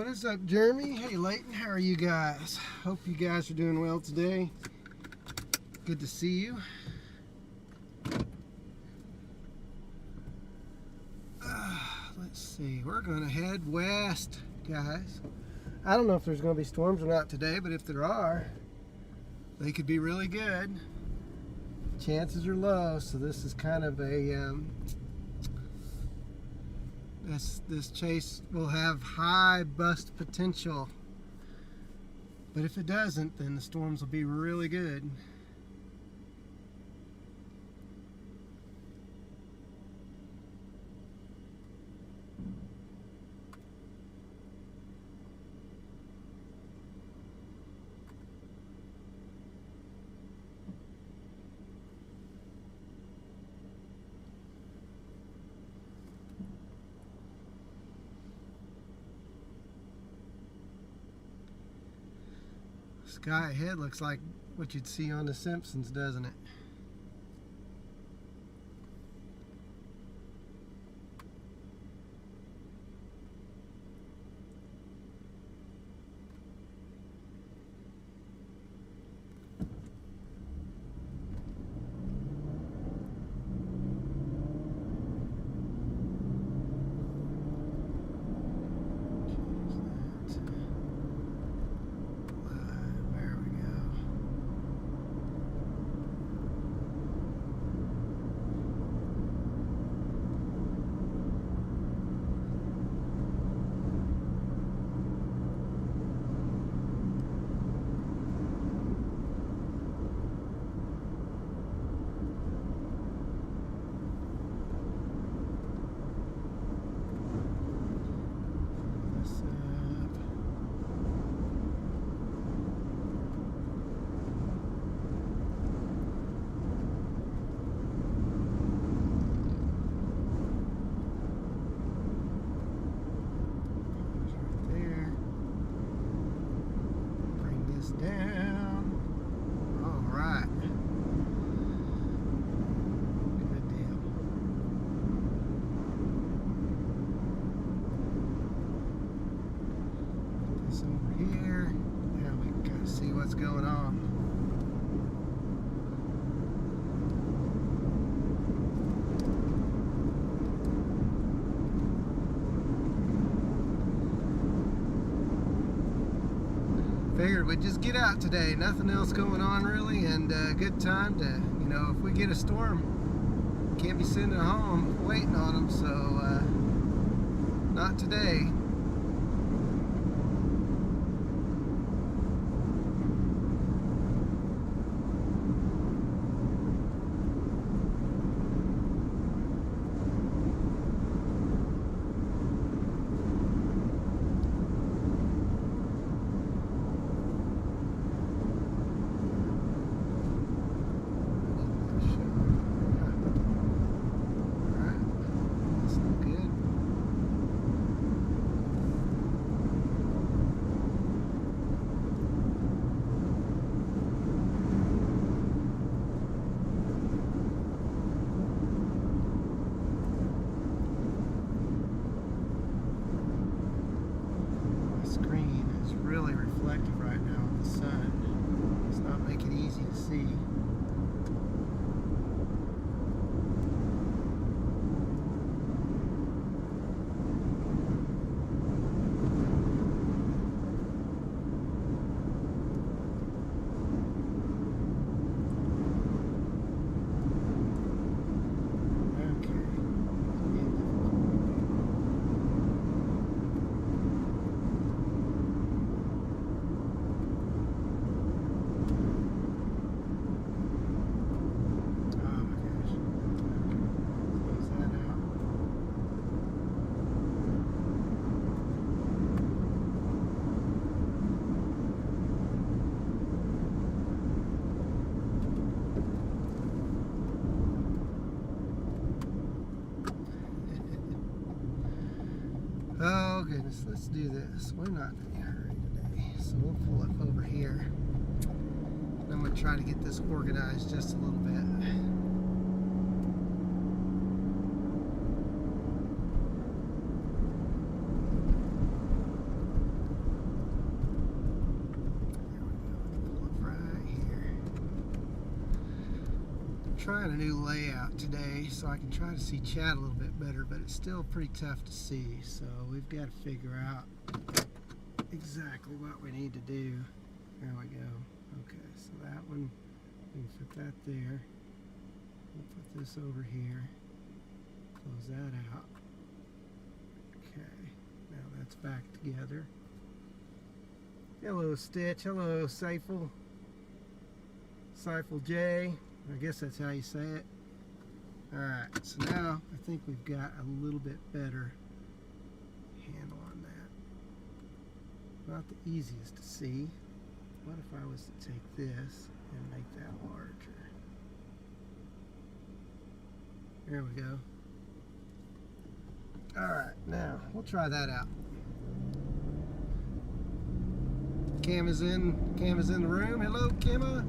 What is up, Jeremy? Hey, Layton. How are you guys? Hope you guys are doing well today. Good to see you. Let's see. We're going to head west, guys. I don't know if there's going to be storms or not today, but if there are, they could be really good. Chances are low, so this is kind of a... This chase will have high bust potential, but if it doesn't, then the storms will be really good. Sky ahead looks like what you'd see on The Simpsons, doesn't it? Down. All right. Good deal. Put this over here. Now we can kind of see what's going on. Figured we'd just get out today, nothing else going on really, and a good time to, you know, if we get a storm, can't be sitting at home waiting on them, so not today. Really reflective right now with the sun. It's not making it easy to see. Oh goodness, let's do this. We're not in a hurry today, so we'll pull up over here. And I'm going to try to get this organized just a little bit. trying a new layout today so I can try to see chat a little bit better, but it's still pretty tough to see, so we've got to figure out exactly what we need to do. There we go. Okay, so that one, we can fit that there. We'll put this over here. Close that out. Okay, now that's back together. Hello Stitch, hello Seifel J. I guess that's how you say it. Alright, so now I think we've got a little bit better handle on that. Not the easiest to see. What if I was to take this and make that larger? There we go. Alright, now we'll try that out. Cam is in the room. Hello, Kimma.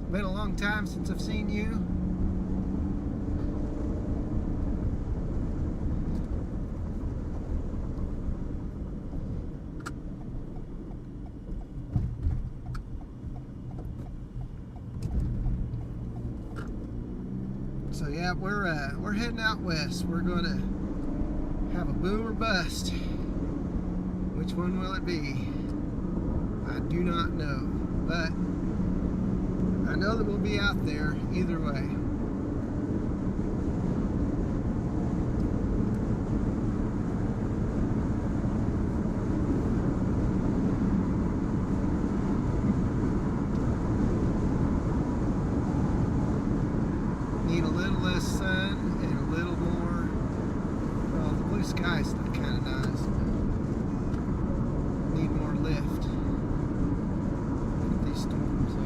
Been a long time since I've seen you. So yeah, we're heading out west. We're going to have a boom or bust. Which one will it be? I do not know, but I know that we'll be out there either way. Need a little less sun and a little more, well, the blue sky is still kind of nice, but need more lift. Put these storms up.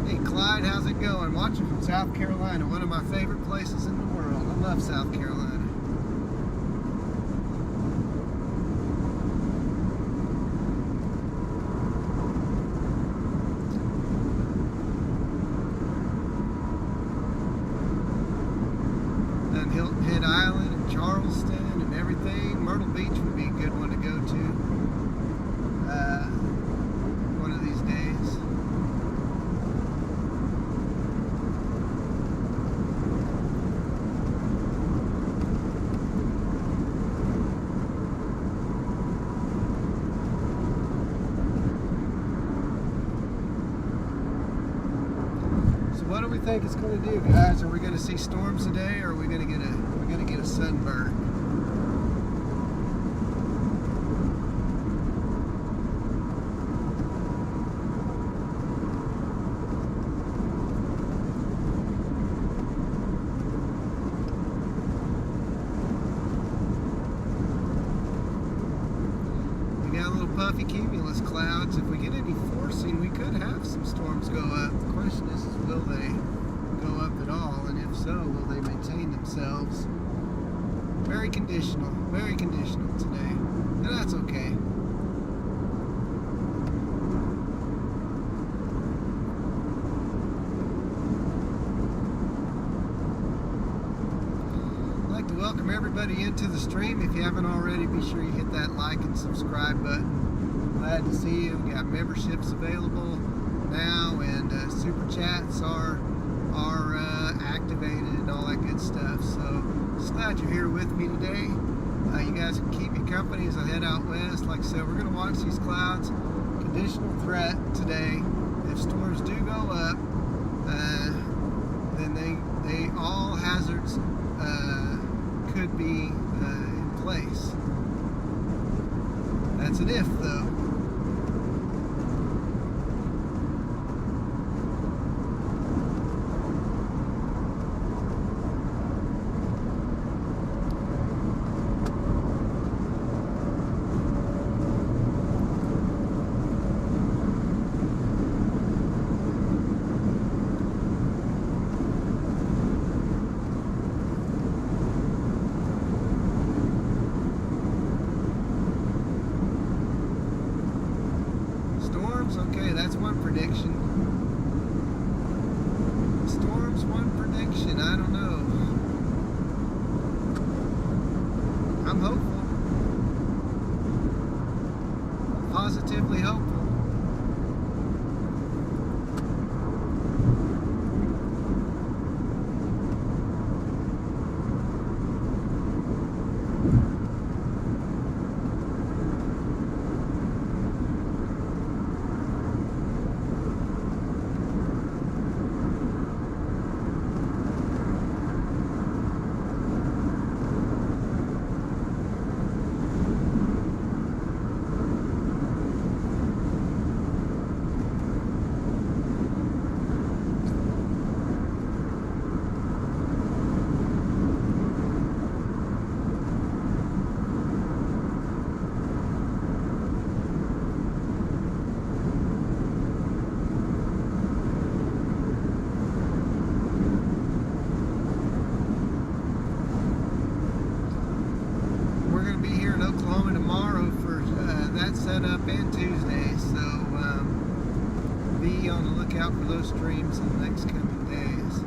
Hey Clyde, how's it going? Watching from South Carolina, one of my favorite places in the world. I love South Carolina. Then Hilton Head Island and Charleston and everything. Myrtle Beach would be a good one to go to one of these days. What do we think it's going to do, guys? Are we going to see storms today, or are we going to get a sunburn? We got a little puffy cumulus clouds. If we get any forcing, we could have some storms go up. The question is will they go up at all, and if so, will they maintain themselves? Very conditional today, and that's okay. I'd like to welcome everybody into the stream. If you haven't already, be sure you hit that like and subscribe button. Glad to see you. We've got memberships available now, and super chats are activated and all that good stuff. So just glad you're here with me today. You guys can keep me company as I head out west. Like I said, we're going to watch these clouds. Conditional threat today. If storms do go up, then they all hazards could be in place. That's an if, though. Okay, that's one prediction. Storms, one prediction. I don't know. I'm hopeful. Positively hopeful. look out for those streams in the next coming days.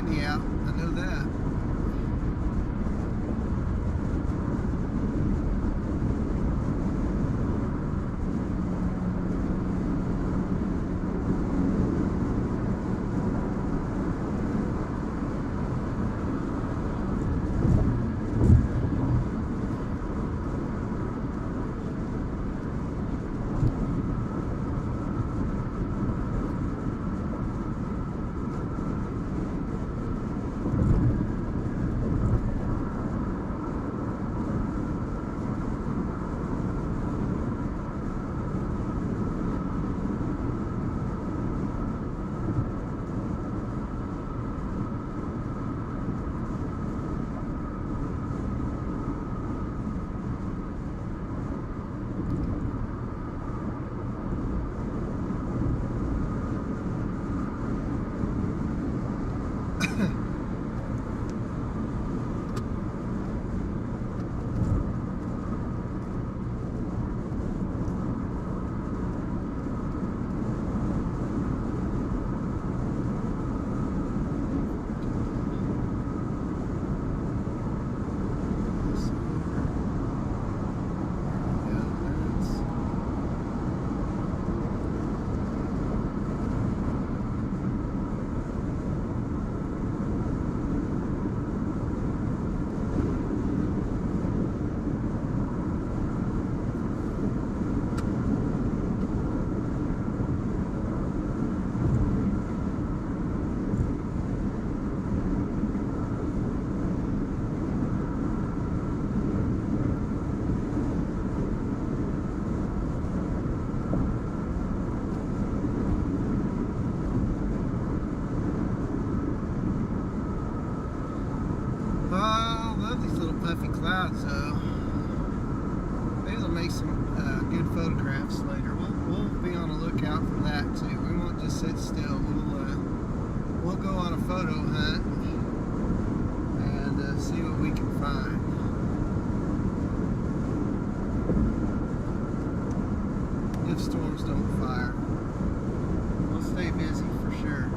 Yeah, I know that. Puffy clouds, so maybe they'll make some good photographs later. We'll be on the lookout for that too. We won't just sit still. We'll go on a photo hunt and see what we can find. If storms don't fire, we'll stay busy for sure.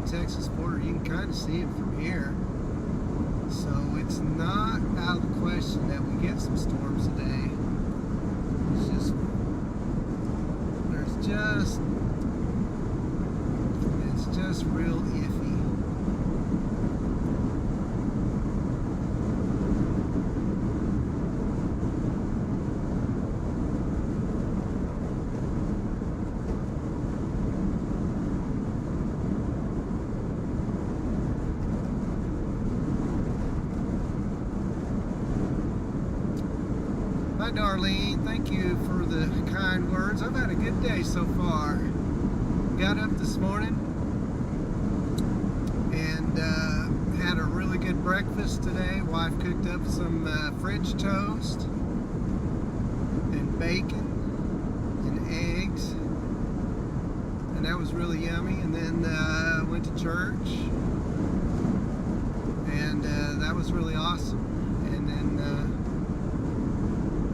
Texas border. You can kind of see it from here. So it's not out of the question that we get some storms today. It's just real iffy. Hi Darlene, thank you for the kind words. I've had a good day so far. Got up this morning and had a really good breakfast today. Wife cooked up some French toast and bacon and eggs, and that was really yummy. And then went to church, and that was really awesome. And then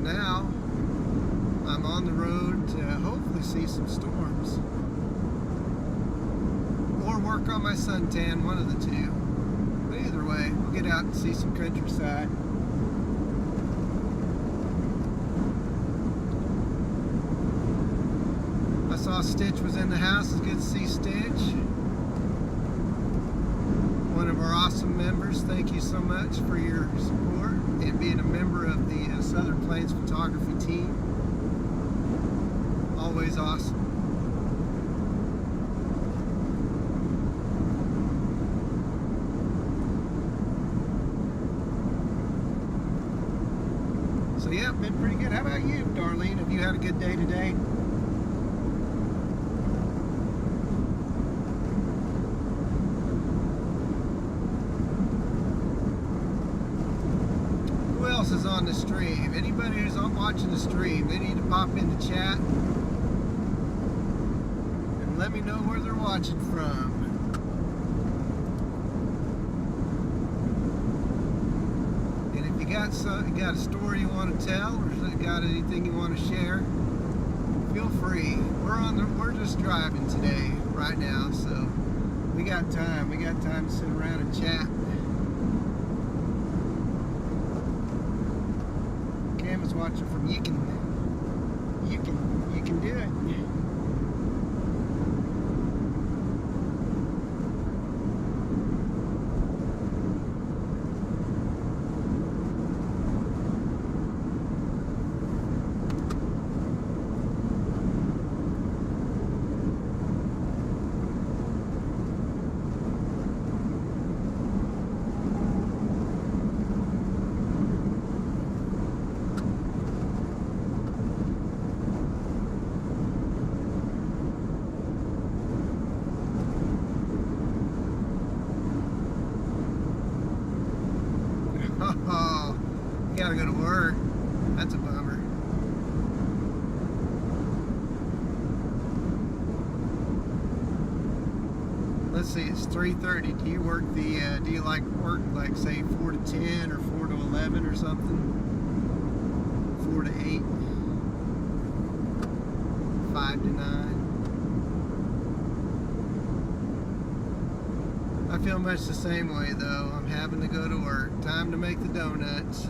now I'm on the road to hopefully see some storms or work on my suntan, one of the two. But either way, we'll get out and see some countryside. I saw Stitch was in the house. It's good to see Stitch, one of our awesome members. Thank you so much for your support and being a member of the Southern Plains photography team. Always awesome. So yeah, been pretty good. How about you, Darlene? Have you had a good day today? Who else is on the stream? Anybody who's watching the stream, they need to pop in the chat and let me know where they're watching from. You got a story you want to tell, or got anything you want to share, feel free. We're just driving today right now, so we got time. We got time to sit around and chat. Cam is watching from you can do it. Oh, you gotta go to work. That's a bummer. Let's see, it's 3:30. Do you work do you like work like say 4 to 10 or 4 to 11 or something? 4 to 8? 5 to 9? I feel much the same way though. I'm having to go to work. Time to make the donuts.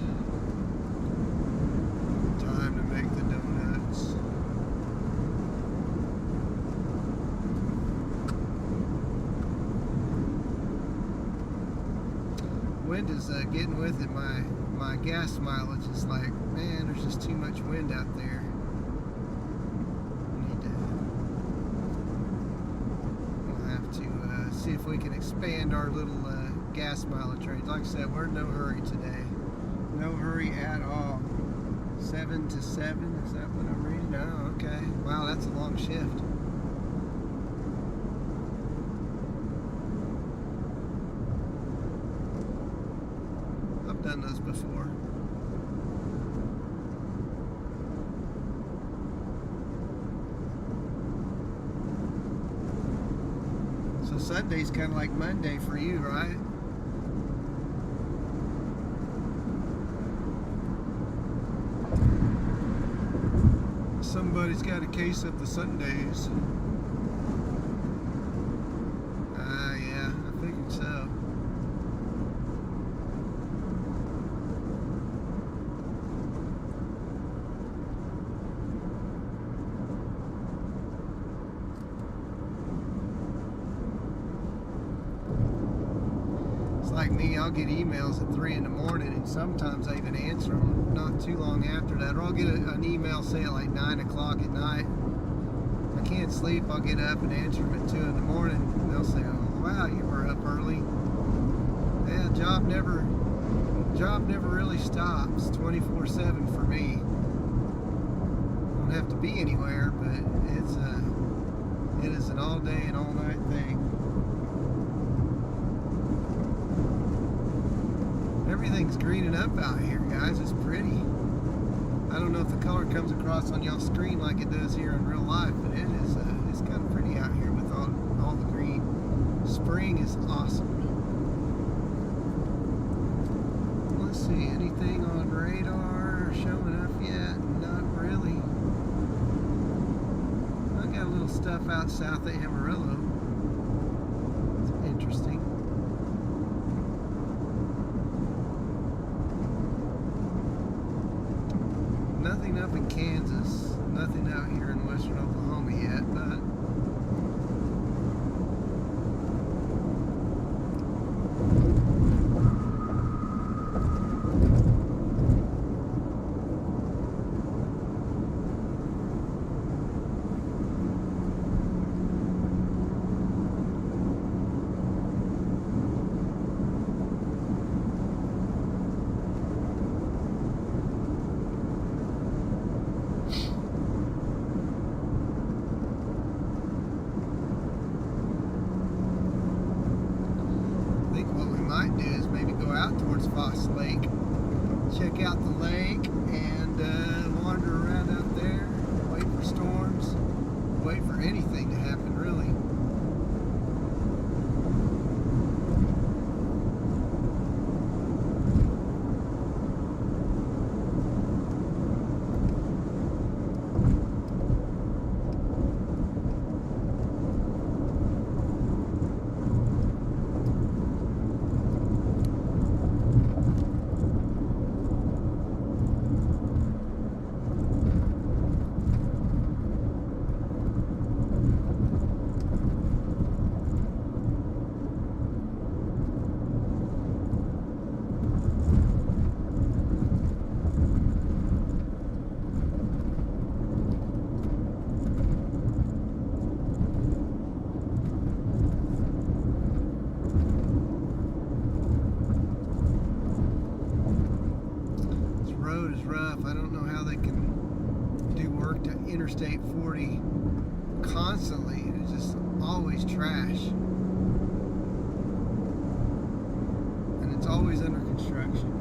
Time to make the donuts. Wind is getting with it. My gas mileage is like, man, there's just too much wind out there. See if we can expand our little gas mileage range. Like I said, we're in no hurry today. No hurry at all. 7 to 7, is that what I'm reading? Oh, okay. Wow, that's a long shift. I've done those before. So Sunday's kind of like Monday for you, right? Somebody's got a case of the Sundays. Yeah. like me, I'll get emails at 3 in the morning, and sometimes I even answer them not too long after that. Or I'll get an email, say at like 9 o'clock at night. If I can't sleep, I'll get up and answer them at 2 in the morning. And they'll say, "Oh, wow, you were up early." Yeah, job never really stops. 24/7 for me. I don't have to be anywhere, but it is an all day and all night thing. Everything's greening up out here, guys. It's pretty. I don't know if the color comes across on y'all's screen like it does here in real life, but it's kind of pretty out here with all the green. Spring is awesome. Let's see, anything on radar showing up yet? Not really. I got a little stuff out south of Amarillo. It's interesting. Nothing up in Kansas, nothing out here in western Oklahoma yet, but do is maybe go out towards Foss Lake, check out the lake, and wander around out there, wait for storms, wait for anything to happen, really. I don't know how they can do work to Interstate 40 constantly. It's just always trash. And it's always under construction.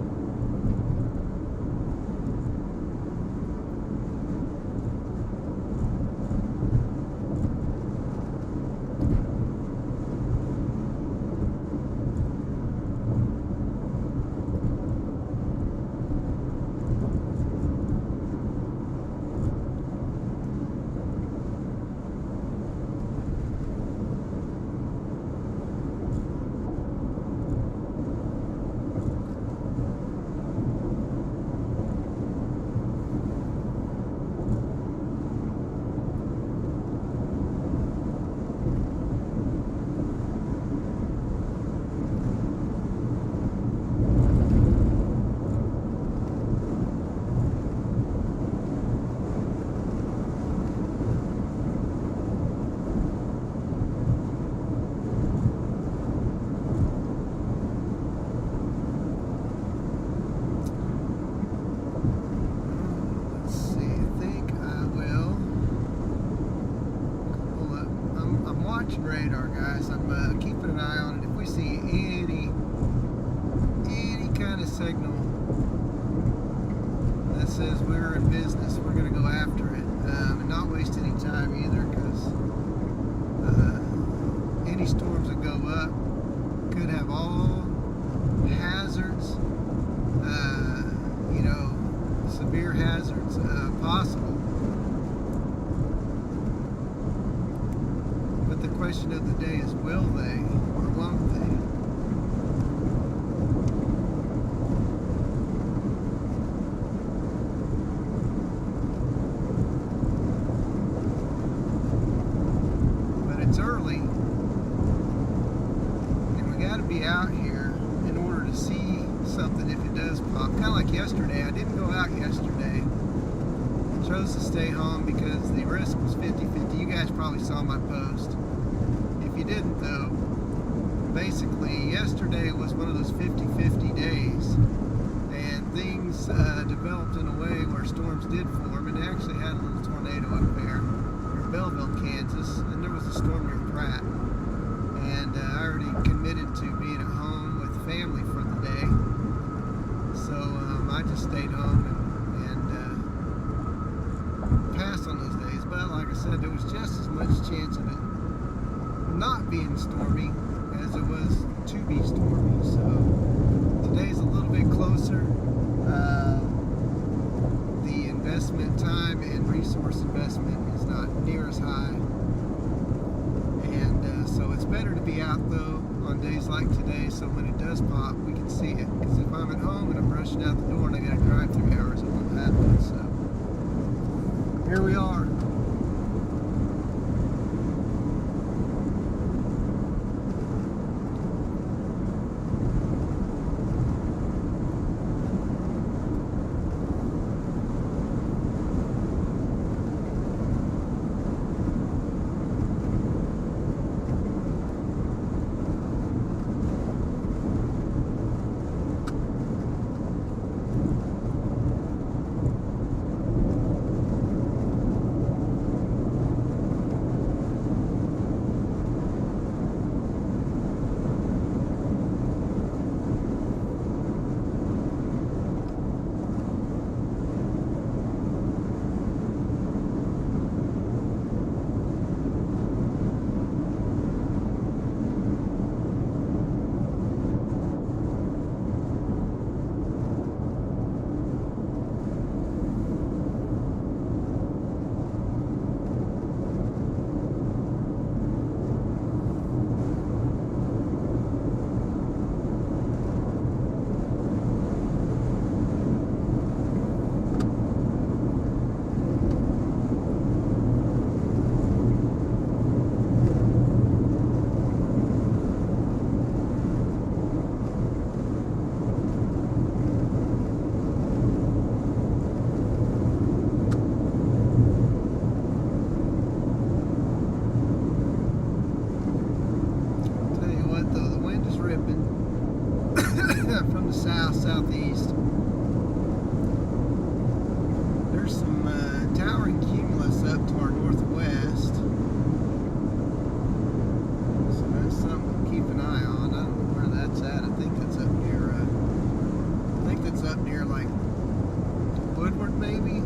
Radar, guys. I'm keeping an eye on it. If we see any kind of signal that says we're in business, we're going to go after it, and not waste any time either, because any storms that go up could have all hazards, severe hazards possible. The question of the day is, will they or won't they? But it's early, and we got to be out here in does pop, kind of like yesterday. I didn't go out yesterday. Chose to stay home because the risk was 50-50. You guys probably saw my post. If you didn't though, basically yesterday was one of those 50-50 days, and things developed in a way where storms did form, and they actually had a little tornado up there near Belleville, Kansas, and there was a storm near Pratt. And I already committed to being at home with family for the day, so I just stayed home and passed on those days. But like I said, there was just as much chance of it not being stormy as it was to be stormy. So today's a little bit closer. The investment time and resource investment is not near as high. So it's better to be out though on days like today, so when it does pop, we can see it. Because if I'm at home and I'm rushing out the door and I got to drive 3 hours, it won't happen. So here we are. From the southeast. There's some towering cumulus up to our northwest, so that's something to keep an eye on. I don't know where that's at. I think that's up near like Woodward maybe.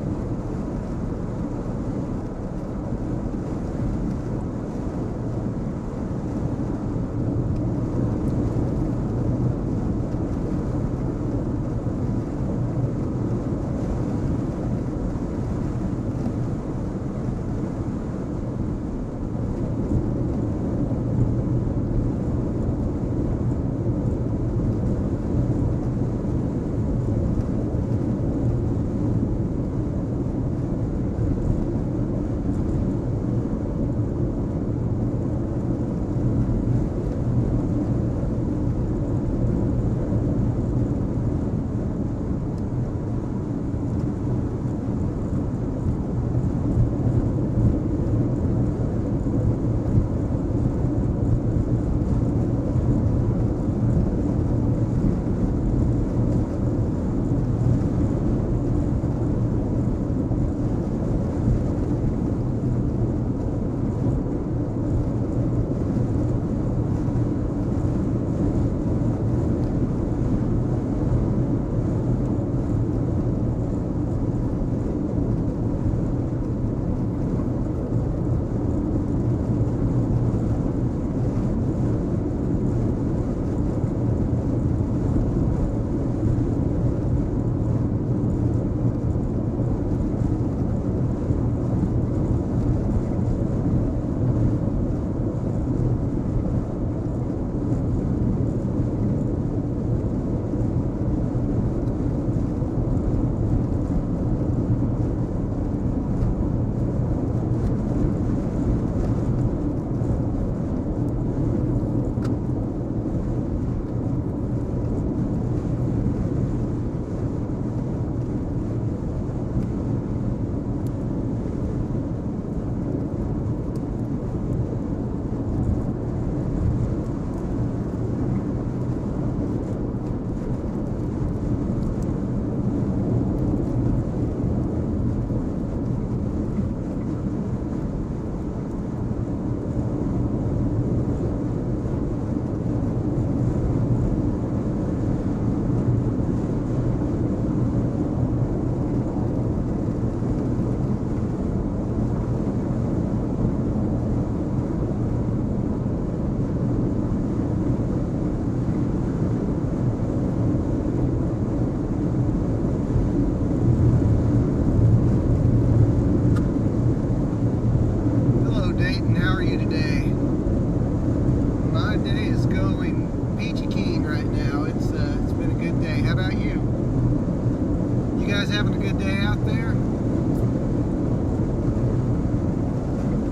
having a good day out there?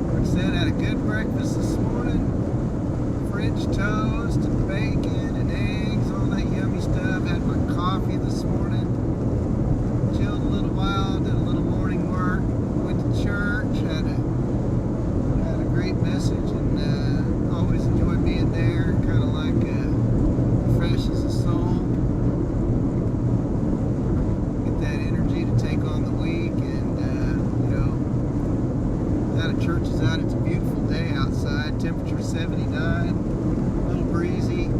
Like I said, had a good breakfast this morning. French toast and bacon and eggs, all that yummy stuff. Had my coffee this morning. Chilled a little while, did a little morning work. Went to church, had a great message, and always enjoy being there. Kind of like refreshes the soul. Get that energy to take on the week, and you know, now the church is out. It's a beautiful day outside. Temperature 79, a little breezy.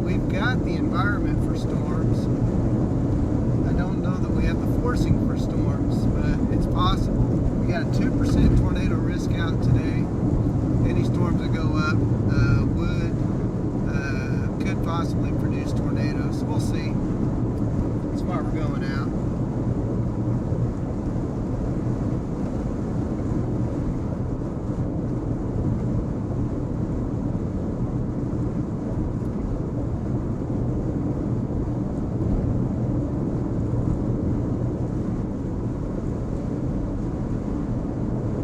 We've got the environment for storms. I don't know that we have the forcing for storms, but it's possible. We got a 2% tornado risk out today. Any storms that go up could possibly produce tornadoes. We'll see. That's why we're going out.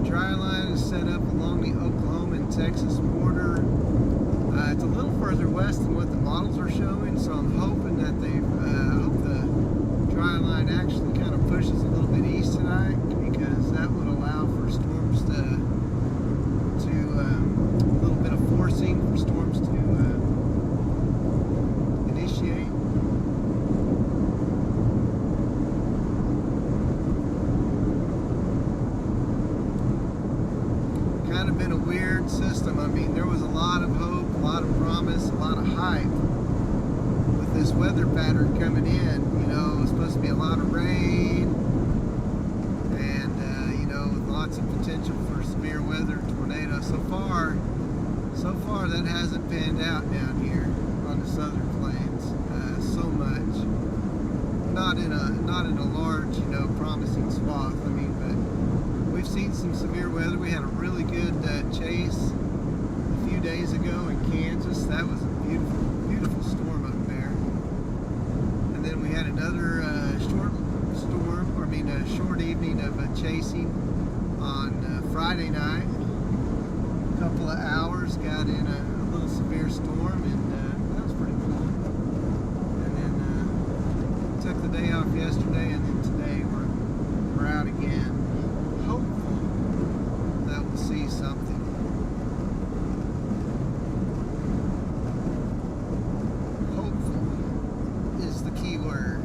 Dry line is set up along the Oklahoma and Texas border. It's a little further west than what the models are showing, so I'm hoping that hope the dry line actually kind of pushes a little bit east tonight, because that would allow for storms to a little bit of forcing for storms to initiate. Kind of been a weird system. I mean, there was a lot of hope, a lot of promise, a lot of hype with this weather pattern coming in. You know, it was supposed to be a lot of rain, and you know, with lots of potential for severe weather, tornadoes. So far that hasn't panned out down here on the southern plains so much. Not in a large, you know, promising swath. I mean, but we've seen some severe weather. We had a really good chase a few days ago in Kansas. That was a beautiful, beautiful storm up there. And then we had another short evening of chasing on Friday night. A couple of hours, got in a little severe storm, and that was pretty cool. And then took the day off yesterday, and then today we're out again. Hopeful that we'll see something. Hopeful is the key word.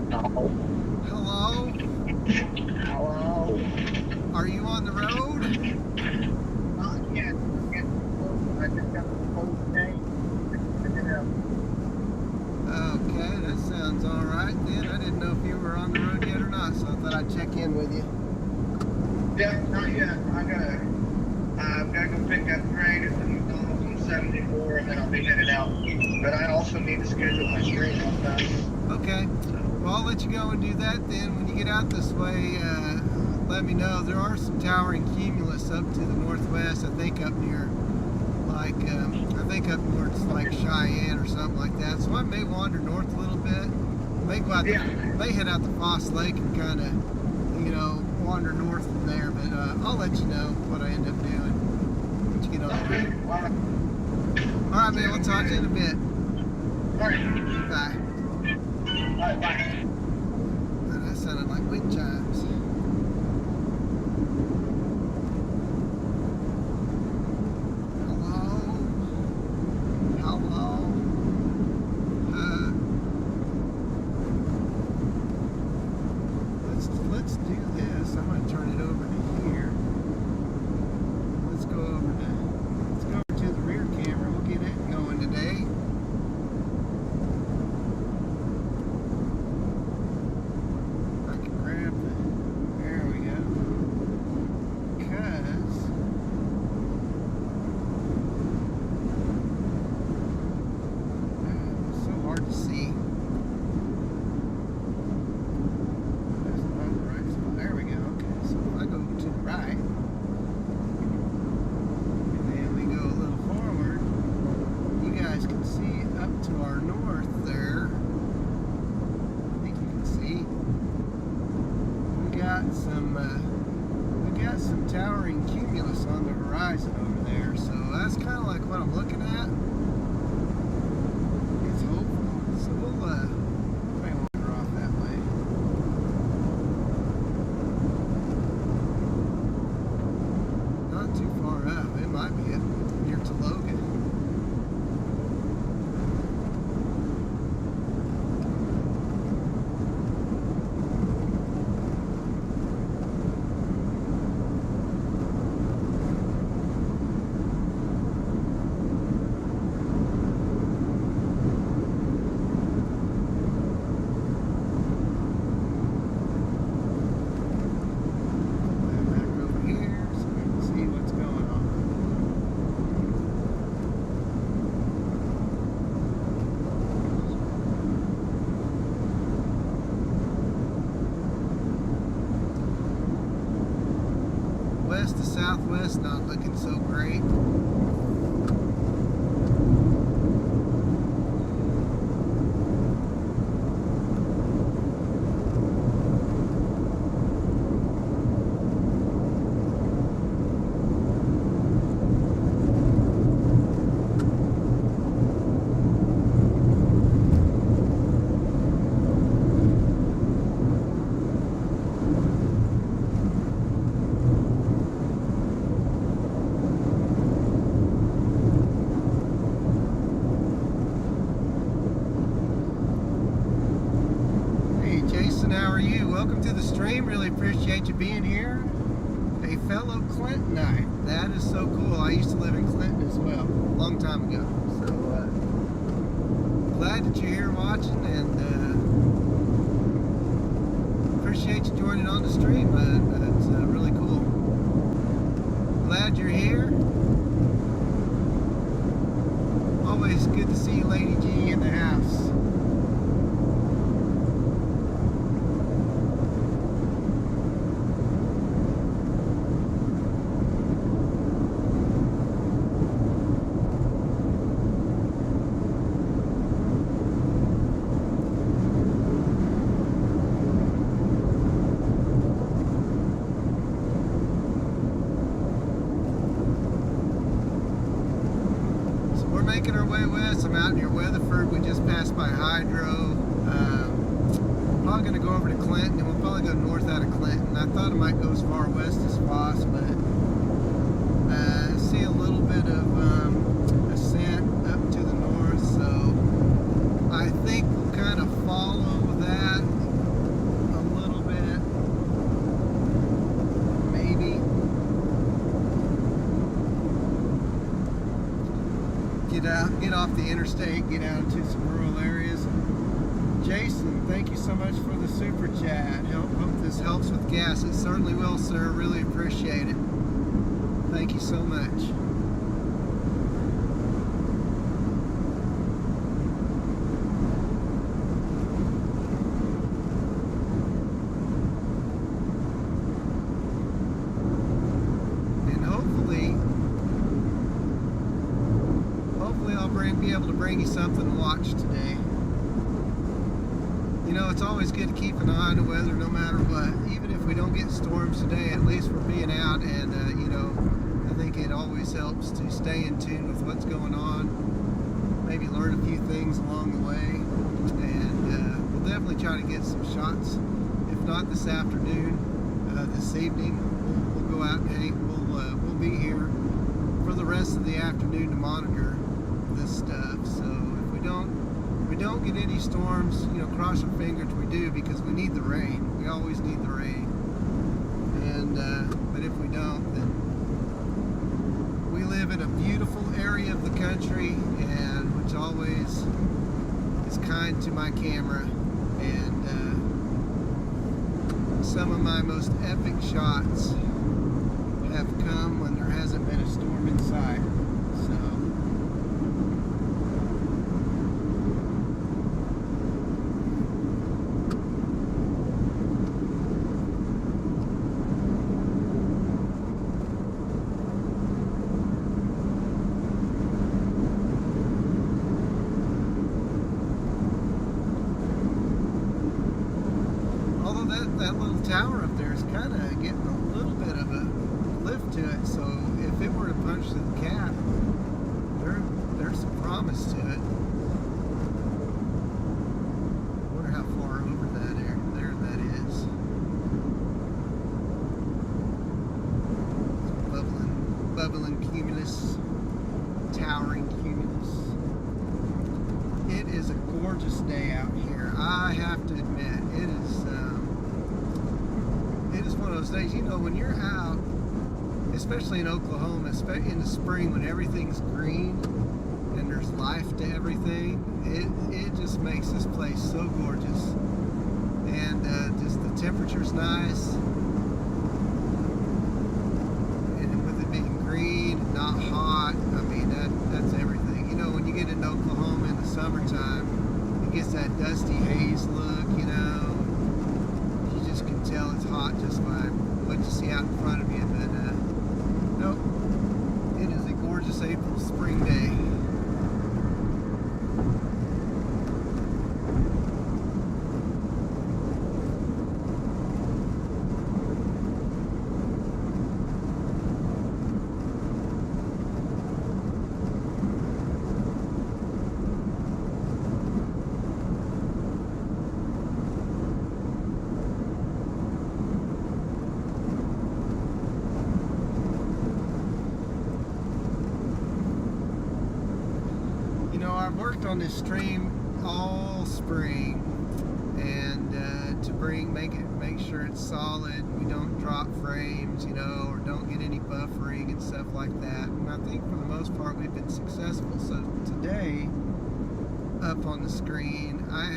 Hello? Hello. Are you on the road? Yes. I just got the whole day. Okay, that sounds alright then. I didn't know if you were on the road yet or not, so I thought I'd check in with you. Yeah, not yet. I've got to go pick up Greg at the McDonald's on 74, and then I'll be headed out. But I also need to schedule my stream on time. Okay. Well, I'll let you go and do that then. When you get out this way, let me know. There are some towering cumulus up to the northwest. I think up near, like, up towards like Cheyenne or something like that. So I may wander north a little bit. May go out may head out to Foss Lake and kind of, you know, wander north from there. But I'll let you know what I end up doing once you get on the road. All right, man. We'll talk to you in a bit. All right. Bye. All right, bye. That sounded like wind chimes. Hello? Hello? Let's do this. I'm going to turn it over to here. Let's go over to the rear camera. We'll get it going today. we got some towering cumulus on the horizon over there, so that's kind of like what I'm looking at. It's hopeful, so we'll may wander off that way. Not too far up. It might be up near to Logan. West to southwest, not looking so great. How are you? Welcome to the stream. Really appreciate you being here. A fellow Clintonite. That is so cool. I used to live in Clinton as well, a long time ago. So glad that you're here watching, and appreciate you joining on the stream. It's really cool. Glad you're here. Always good to see Lady G in the house. Making our way west. I'm out near Weatherford. We just passed by Hydro. Probably going to go over to Clinton, and we'll probably go north out of Clinton. I thought I might go as far west as Foss, but I see a little bit of ascent up to the north, so I think we'll kind of follow that a little bit, maybe. Get off the interstate, get out into some rural areas. Jason, thank you so much for the super chat. Hope this helps with gas. It certainly will, sir. Really appreciate it. Thank you so much. And hopefully I'll be able to bring you something to watch today. You know, it's always good to keep an eye on the weather no matter what. Even if we don't get storms today, at least we're being out, and you know, I think it always helps to stay in tune with what's going on. Maybe learn a few things along the way, and we'll definitely try to get some shots. If not this afternoon, this evening, we'll go out and hang. We'll be here for the rest of the afternoon to monitor this stuff. So if we don't get any storms, you know, cross our fingers we do, because we need the rain. We always need the rain. And but if we don't, then we live in a beautiful area of the country, and which always is kind to my camera. And some of my most epic shots have come when there hasn't been a storm in sight. So that little tower up there is kind of getting a little bit of a lift to it. So if it were to punch through the cap, there's some promise to it. I wonder how far over that there that is. Bubbling cumulus, towering cumulus. It is a gorgeous day out here. I have to admit, it is one of those days. You know, when you're out, especially in Oklahoma, in the spring when everything's green and there's life to everything, it just makes this place so gorgeous. And just the temperature's nice. Green, not hot. I mean, that's everything. You know, when you get into Oklahoma in the summertime, it gets that dusty haze look, you know. You just can tell it's hot just by what you see out in front of you. But nope, it is a gorgeous April spring day. I've worked on this stream all spring, and to make sure it's solid, we don't drop frames, you know, or don't get any buffering and stuff like that. And I think for the most part we've been successful. So today, up on the screen, I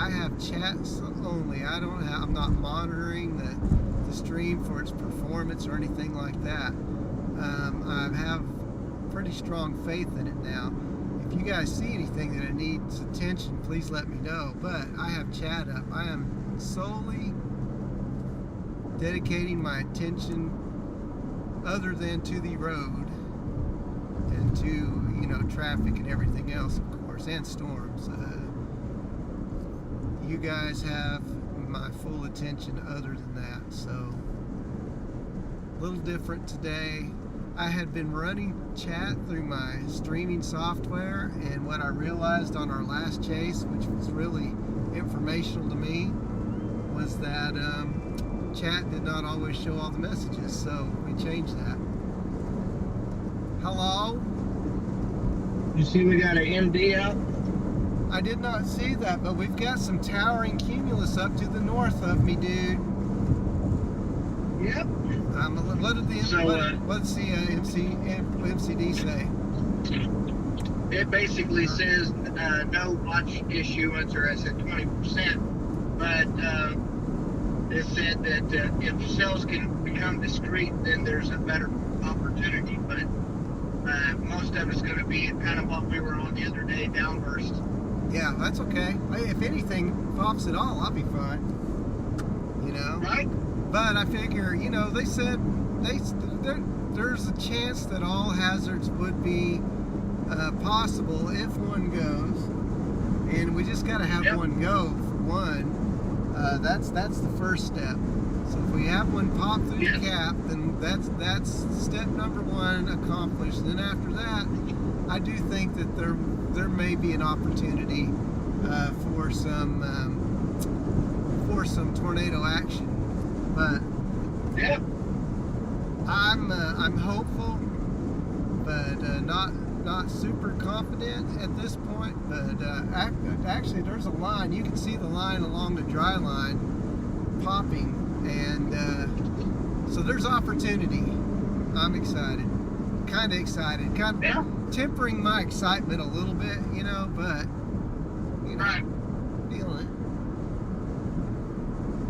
have chats only. I'm not monitoring the stream for its performance or anything like that. I have pretty strong faith in it now. If you guys see anything that needs attention, please let me know. But I have chat up. I am solely dedicating my attention other than to the road and to, you know, traffic and everything else, of course, and storms. You guys have my full attention other than that. So a little different today. I had been running chat through my streaming software, and what I realized on our last chase, which was really informational to me, was that chat did not always show all the messages, so we changed that. Hello? You see we got an MD out? I did not see that, but we've got some towering cumulus up to the north of me, dude. Yep. What did the MCD say? It basically says no watch issuance, or I said 20%, but it said that if cells can become discrete, then there's a better opportunity. But most of it's going to be kind of what we were on the other day, downburst. Yeah, that's okay. If anything pops at all, I'll be fine. You know? Right? But I figure, you know, they said there's a chance that all hazards would be possible if one goes, and we just got to have one go for one. That's the first step. So if we have one pop through the cap, then that's step number one accomplished. Then after that, I do think that there may be an opportunity for some tornado action. But I'm hopeful, but not super confident at this point. But actually, there's a line. You can see the line along the dry line popping, and so there's opportunity. I'm excited, kind of excited, kind of tempering my excitement a little bit, you know, but you know, feeling it.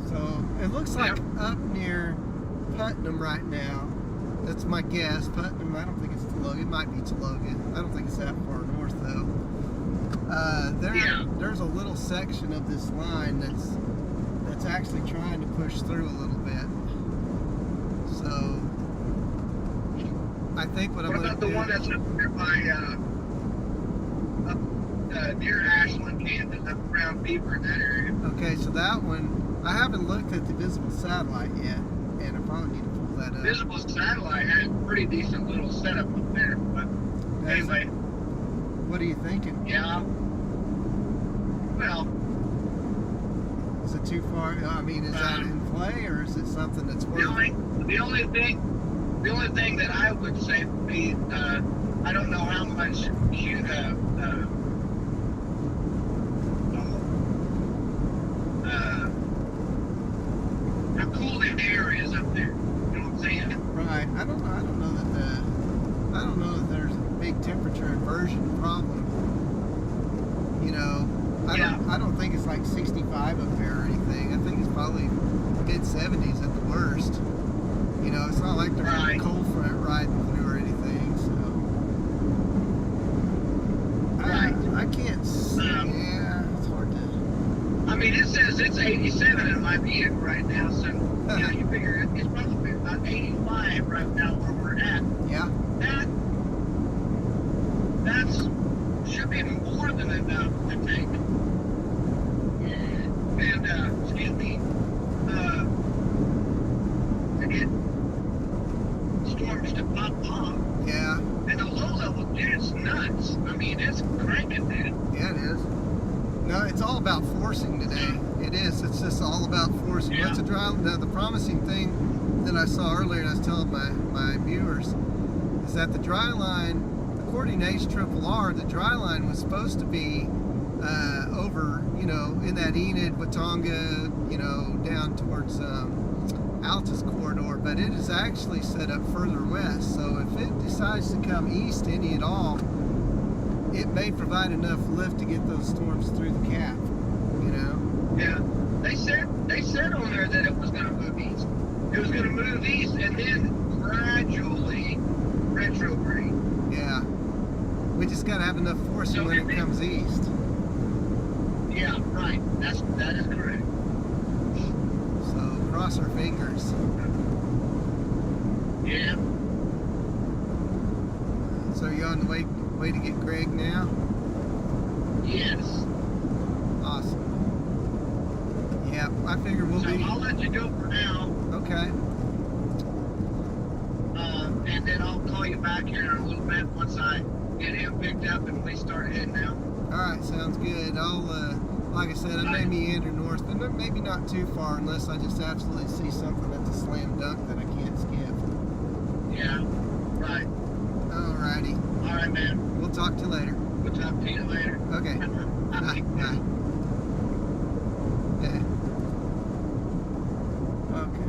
So it looks like up near Putnam right now. That's my guess. Putnam, I don't think it's Tologa. It might be Tologa. I don't think it's that far north though. There's a little section of this line that's actually trying to push through a little bit. So I think what I'm going to do. What about the one that's up there by near Ashland, Kansas, up around Beaver in that area? Okay, so that one, I haven't looked at the visible satellite yet, and I probably need to pull that up. Visible satellite had a pretty decent little setup up there. But anyway, what are you thinking? yeah. Well, is it too far? I mean, is that in play, or is it something that's worth? The only thing that I would say would be, I don't know how much how cool the air is up there. You know what I'm saying? Right. I don't know that there's a big temperature inversion problem. You know, I don't think it's like 65 up there or anything. I think it's probably mid-70s at the worst. You know, it's not like there's a cold front riding through or anything. So I can't see. Yeah, it's hard to. I mean, it says it's 87 in my vehicle right now, so yeah, you figure it's probably about 85 right now where we're at. Yeah. That's should be more than enough, I think. And excuse me, to get storms to pop off. Yeah. And the low level, dude, it's nuts. I mean, it's cranking, dude. Yeah, it is. No, it's all about forcing today. It is. It's just all about forcing. Yeah. What's a dry? Now, the promising thing that I saw earlier, and I was telling my viewers, is that the dry line, according to HRRR, the dry line was supposed to be over, you know, in that Enid, Watonga, you know, down towards Altus corridor, but it is actually set up further west. So if it decides to come east any at all, it may provide enough lift to get those storms through the cap, you know? Yeah. They said on there that it was going to move east. It was going to move east and then gradually retrograde. Yeah. We just got to have enough force when it comes east. Yeah, right. That is correct. So cross our fingers. Yeah. So are you on the way to get Greg now? Yes. Awesome. Yeah, I figure we'll be. I'll let you go for now. Okay. And then I'll call you back here in a little bit once I get him picked up and we start heading out. All right, sounds good. I'll, like I said, I may meander north, but maybe not too far unless I just absolutely see something that's a slam dunk that I can't skip. Yeah, right. All righty. All right, man. We'll talk to you later. We'll talk to you later. Okay. Bye. Bye. Yeah. Okay.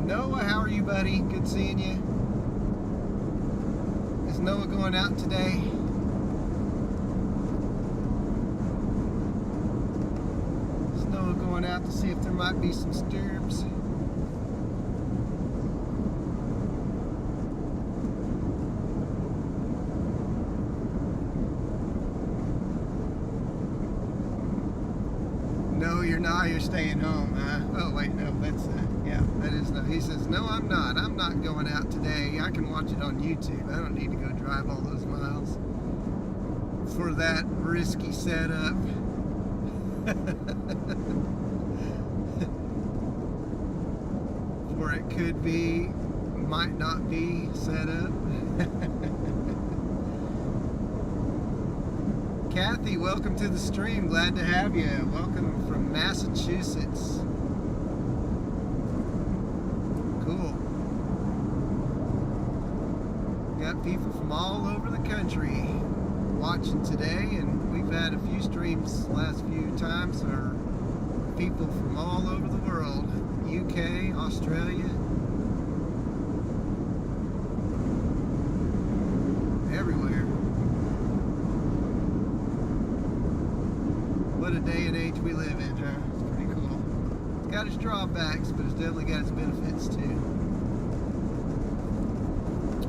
Noah, how are you, buddy? Good seeing you. Is Noah going out today? Is Noah going out to see if there might be some stirrups? No, you're not. You're staying home, huh? Oh, wait, no, that's, yeah, that is no. He says, no, I'm not. I'm not going out today. I can watch it on YouTube. I don't need to go drive all those miles for that risky setup. For it could be, might not be set up. Kathy, welcome to the stream. Glad to have you. Welcome from Massachusetts. Cool. Got people from all over the country watching today, and we've had a few streams last few times or people from all over the world. UK, Australia, everywhere. What a day and age we live in, huh? It's pretty cool. It's got its drawbacks, but it's definitely got its benefits too.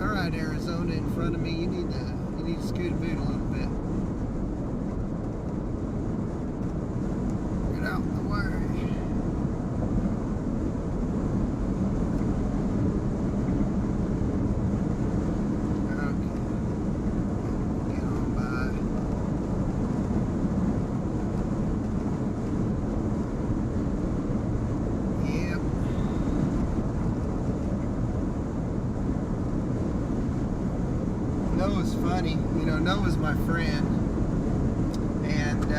All right, Arizona in front of me. You need to scoot a boot a little bit. Noah's my friend, and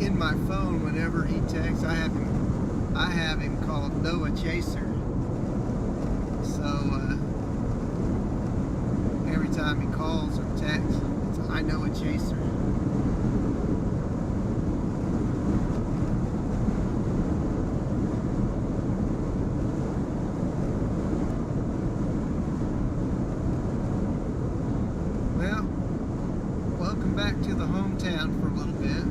in my phone, whenever he texts, I have him called Noah Chaser. So every time he calls or texts, it's I Noah Chaser. Well, welcome back to the hometown for a little bit.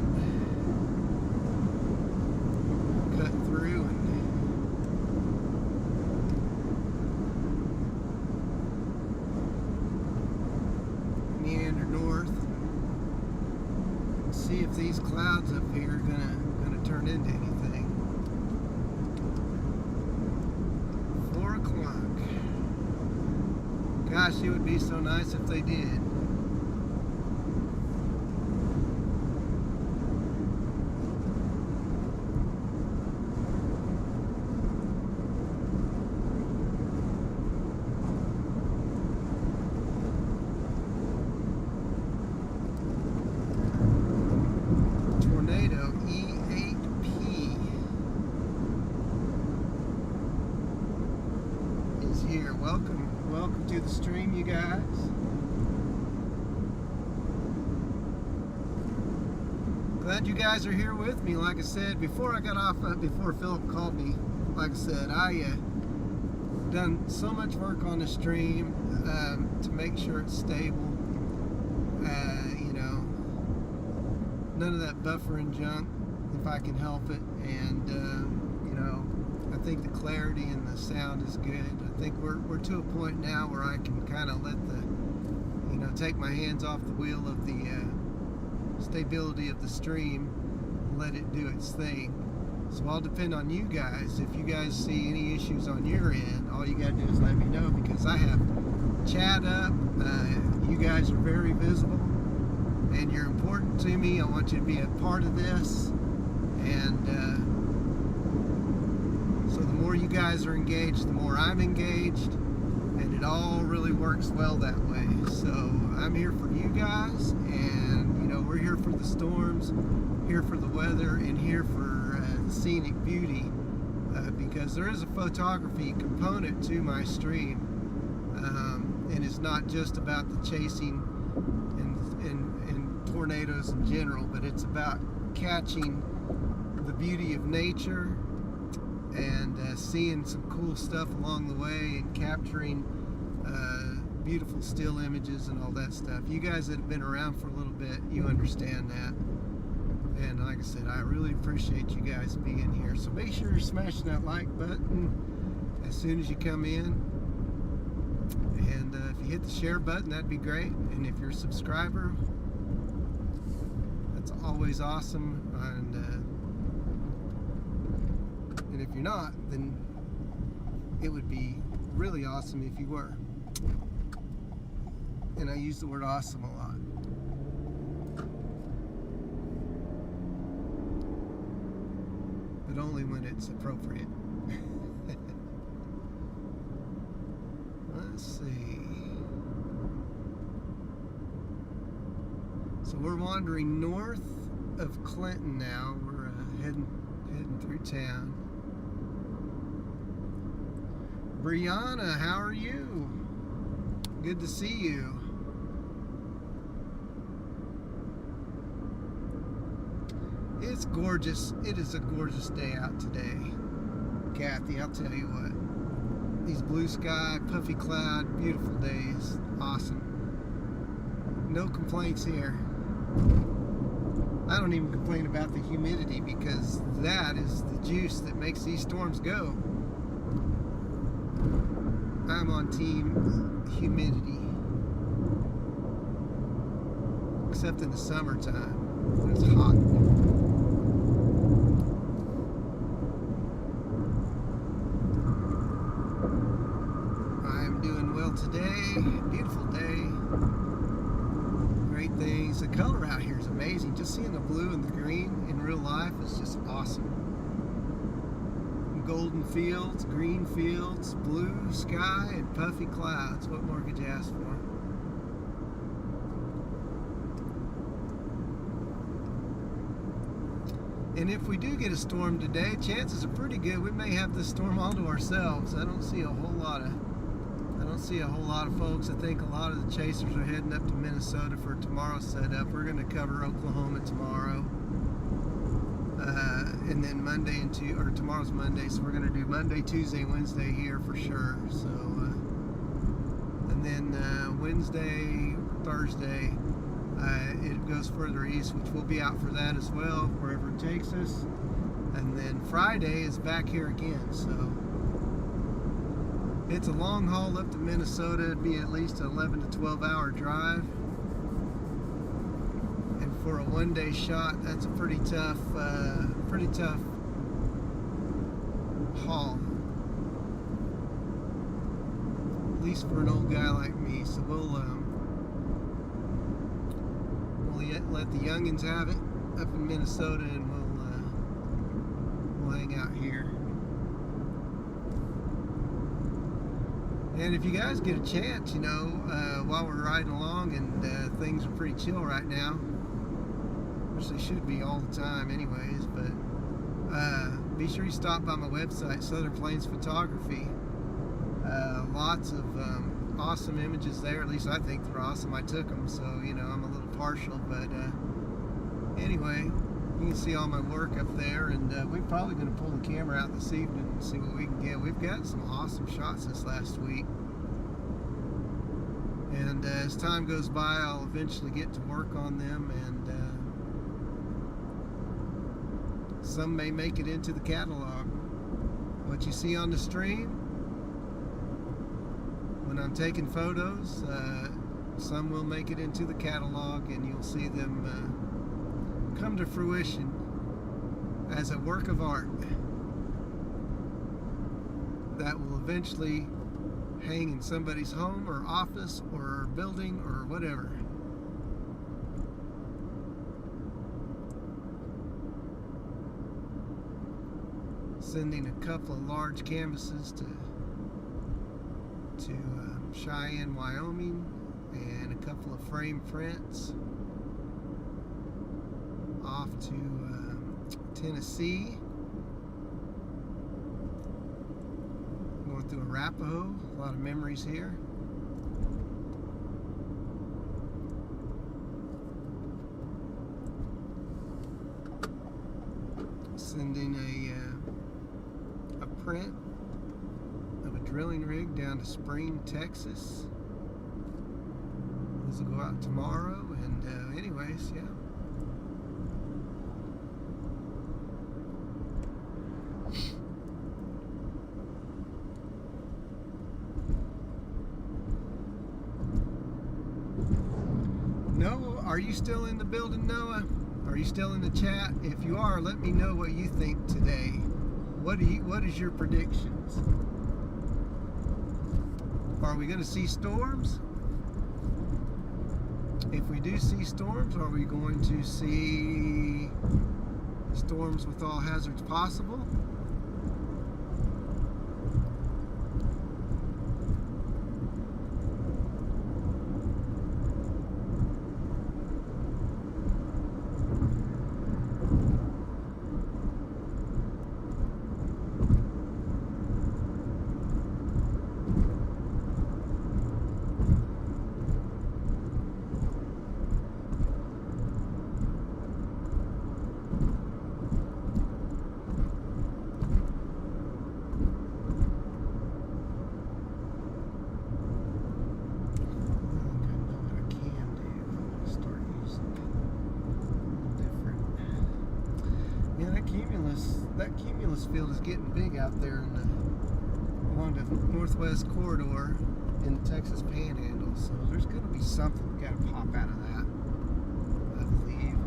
Cut through and meander north. See if these clouds up here are gonna turn into anything. 4 o'clock. Gosh, it would be so nice if they did. Tornado E8P is here. Welcome to the stream, you guys. Glad you guys are here with me. Like I said, before I got off, before Philip called me, like I said, I done so much work on the stream to make sure it's stable. You know, none of that buffering junk, if I can help it. And you know, I think the clarity and the sound is good. I think we're to a point now where I can kind of let the, you know, take my hands off the wheel of the stability of the stream and let it do its thing. So I'll depend on you guys. If you guys see any issues on your end, all you gotta do is let me know, because I have chat up. You guys are very visible and you're important to me. I want you to be a part of this, and so the more you guys are engaged, the more I'm engaged, and it all really works well that way. So I'm here for you guys, and you know, we're here for the storms, here for the weather, and here for scenic beauty, because there is a photography component to my stream, and it's not just about the chasing and tornadoes in general, but it's about catching the beauty of nature and seeing some cool stuff along the way, and capturing beautiful still images and all that stuff. You guys that have been around for a little bit, you understand that. And like I said, I really appreciate you guys being here. So make sure you're smashing that like button as soon as you come in. And if you hit the share button, that'd be great. And if you're a subscriber, that's always awesome. And if you're not, then it would be really awesome if you were. And I use the word awesome a lot. But only when it's appropriate. Let's see. So we're wandering north of Clinton now. We're heading through town. Brianna, how are you? Good to see you. It's gorgeous. It is a gorgeous day out today. Kathy, I'll tell you what. These blue sky, puffy cloud, beautiful days. Awesome. No complaints here. I don't even complain about the humidity, because that is the juice that makes these storms go. I'm on team humidity. Except in the summertime when it's hot. I'm doing well today. Beautiful day. Great things. The color out here is amazing. Just seeing the blue and the green in real life is just awesome. Golden fields, green fields, blue sky, and puffy clouds. What more could you ask for? And if we do get a storm today, chances are pretty good we may have this storm all to ourselves. I don't see a whole lot of folks. I think a lot of the chasers are heading up to Minnesota for tomorrow's setup. We're going to cover Oklahoma tomorrow, and then Monday or tomorrow's Monday, so we're going to do Monday, Tuesday, Wednesday here for sure. So, and then Wednesday, Thursday, it goes further east, which we'll be out for that as well, wherever it takes us. And then Friday is back here again, so it's a long haul up to Minnesota. It'd be at least an 11 to 12 hour drive, and for a one-day shot, that's a pretty tough haul, at least for an old guy like me. So we'll let the youngins have it up in Minnesota, and we'll hang out here. And if you guys get a chance, while we're riding along, and things are pretty chill right now, which they should be all the time anyways, but be sure you stop by my website, Southern Plains Photography. Lots of awesome images there. At least I think they're awesome. I took them, so I'm a little partial, but anyway, you can see all my work up there, and we're probably going to pull the camera out this evening and see what we can get. We've got some awesome shots this last week, and as time goes by, I'll eventually get to work on them, and some may make it into the catalog. What you see on the stream when I'm taking photos, some will make it into the catalog, and you'll see them come to fruition as a work of art that will eventually hang in somebody's home or office or building or whatever. Sending a couple of large canvases to Cheyenne, Wyoming, and a couple of frame prints off to Tennessee. Going through Arapahoe, a lot of memories here. Sending a print of a drilling rig down to Spring, Texas. Those will go out tomorrow, and anyways, yeah. Noah, are you still in the building, Noah? Are you still in the chat? If you are, let me know what you think today. What is your predictions? Are we going to see storms? If we do see storms, are we going to see storms with all hazards possible? That cumulus field is getting big out there along the northwest corridor in the Texas Panhandle, so there's going to be something got to pop out of that, I believe.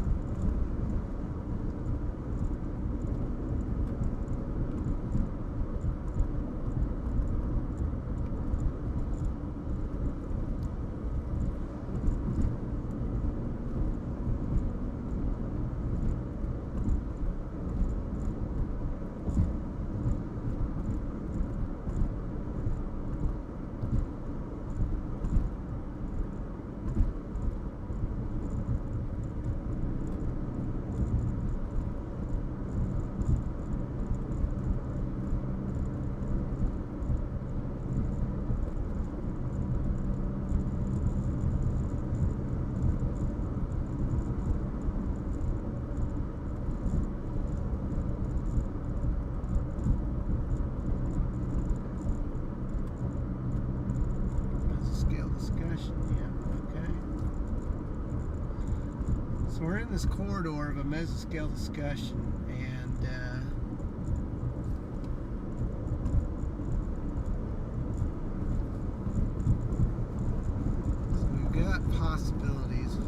So we're in this corridor of a mesoscale discussion, and so we've got possibilities.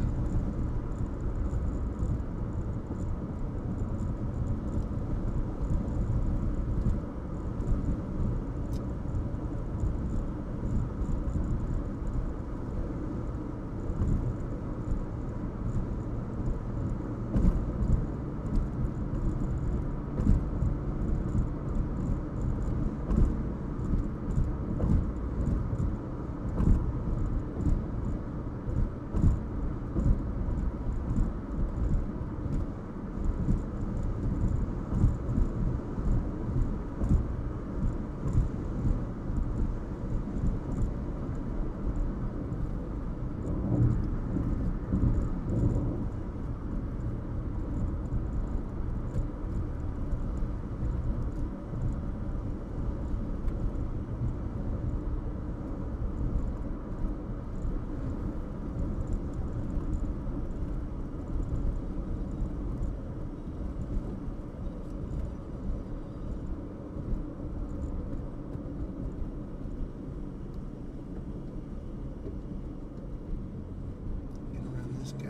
This guy.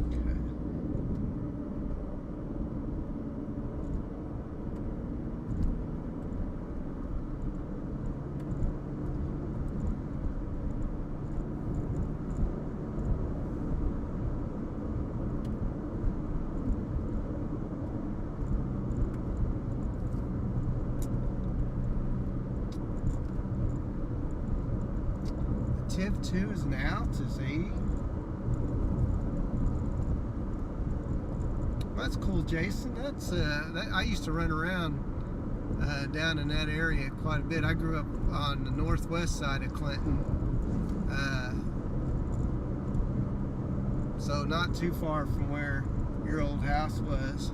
Okay. Tiv 2 is now to Z. Well, that's cool, Jason. That's I used to run around down in that area quite a bit. I grew up on the northwest side of Clinton, so not too far from where your old house was.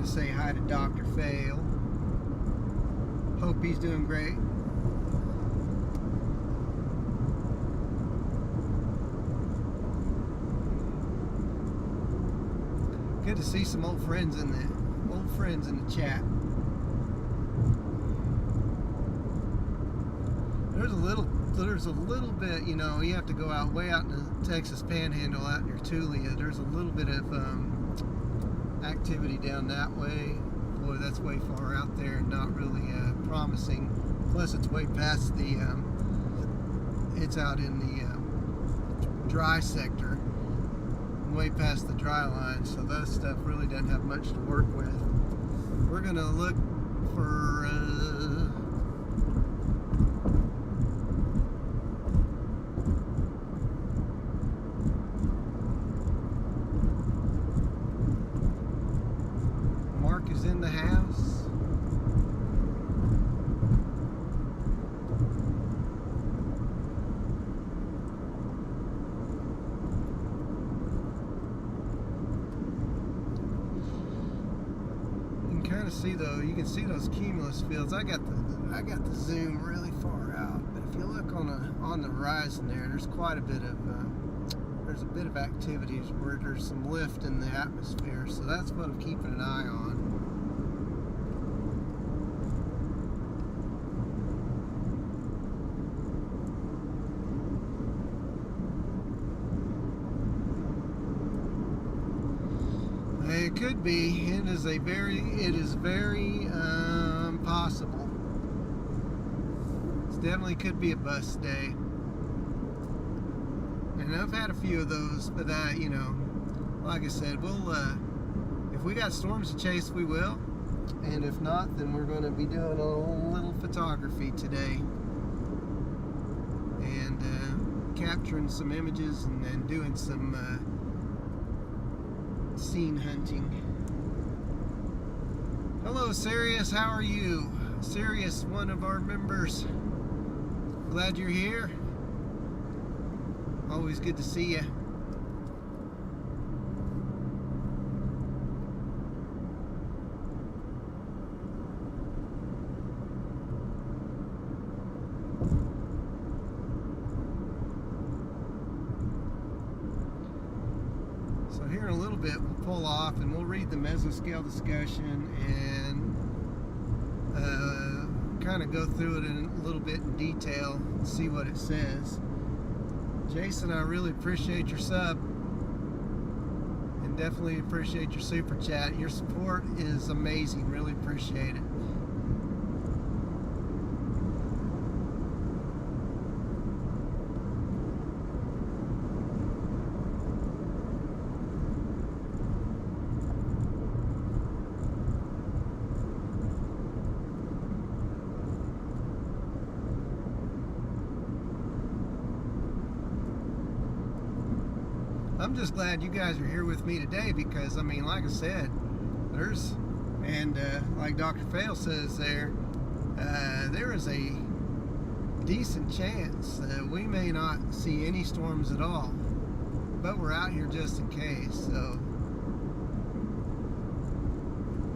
Say hi to Dr. Fail. Hope he's doing great. Good to see some old friends in the chat. There's a little bit, you know, you have to go out way out in the Texas Panhandle, out near Tulia. There's a little bit of activity down that way. Boy, that's way far out there and not really promising. Plus, it's way past the. It's out in the dry sector, way past the dry line. So that stuff really doesn't have much to work with. We're gonna look for. Is in the house. You can kind of see though. You can see those cumulus fields. I got the zoom really far out. But if you look on the horizon there, there's quite a bit of activity where there's some lift in the atmosphere. So that's what I'm keeping an eye on. It could be. It is very possible. It definitely could be a bust day. And I've had a few of those, but you know, like I said, we'll if we got storms to chase, we will. And if not, then we're going to be doing a little photography today. And capturing some images and then doing some scene hunting. Hello, Sirius. How are you? Sirius, one of our members. Glad you're here. Always good to see you. So here in a little bit we'll pull off and we'll read the mesoscale discussion and kind of go through it in a little bit in detail and see what it says. Jason, I really appreciate your sub and definitely appreciate your super chat. Your support is amazing. Really appreciate it. I'm just glad you guys are here with me today because, I mean, like I said, there's, and like Dr. Fail says there is a decent chance that we may not see any storms at all, but we're out here just in case. So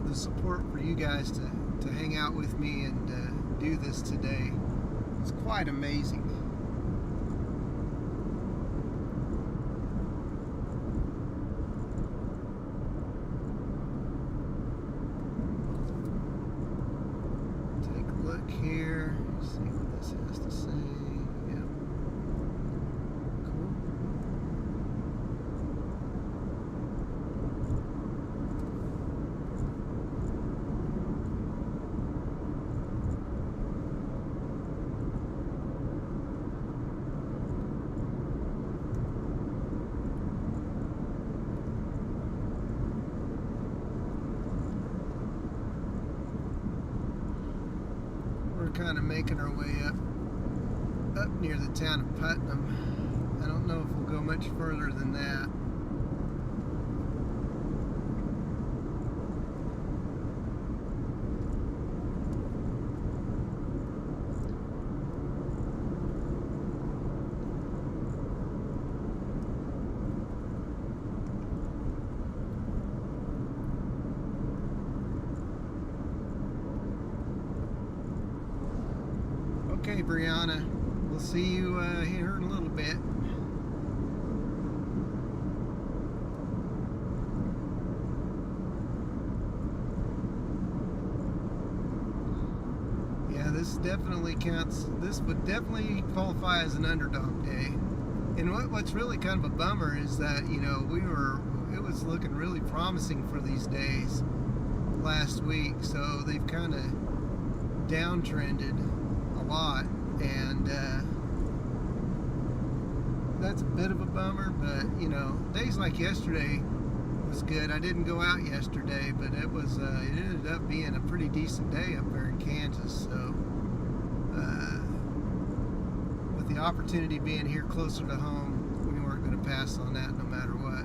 the support for you guys to hang out with me and do this today is quite amazing. Here, see what this has to say. Yep. Cool. Kind of making our way up near the town of Putnam. I don't know if we'll go much further than that. Okay, Brianna, we'll see you here in a little bit. Yeah, this definitely counts. This would definitely qualify as an underdog day. And what's really kind of a bummer is that, you know, it was looking really promising for these days last week. So they've kind of downtrended a lot, and that's a bit of a bummer, but you know, days like yesterday was good. I didn't go out yesterday, but it ended up being a pretty decent day up there in Kansas. So with the opportunity being here closer to home, we weren't going to pass on that no matter what.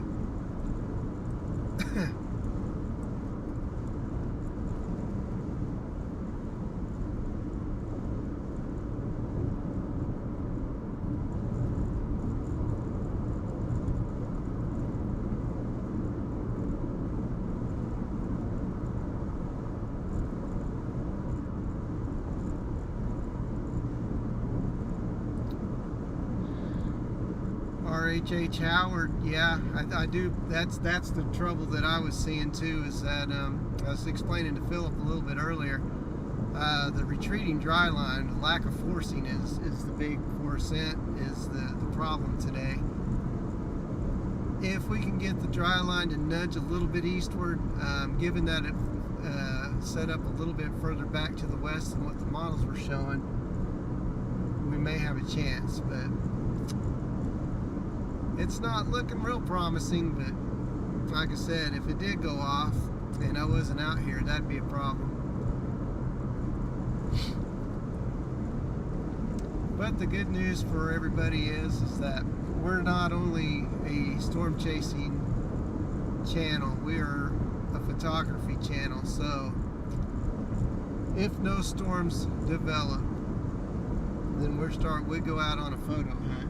H.H. Howard, yeah, I do. That's the trouble that I was seeing too, is that I was explaining to Philip a little bit earlier, the retreating dry line, the lack of forcing is the big 4% is the problem today. If we can get the dry line to nudge a little bit eastward, given that it set up a little bit further back to the west than what the models were showing, we may have a chance, but it's not looking real promising. But like I said, if it did go off and I wasn't out here, that'd be a problem. But the good news for everybody is that we're not only a storm chasing channel, we're a photography channel. So if no storms develop, then we go out on a photo hunt.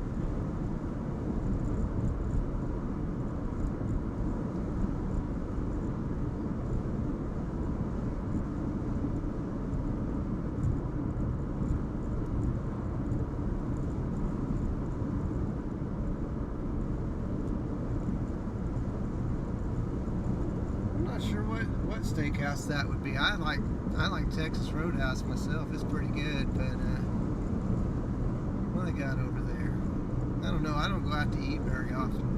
not sure what steakhouse that would be. I like Texas Roadhouse myself. It's pretty good, but what they got over there? I don't know. I don't go out to eat very often.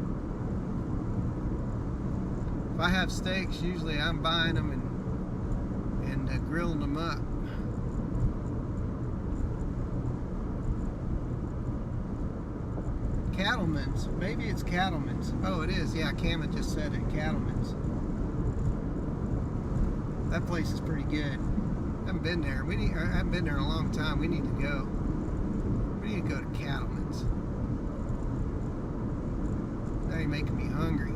If I have steaks, usually I'm buying them and grilling them up. Cattleman's. Maybe it's Cattleman's. Oh, it is. Yeah, Cameron just said it. Cattleman's. That place is pretty good. I haven't been there. I haven't been there in a long time. We need to go. We need to go to Cattleman's. Now you're making me hungry.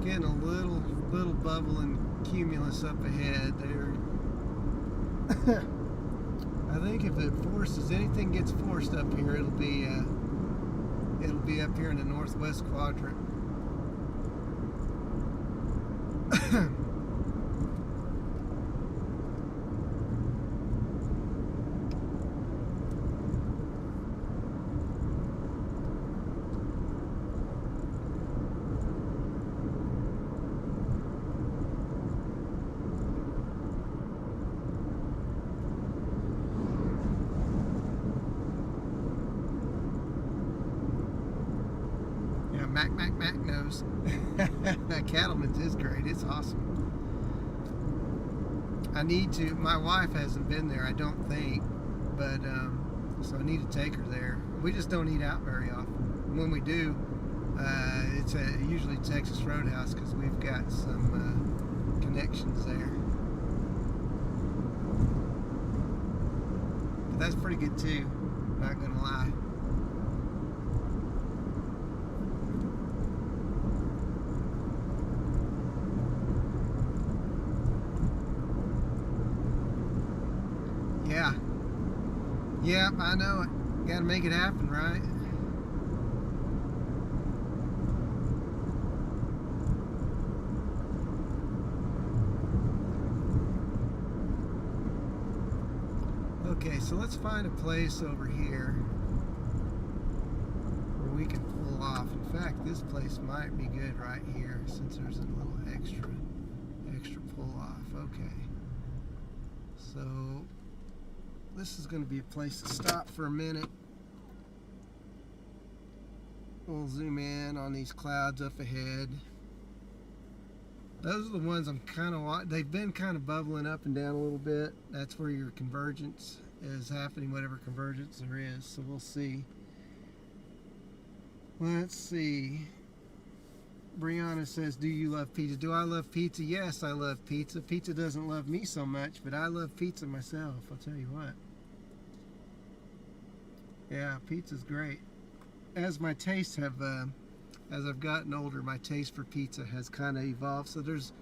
Getting a little bubbling cumulus up ahead there. I think if anything gets forced up here, it'll be up here in the northwest quadrant. Mac knows. Cattleman's is great. It's awesome. I need to. My wife hasn't been there, I don't think, but so I need to take her there. We just don't eat out very often. When we do, it's usually Texas Roadhouse because we've got some connections there. But that's pretty good too. Not gonna lie. Yeah, I know it. Gotta make it happen, right? Okay, so let's find a place over here where we can pull off. In fact, this place might be good right here since there's a little extra pull off. Okay. So this is going to be a place to stop for a minute. We'll zoom in on these clouds up ahead. Those are the ones I'm kind of, they've been kind of bubbling up and down a little bit. That's where your convergence is happening, whatever convergence there is. So we'll see. Let's see. Brianna says, do you love pizza? Do I love pizza? Yes, I love pizza. Pizza doesn't love me so much, but I love pizza myself. I'll tell you what. Yeah, pizza's great. As my tastes have, as I've gotten older, my taste for pizza has kind of evolved. So there's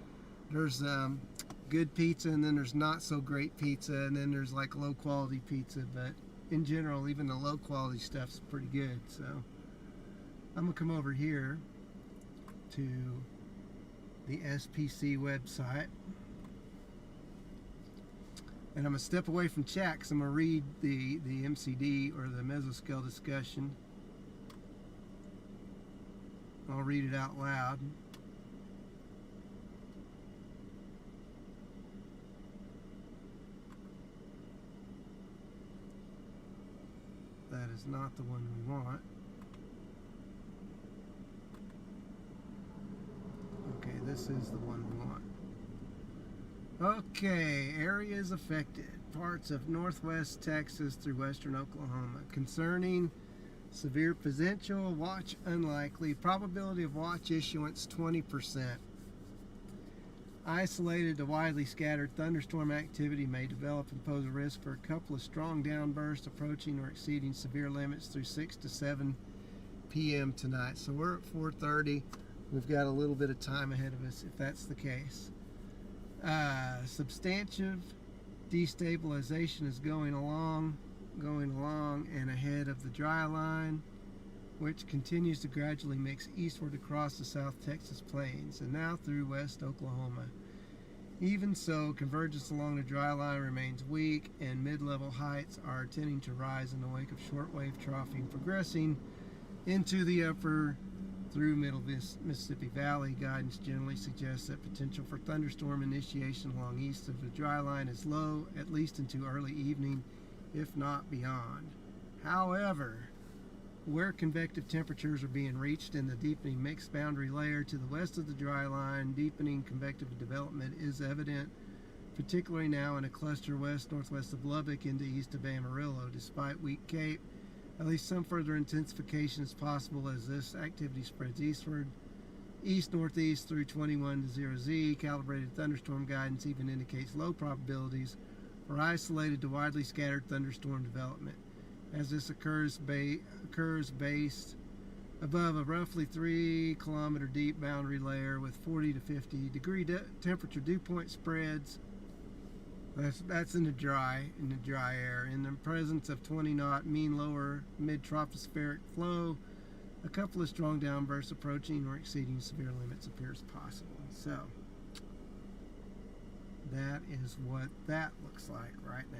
good pizza, and then there's not so great pizza, and then there's like low quality pizza. But in general, even the low quality stuff's pretty good. So I'm gonna come over here to the SPC website, and I'm gonna step away from chat because I'm gonna read the MCD or the mesoscale discussion. I'll read it out loud. That is not the one we want. Okay, this is the one we want. Okay, areas affected. Parts of northwest Texas through western Oklahoma. Concerning severe potential, watch unlikely. Probability of watch issuance 20%. Isolated to widely scattered thunderstorm activity may develop and pose a risk for a couple of strong downbursts approaching or exceeding severe limits through 6 to 7 p.m. tonight. So we're at 4:30. We've got a little bit of time ahead of us if that's the case. Substantive destabilization is going along and ahead of the dry line, which continues to gradually mix eastward across the South Texas plains and now through west Oklahoma. Even so, convergence along the dry line remains weak, and mid-level heights are tending to rise in the wake of shortwave troughing progressing into the upper through middle Mississippi Valley. Guidance generally suggests that potential for thunderstorm initiation along east of the dry line is low, at least into early evening, if not beyond. However, where convective temperatures are being reached in the deepening mixed boundary layer to the west of the dry line, deepening convective development is evident, particularly now in a cluster west-northwest of Lubbock into east of Amarillo. Despite weak Cape, at least some further intensification is possible as this activity spreads eastward, east-northeast through 21 to 0Z. Calibrated thunderstorm guidance even indicates low probabilities for isolated to widely scattered thunderstorm development. As this occurs based above a roughly 3-kilometer deep boundary layer with 40 to 50 degree temperature dew point spreads. That's in the dry air. In the presence of 20 knot mean lower mid-tropospheric flow, a couple of strong downbursts approaching or exceeding severe limits appears possible. So that is what that looks like right now.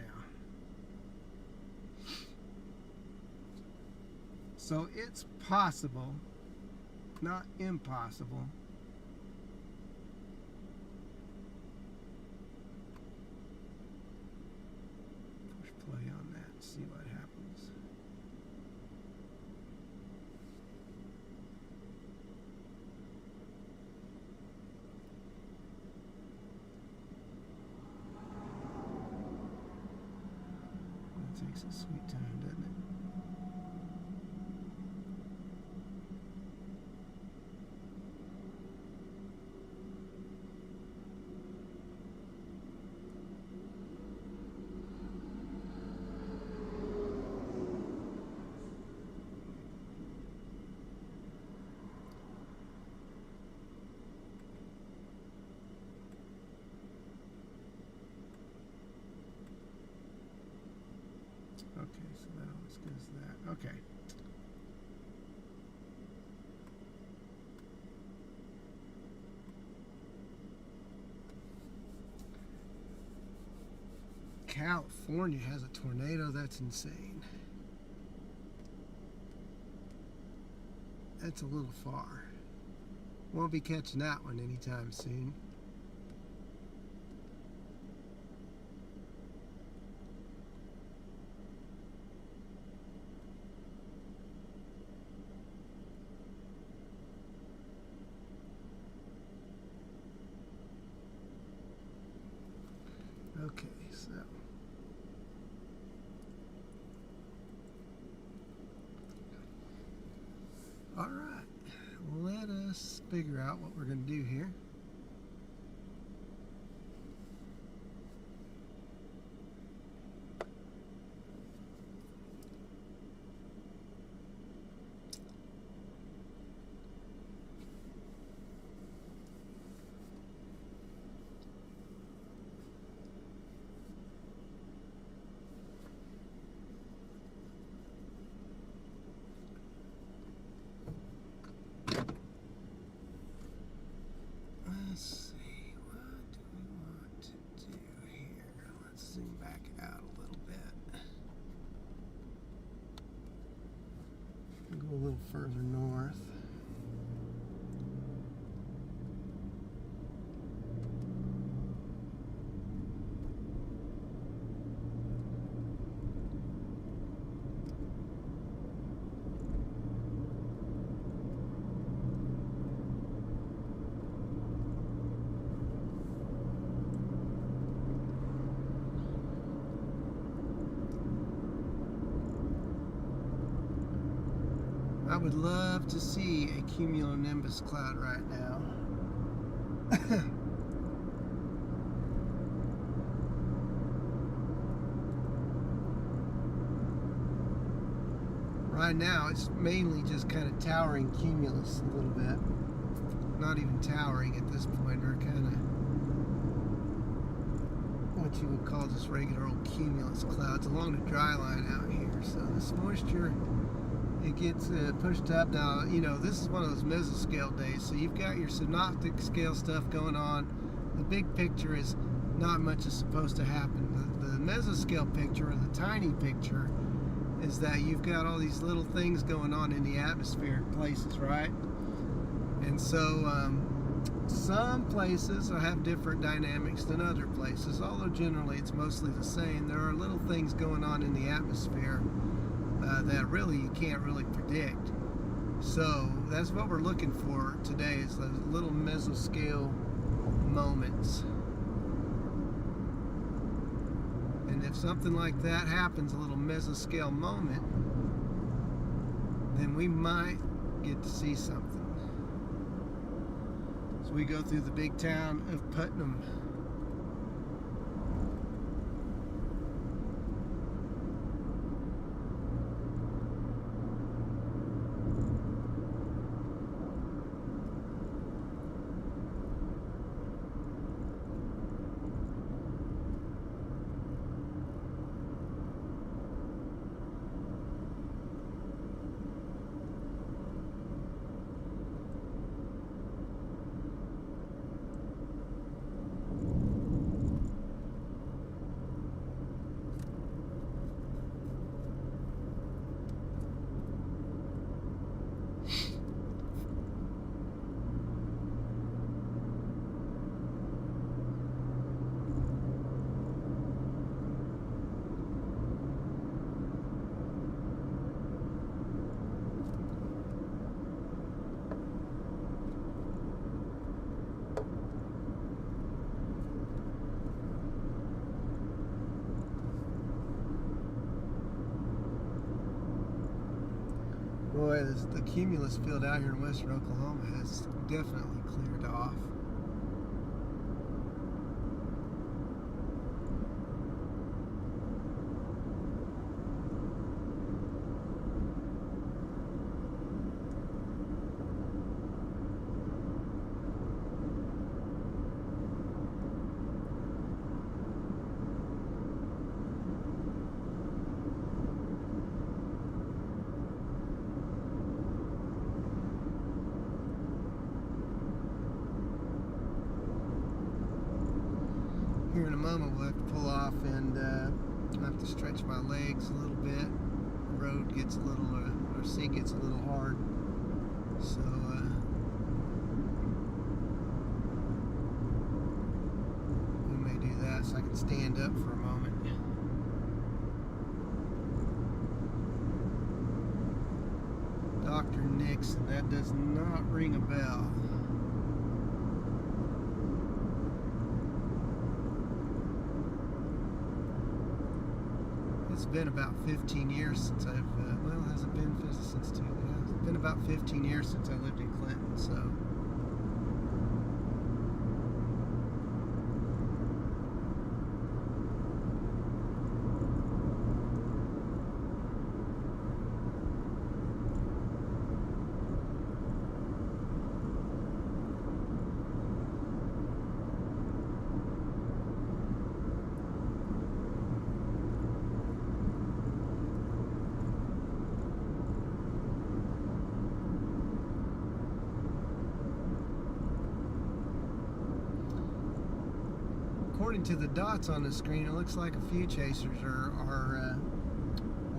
So it's possible, not impossible, push play on that and see what happens. That takes a sweet time, doesn't it? Okay, so that always gives that. Okay. California has a tornado. That's insane. That's a little far. Won't be catching that one anytime soon. Okay, so all right, let us figure out what we're going to do here. Let's see, what do we want to do here? Let's zoom back out a little bit. Go a little further north. I would love to see a cumulonimbus cloud right now. Right now it's mainly just kind of towering cumulus a little bit. Not even towering at this point, or kind of what you would call just regular old cumulus clouds along the dry line out here. So this moisture, it gets pushed up. Now, you know, this is one of those mesoscale days, so you've got your synoptic scale stuff going on. the big picture is not much is supposed to happen. The mesoscale picture, or the tiny picture, is that you've got all these little things going on in the atmospheric places, right? And so some places will have different dynamics than other places, although generally it's mostly the same. There are little things going on in the atmosphere that really you can't really predict. So that's what we're looking for today, is those little mesoscale moments. And if something like that happens, a little mesoscale moment, then we might get to see something. So we go through the big town of Putnam. Boy, the cumulus field out here in western Oklahoma has definitely cleared off. Here in a moment we'll have to pull off, and I have to stretch my legs a little bit. The road gets a little, or seat gets a little hard, so we may do that so I can stand up for a moment. Dr. Nixon, that does not ring a bell. It's been about 15 years since I've, well, has it been since two? Yeah, it's been about 15 years since I lived in Clinton, so. According to the dots on the screen, it looks like a few chasers are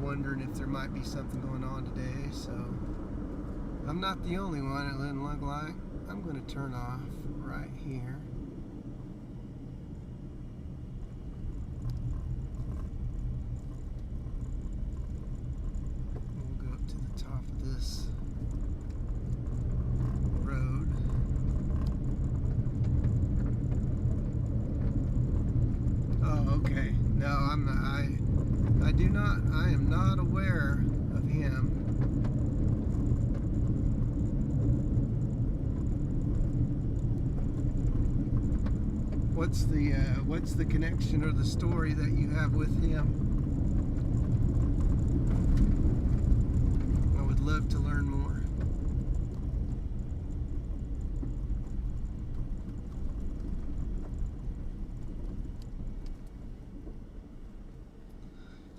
wondering if there might be something going on today, so I'm not the only one, it doesn't look like. I'm going to turn off right here. We'll go up to the top of this road. Oh, okay. No, I'm not. I am not aware of him. What's the connection or the story that you have with him? I would love to learn more.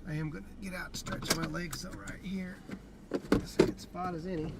I am going to get out and stretch my legs though right here. It's a good spot as any.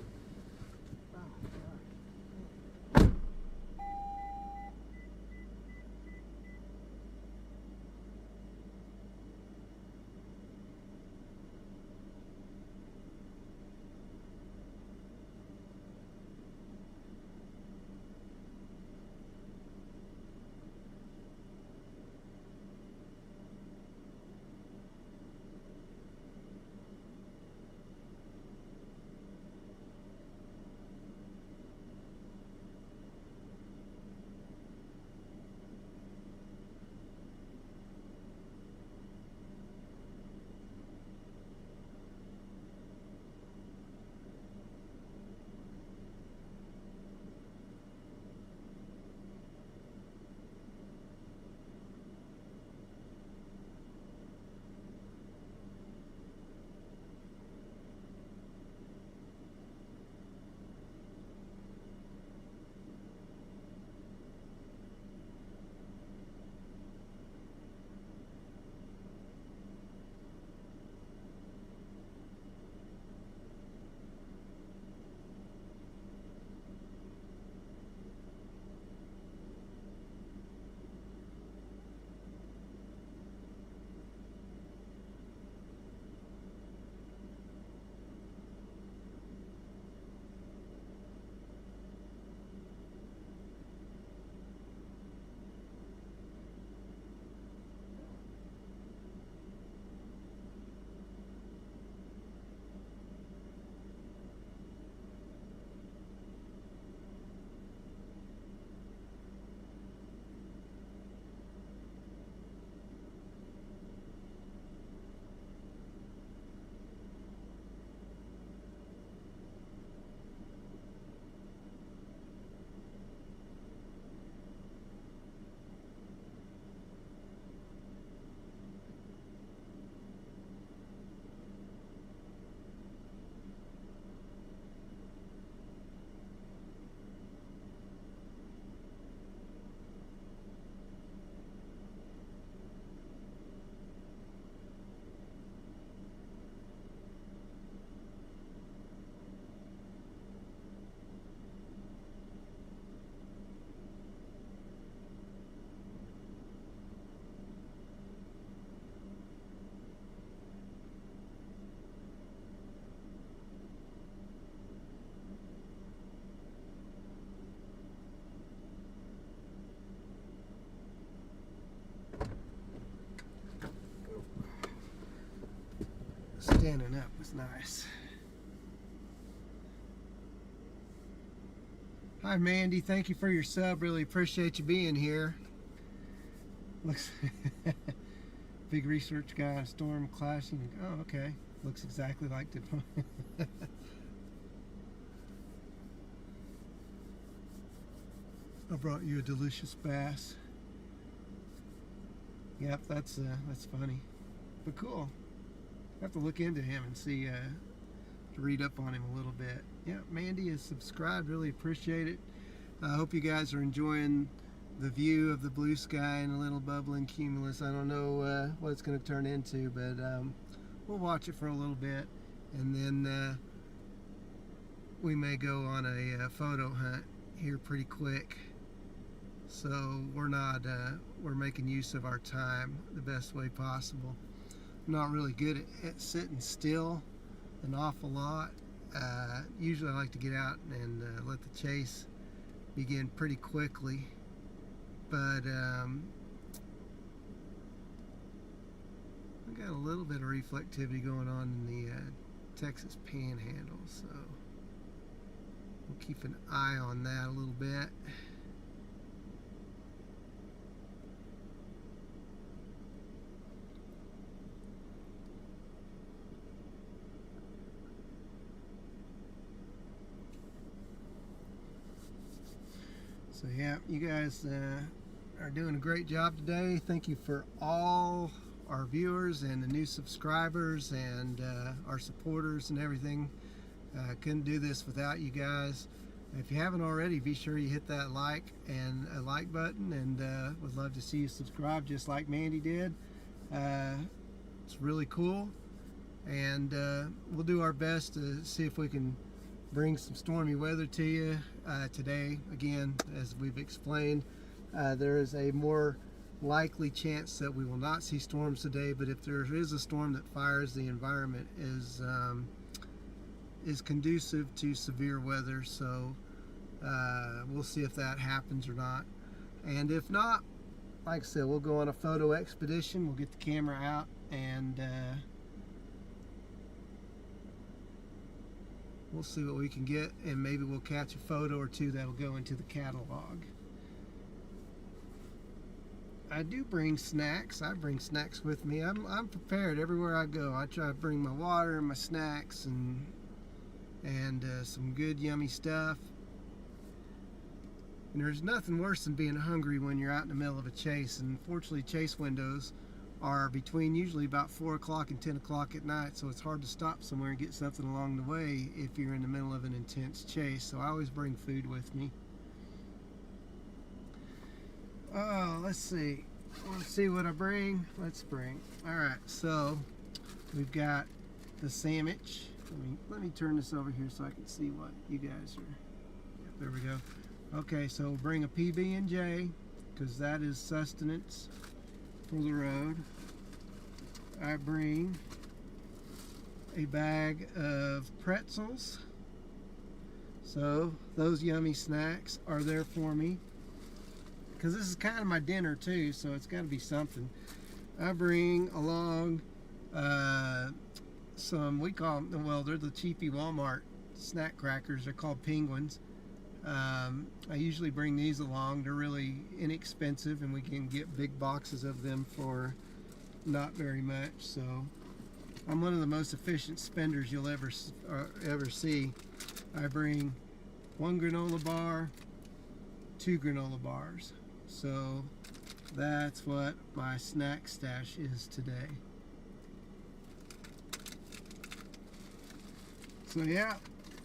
Standing up was nice. Hi Mandy, thank you for your sub. Really appreciate you being here. Looks big research guy, storm clashing. Oh, okay. Looks exactly like the I brought you a delicious bass. Yep, that's funny, but cool. I have to look into him and see, to read up on him a little bit. Yeah, Mandy is subscribed. Really appreciate it. I hope you guys are enjoying the view of the blue sky and a little bubbling cumulus. I don't know what it's going to turn into, but we'll watch it for a little bit, and then we may go on a photo hunt here pretty quick. So we're making use of our time the best way possible. I'm not really good at sitting still an awful lot. Usually I like to get out and let the chase begin pretty quickly, but I got a little bit of reflectivity going on in the Texas Panhandle, so we'll keep an eye on that a little bit. So yeah, you guys are doing a great job today. Thank you for all our viewers and the new subscribers and our supporters and everything. Couldn't do this without you guys. If you haven't already, be sure you hit that like and a like button, and would love to see you subscribe just like Mandy did. It's really cool, and we'll do our best to see if we can bring some stormy weather to you today. Again, as we've explained, there is a more likely chance that we will not see storms today, but if there is a storm that fires, the environment is conducive to severe weather. So we'll see if that happens or not, and if not, like I said, we'll go on a photo expedition. We'll get the camera out, and we'll see what we can get, and maybe we'll catch a photo or two that'll go into the catalog. I do bring snacks. I bring snacks with me. I'm prepared everywhere I go. I try to bring my water and my snacks and some good yummy stuff. And there's nothing worse than being hungry when you're out in the middle of a chase. And fortunately, chase windows are between usually about 4 o'clock and 10 o'clock at night, so it's hard to stop somewhere and get something along the way if you're in the middle of an intense chase. So I always bring food with me. Oh, let's see. Let's see what I bring. Let's bring. All right, so we've got the sandwich. Let me turn this over here so I can see what you guys are. Yep, there we go. Okay, so we'll bring a PB&J because that is sustenance for the road. I bring a bag of pretzels. So those yummy snacks are there for me, because this is kind of my dinner too, so it's got to be something. I bring along some, we call them, well, they're the cheapy Walmart snack crackers. They're called Penguins. I usually bring these along. They're really inexpensive, and we can get big boxes of them for not very much. So I'm one of the most efficient spenders you'll ever see. I bring 1 granola bar, 2 granola bars. So that's what my snack stash is today. So yeah,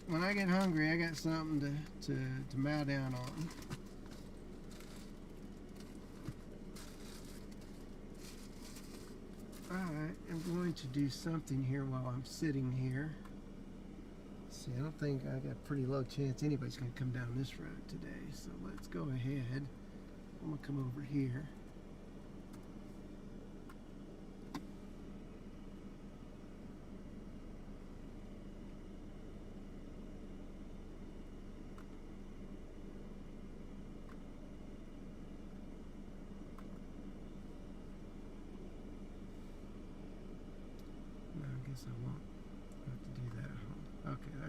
when I get hungry, I got something to mow down on. Alright, I'm going to do something here while I'm sitting here. Let's see, I don't think I got a pretty low chance anybody's going to come down this road today, so let's go ahead. I'm going to come over here. I guess I won't.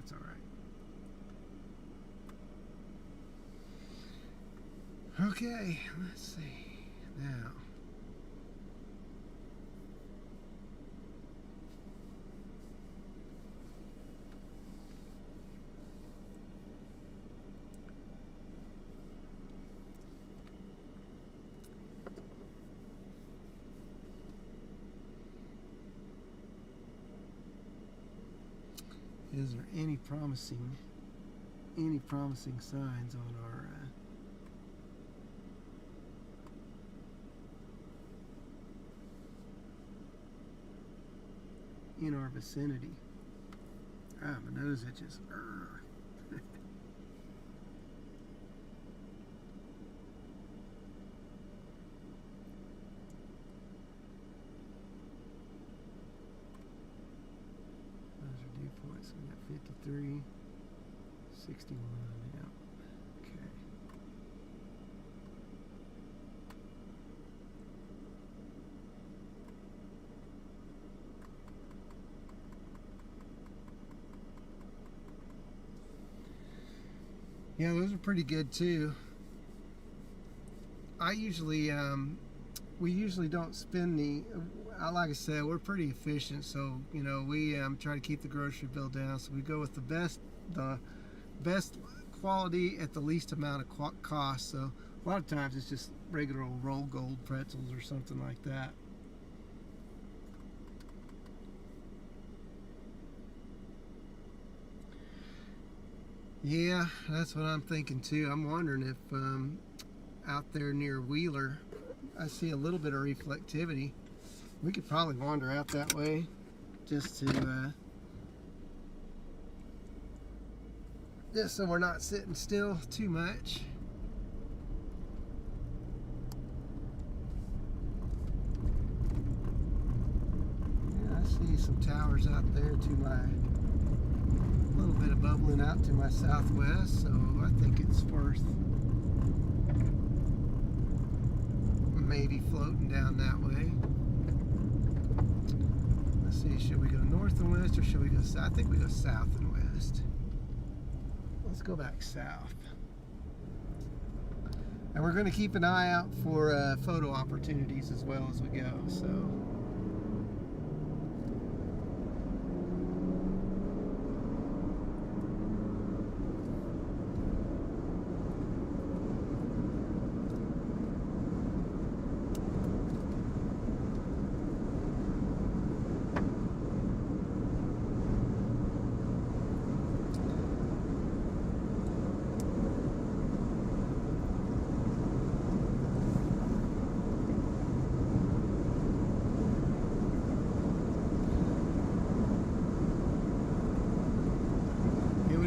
That's all right. Okay, let's see. Now, is there any promising signs on our in our vicinity? Ah, my nose itches. Those are dew points. We got 53, 61. Yeah. Okay. Yeah, those are pretty good too. We usually don't spend like I said, we're pretty efficient, so we try to keep the grocery bill down, so we go with the best quality at the least amount of cost. So a lot of times it's just regular old roll gold pretzels or something like that. Yeah, that's what I'm thinking too. I'm wondering if out there near Wheeler I see a little bit of reflectivity. We could probably wander out that way just so we're not sitting still too much. Yeah, I see some towers out there to my, a little bit of bubbling out to my southwest, so I think it's worth maybe floating down that way. Let's see, should we go north and west or should we go south? I think we go south and west. Let's go back south. And we're going to keep an eye out for photo opportunities as well as we go. So.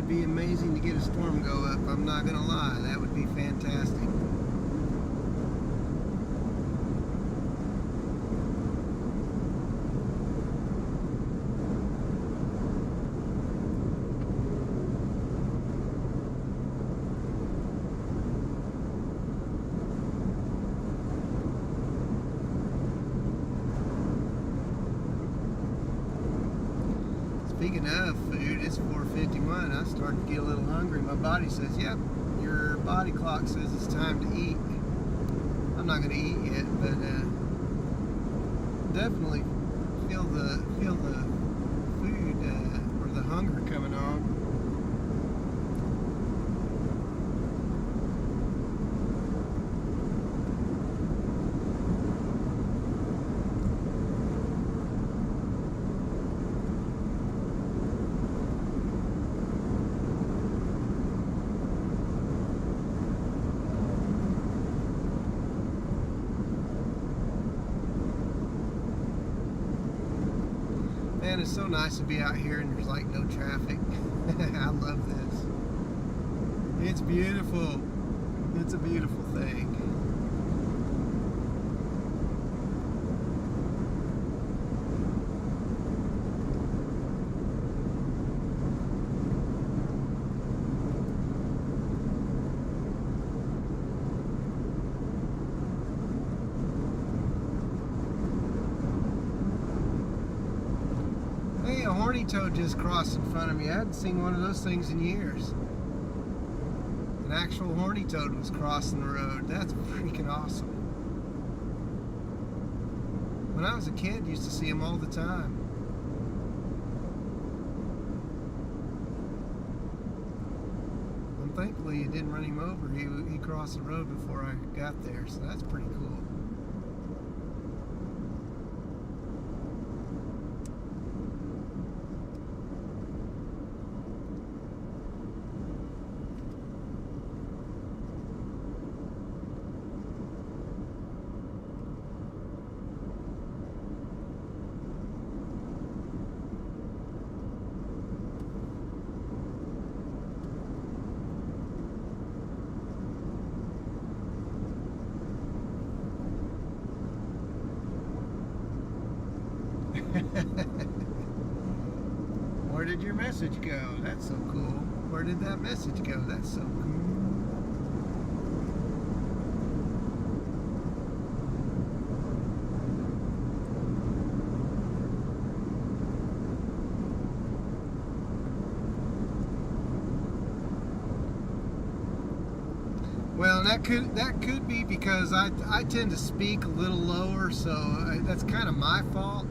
Be amazing to get a storm go up. I'm not gonna lie, that would be fantastic. Speaking of food, it's 4:51. I started to get a little hungry. My body says, yep, your body clock says it's time to eat. I'm not going to eat yet, but definitely feel the food or the hunger coming on. Man, it's so nice to be out here and there's like no traffic. I love this. It's beautiful. It's a beautiful thing. horny toad just crossed in front of me. I hadn't seen one of those things in years. An actual horny toad was crossing the road. That's freaking awesome. When I was a kid, I used to see them all the time. And thankfully, it didn't run him over. He crossed the road before I got there, so that's pretty cool. Where did your message go? That's so cool. Where did that message go? That's so cool. Well, that could be because I tend to speak a little lower, so that's kind of my fault.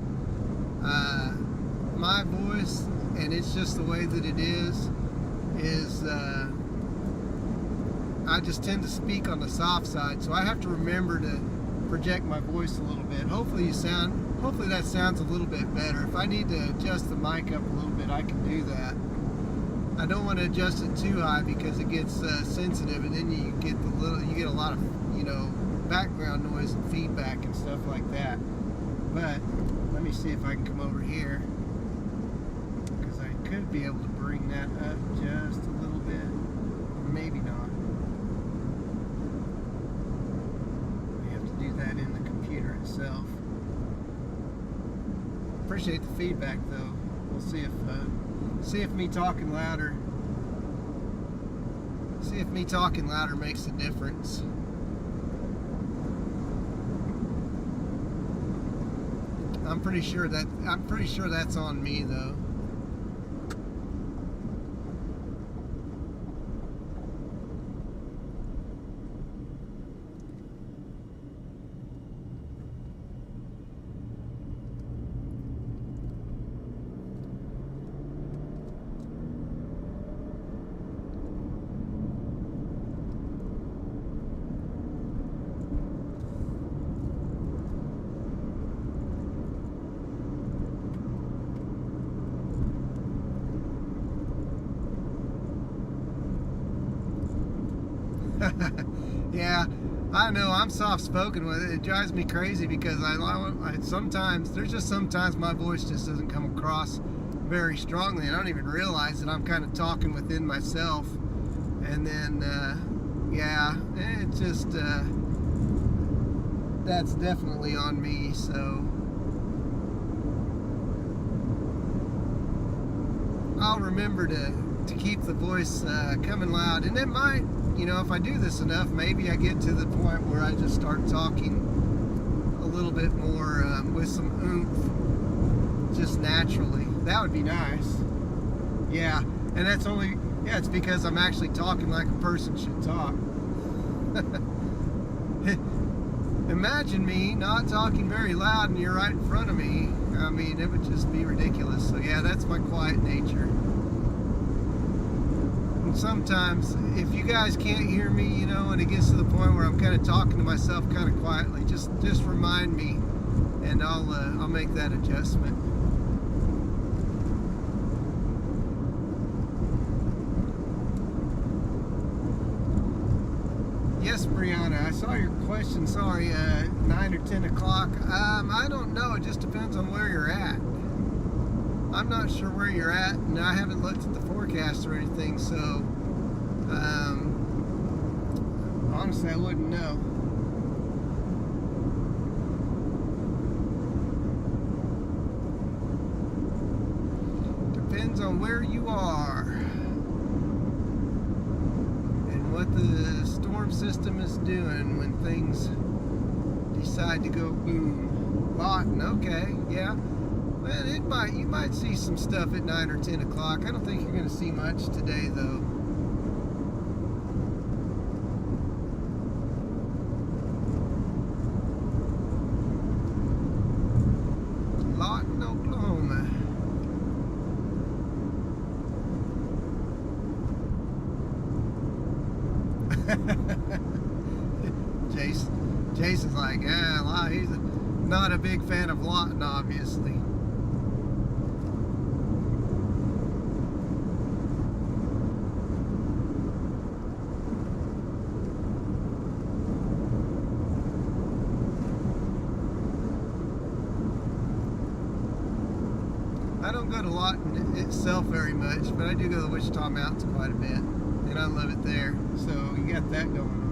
My voice, and it's just the way that it is I just tend to speak on the soft side, so I have to remember to project my voice a little bit. Hopefully that sounds a little bit better. If I need to adjust the mic up a little bit, I can do that. I don't want to adjust it too high because it gets sensitive, and then you get a lot of background noise and feedback and stuff like that. But let me see if I can come over here, because I could be able to bring that up just a little bit, or maybe not. We have to do that in the computer itself. Appreciate the feedback though. We'll see if me talking louder makes a difference. I'm pretty sure that's on me though. Yeah, I know I'm soft-spoken with it. It drives me crazy because sometimes my voice just doesn't come across very strongly. I don't even realize that I'm kind of talking within myself, and then yeah, it just that's definitely on me. So I'll remember to keep the voice coming loud, and it might. If I do this enough, maybe I get to the point where I just start talking a little bit more with some oomph, just naturally. That would be nice. Yeah, and it's because I'm actually talking like a person should talk. Imagine me not talking very loud and you're right in front of me. I mean, it would just be ridiculous. So yeah, that's my quiet nature. Sometimes if you guys can't hear me, and it gets to the point where I'm kind of talking to myself kind of quietly, just remind me, and I'll make that adjustment. Yes, Brianna, I saw your question. Sorry, 9 or 10 o'clock. I don't know. It just depends on where you're at. I'm not sure where you're at, and I haven't looked at the forecast or anything, so honestly I wouldn't know. Depends on where you are and what the storm system is doing when things decide to go boom. Lawton, okay, yeah. Well, you might see some stuff at 9 or 10 o'clock. I don't think you're going to see much today, though. Lawton, Oklahoma. Jason's like, yeah, he's not a big fan of Lawton, obviously. I don't go to Lawton itself very much, but I do go to the Wichita Mountains quite a bit, and I love it there. So you got that going on.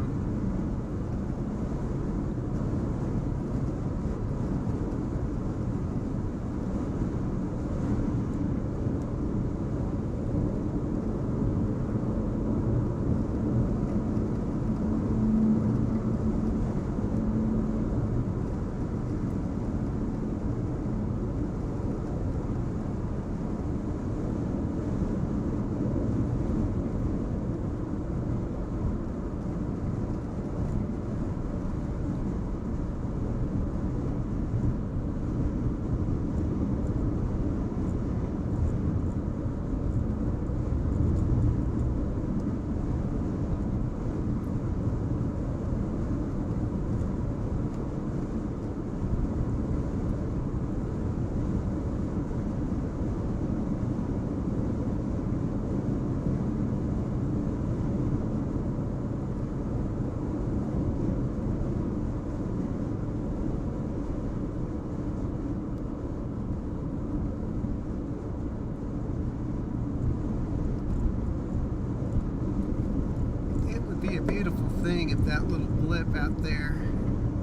Be a beautiful thing if that little blip out there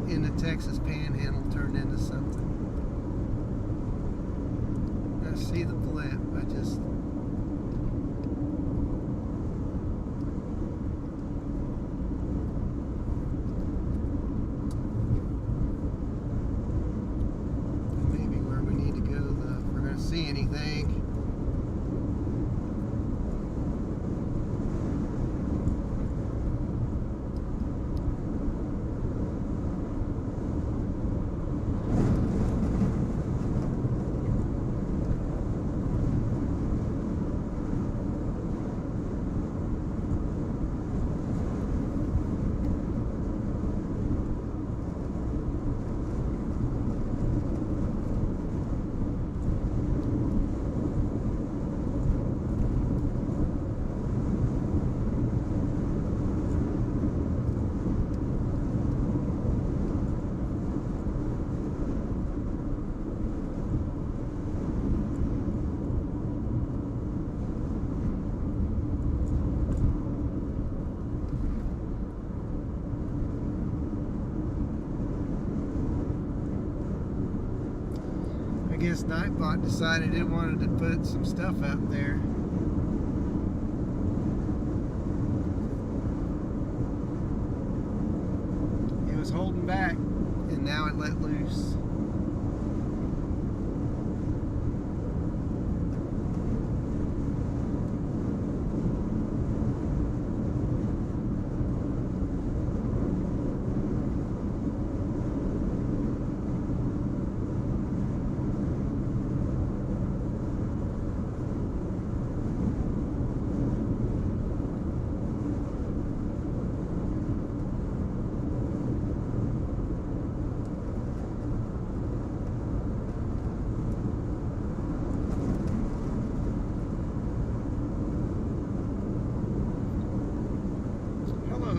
in the Texas Panhandle turned into something. I see the blip. Maybe where we need to go though, if we're going to see anything. I guess Nightbot decided it wanted to put some stuff out there. It was holding back, and now it let loose.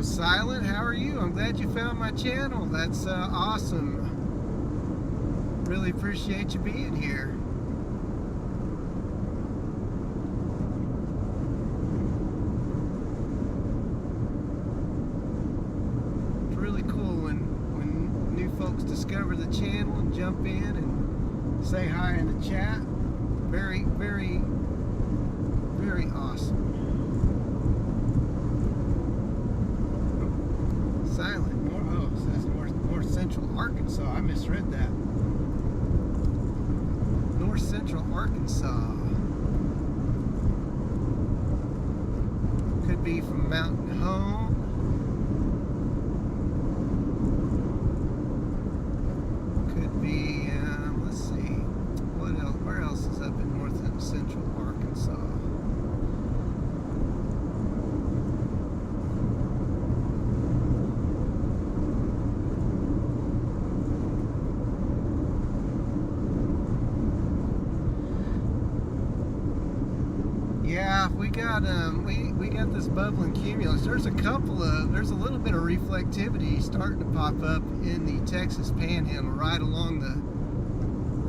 Silent, how are you? I'm glad you found my channel. That's awesome. Really appreciate you being here. It's really cool when new folks discover the channel and jump in and say hi in the chat. Very, very, very awesome. Silent. Oh, so that's more Central Arkansas. I misread that. north central Arkansas. Could be from Mountain Home. Could be, let's see, what else? Where else is up in north and central Arkansas? Yeah, we got this bubbling cumulus. There's a little bit of reflectivity starting to pop up in the Texas Panhandle right along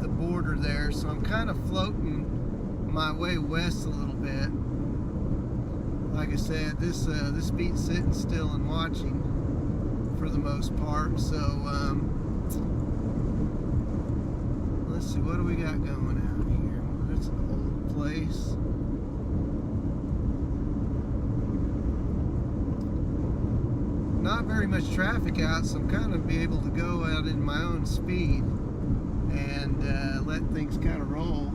the border there. So I'm kind of floating my way west a little bit. Like I said, this beats sitting still and watching for the most part. So let's see, what do we got going out here? That's an old place. Not very much traffic out, so I'm kind of be able to go out in my own speed and let things kind of roll.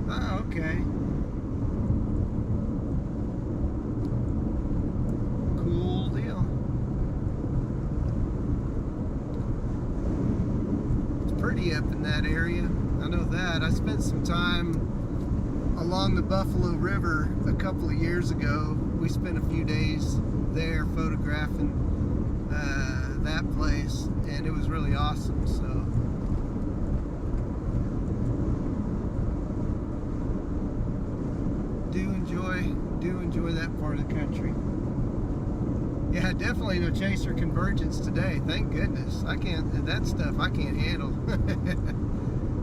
Oh, okay. Cool deal. It's pretty up in that area. I know that. I spent some time along the Buffalo River a couple of years ago. We spent a few days there photographing that place, and it was really awesome. So do enjoy that part of the country. Yeah, definitely no chaser convergence today, thank goodness. That stuff I can't handle.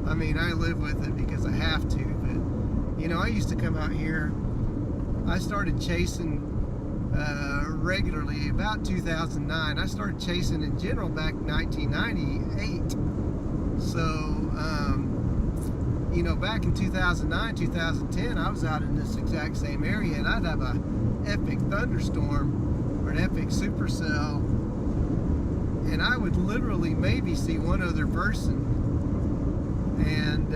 I mean, I live with it because I have to, but you know, I used to come out here. I started chasing regularly about 2009. I started chasing in general back in 1998. So, you know, back in 2009, 2010, I was out in this exact same area, and I'd have a epic thunderstorm or an epic supercell, and I would literally maybe see one other person, and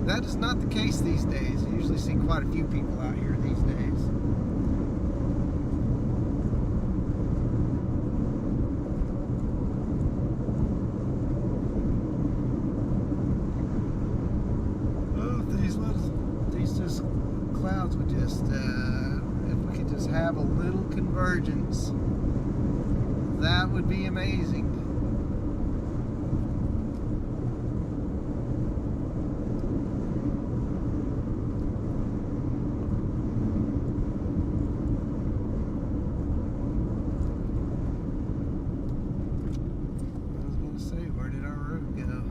that is not the case these days. I usually see quite a few people out here these days. These clouds would just, if we could just have a little convergence, that would be amazing. I was going to say, where did our road go?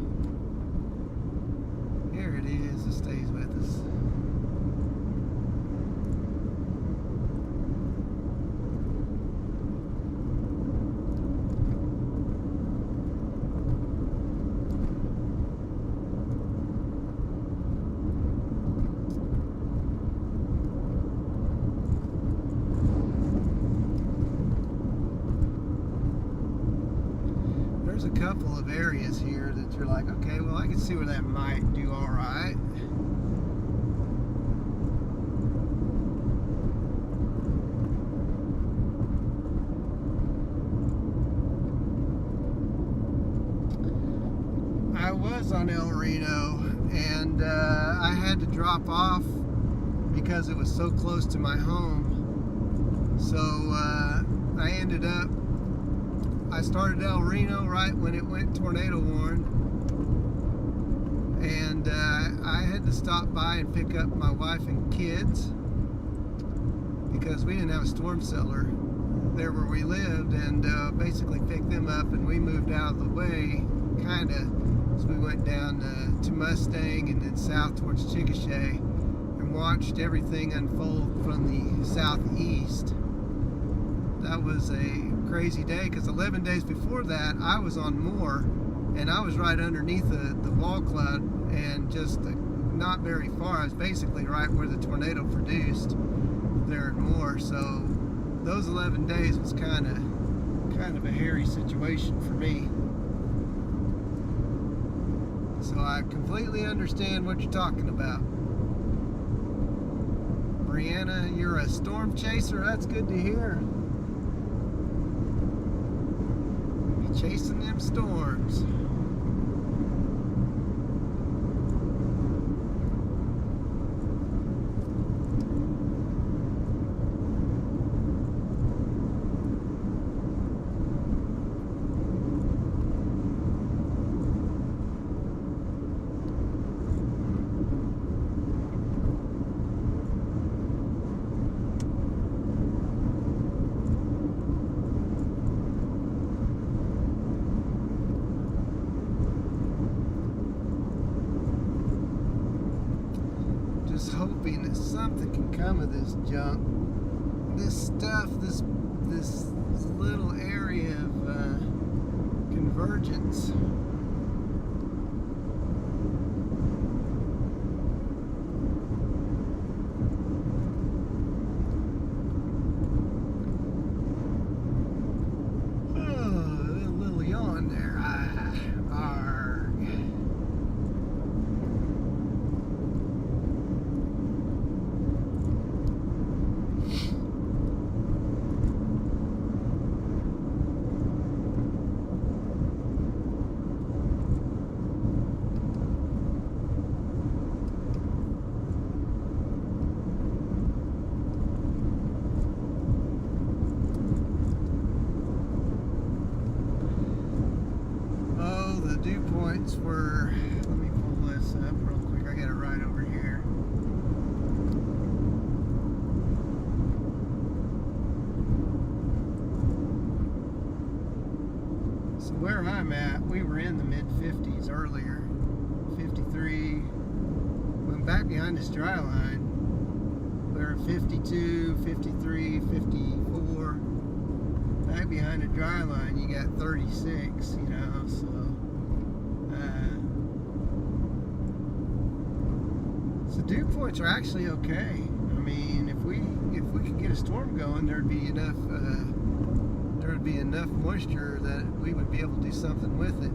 Here it is, it stays with us. There's a couple of areas here that you're like, okay, well, I can see where that might do all right. I was on El Reno, and I had to drop off because it was so close to my home. So I ended up, I started El Reno right when it went tornado warned, and I had to stop by and pick up my wife and kids because we didn't have a storm cellar there where we lived, and basically picked them up, and we moved out of the way kind of, so we went down to Mustang and then south towards Chickasha and watched everything unfold from the southeast. That was a crazy day because 11 days before that I was on Moore, and I was right underneath the wall cloud, and just not very far. I was basically right where the tornado produced there in Moore. So those 11 days was kind of a hairy situation for me. So I completely understand what you're talking about. Brianna, you're a storm chaser. That's good to hear. You're chasing them storms. Hoping that something can come of this junk, this stuff, this little area of convergence. Oh, a little yawn there. Dew points were, let me pull this up real quick. I got it right over here. So where I'm at, we were in the mid 50s earlier. 53. Went back behind this dry line. We were at 52, 53, 54. Back behind the dry line, you got 36, you know, so. So dew points are actually okay. I mean, if we could get a storm going, there'd be enough moisture that we would be able to do something with it.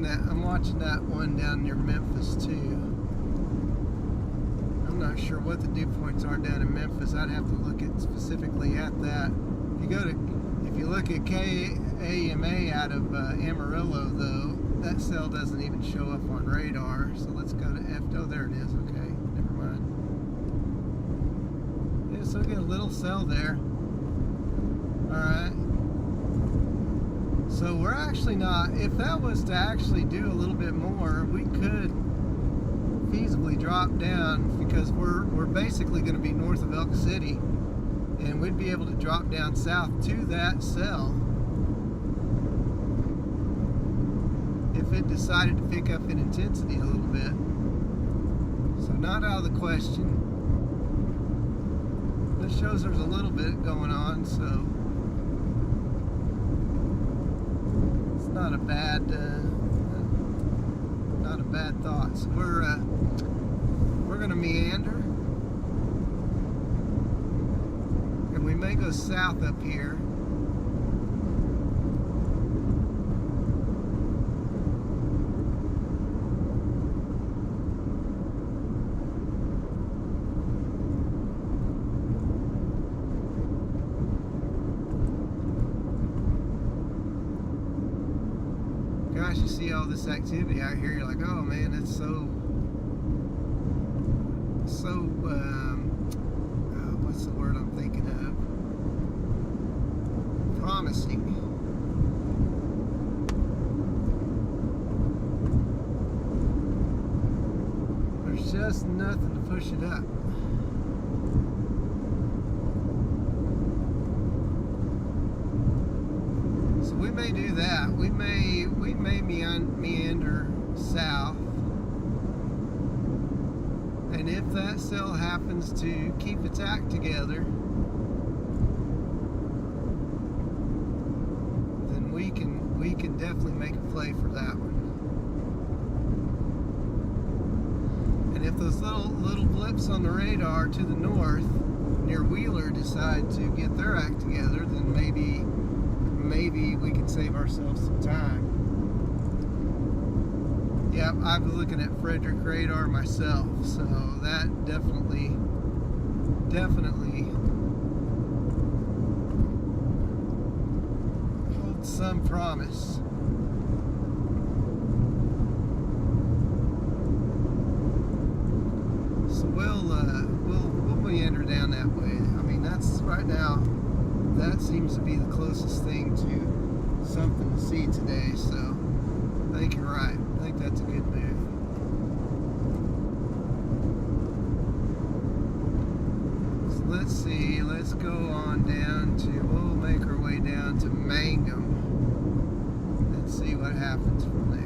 I'm watching that one down near Memphis too. I'm not sure what the dew points are down in Memphis. I'd have to look at specifically at that. If you look at KAMA out of Amarillo though, that cell doesn't even show up on radar. So let's go to oh, there it is. Okay, never mind. Yeah, so we get a little cell there. All right. So we're actually not, if that was to actually do a little bit more, we could feasibly drop down, because we're basically going to be north of Elk City, and we'd be able to drop down south to that cell if it decided to pick up in intensity a little bit. So not out of the question. This shows there's a little bit going on, so not a bad thought. So we're gonna meander, and we may go south up here. gosh, you see all this activity out here, you're like, oh man, it's so what's the word I'm thinking of? Promising. There's just nothing to push it up. So we may do that. We may meander south. And if that cell happens to keep its act together, then we can definitely make a play for that one. And if those little blips on the radar to the north near Wheeler decide to get their act together, then maybe we can save ourselves some time. Yeah, I was looking at Frederick radar myself, so that definitely holds some promise. So we'll meander down that way. I mean, that's right now. That seems to be the closest thing to something to see today. So I think you're right. I think that's a good move. So let's see. Let's go on down to. We'll make our way down to Mangum. Let's see what happens from there.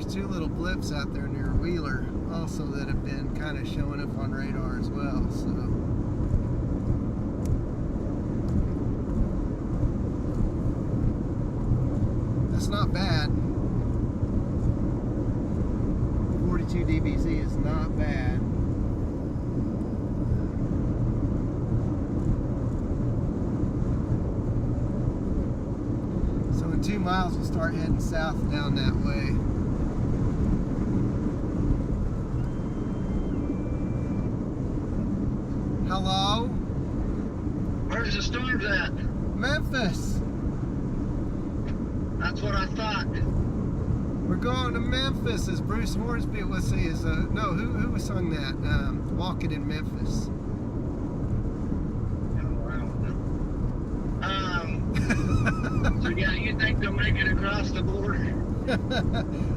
Two little blips out there near Wheeler also that have been kind of showing up on radar as well, so that's not bad. 42 dBz is not bad. So in 2 miles we'll start heading south down that way. Hello? Where's the storms at? Memphis. That's what I thought. We're going to Memphis, as Bruce Hornsby, let's see, no, who sung that? Walking in Memphis. Oh, I don't know. So yeah, you think they'll make it across the border?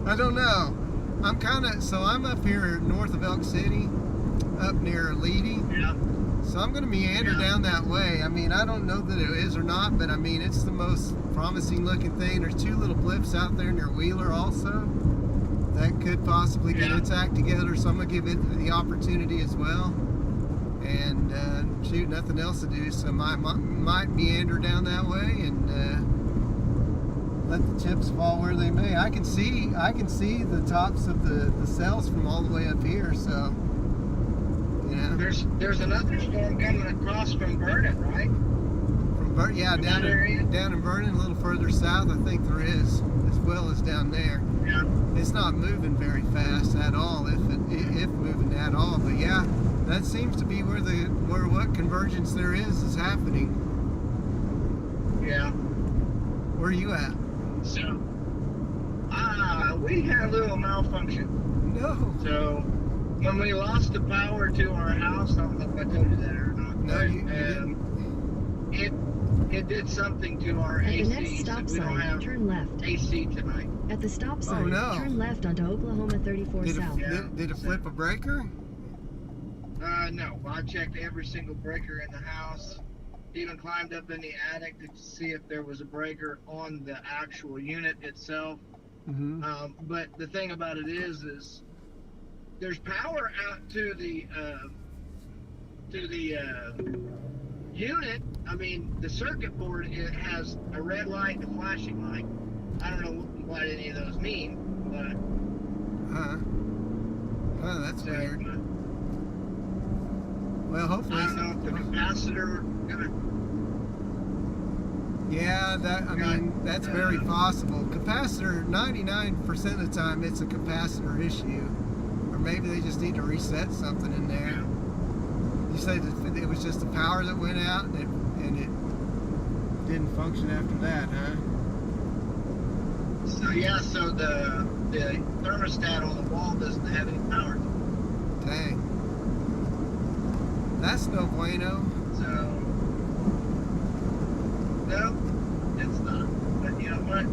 I don't know. I'm up here north of Elk City, up near Leedy. Yeah. So I'm going to meander down that way. I mean, I don't know that it is or not, but I mean, it's the most promising looking thing. There's two little blips out there near Wheeler also that could possibly get its act together. So I'm going to give it the opportunity as well. And shoot, nothing else to do. So I might meander down that way and let the chips fall where they may. I can see the tops of the cells from all the way up here. So. Yeah. There's another storm coming across from Vernon, right? From Vernon, yeah, down in Vernon, a little further south, I think there is, as well as down there. Yeah. It's not moving very fast at all, if moving at all. But yeah, that seems to be where what convergence there is happening. Yeah. Where are you at? So, we had a little malfunction. No. So. When we lost the power to our house, I don't know if I told you that or not. No, you didn't. It did something to our AC. At the next stop sign, turn left. AC tonight. At the stop sign, turn left onto Oklahoma 34 South. Did it flip a breaker? No. I checked every single breaker in the house. Even climbed up in the attic to see if there was a breaker on the actual unit itself. Mm-hmm. But the thing about it is there's power out to the unit. I mean, the circuit board, it has a red light and a flashing light. I don't know what any of those mean, but. Oh, that's weird. Well, hopefully. I don't know if the capacitor gonna. Yeah, that's very possible. Capacitor, 99% of the time, it's a capacitor issue, or maybe they just need to reset something in there. You say that it was just the power that went out, and it didn't function after that, huh? So yeah, so the thermostat on the wall doesn't have any power. Dang, that's no bueno. So no, it's not. But you know what?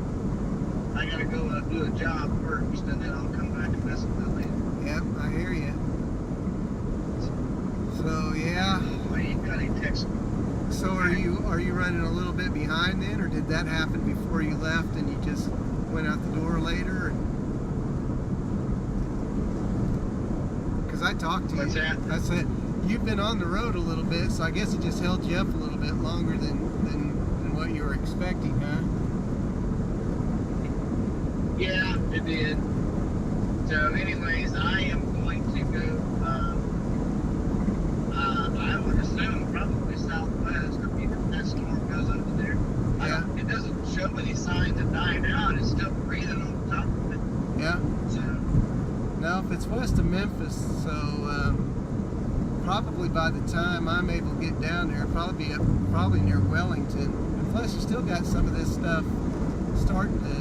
I gotta go do a job first, and then I'll come back and mess with it later. Yep, I hear you. So yeah. Well, you got any text? So are you running a little bit behind then, or did that happen before you left and you just went out the door later? Because I talked to you. What's that? I said you've been on the road a little bit, so I guess it just held you up a little bit longer than what you were expecting, huh? Yeah, it did. So, anyways, I am going to go. I would assume probably southwest. I mean, if that storm goes over there, Yeah. It doesn't show any signs of dying out. It's still breathing on top of it. Yeah. So, Now, if it's west of Memphis, so probably by the time I'm able to get down there, probably near Wellington. And plus, you still got some of this stuff starting to,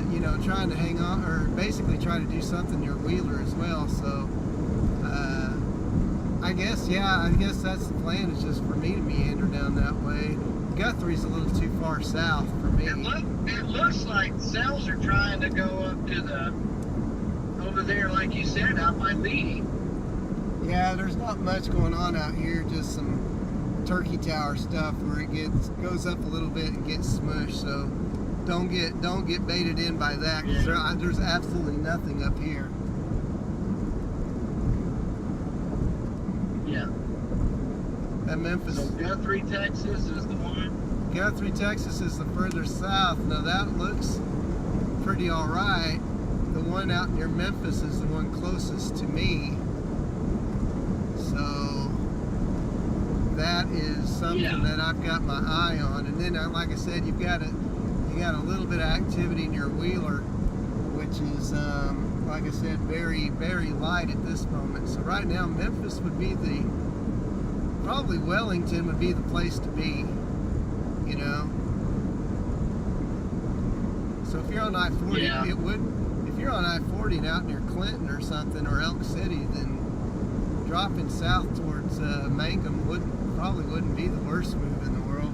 trying to hang on, or basically trying to do something near Wheeler as well. So, I guess that's the plan. Is just for me to meander down that way. Guthrie's a little too far south for me. it looks like cells are trying to go up to over there, like you said, out by Lee. Yeah, there's not much going on out here. Just some turkey tower stuff where it goes up a little bit and gets smushed. So don't get baited in by that, because there's absolutely nothing up here. Yeah. That Memphis. So Guthrie, Texas is the one. Guthrie, Texas is the further south. Now that looks pretty all right. The one out near Memphis is the one closest to me. So that is something that I've got my eye on. And then, like I said, you got a little bit of activity near Wheeler, which is, like I said, very, very light at this moment. So right now, Memphis would be probably Wellington would be the place to be, So if you're on I-40, it would. If you're on I-40 and out near Clinton or something, or Elk City, then dropping south towards Mangum probably wouldn't be the worst move in the world.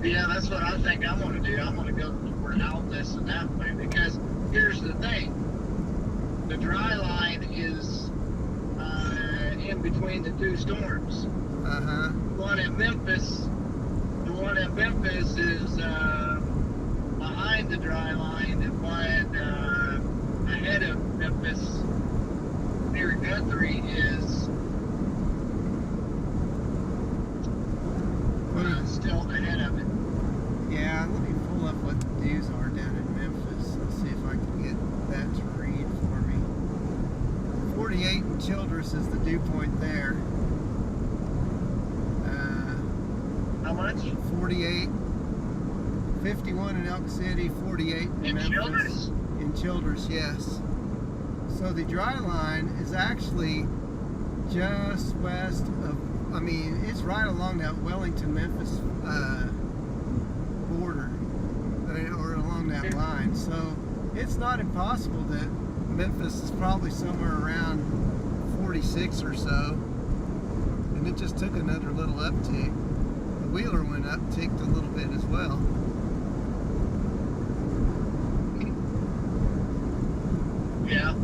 Yeah, that's what I think I'm going to do. I'm going to go toward Altus and that way, because here's the thing. The dry line is in between the two storms. Uh-huh. The one at Memphis is behind the dry line, and one ahead of Memphis near Guthrie is still ahead of it. Yeah, let me pull up what the dews are down in Memphis. Let's see if I can get that to read for me. 48 in Childress is the dew point there. How much? 48. 51 in Elk City, 48 in Memphis. Childress? In Childress, yes. So the dry line is actually just west of, it's right along that Wellington-Memphis border, or along that line. So it's not impossible that Memphis is probably somewhere around 46 or so. And it just took another little uptick. The Wheeler went up, ticked a little bit as well. Yeah.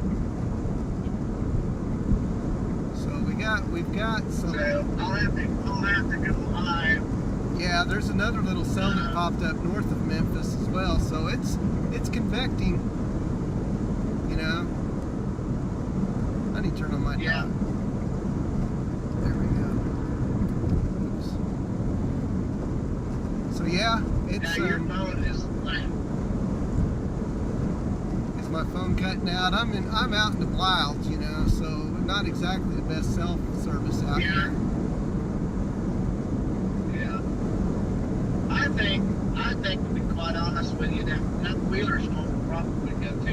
We've got some. So I'll have to go live. Yeah, there's another little cell that popped up north of Memphis as well. So it's convecting. I need to turn on my Yeah. There we go. Oops. So yeah, it's. Now your phone is like. Is my phone cutting out? I'm out in the wilds, so not exactly the best cell service out Yeah. there. Yeah. I think to be quite honest with you, that Wheeler's home would probably go to,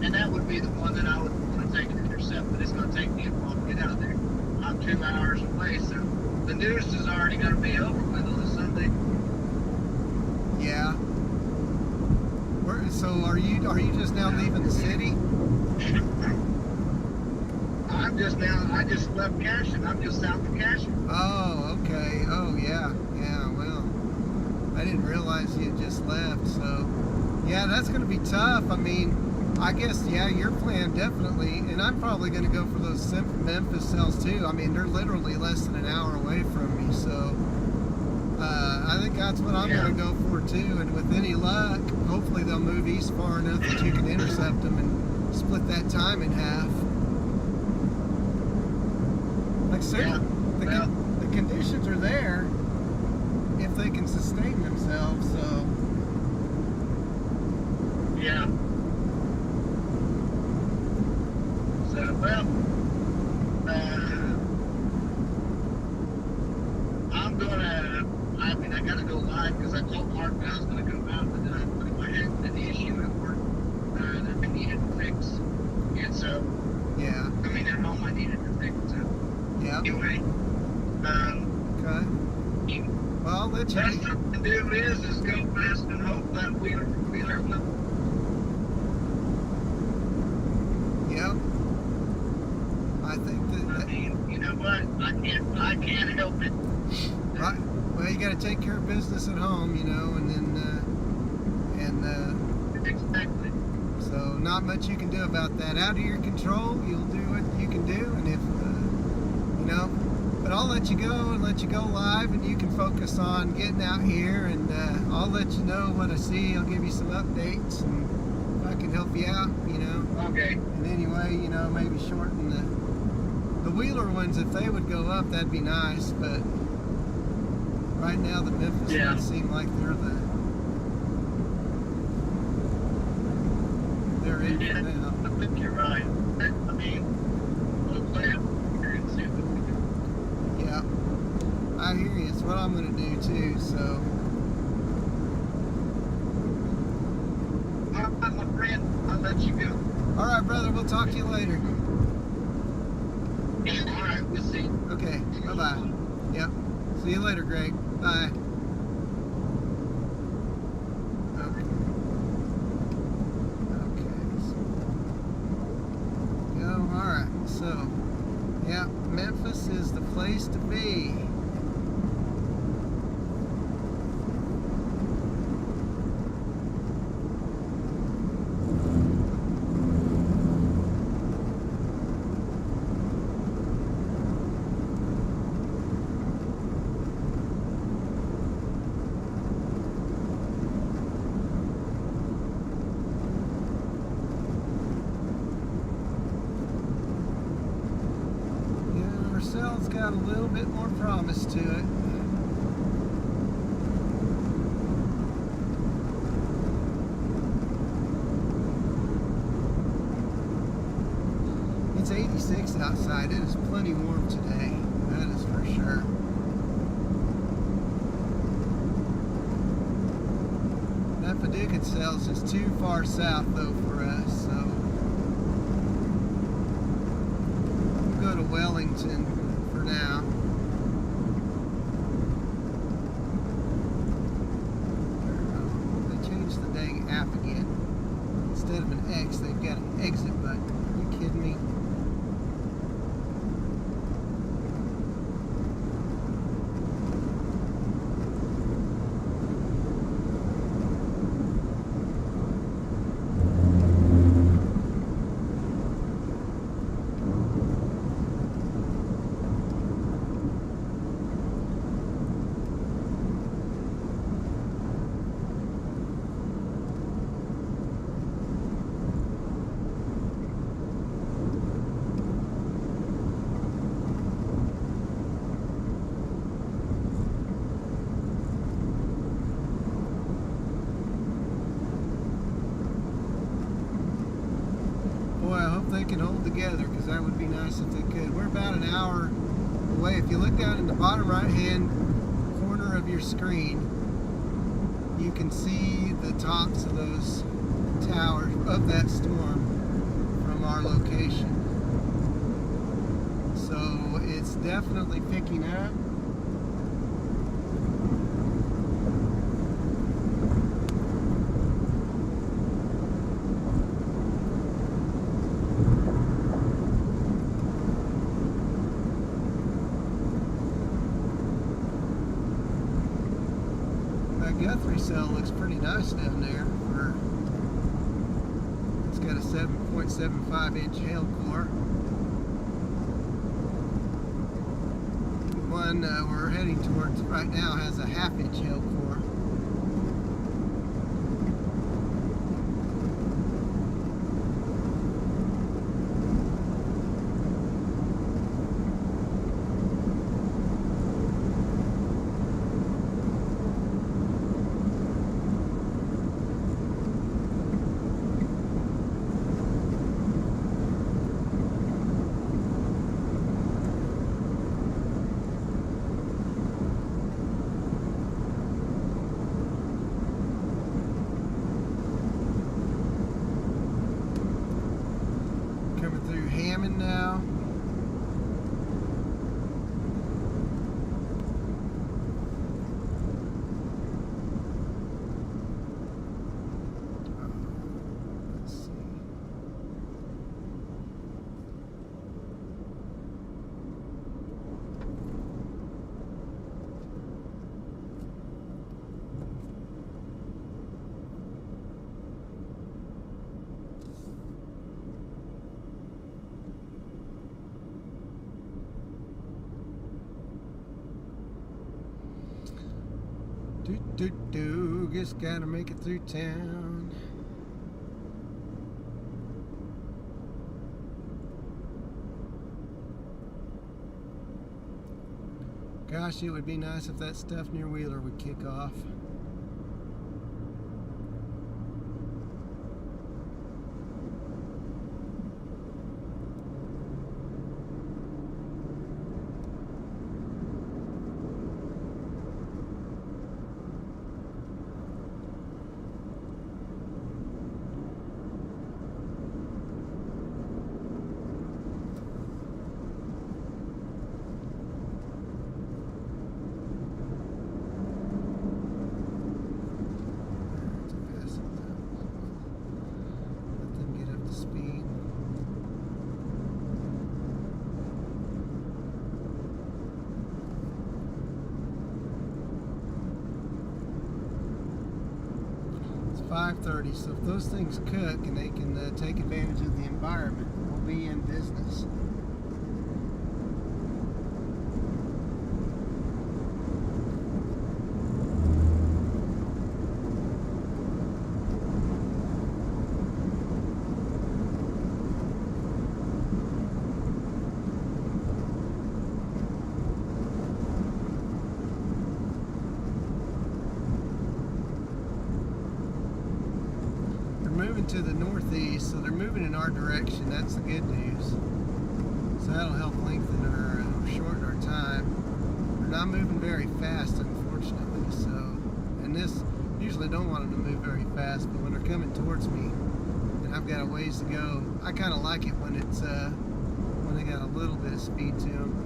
and that would be the one that I would want to take an intercept, but it's going to take me a while to get out there. I'm 2 hours away, so the news is already going to be over with on a Sunday. Yeah. So are you just now leaving the city? I just left Cashin. I'm just south of Cashin. Oh, okay. Oh, yeah. Yeah, well, I didn't realize you had just left, so yeah, that's going to be tough. I mean, I guess, yeah, your plan definitely, and I'm probably going to go for those Memphis cells too. I mean, they're literally less than an hour away from me, so I think that's what I'm going to go for too. And with any luck, hopefully they'll move east far enough that you can intercept them and split that time in half. Like I said, the conditions are there if they can sustain themselves, so. Yeah. So, well, I gotta go live because I told Mark I was gonna go out, but then I put my head to the issue at work that I needed to fix. And so, yeah. I mean, at home I needed to fix it. So, yeah. Anyway, okay. Well, I'll let you. Best thing to do is go fast and hope that Wheeler will. Yep. I think that. I mean, you know what? I can't help it. Right. Well, you got to take care of business at home, you know, and then Exactly. so not much you can do about that. Out of your control, you'll do what you can do, and if you know. But I'll let you go and let you go live, and you can focus on getting out here, and I'll let you know what I see. I'll give you some updates, and if I can help you out, you know. Okay. In any way, you know, maybe shorten the Wheeler ones. If they would go up, that'd be nice, but right now the Memphis ones seem like they're in for now. I think you're right. I mean, we'll play up here and see what we can. Yeah, I hear you. It's what I'm going to do too. So, all right, my friend, I'll let you go. all right, brother. We'll talk to you later. All right, we'll see. Okay. Bye bye. Yep. See you later, Greg. Bye. So, yeah, Memphis is the place to be. Cell's got a little bit more promise to it. It's 86 outside. It is plenty warm today. That is for sure. That Paducah cell's just too far south though for us, so we'll go to Wellington for now. They changed the dang app again. Instead of an X, they've got an exit button. Are you kidding me? Boy, I hope they can hold together, because that would be nice if they could. We're about an hour away. If you look down in the bottom right-hand corner of your screen, you can see the tops of those towers of that storm from our location. So it's definitely picking up. Guthrie cell looks pretty nice down there. It's got a 7.75 inch hail core. The one we're heading towards right now has a 1/2 inch hail core. Now. Let's see. Just gotta make it through town. Gosh, it would be nice if that stuff near Wheeler would kick off. It's 5:30, so if those things cook and they can take advantage of the environment, we'll be in business. Moving to the northeast, so they're moving in our direction. That's the good news. So that'll help lengthen or shorten our time. They're not moving very fast, unfortunately. So, and this usually don't want them to move very fast, but when they're coming towards me and I've got a ways to go, I kind of like it when it's when they got a little bit of speed to them.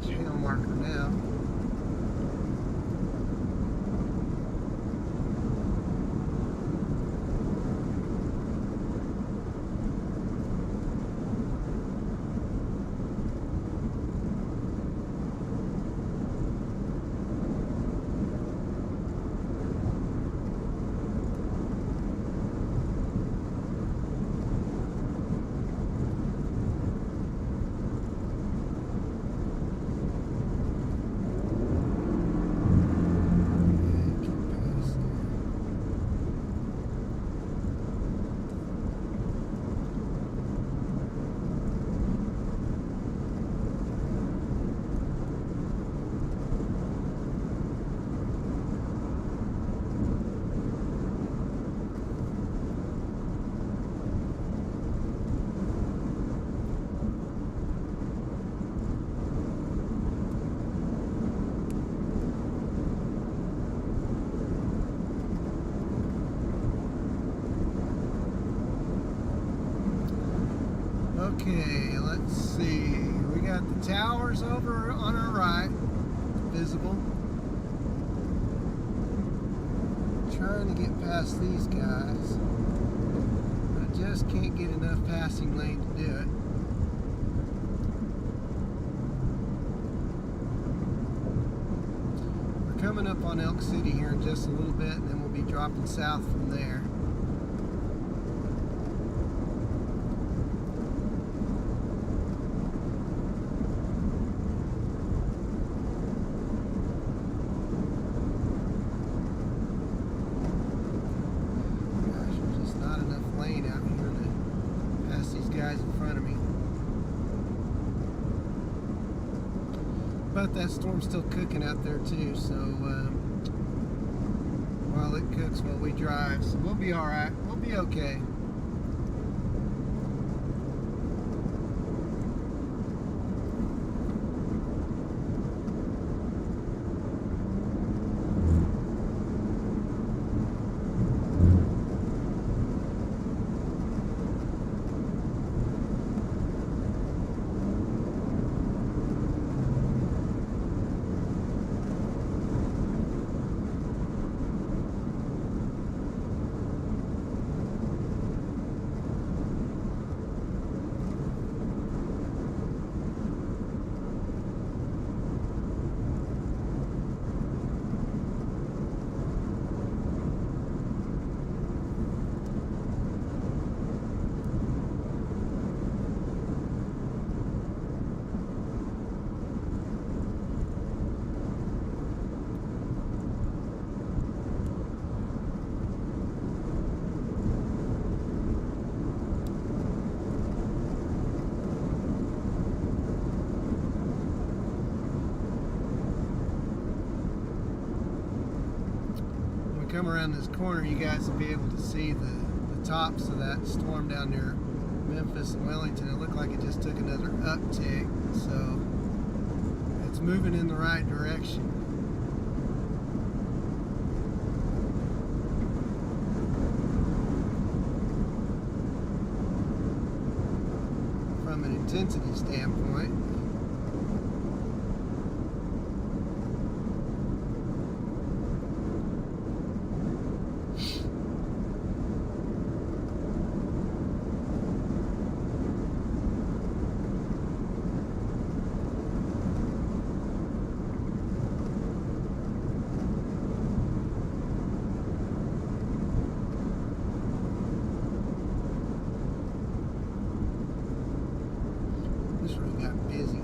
much hail marker now. Okay, let's see. We got the towers over on our right, visible. Trying to get past these guys, but I just can't get enough passing lane to do it. We're coming up on Elk City here in just a little bit, and then we'll be dropping south from there. But that storm's still cooking out there too, so while it cooks while we drive, so we'll be alright, we'll be okay. Come around this corner, you guys will be able to see the tops of that storm down near Memphis and Wellington. It looked like it just took another uptick, so it's moving in the right direction. From an intensity standpoint. This road got busy.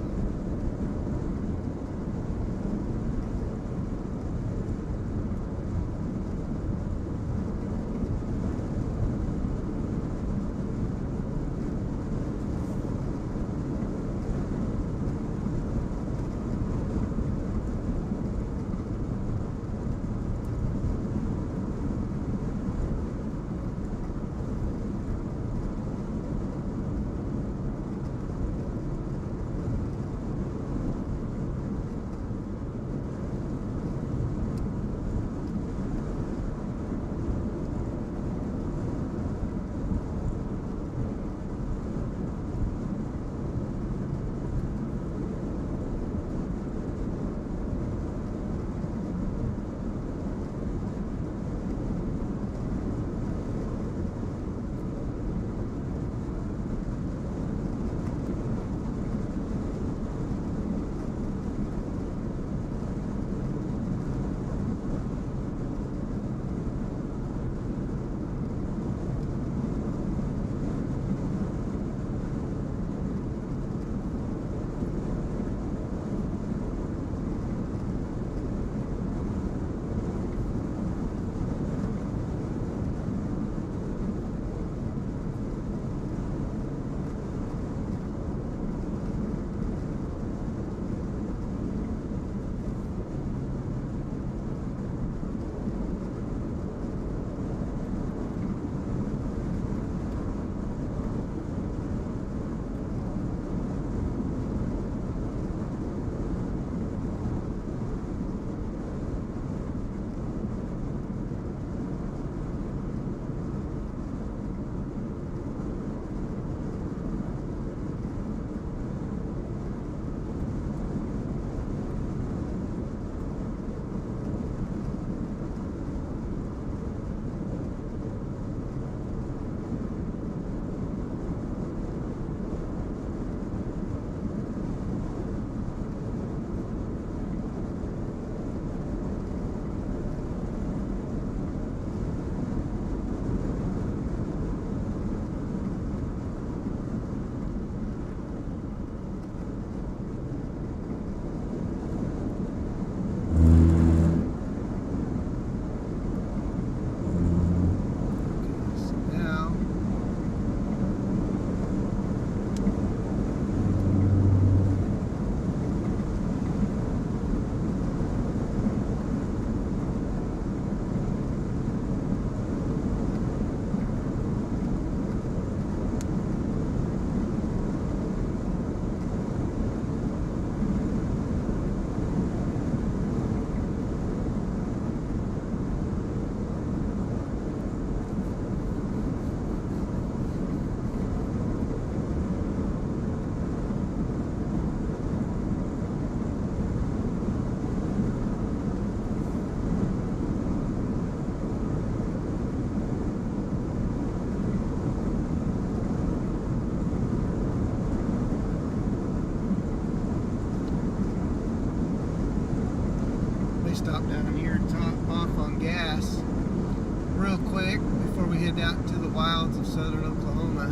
head out to the wilds of southern Oklahoma.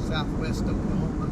Southwest Oklahoma.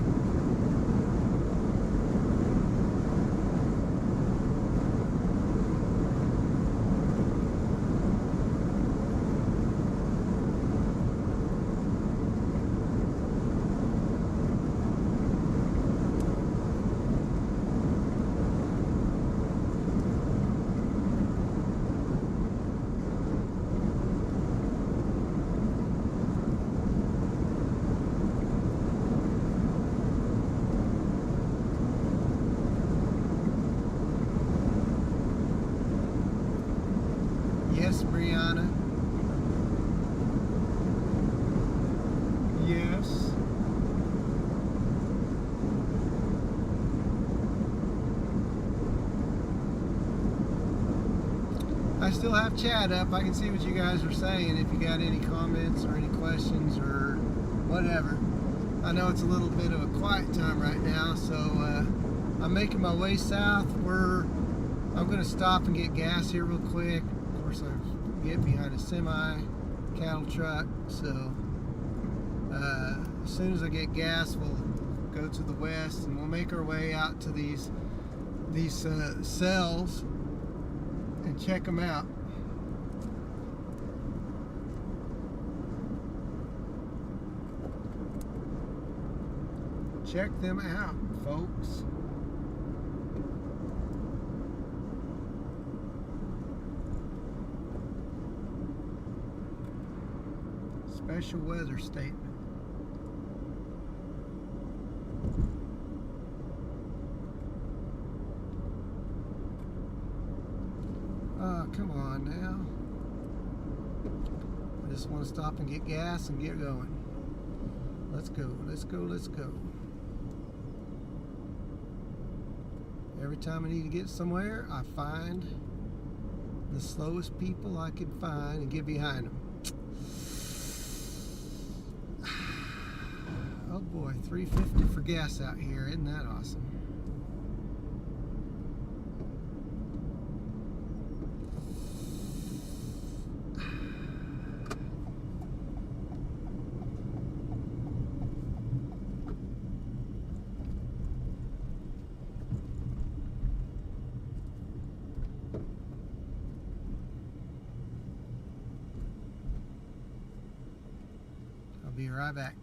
Yes, Brianna. Yes. I still have chat up. I can see what you guys are saying. If you got any comments or any questions or whatever. I know it's a little bit of a quiet time right now, so I'm making my way south. I'm going to stop and get gas here real quick. I get behind a semi cattle truck, so as soon as I get gas, we'll go to the west and we'll make our way out to these cells and check them out. Check them out, folks. Special weather statement. Oh, come on now. I just want to stop and get gas and get going. Let's go, let's go, let's go. Every time I need to get somewhere, I find the slowest people I can find and get behind them. Oh boy, $3.50 for gas out here. Isn't that awesome? I'll be right back.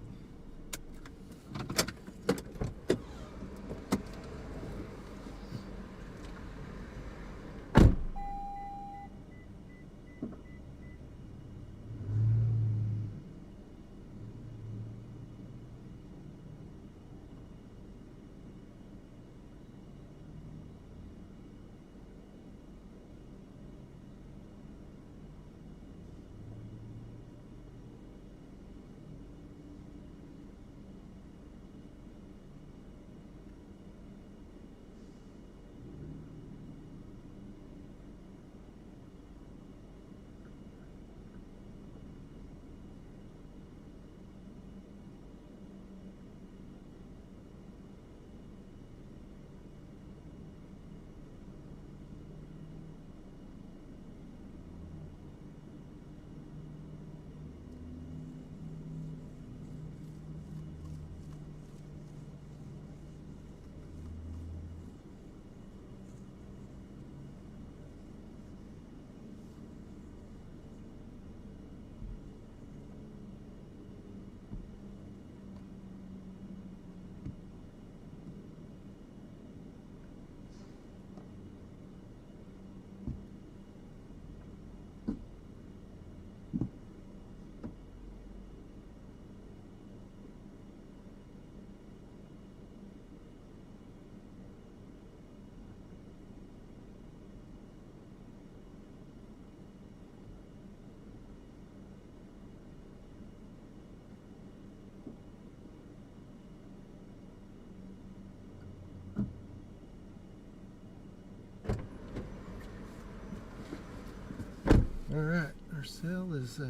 Alright, our cell is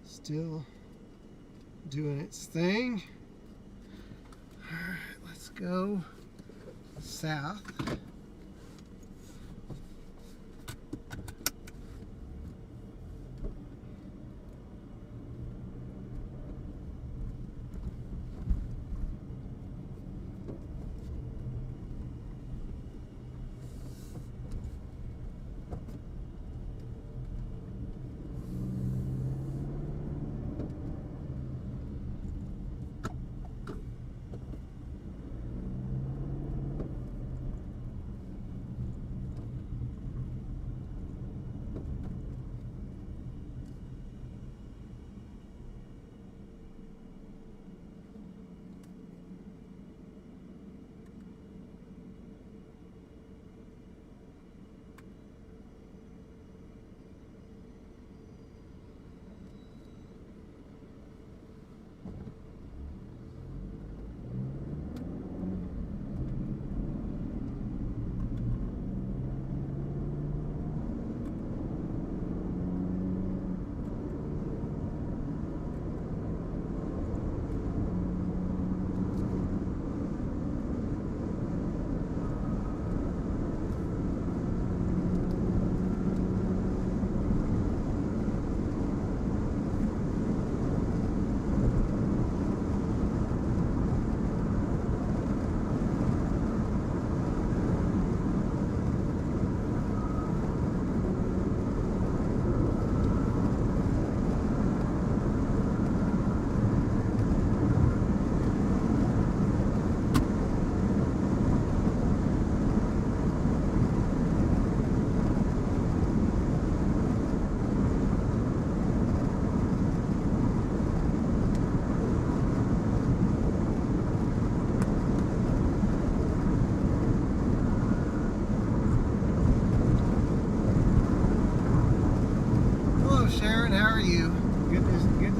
still doing its thing. Alright, let's go south.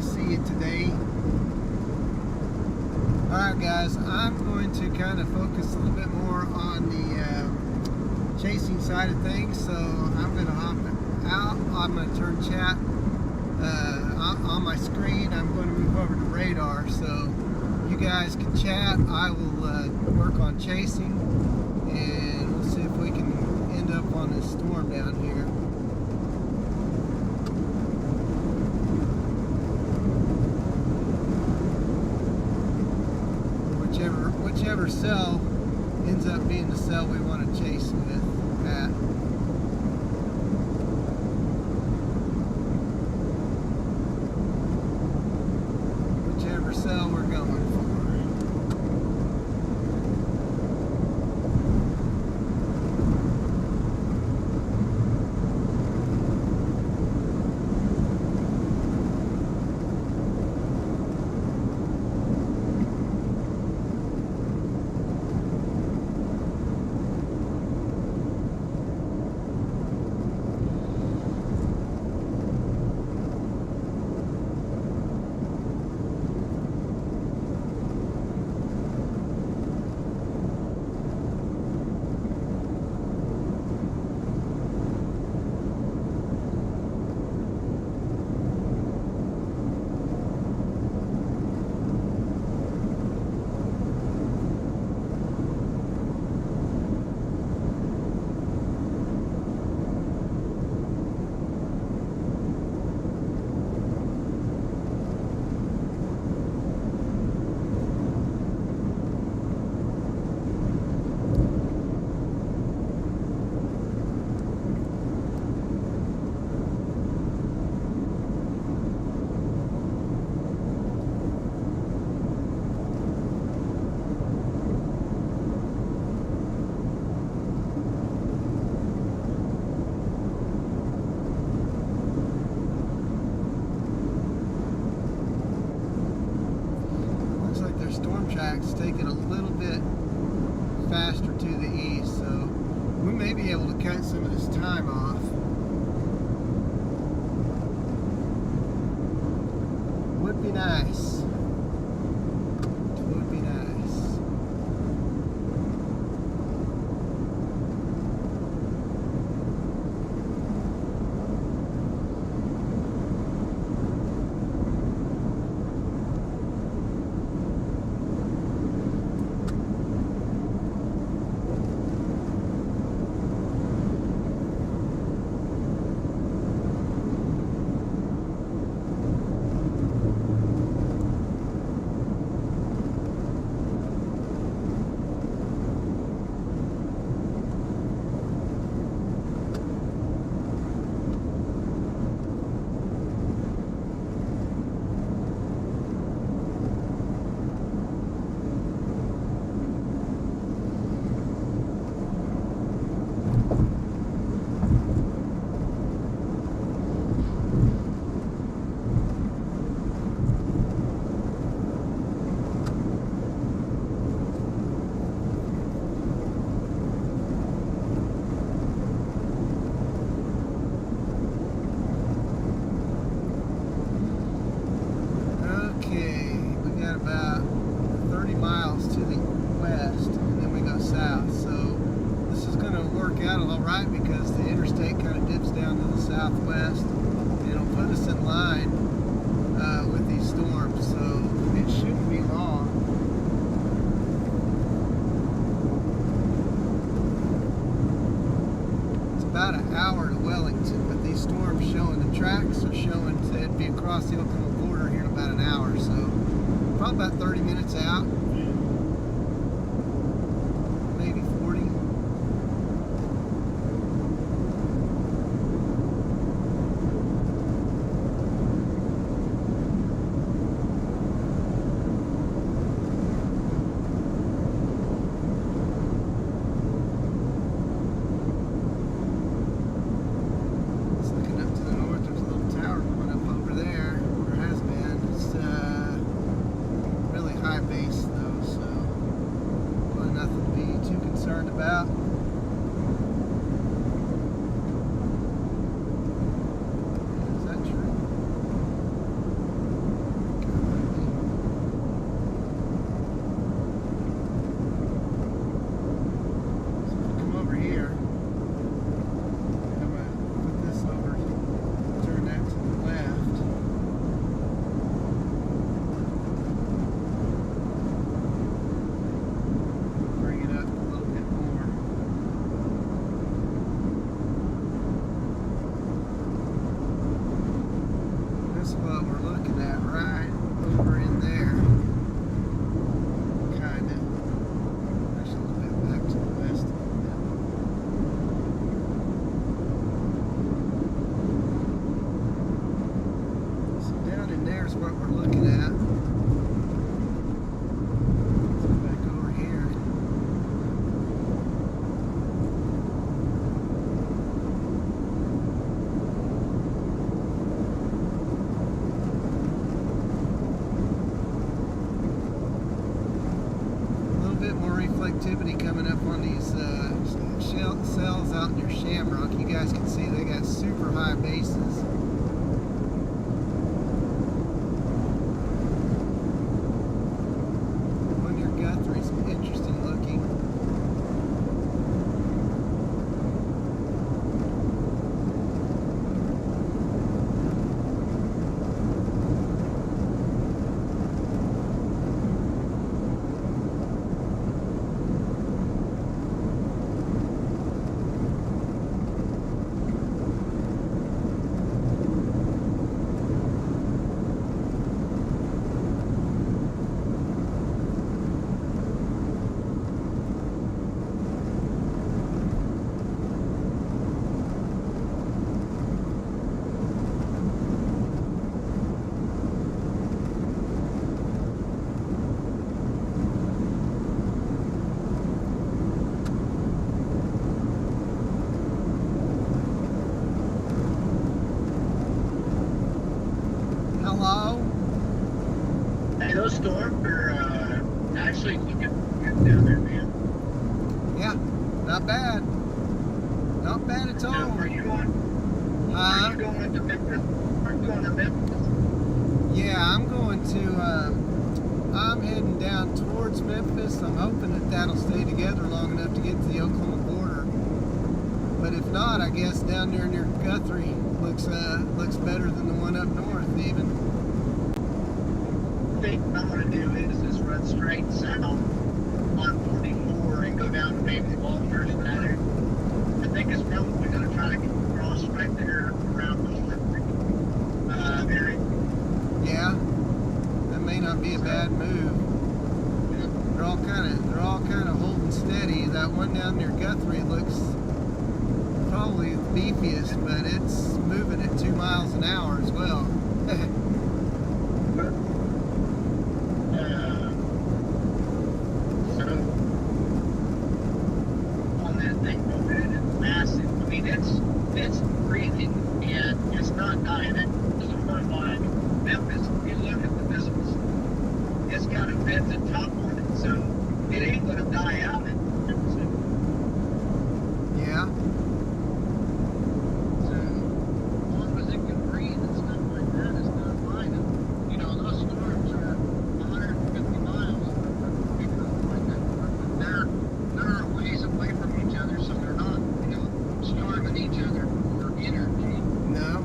see it today. Alright guys, I'm going to kind of focus a little bit more on the chasing side of things, so I'm going to hop out. I'm going to turn chat on my screen. I'm going to move over to radar, so you guys can chat. I will work on chasing, and we'll see if we can end up on this storm down here. Whichever cell ends up being the cell we want to chase with at. Whichever cell we're going for. Storm track's taking a little bit faster to the east, so we may be able to cut some of this time off. Would be nice. Would be nice. About 30 miles to the west, and then we go south. So this is going to work out all right because the interstate kind of dips down to the southwest, and it'll put us in line with these storms. So it shouldn't be long. It's about an hour to Wellington, but these storms showing the tracks are showing that it'd be across the Oklahoma border here in about an hour. So probably about 30 minutes out, maybe 40. It's looking up to the north, there's a little tower going up over there, or has been. It's really high base though. high bases. One near Guthrie's interesting looking. Hello? Hey, those storms are actually looking good down there, man. Yeah, not bad. Not bad at So, all. are you going to Memphis? Are you going to Memphis? Yeah, I'm heading down towards Memphis. I'm hoping that that'll stay together long enough to get to the Oklahoma border. But if not, I guess down there near Guthrie looks better than the one up north even. I think what I'm going to do is just run straight south on 44 and go down to maybe the Walters rather. I think it's probably going to try to get across right there around the area. Yeah, that may not be a bad move. They're all kind of holding steady. That one down near Guthrie looks probably the beefiest, but it's moving at 2 miles an hour as well. So on that thing, it's massive. I mean, it's breathing and it's not dying. It doesn't run like Memphis. If you look at the missiles, it's got a vented top on it, so it ain't gonna die out. Yeah. So as long as it can breathe and stuff like that, it's not fine. And, you know, those storms are 150 miles or something like that. But they're a ways away from each other, so they're not, you know, starving each other for energy. No.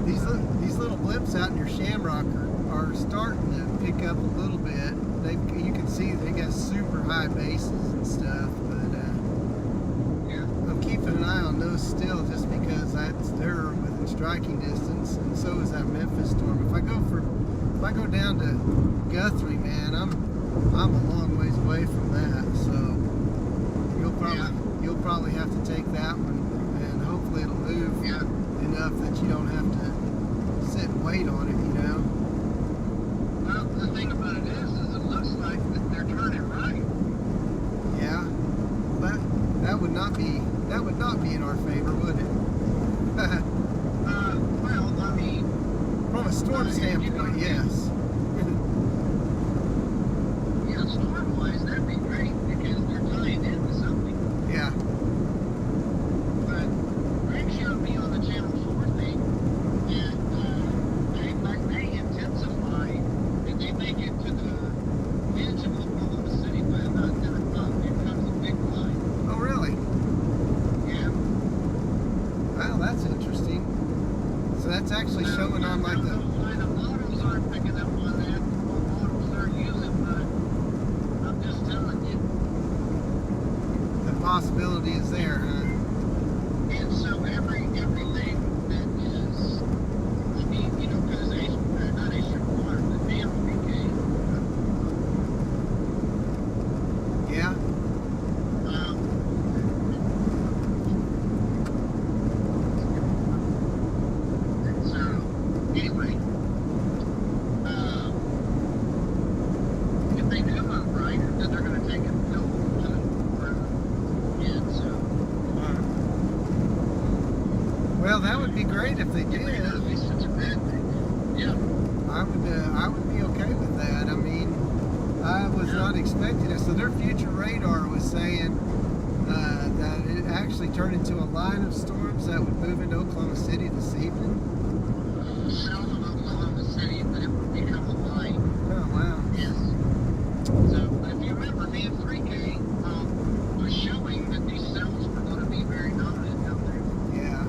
These little blips out near Shamrock are starting to pick up a little bit. You can see they got super high bases and stuff, but I'm keeping an eye on those still, just because they're within striking distance, and so is that Memphis storm. If I go down to Guthrie, man, I'm a long ways away from that. So you'll probably have to take that one, and hopefully it'll move enough that you don't have to sit and wait on it, you know. Well, the thing about it is it looks like that they're turning right. Yeah, but that would not be in our favor, would it? Well, I mean, From a storm standpoint, yes. yeah, storm-wise, that'd be great because they're tying into something. Yeah. But Greg showed me on the Channel 4 thing, and they intensify, and they make it to the edge of Oklahoma City by about 10 o'clock. It becomes a big line. Oh, really? Yeah. Wow, that's interesting. So that's actually showing on like the... The models aren't picking up on that. What models they're using, but I'm just telling you. The possibility is there, huh? And so everything that is, I mean, you know, because not HWR, but DMPK. Yeah. So anyway, if they do move right, then they're going to take it till 11 forever. And so. Well, that would be great if they did. At least it's a bad thing. Yeah. I would be okay with that. I mean, I was not expecting it. So their future radar was saying that it actually turned into a line of storms that would move into Oklahoma City this evening. South of Oklahoma City, but it would become a line. Oh, wow. Yes. So, but if you remember, NAM 3K was showing that these cells were going to be very dominant out there. Yeah.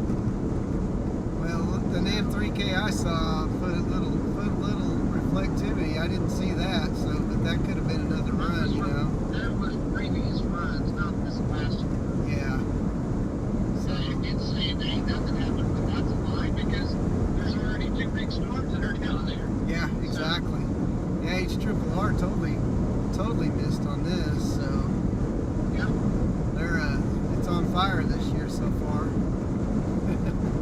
Well, the NAM 3K I saw put a little reflectivity. I didn't see that, so but that could have been another run, you know. That was previous runs, not this last one. Yeah. So you did say that ain't nothing happened, but that's a lie because there's already two big storms that are down there. Yeah, exactly. Yeah, HRRR totally missed on this, so Yeah. they're it's on fire this year so far.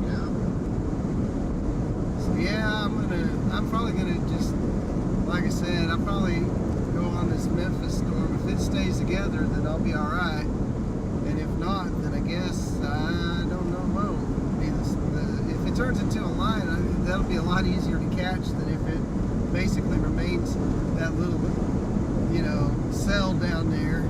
Yeah. So yeah, I'm probably gonna just, like I said, I'll probably go on this Memphis storm. If it stays together, then I'll be all right. And if not, then I guess I don't know what will be if it turns into a line, that'll be a lot easier to catch than if it basically remains that little, you know, cell down there.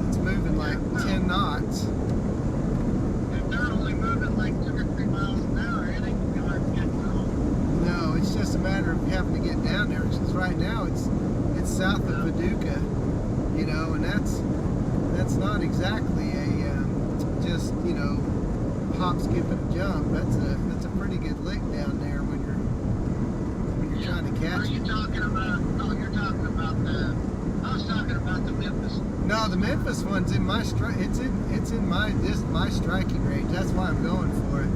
It's moving like 10 knots. If they're only moving like 2 or 3 miles an hour, it ain't gonna be hard to get home. No, it's just a matter of having to get down there. Because right now it's south of Paducah, you know, and that's not exactly a just, you know, hop, skip, and a jump. That's a pretty good lick down there when you're trying to catch Are you it. talking about? Oh, you're talking about the. I was talking about the Memphis. No, the Memphis one's in my it's in my striking range. That's why I'm going for it.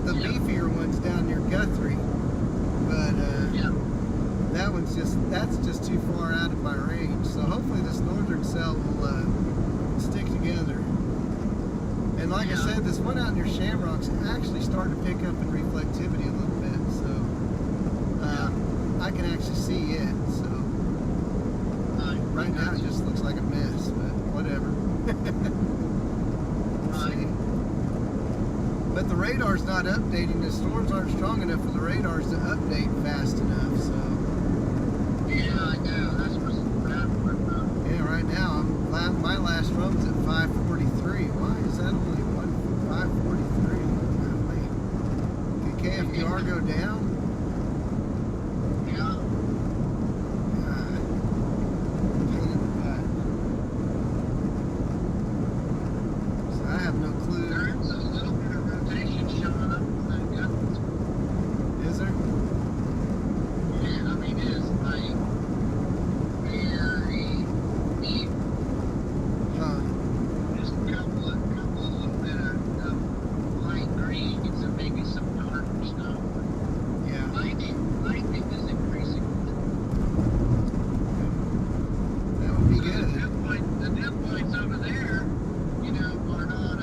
The beefier one's down near Guthrie, but Yeah. that's just too far out of my range. So hopefully this northern cell will stick together. And like I said, this one out near Shamrock's actually starting to pick up in reflectivity a little bit. So I can actually see it. So right now it just looks like a mess, but whatever. See. But the radar's not updating. The storms aren't strong enough for the radars to update fast enough. So Yeah, I know. That's what's bad for it, though. yeah, right now my last run's at 543. Why is that only 543? Did KFDR go down? Yeah. God. Pain in the butt. So I have no clue. There is a little bit of rotation showing up on that gut. Is there? Yeah, I mean, it's like very deep. Huh. Just a couple of little bit of light greens and maybe some darker stuff. Yeah. Lightning is increasing. That would be The good. dew points over there, you know, are not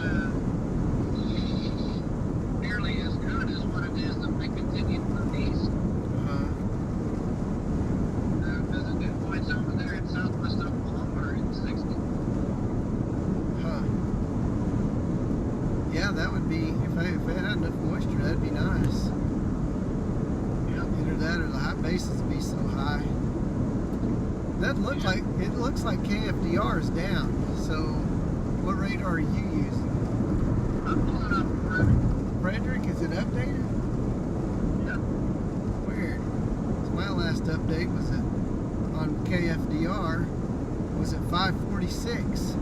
nearly as good as what it is if they continue to move east. Because the dew points over there in southwest Oklahoma are in 60. Huh. Yeah, that would be, if it had enough moisture, that'd be nice. Yeah. Either that or the high bases would be so high. It looks like KFDR is down. So, what radar are you using? I'm pulling up Frederick, is it updated? Yeah. Weird. So my last update was on KFDR was at 546. So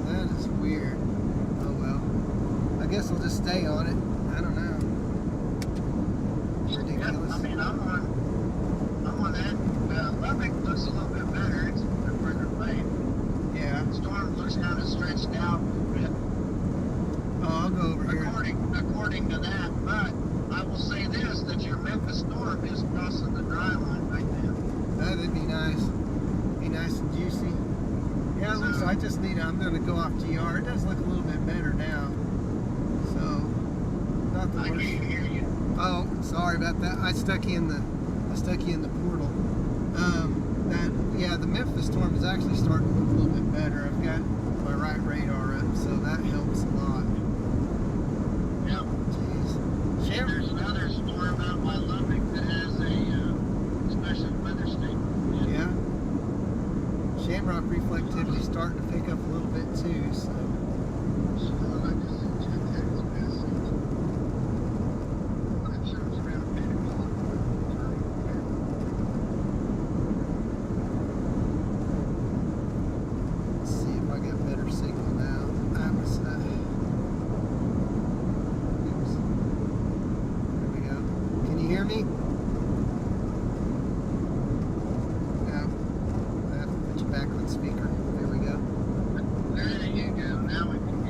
that is weird. Oh well. I guess I'll just stay on it. I don't know. Ridiculous. Yeah, I mean, I'm on that. Lubbock looks a little bit better. It's a little bit further away. Yeah. Storm looks kind of stretched out a little bit. Oh, I'll go over here. According to that, but I will say this, that your Memphis storm is crossing the dry line right now. That'd be nice. Be nice and juicy. Yeah, it looks, I'm going to go off GR. It does look a little bit better now. So, not the I worst. can't hear you. Oh, sorry about that. I stuck you in the portal. The Memphis storm is actually starting to look a little bit better. I've got my right radar up, so that helps a lot. Yep. Jeez. And there's another storm out by Lubbock that has a special weather statement. Yeah. Shamrock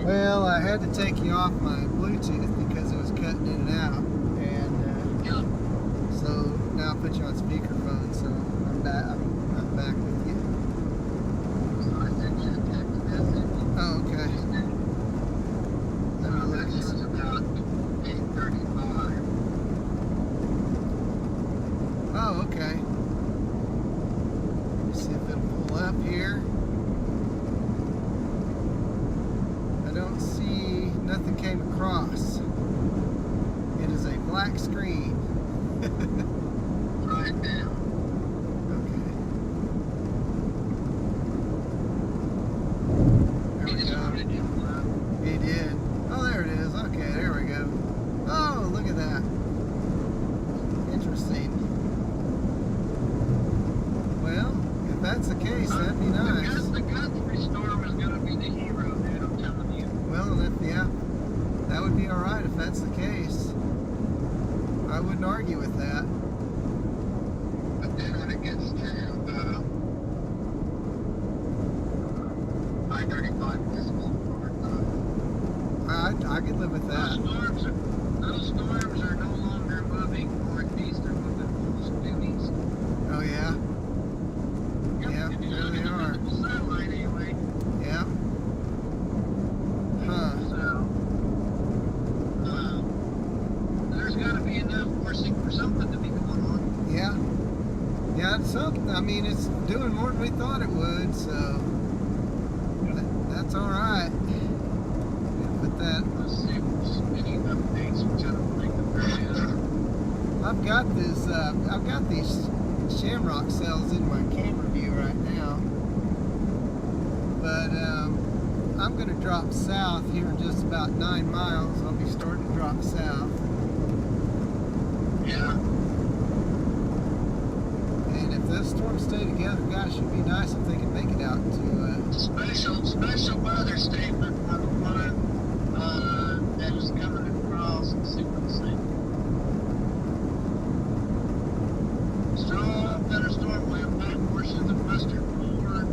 Well, I had to take you off my Bluetooth because it was cutting in and out, and Yeah. so now I put you on speakerphone. So I'm back with you. So I sent you a text message. Oh, okay. So that shows about 8:35. Oh, okay. Let's see if it'll pull up here. I don't see, nothing came across. It is a black screen. Right now. Okay. There He we just go. wanted you to know. He did. Oh, there it is. Okay, there we go. Oh, look at that. Interesting. Well, if that's the case, that'd be nice. The Guthrie storm is going to be the hero, dude. I'm telling you. Well, yeah, that would be all right if that's the case. I wouldn't argue with that. But then when it gets to I-35, this will work. I could live with that. Those storms are no longer moving northeast, they're moving almost due east. Oh yeah, Yep, yeah, if you there look they at the are. visible satellite anyway. Yeah. Huh. So, there's got to be enough forcing for something to be going on. Yeah. Yeah, it's something. I mean, it's doing more than we thought it would, so that's all right. Put that. Let's see if there's any updates, which I don't think that there is. I've got these shamrock cells in my camera view right now, but I'm going to drop south here in just about 9 miles. I'll be starting to drop south, Yeah. and if those storms stay together, gosh, it'd be nice if they could make it out to. Special weather statement for the one that is coming across. Let's see what it's saying. Strong thunderstorm will impact portions of western Ford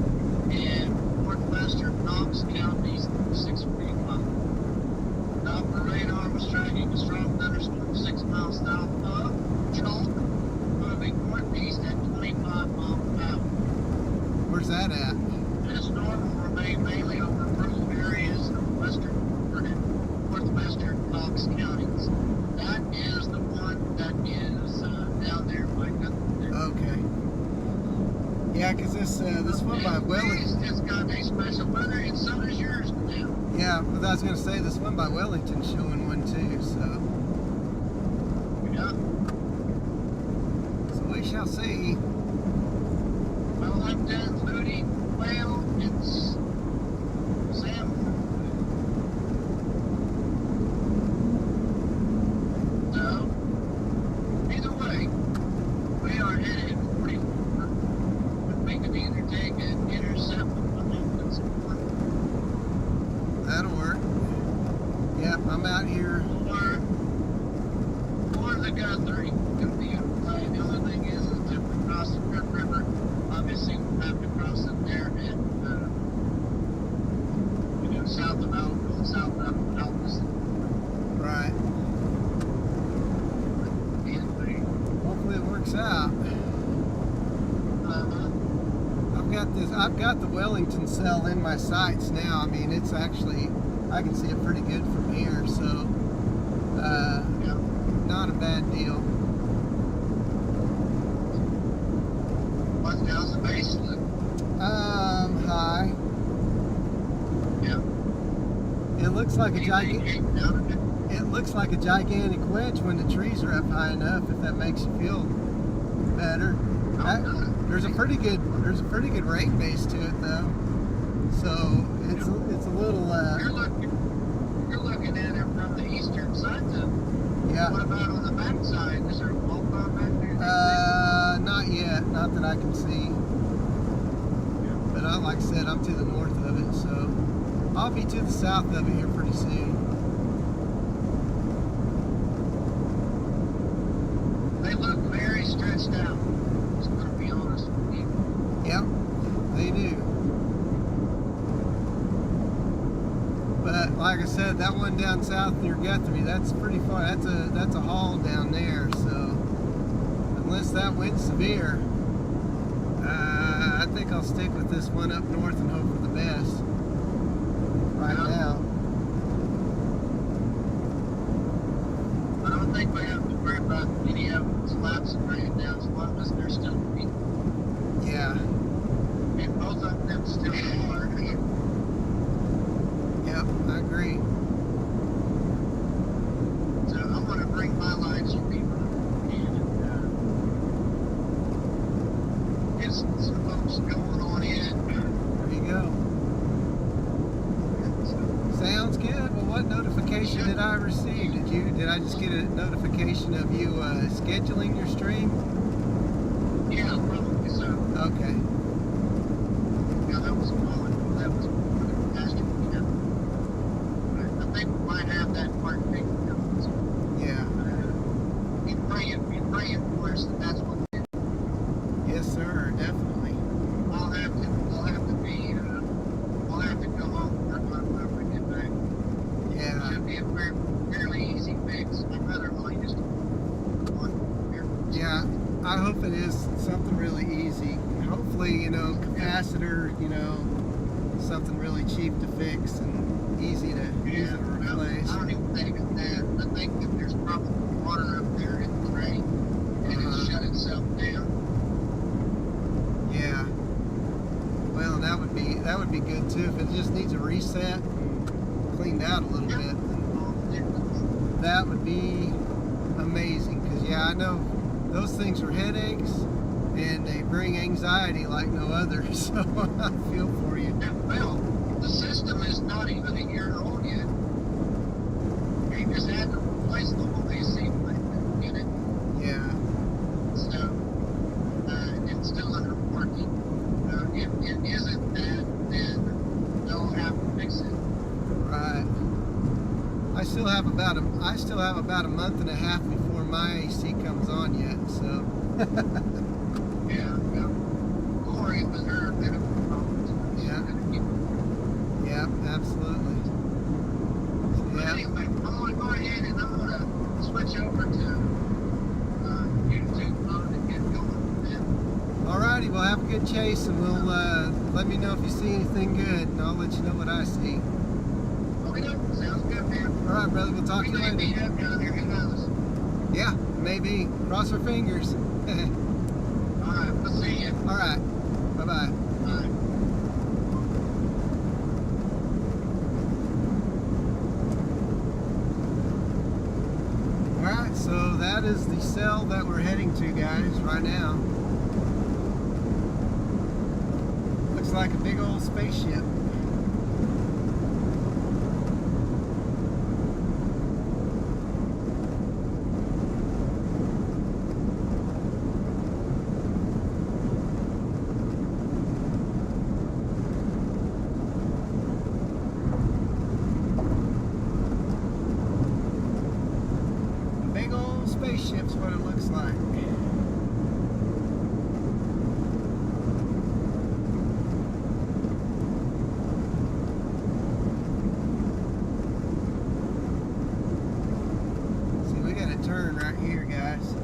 and northwestern Knox counties through 6:45. Doppler radar was tracking a strong thunderstorm 6 miles south of Chalk, moving northeast at 25 miles per hour. Where's that at? This storm will remain mainly over rural areas of western Ford and northwestern Knox counties. That is the one that is down there by Guthrie. Okay. Yeah, because this one by Wellington. It's got a special weather, and so does yours now. Yeah, but I was going to say this one by Wellington's showing one too. So we shall see. Wellington, Moody, Whale, it's Sam. So, either way, we are headed 44. We can either take an intercept with Wellington support, That'll work. Yep, I'm out here. or the Guthrie can be in play. The only thing is if we cross the Red River, obviously we'll have to cross it there and south of Alpha, south of Alpha. Right. Hopefully it works out. I've got the Wellington cell in my sights now. I mean, it's actually, I can see it pretty good from here, so not a bad deal. How's the base look? High. Yeah. It looks like a gigantic. It looks like a gigantic wedge when the trees are up high enough. If that makes you feel better. There's a pretty good rain base to it though. So it's a little. You're looking at it from the eastern side though. Yeah. What about on the back side? Is there a volcano back there? Not yet. Not that I can see. But like I said, I'm to the north of it, so I'll be to the south of it here pretty soon. They look very stretched out. Just gonna be honest with you. Yep, they do. But But like I said, that one down south near Guthrie, that's pretty far. That's a haul down there. So unless that wind's severe, I think I'll stick with this one up north and hope for the best right now. I don't think we have to worry about any of them collapsing right now as long as they're still green. Yeah. And both of them still are. Yep, I agree. So I'm going to bring my lines to people and get some folks going on in. There you go. Sounds good. Well, what notification did I receive? Did I just get a notification of you scheduling your stream? Yeah, probably so. Okay. Yeah, that was fun. That was fantastic. Yeah. I think we might have that part figured out. So, Yeah. be praying for us that that's what we do. Yes, sir. Definitely. I'll have to go home and work on it when we get back. Yeah. Should be a fairly easy fix. I'd rather only just one here. Yeah. I hope it is something really easy. Hopefully, capacitor, something really cheap to fix and easy to replace. I don't even think it's that. I think that there's probably water up there in the drain and it shut itself down. Yeah. Well, that would be good too. If it just needs a reset and cleaned out a little bit, then that would be amazing. Because I know those things are headaches and they bring anxiety like no other. So I feel for you. Well, the system is not even a year old yet. We just had to replace the whole AC in it. Yeah. So it's still under warranty. If it isn't that, then they'll have to fix it. Right. I still have about a month and a half before my AC comes on yet. So. Yeah. Or it was her that it was wrong. Yeah. Yeah. Absolutely. But Yeah. anyway, I'm going to go ahead and I'm going to switch over to YouTube mode and get going with that. Alrighty, well have a good chase and we'll let me know if you see anything good and I'll let you know what I see. Okay, sounds good, man. Alright brother, we'll talk to you We may later. meet up down there, who knows? Yeah, maybe. Cross our fingers. Alright, we'll see you. Alright, bye bye. Bye. Alright, so that is the cell that we're heading to, guys, right now. Looks like a big old spaceship. Spaceship's what it looks like. See, we got a turn right here, guys.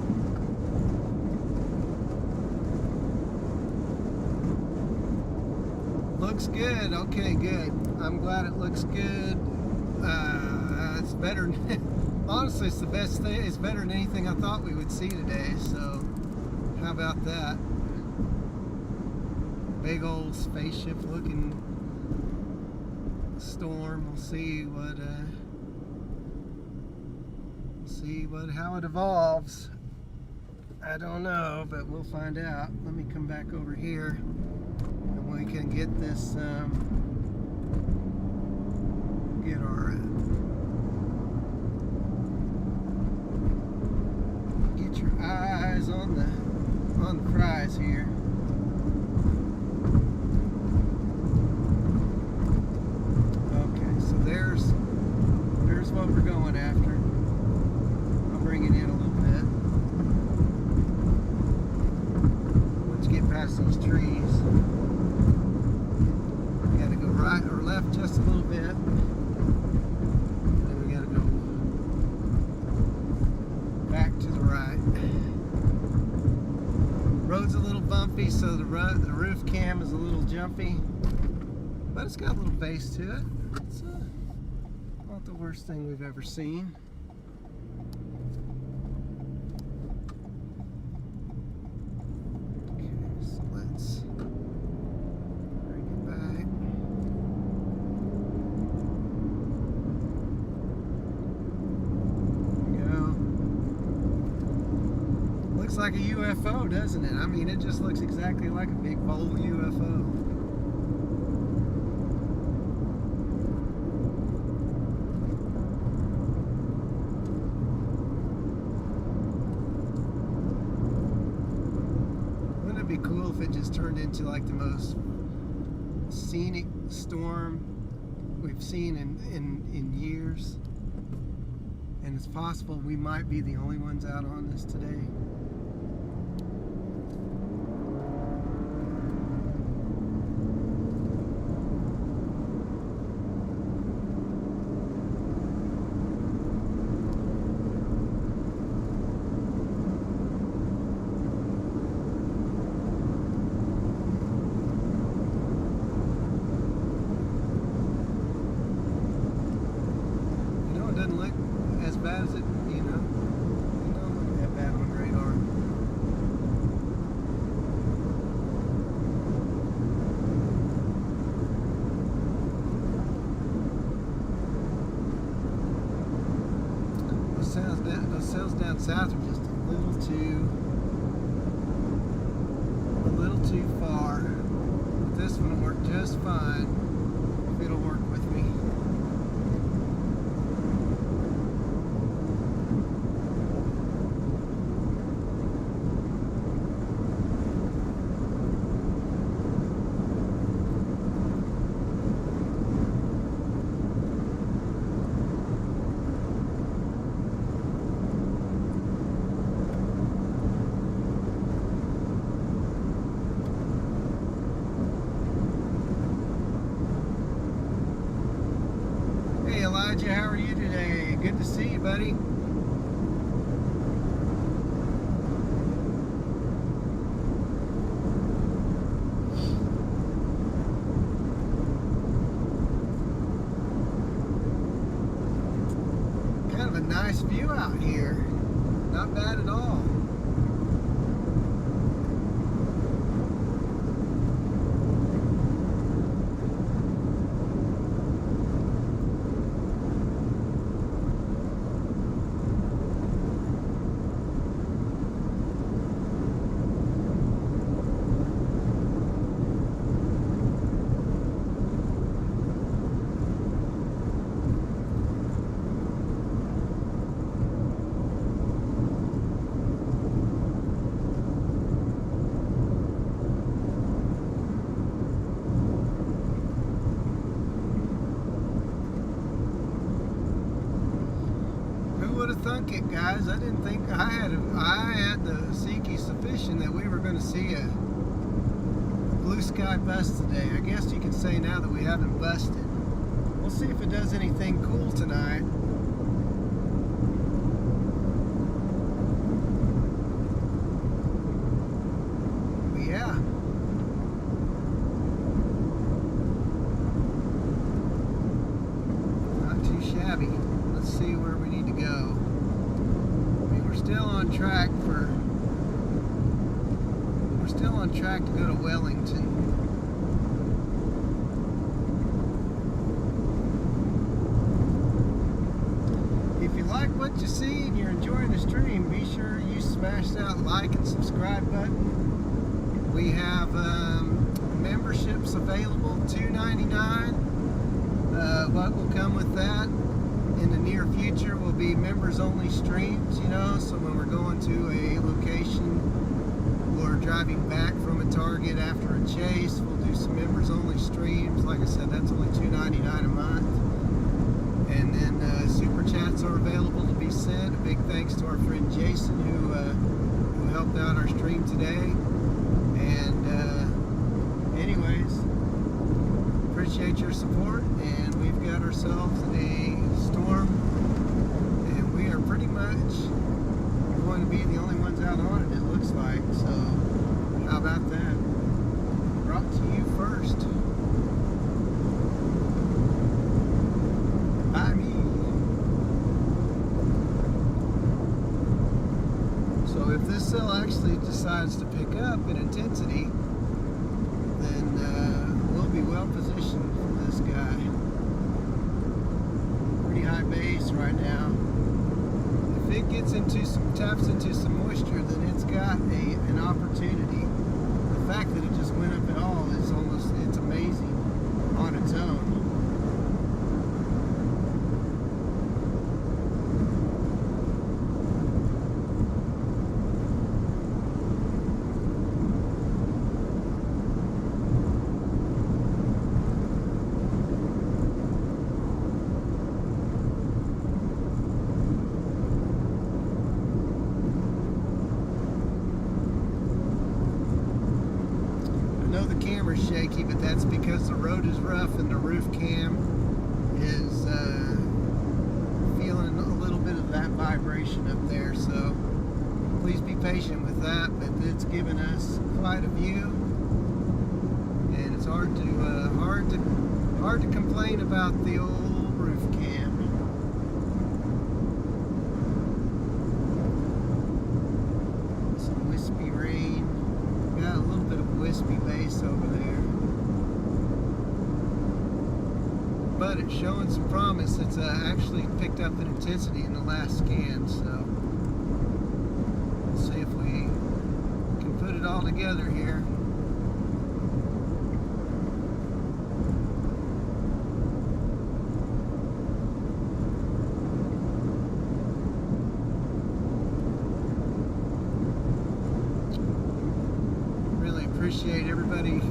Looks good. Okay, good. I'm glad it looks good. It's better. Honestly, it's the best thing. It's better than anything I thought we would see today. So, how about that? Big old spaceship looking storm. We'll see how it evolves. I don't know, but we'll find out. Let me come back over here and we can get this, get our your eyes on the prize here. Okay, so there's what we're going after. I'll bring it in a little bit. Once you get past these trees, you gotta go right or left just a little bit. heavy, so the roof cam is a little jumpy, but it's got a little bass to it. It's not the worst thing we've ever seen. Okay, so let's bring it back. There we go. Looks like a UFO, doesn't it? I mean, it just looks exactly like a big bold UFO. Wouldn't it be cool if it just turned into like the most scenic storm we've seen in years? And it's possible we might be the only ones out on this today. Doesn't look as bad as it, you know. It don't look that bad on radar. Those cells down south are just a little too far. But this one will work just fine if it'll work with me. Elijah, how are you today? Good to see you, buddy. Kind of a nice view out here. Not bad at all. Would have thunk it, guys. I didn't think I had the seeky suspicion that we were going to see a blue sky bust today. I guess you can say now that we haven't busted. We'll see if it does anything cool tonight. But yeah. Not too shabby. Let's see where we need to go. We're still on track to go to Wellington. If you like what you see and you're enjoying the stream, be sure you smash that like and subscribe button. We have memberships available, $2.99. What will come with that in the near future will be members only streams, you know, so when we're going to a location or driving back from a target after a chase, we'll do some members only streams. Like I said, that's only $2.99 a month. And then super chats are available to be sent. A big thanks to our friend Jason who helped out our stream today. And anyways, appreciate your support, and we've got ourselves a storm, and we are pretty much going to be the only ones out on it, it looks like. So how about that? decides to pick up in intensity, then we'll be well positioned for this guy. Pretty high base right now. If it gets into taps into some moisture, then it's got an opportunity. The fact that it just went up at all is it's amazing on its own. Shaky, but that's because the road is rough and the roof cam is feeling a little bit of that vibration up there, so please be patient with that. But it's given us quite a view, and it's hard to complain about the old roof cam. Some wispy rain. Got a little bit of wispy base over there. But it's showing some promise. It's actually picked up in intensity in the last scan, so let's see if we can put it all together here. Really appreciate everybody,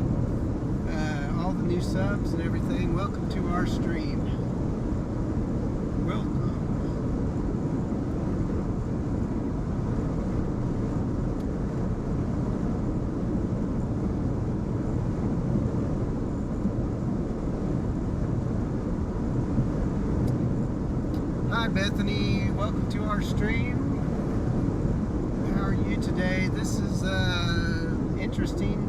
all the new subs and everything. Welcome to our stream. Welcome. Hi Bethany, welcome to our stream. How are you today? This is interesting,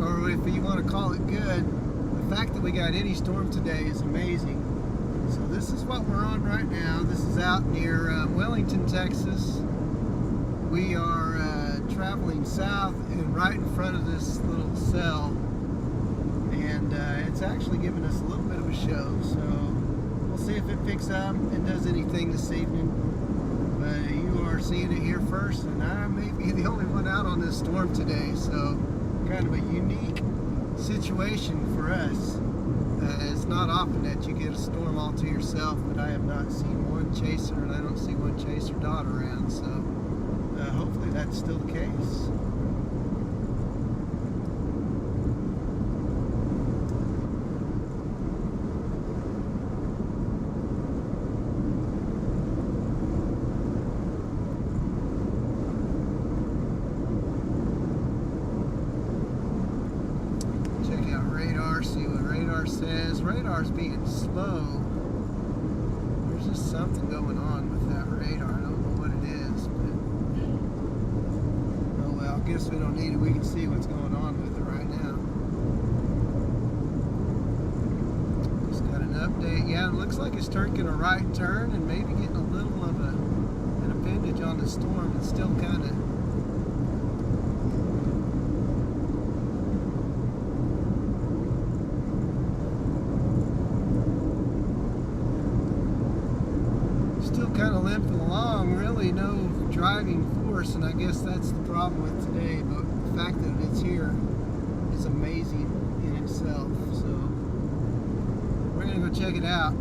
or if you want to call it good. The fact that we got any storm today is amazing. So this is what we're on right now. This is out near Wellington, Texas. We are traveling south and right in front of this little cell, and it's actually giving us a little bit of a show. So we'll see if it picks up and does anything this evening. But you are seeing it here first, and I may be the only one out on this storm today. So kind of a unique situation for us. It's not often that you get a storm all to yourself, but I have not seen one chaser, and I don't see one chaser dot around, so hopefully that's still the case. Says radar's being slow. There's just something going on with that radar. I don't know what it is, but oh well, I guess we don't need it. We can see what's going on with it right now. Just got an update. Yeah, it looks like it's taking a right turn and maybe getting a little of an appendage on the storm. It's still kind of limping along, really no driving force, and I guess that's the problem with today. But the fact that it's here is amazing in itself. So we're gonna go check it out.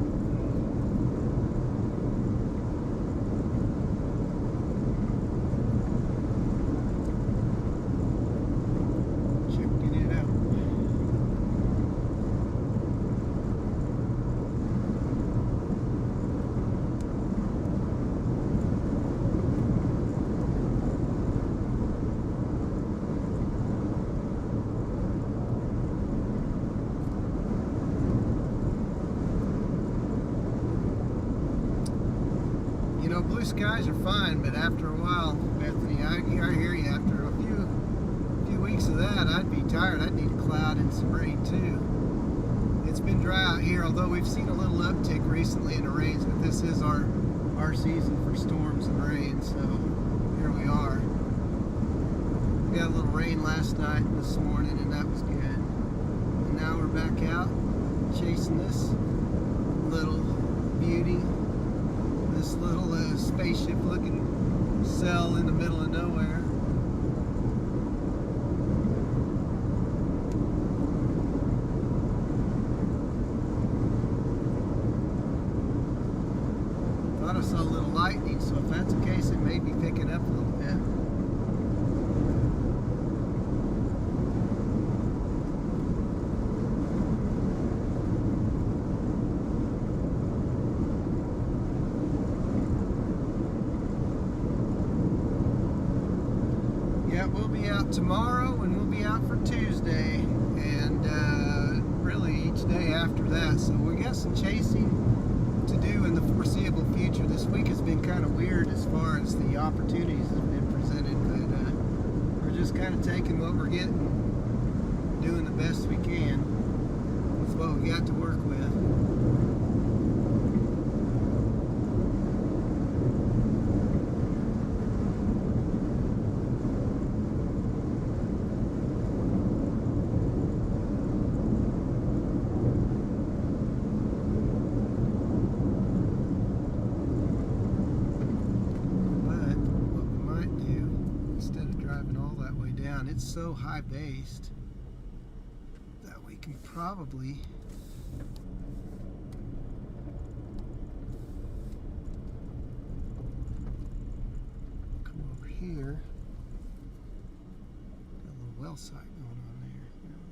Checking it out. Blue skies are fine, but after a while, Bethany, I hear you. After a few weeks of that, I'd be tired. I'd need a cloud and some rain too. It's been dry out here, although we've seen a little uptick recently in the rains, but this is our season for storms and rain, so here we are. We got a little rain last night and this morning, and that was good. And now we're back out chasing this little beauty, this little spaceship-looking cell in the middle of nowhere. Thought I saw a little lightning, so if that's the case, it may be picking up a little bit. Yeah, we'll be out tomorrow, and we'll be out for Tuesday, and really each day after that. So we got some chasing to do in the foreseeable future. This week has been kind of weird as far as the opportunities that have been presented, but we're just kind of taking what we're getting, doing the best we can with what we got to work with. It's so high based that we can probably come over here. Got a little well site going on there. There we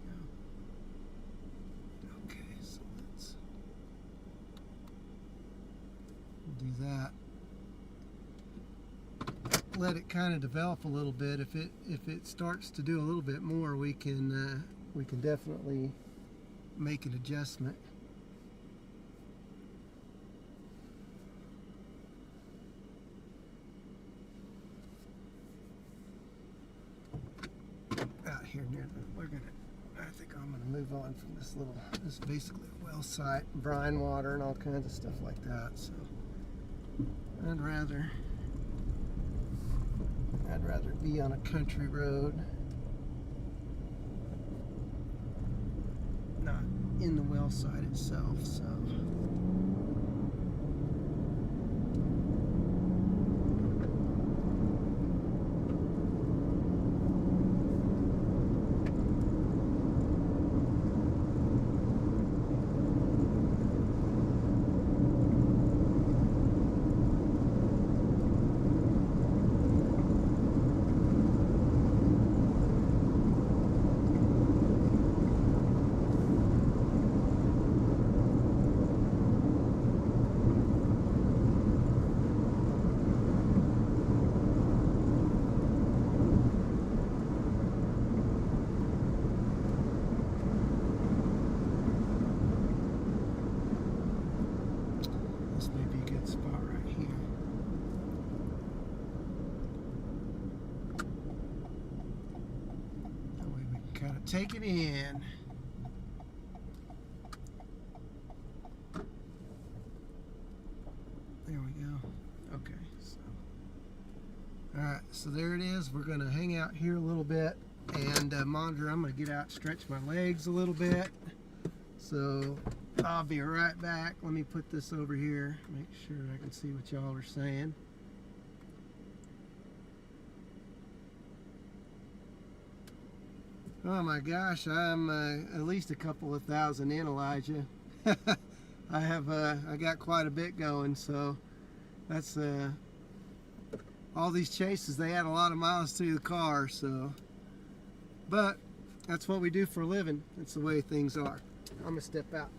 go. Okay, so we'll do that. Let it kind of develop a little bit. If it starts to do a little bit more, we can definitely make an adjustment. Out here near I think I'm gonna move on from this little. This is basically a well site, brine water, and all kinds of stuff like that. So I'd rather be on a country road, not in the well site itself, so. Take it in. There we go. Okay, so alright, so there it is. We're gonna hang out here a little bit and monitor. I'm gonna get out, stretch my legs a little bit. So I'll be right back. Let me put this over here, make sure I can see what y'all are saying. Oh my gosh, I'm at least a couple of thousand in, Elijah. I got quite a bit going, so that's all these chases, they add a lot of miles to the car, so, but that's what we do for a living. That's the way things are. I'm gonna step out.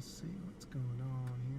Let's see what's going on here.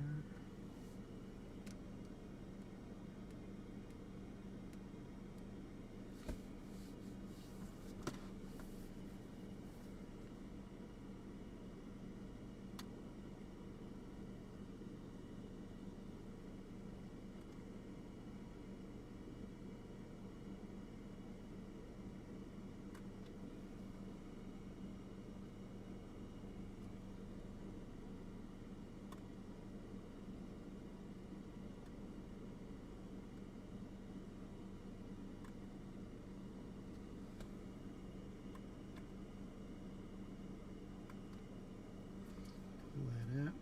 That up.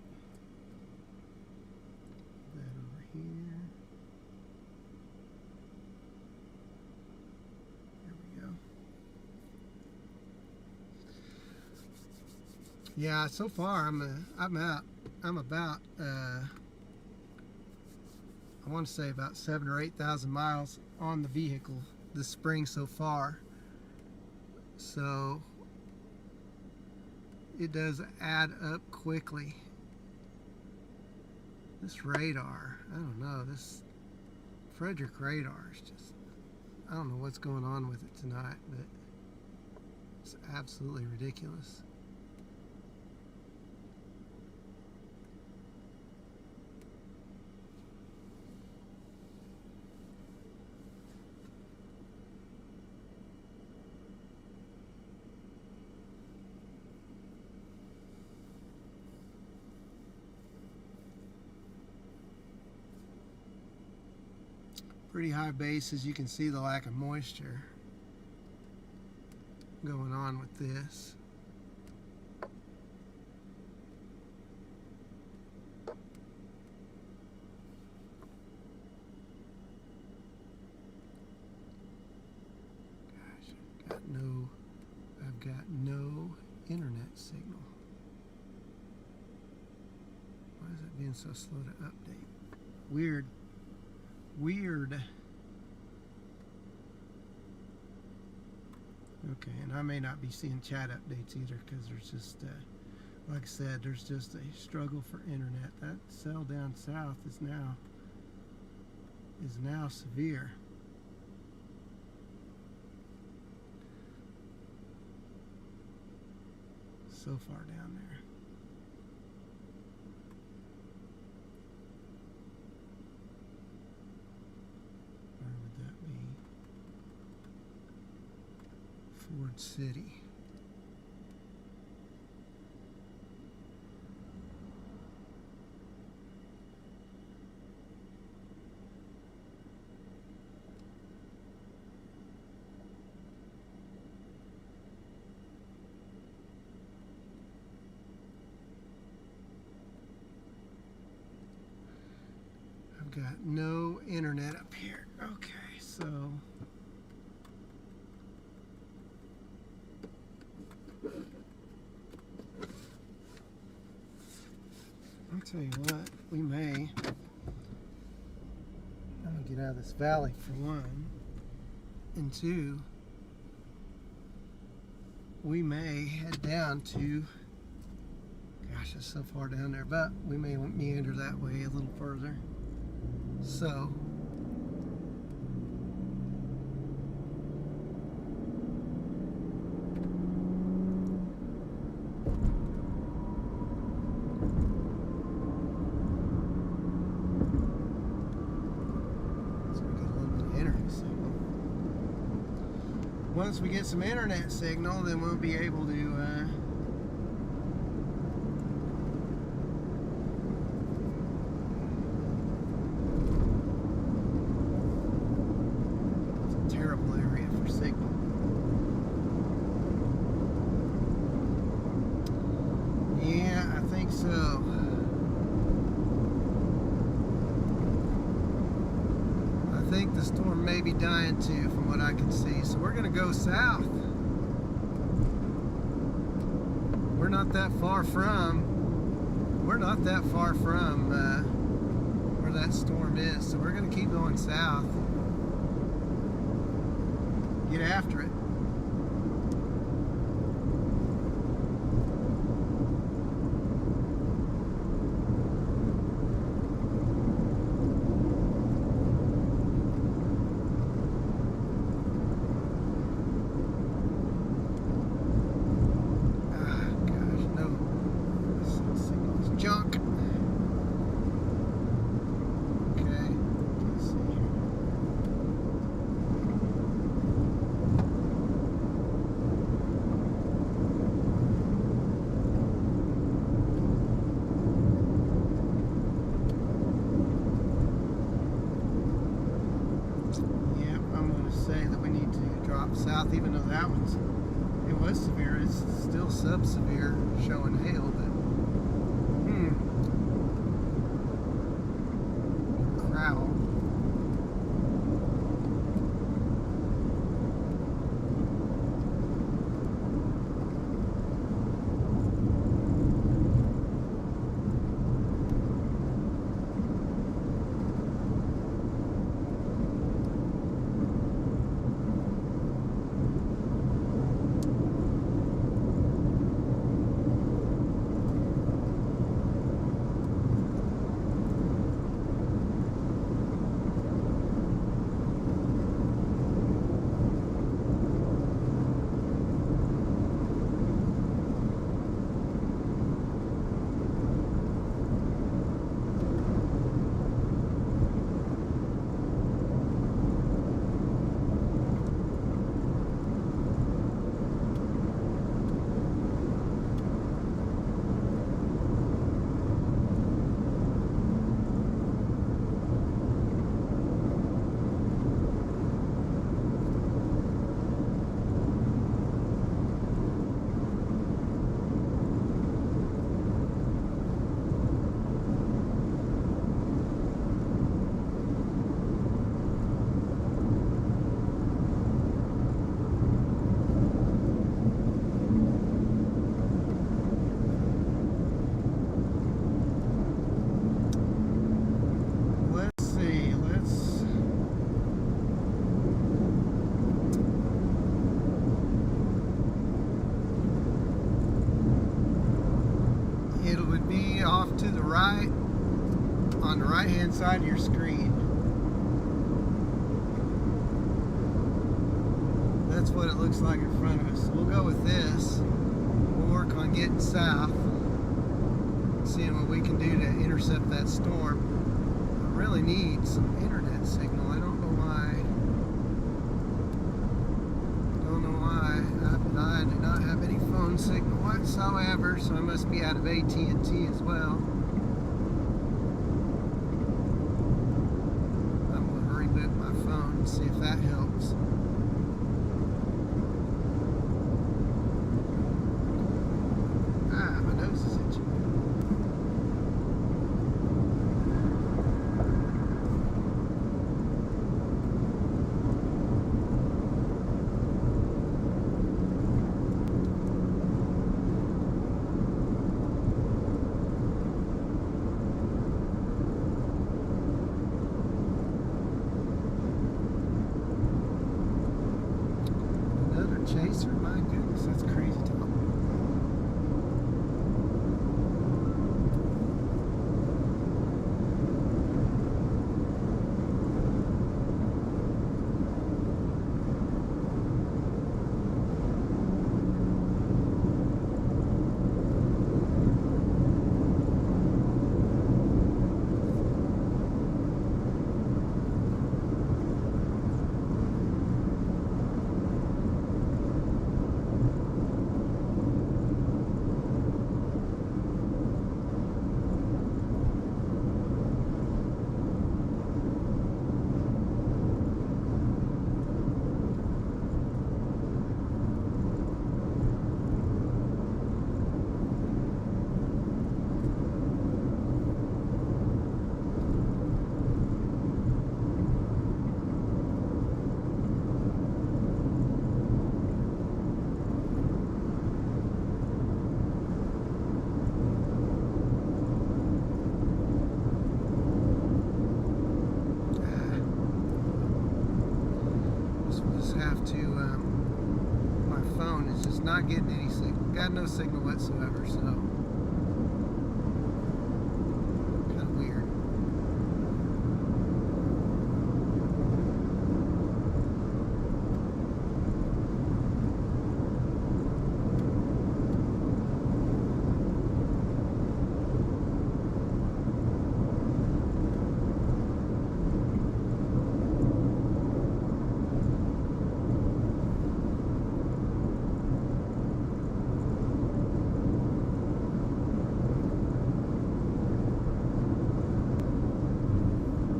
That over here. There we go. Yeah, so far I'm about I want to say about 7,000 or 8,000 miles on the vehicle this spring so far. So it does add up quickly. This radar, I don't know, this Frederick radar is just, I don't know what's going on with it tonight, but it's absolutely ridiculous. Pretty high base, as you can see the lack of moisture going on with this. Gosh, I've got no internet signal. Why is it being so slow to update? Weird. Okay, and I may not be seeing chat updates either, because there's just like I said, there's just a struggle for internet. That cell down south is now severe. So far down there. Ford City. I've got no internet up here. Okay, so I'll tell you what, I'm gonna get out of this valley for one, and two, we may head down to, gosh, it's so far down there, but we may meander that way a little further. So once we get some internet signal, then we'll be able to it's a terrible area for signal. Yeah, I think so. I think the storm may be dying too, from what I can see. So we're going to go south. We're not that far from where that storm is. So we're going to keep going south. Get after it. drop south, even though that one's, it was severe. It's still sub-severe, showing hail, but crowd. Off to the right on the right hand side of your screen. That's what it looks like in front of us. So we'll go with this. We'll work on getting south, seeing what we can do to intercept that storm. I really need some internet signal. I don't know why. I do not have any phone signal whatsoever, so I must be out of AT&T as well. I'm going to reboot my phone and see if that helps. My nose is itching. Chaser, my goodness, that's crazy talk. Have to my phone is just not getting any signal. Got no signal whatsoever, so kind of weird.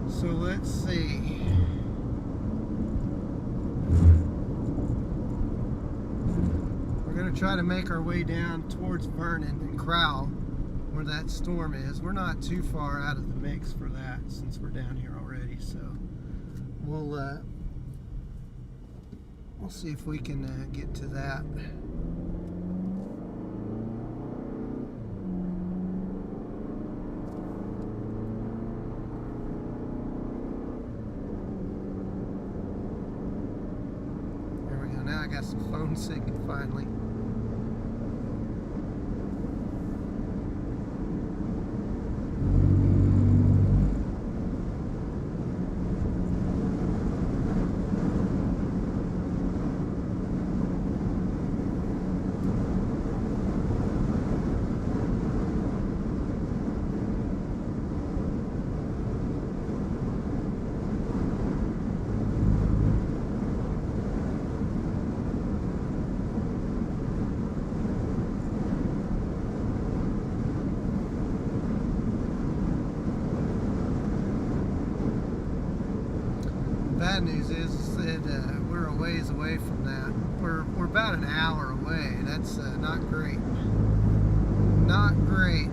So let's see. going to try to make our way down towards Vernon and Crowell, where that storm is. We're not too far out of the mix for that since we're down here already, so we'll see if we can get to that. There we go. Now I got some phone signal finally. Bad news is that we're a ways away from that. We're about an hour away. That's not great. Not great.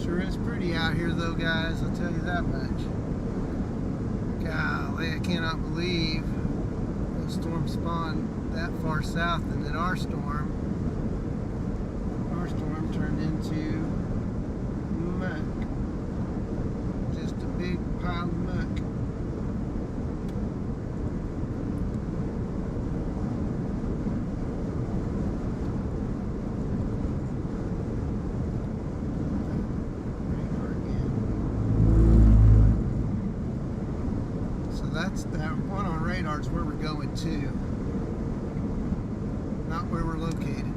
Sure is pretty out here though, guys, I'll tell you that much. Golly, I cannot believe the storm spawned that far south and then our storm turned into muck. Just a big pile of muck. That's that one on radar is where we're going to, not where we're located.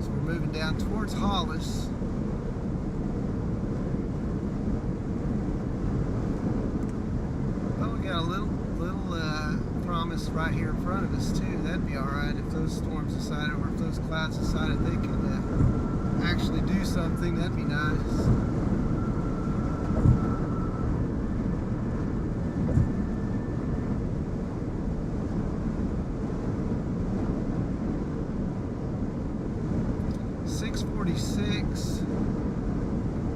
So we're moving down towards Hollis. Well, we got a little promise right here in front of us too. That'd be all right if those storms decided, or if those clouds decided they could actually do something. That'd be nice.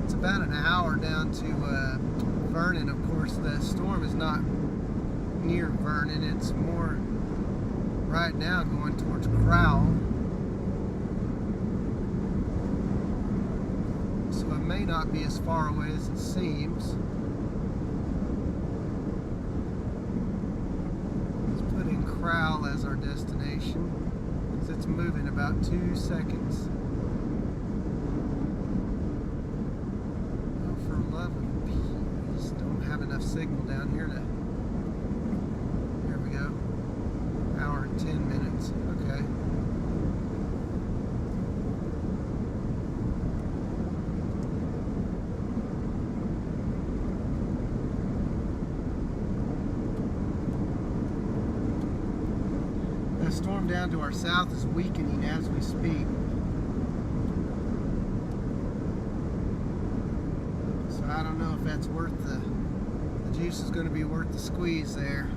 It's about an hour down to Vernon. Of course, the storm is not near Vernon. It's more right now going towards Crowell. So it may not be as far away as it seems. Let's put in Crowell as our destination, because it's moving about 2 seconds. Don't have enough signal down here to. Here we go. Hour and 10 minutes. Okay. The storm down to our south is weakening as we speak. I don't know if that's worth the juice is going to be worth the squeeze there.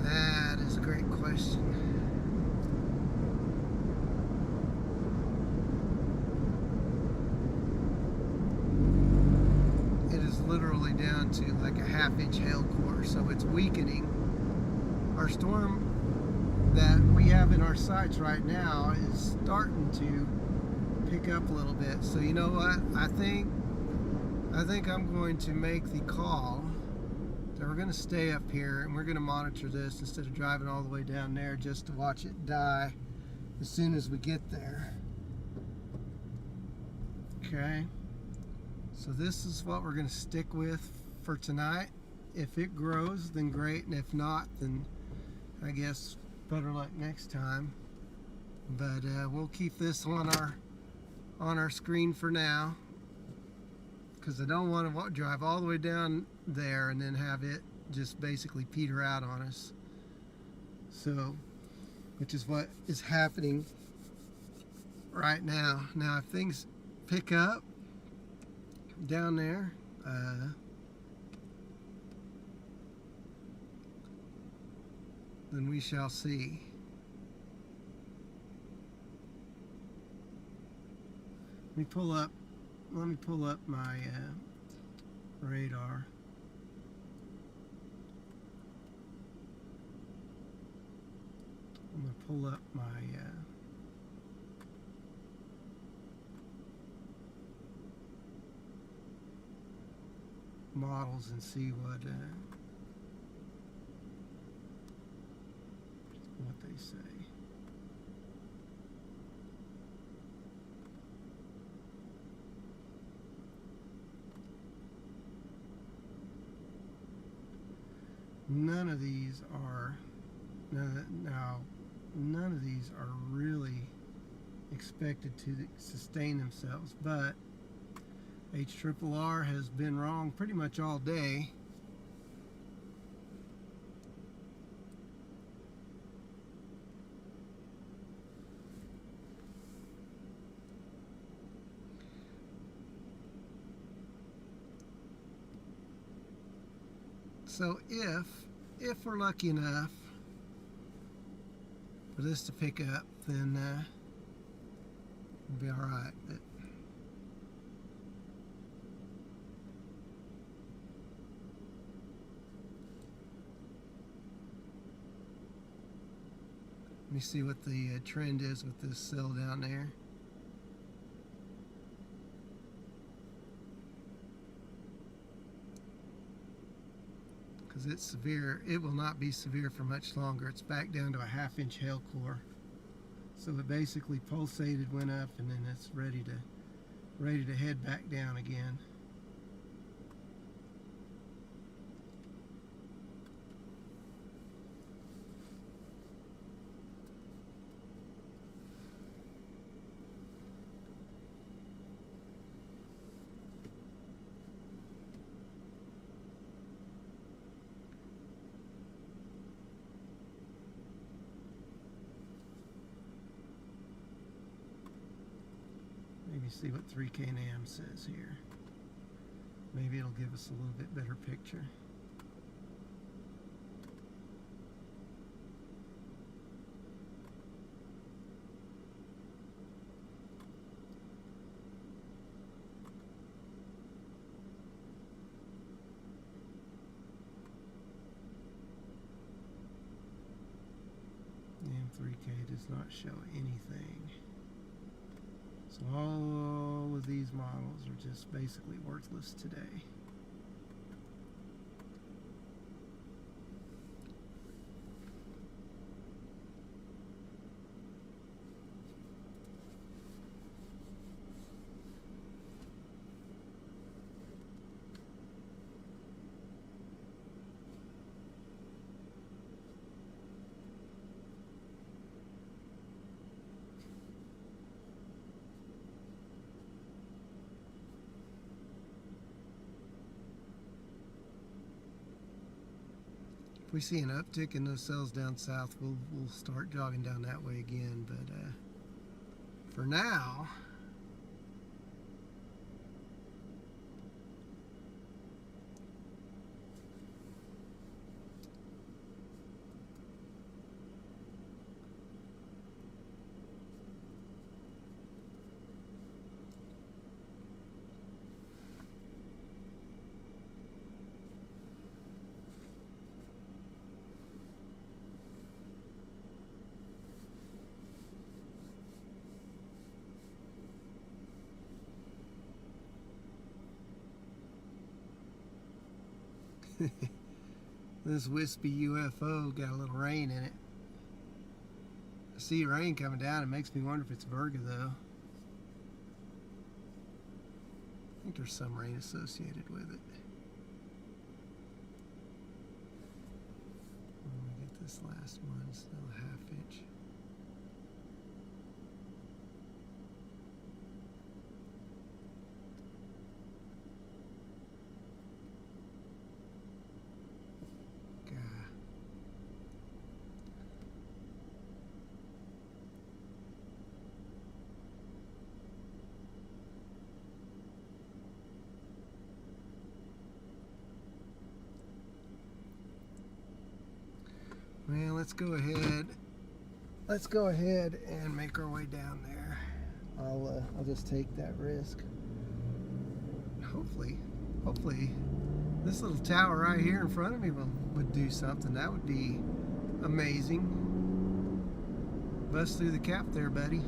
That is a great question. way down to like a 1/2-inch hail core, so it's weakening. Our storm that we have in our sights right now is starting to pick up a little bit. So you know what? I think I'm going to make the call that we're going to stay up here and we're going to monitor this instead of driving all the way down there just to watch it die as soon as we get there. Okay, so this is what we're going to stick with for tonight. If it grows, then great, and if not, then I guess better luck next time. But we'll keep this on our screen for now, because I don't want to drive all the way down there and then have it just basically peter out on us. So, which is what is happening right now. Now, if things pick up down there, then we shall see. Let me pull up my radar. I'm going to pull up my models and see what they say. None of these are really expected to sustain themselves, but HRRR has been wrong pretty much all day. So if we're lucky enough for this to pick up, then we'll be all right. But let me see what the trend is with this cell down there. Because it's severe. It will not be severe for much longer. It's back down to a 1/2-inch hail core. So it basically pulsated, went up, and then it's ready to head back down again. Maybe see what 3K NAM says here. Maybe it'll give us a little bit better picture. And 3K does not show anything. So all of these models are just basically worthless today. If we see an uptick in those cells down south, we'll start jogging down that way again. But for now, This wispy UFO got a little rain in it. I see rain coming down. It makes me wonder if it's Virgo, though. I think there's some rain associated with it. Let me get this last one. Still a ½ inch. Well, let's go ahead and make our way down there. I'll just take that risk. Hopefully this little tower right here in front of me would do something. That would be amazing. Bust through the cap there, buddy.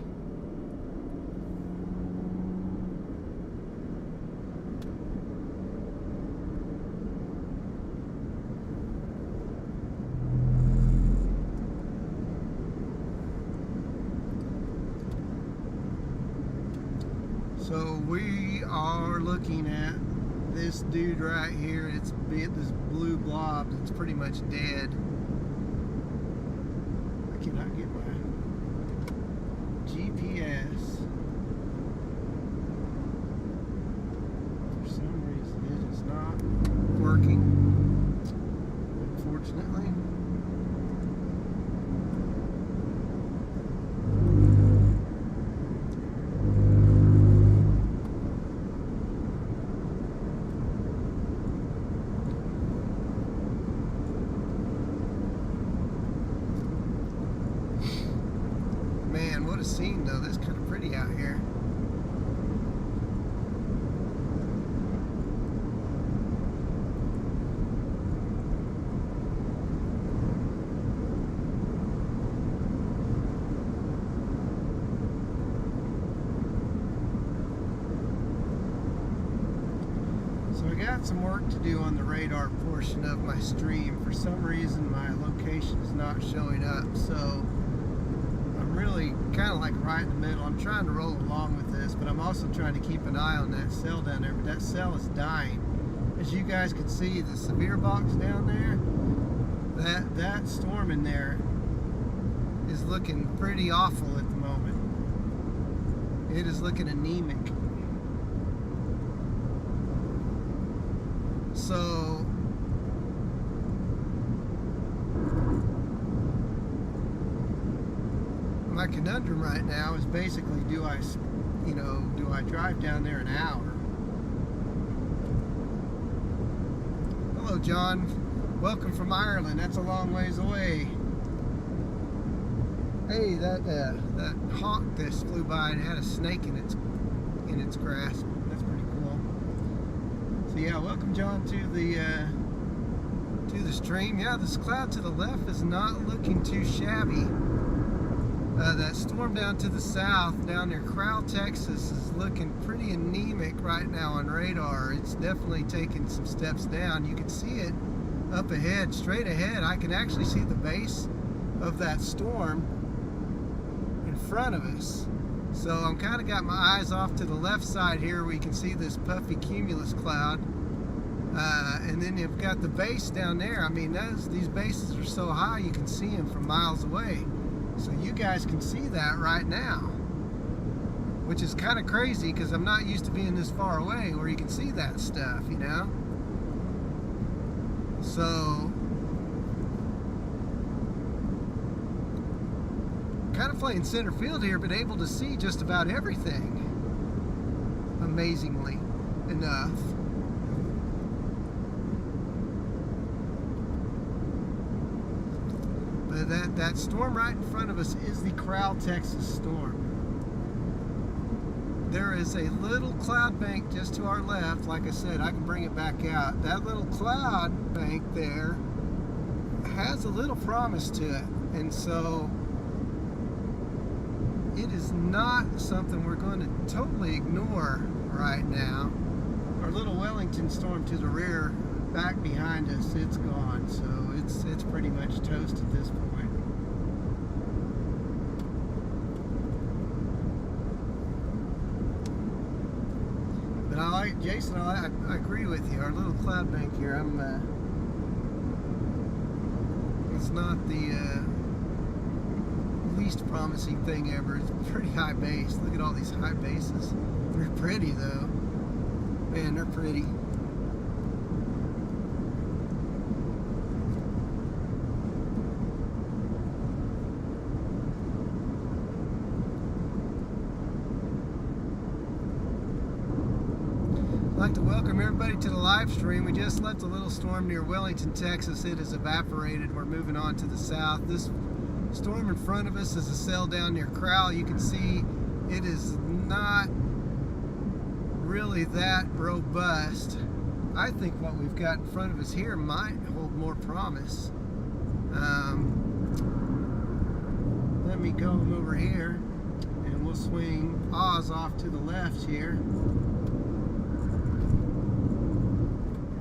So we are looking at this dude right here. It's this blue blob that's pretty much dead. I cannot get my GPS. For some reason it is not working, unfortunately. What a scene, though. That's kind of pretty out here. So I got some work to do on the radar portion of my stream. For some reason my location is not showing up, so really kind of like right in the middle. I'm trying to roll along with this, but I'm also trying to keep an eye on that cell down there. But that cell is dying. As you guys can see, the severe box down there, that storm in there is looking pretty awful at the moment. It is looking anemic. So my conundrum right now is basically, do I drive down there an hour? Hello, John. Welcome from Ireland. That's a long ways away. Hey, that hawk this flew by and had a snake in its grasp. That's pretty cool. So yeah, welcome, John, to the stream. Yeah, this cloud to the left is not looking too shabby. That storm down to the south, down near Crowell, Texas, is looking pretty anemic right now on radar. It's definitely taking some steps down. You can see it up ahead, straight ahead. I can actually see the base of that storm in front of us. So I'm kind of got my eyes off to the left side here where you can see this puffy cumulus cloud. And then you've got the base down there. I mean, these bases are so high you can see them from miles away. So you guys can see that right now, which is kind of crazy because I'm not used to being this far away where you can see that stuff, you know? So, kind of playing center field here, but able to see just about everything, amazingly enough. That storm right in front of us is the Crowell, Texas storm. There is a little cloud bank just to our left. Like I said, I can bring it back out. That little cloud bank there has a little promise to it. And so it is not something we're going to totally ignore right now. Our little Wellington storm to the rear back behind us, it's gone. So it's pretty much toast at this point. But I like, Jason, I agree with you. Our little cloud bank here, it's not the least promising thing ever. It's pretty high base. Look at all these high bases. They're pretty though. Man, they're pretty. I'd like to welcome everybody to the live stream. We just left a little storm near Wellington, Texas. It has evaporated. We're moving on to the south. This storm in front of us is a cell down near Crowell. You can see it is not really that robust. I think what we've got in front of us here might hold more promise. Let me go over here and we'll swing Oz off to the left here.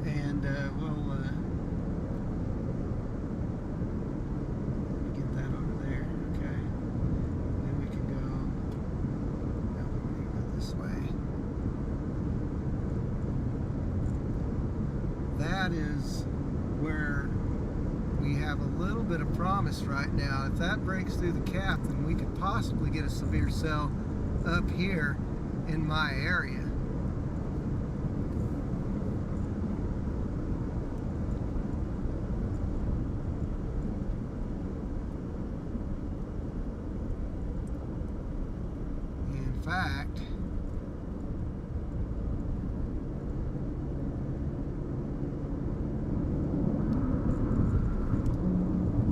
And we'll get that over there, okay? Then we can go, no, we can go this way. That is where we have a little bit of promise right now. If that breaks through the cap, then we could possibly get a severe cell up here in my area. In fact,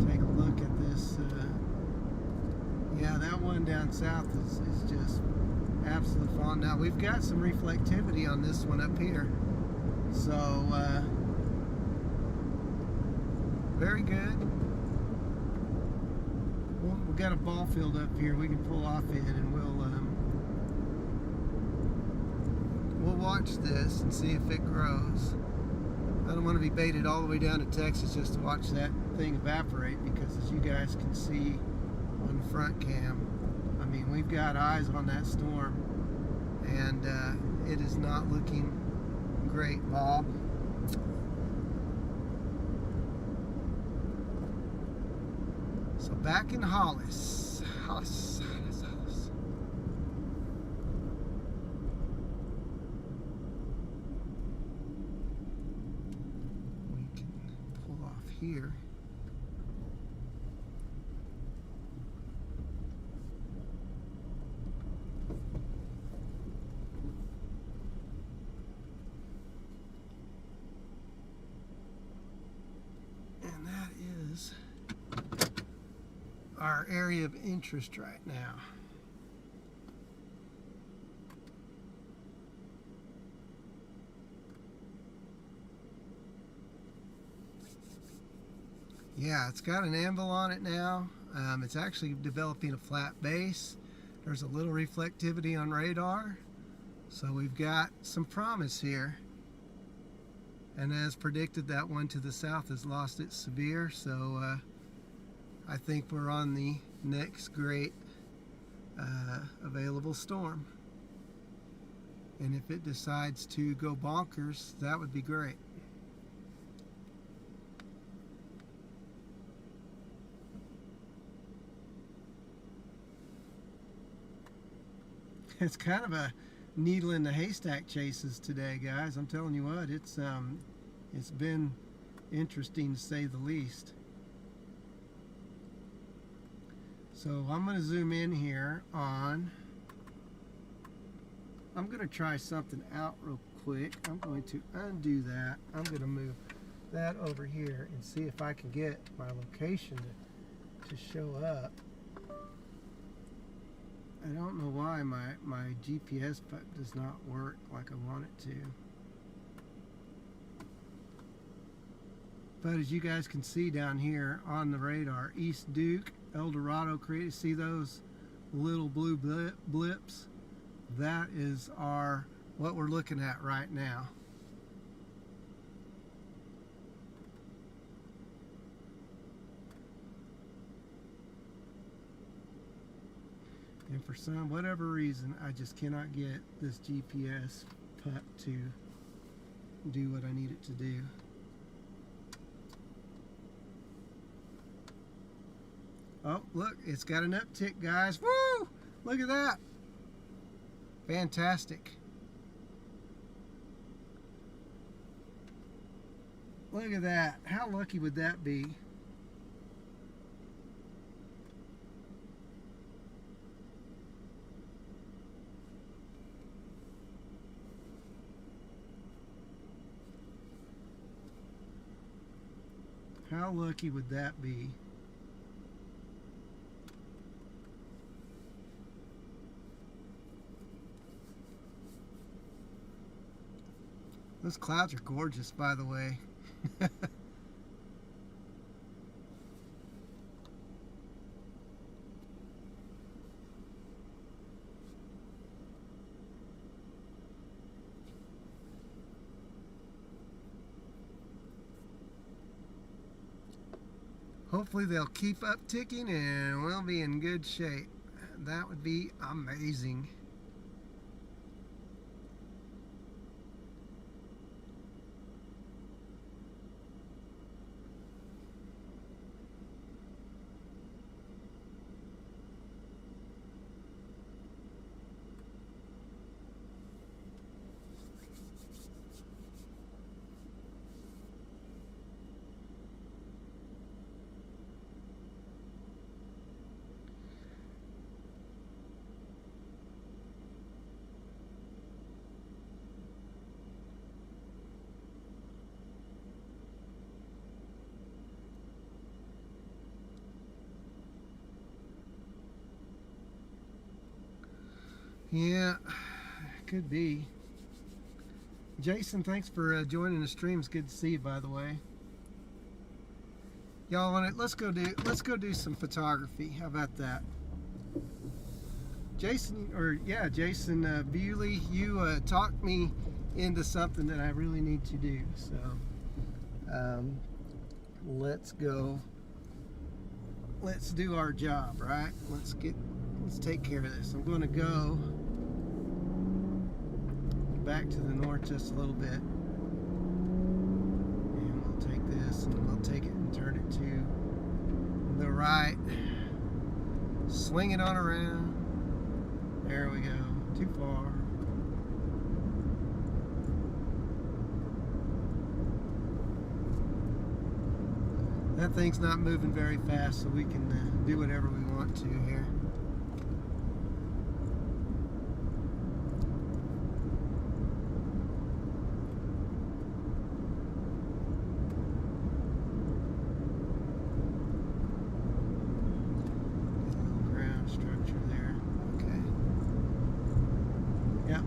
take a look at this. Yeah, that one down south is just absolutely fun. Now we've got some reflectivity on this one up here, so very good. Well, we've got a ball field up here we can pull off in, and we'll watch this and see if it grows. I don't want to be baited all the way down to Texas just to watch that thing evaporate, because as you guys can see on the front cam, I mean, we've got eyes on that storm, and it is not looking great, Bob. So back in Hollis. We can pull off here. And that is our area of interest right now. Yeah, it's got an anvil on it now. It's actually developing a flat base. There's a little reflectivity on radar. So we've got some promise here. And as predicted, that one to the south has lost its severe. So I think we're on the next great available storm. And if it decides to go bonkers, that would be great. It's kind of a needle in the haystack chases today, guys. I'm telling you what, it's been interesting to say the least. So I'm going to zoom in here on, I'm going to try something out real quick. I'm going to undo that. I'm going to move that over here and see if I can get my location to show up. I don't know why my GPS does not work like I want it to. But as you guys can see down here on the radar, East Duke, El Dorado created, see those little blue blips? That is what we're looking at right now. And for whatever reason, I just cannot get this GPS putt to do what I need it to do. Oh, look, it's got an uptick, guys. Woo! Look at that. Fantastic. Look at that. How lucky would that be? How lucky would that be? Those clouds are gorgeous, by the way. Hopefully they'll keep up ticking and we'll be in good shape. That would be amazing. Yeah, could be. Jason, thanks for joining the stream. It's good to see you, by the way. Y'all want it? Let's go do some photography. How about that? Jason Bewley, you talked me into something that I really need to do. So let's go. Let's do our job, right? Let's take care of this. I'm going to go back to the north just a little bit, and we'll take this and we'll take it and turn it to the right, swing it on around. There we go. Too far. That thing's not moving very fast, so we can do whatever we want to here.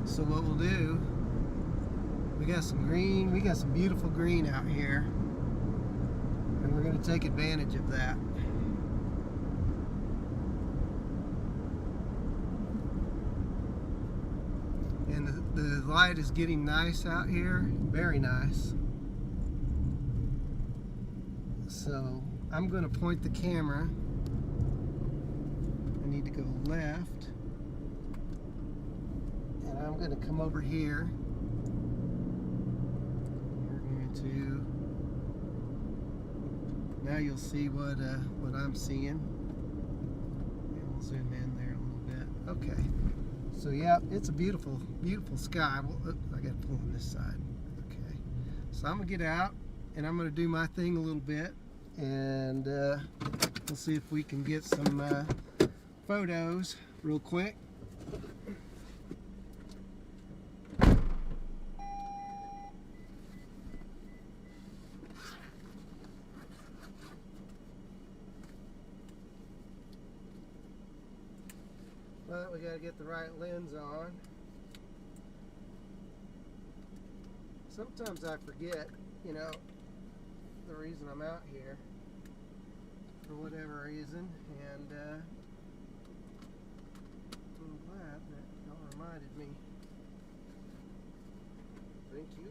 So what we'll do, we got some green, we got some beautiful green out here, and we're going to take advantage of that. And the light is getting nice out here, very nice. So I'm going to point the camera. I need to go left. I'm going to come over here. We're going to. Now you'll see what I'm seeing. And we'll zoom in there a little bit. Okay. So yeah, it's a beautiful, beautiful sky. Well, I got to pull on this side. Okay. So I'm gonna get out and I'm gonna do my thing a little bit, and we'll see if we can get some photos real quick. But we got to get the right lens on. Sometimes I forget, you know, the reason I'm out here for whatever reason, and I'm glad that y'all reminded me. Thank you.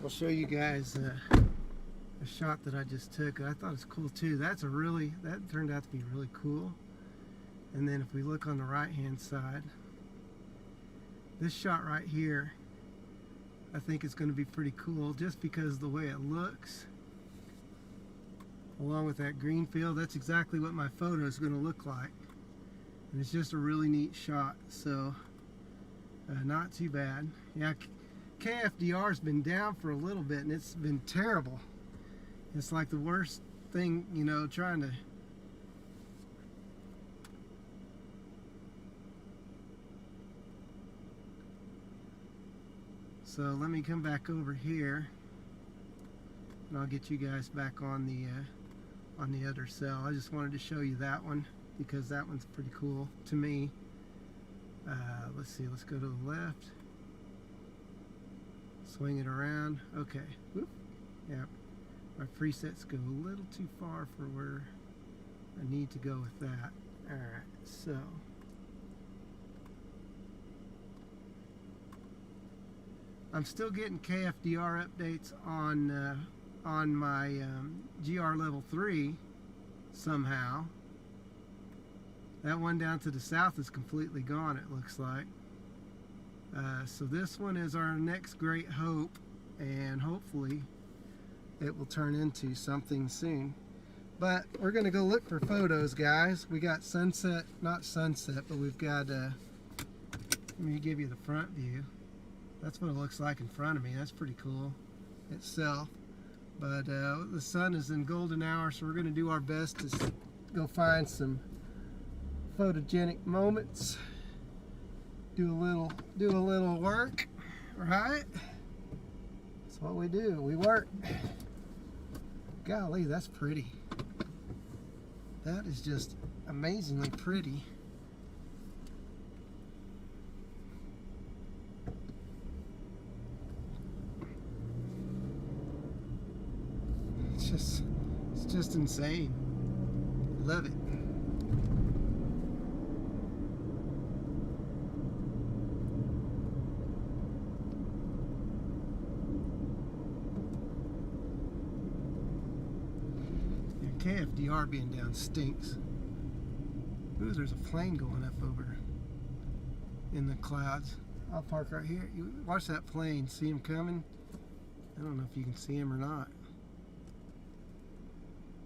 I'll show you guys a shot that I just took. I thought it was cool too. That turned out to be really cool. And then if we look on the right hand side, this shot right here, I think it's going to be pretty cool just because of the way it looks. Along with that green field, that's exactly what my photo is going to look like. And it's just a really neat shot, so not too bad. Yeah, KFDR's been down for a little bit and it's been terrible. It's like the worst thing, you know, trying to so let me come back over here and I'll get you guys back on the other cell. I just wanted to show you that one because that one's pretty cool to me. Let's see, let's go to the left, swing it around. Okay, whoop. Yeah, my presets go a little too far for where I need to go with that. Alright, so I'm still getting KFDR updates on my GR level 3 somehow. That one down to the south is completely gone, it looks like. So this one is our next great hope, and hopefully it will turn into something soon. But we're going to go look for photos, guys. We got sunset, not sunset, but we've got, let me give you the front view. That's what it looks like in front of me. That's pretty cool itself. But the sun is in golden hour, so we're going to do our best to go find some photogenic moments. Do a little work, right? That's what we do. We work. Golly, that's pretty. That is just amazingly pretty. It's just insane. Love it. KFDR being down stinks. Ooh, there's a plane going up over in the clouds. I'll park right here. You watch that plane. See him coming? I don't know if you can see him or not.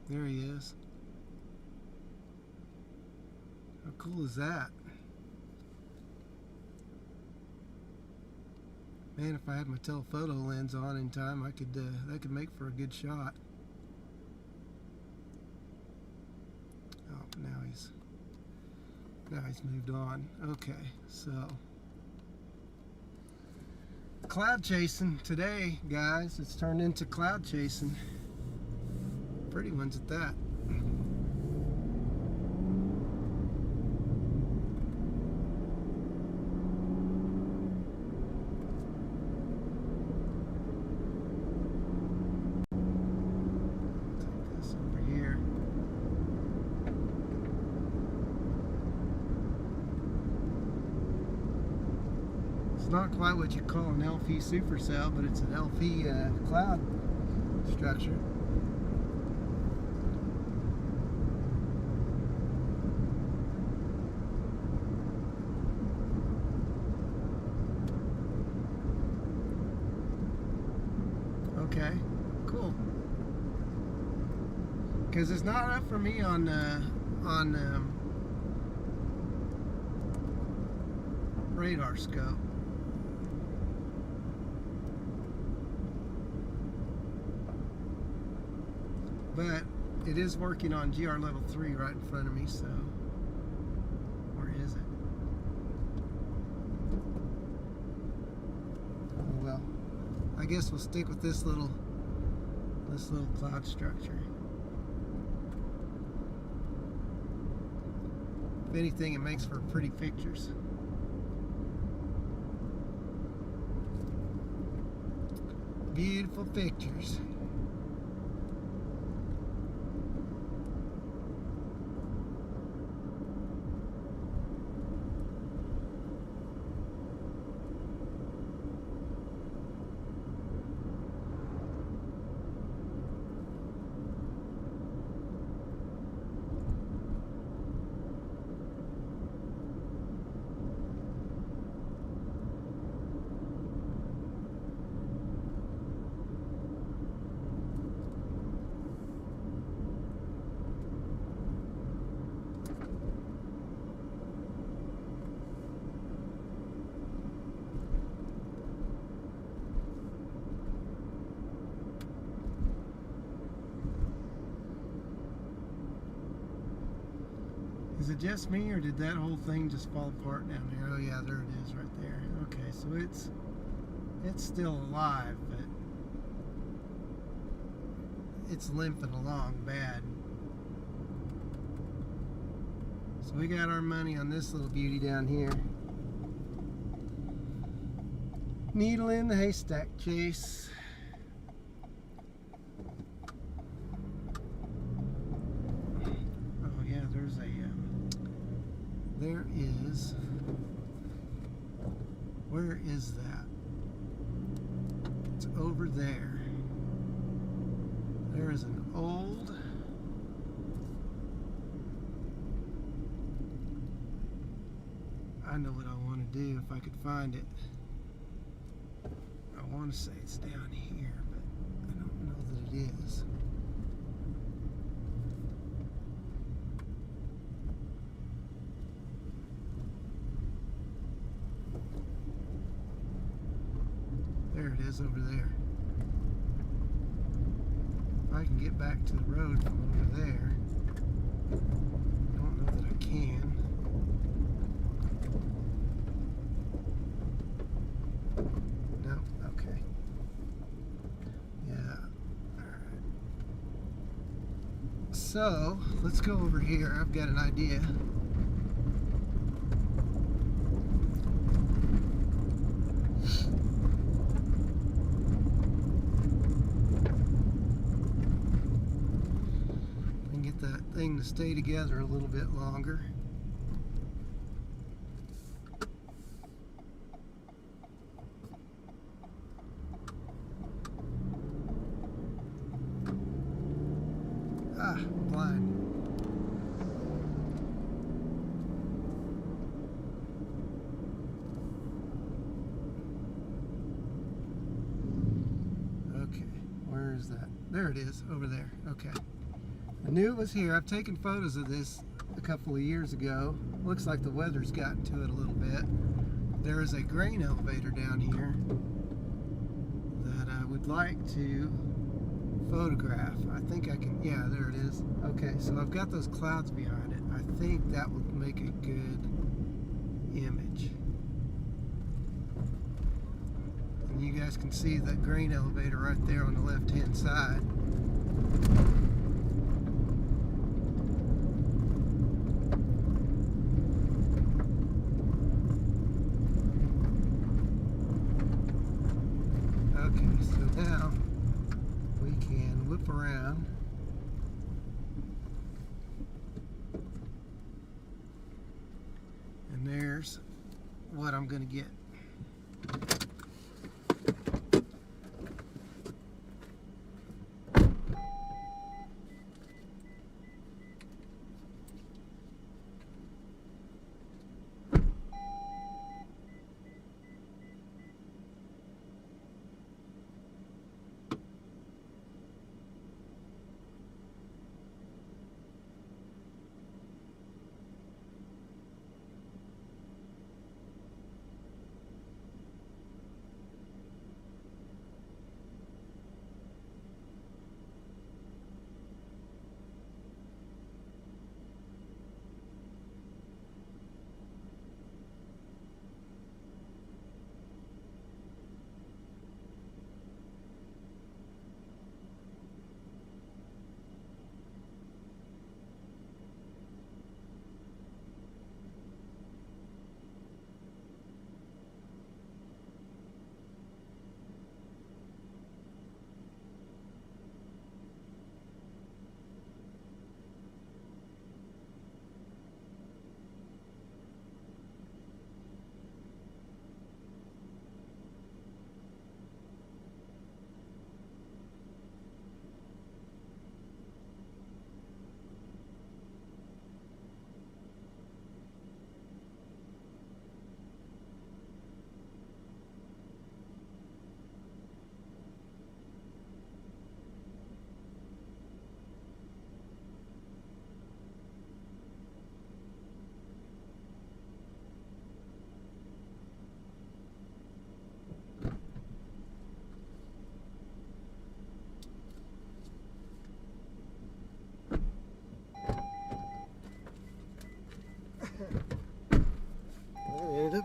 There he is. How cool is that? Man, if I had my telephoto lens on in time, that could make for a good shot. Oh, now he's moved on. Okay, so cloud chasing today, guys. It's turned into cloud chasing. Pretty ones at that. Take this over here. It's not quite what you call an LP supercell, but it's an LP cloud structure. Okay, cool. Because it's not up for me on radar scope. But it is working on GR level 3 right in front of me, so where is it? Oh well. I guess we'll stick with this little cloud structure. If anything, it makes for pretty pictures. Beautiful pictures. Is it just me, or did that whole thing just fall apart down there? Oh yeah, there it is right there. Okay, so it's still alive, but it's limping along bad. So we got our money on this little beauty down here. Needle in the haystack chase. Oh yeah, there's a there is, where is that? It's over there. There is an old, I know what I want to do if I could find it. I want to say it's down here, but I don't know that it is. There it is over there. If I can get back to the road from over there. I don't know that I can. No, okay. Yeah. Alright. So, let's go over here. I've got an idea. That thing to stay together a little bit longer. Ah, blind. Okay, where is that? There it is, over there. Okay. I knew it was here. I've taken photos of this a couple of years ago. Looks like the weather's gotten to it a little bit. There is a grain elevator down here that I would like to photograph. I think I can, yeah, there it is. Okay, so I've got those clouds behind it. I think that would make a good image. And you guys can see that grain elevator right there on the left-hand side. Okay, so now we can whip around and there's what I'm going to get.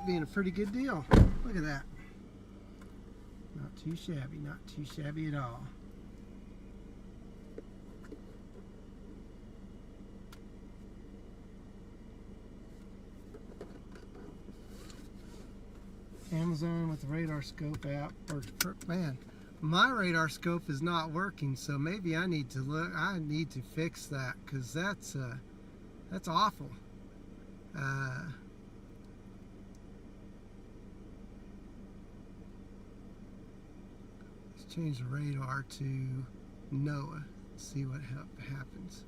being a pretty good deal. Look at that. Not too shabby, not too shabby at all. Amazon with the radar scope app. Man, my radar scope is not working, so maybe I need to look. I need to fix that, because that's awful. Let's change the radar to NOAA. See what happens.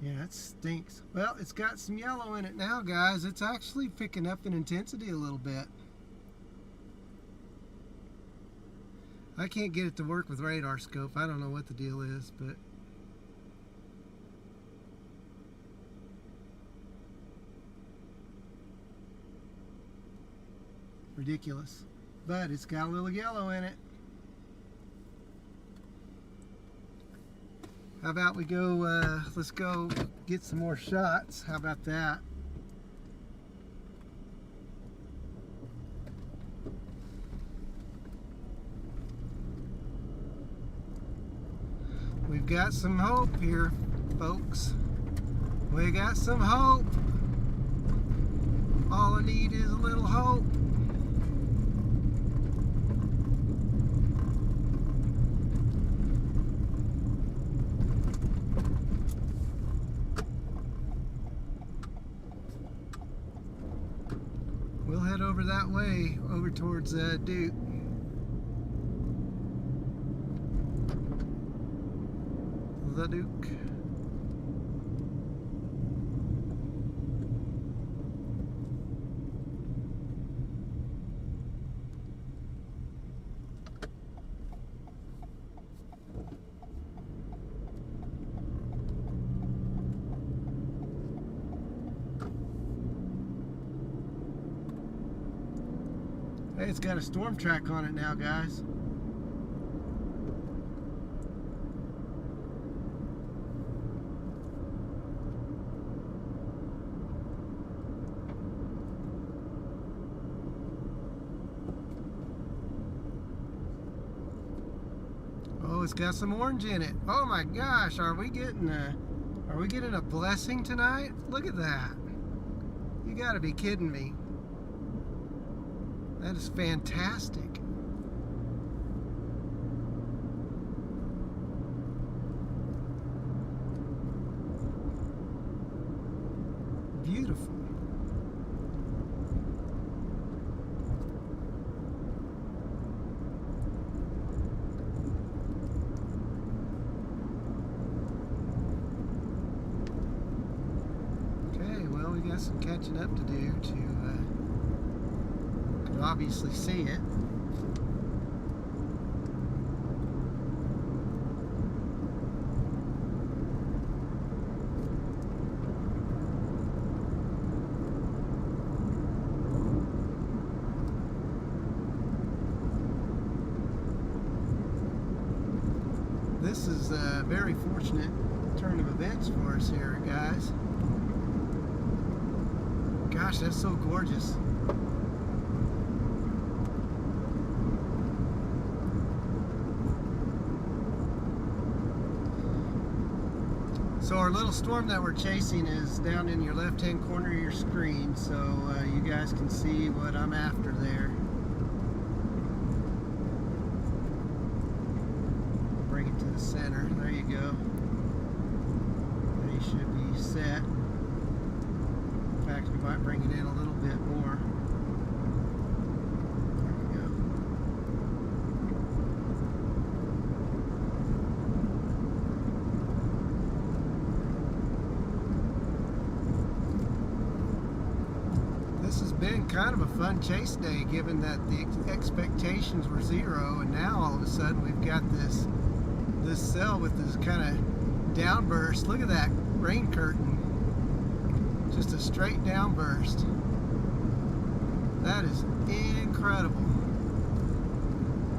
Yeah, it stinks. Well, it's got some yellow in it now, guys. It's actually picking up in intensity a little bit. I can't get it to work with radar scope. I don't know what the deal is, but ridiculous. But it's got a little yellow in it. How about we go, let's go get some more shots. How about that? We've got some hope here, folks. We got some hope. All I need is a little hope. We'll head over that way, over towards Duke. The Duke. Hey, it's got a storm track on it now, guys. Oh, it's got some orange in it. Oh my gosh, are we getting a blessing tonight? Look at that. You gotta be kidding me. That is fantastic. Beautiful. Okay, well, we got some catching up to do to obviously see it. This is a very fortunate turn of events for us here, guys. Gosh, that's so gorgeous. So our little storm that we're chasing is down in your left-hand corner of your screen, so you guys can see what I'm after there. Bring it to the center. There you go. There you should be set. In fact, we might bring it in a little bit more. Been kind of a fun chase day, given that the expectations were zero, and now all of a sudden we've got this cell with this kind of downburst. Look at that rain curtain, just a straight downburst. That is incredible.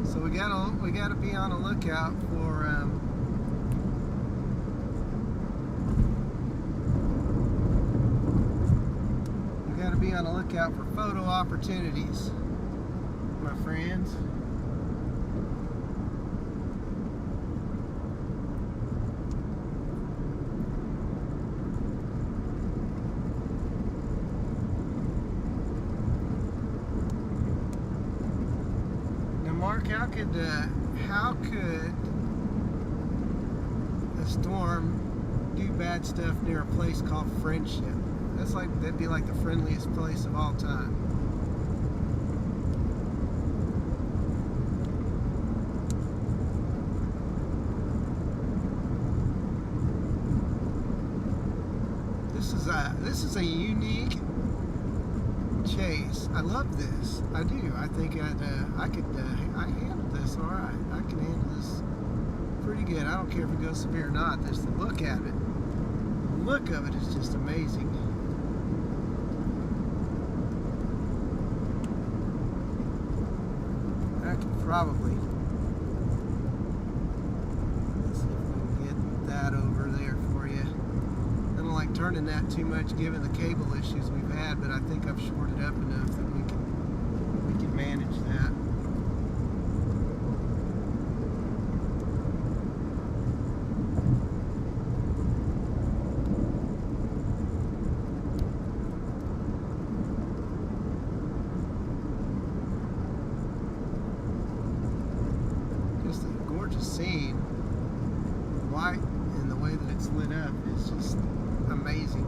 So we gotta be on a lookout for photo opportunities, my friends. Now, Mark, how could a storm do bad stuff near a place called Friendship? That'd be like the friendliest place of all time. This is a unique chase. I love this. I do. I think I handle this all right. I can handle this pretty good. I don't care if it goes severe or not. Just the look at it. The look of it is just amazing. I can probably, let's see if we can get that over there for you. I don't like turning that too much given the cable issues we've had, but I think I've shorted up enough that we can manage that. Just a gorgeous scene. The light and the way that it's lit up is just amazing.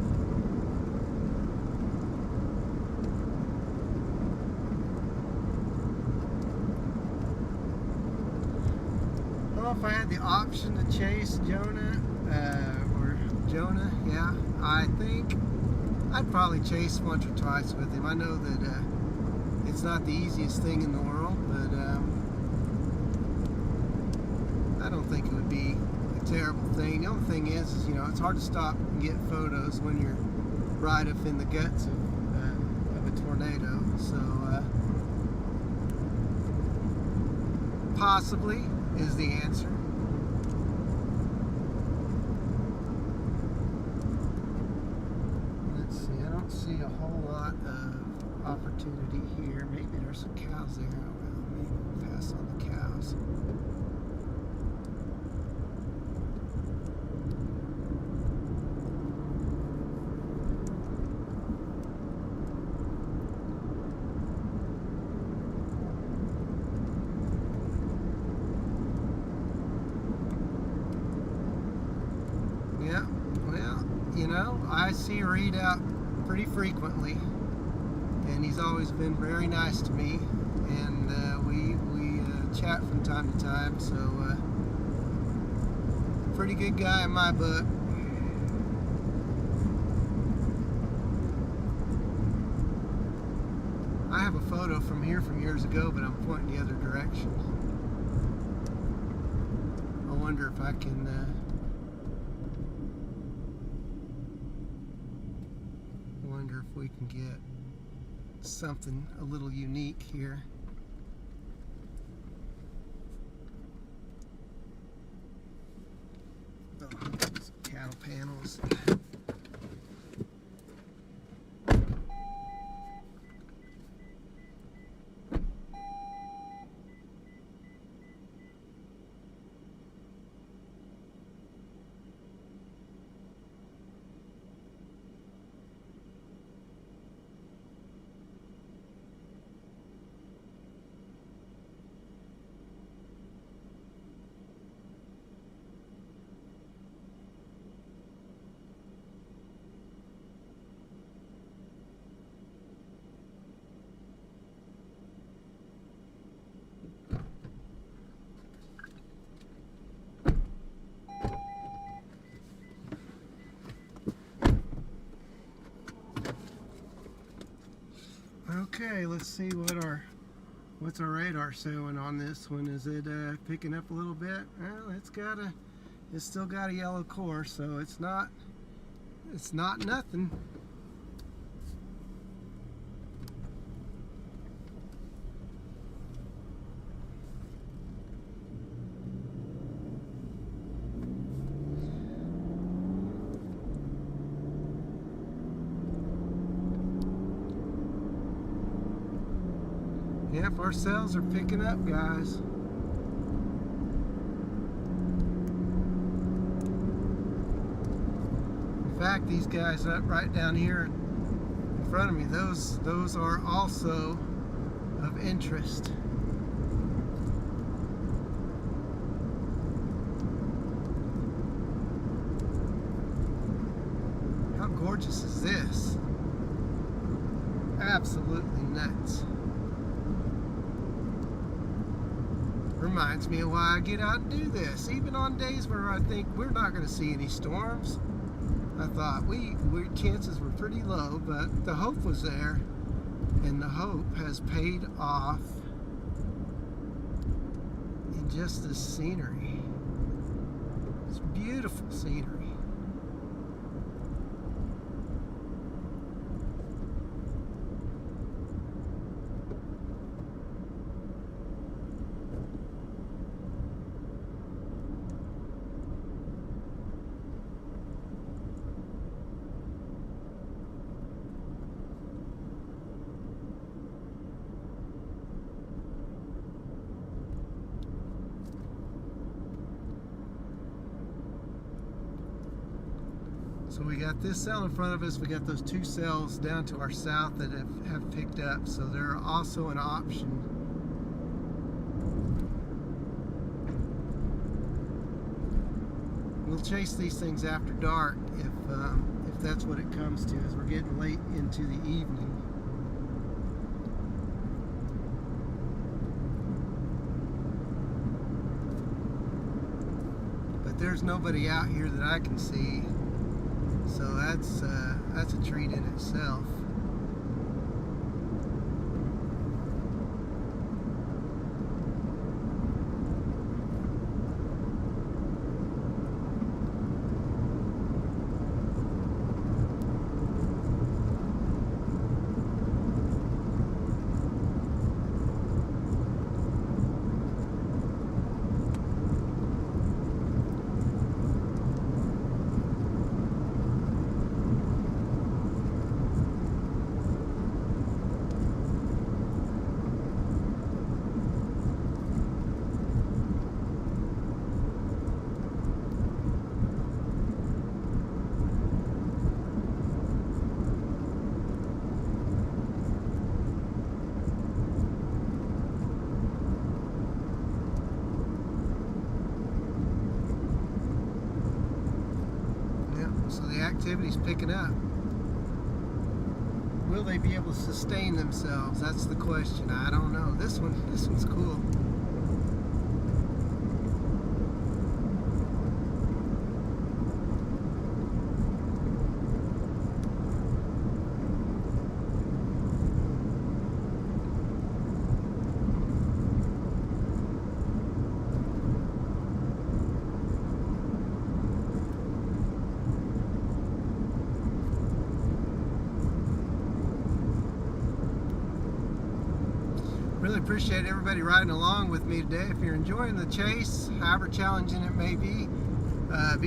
Well, if I had the option to chase Jonah, yeah, I think I'd probably chase once or twice with him. I know that it's not the easiest thing in the world, but I don't think it would be a terrible thing. The only thing is you know, it's hard to stop and get photos when you're right up in the guts of a tornado. So possibly is the answer. Let's see. I don't see a whole lot of opportunity here. Maybe there's some cows there. Well, maybe we'll pass on the cows. Yeah, well, you know, I see Reed out pretty frequently, and he's always been very nice to me, and we chat from time to time, so pretty good guy in my book. I have a photo from here from years ago, but I'm pointing the other direction. I wonder if I can we can get something a little unique here. Oh, some cattle panels. Okay, let's see what's our radar showing on this one. Is it picking up a little bit? Well, it's still got a yellow core, so it's not nothing. our cells are picking up, guys. In fact, these guys up right down here in front of me, those are also of interest. How gorgeous is this? Absolutely nuts. Reminds me of why I get out and do this. Even on days where I think we're not going to see any storms, I thought chances were pretty low, but the hope was there, and the hope has paid off in just this scenery. It's beautiful scenery. So we got this cell in front of us. We got those two cells down to our south that have picked up. So they're also an option. We'll chase these things after dark if that's what it comes to, as we're getting late into the evening. But there's nobody out here that I can see. So that's a treat in itself. So the activity's picking up. Will they be able to sustain themselves? That's the question. I don't know. This one's cool. Really appreciate everybody riding along with me today. If you're enjoying the chase, however challenging it may be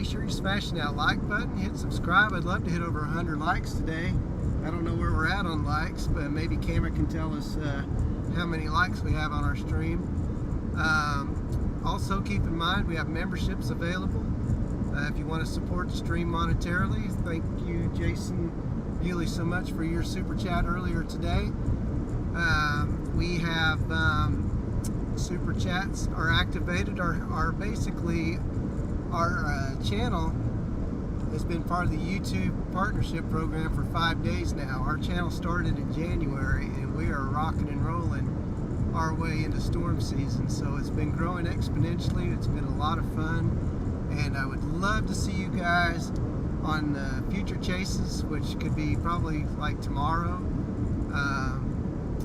sure you smash that like button, hit subscribe. I'd love to hit over 100 likes today. I don't know where we're at on likes, but maybe camera can tell us how many likes we have on our stream. Also keep in mind we have memberships available if you want to support the stream monetarily. Thank you, Jason Healy, so much for your super chat earlier today. We have super chats are activated. Our basically our channel has been part of the YouTube partnership program for 5 days now. Our channel started in January, and we are rocking and rolling our way into storm season. So it's been growing exponentially. It's been a lot of fun, and I would love to see you guys on future chases, which could be probably like tomorrow.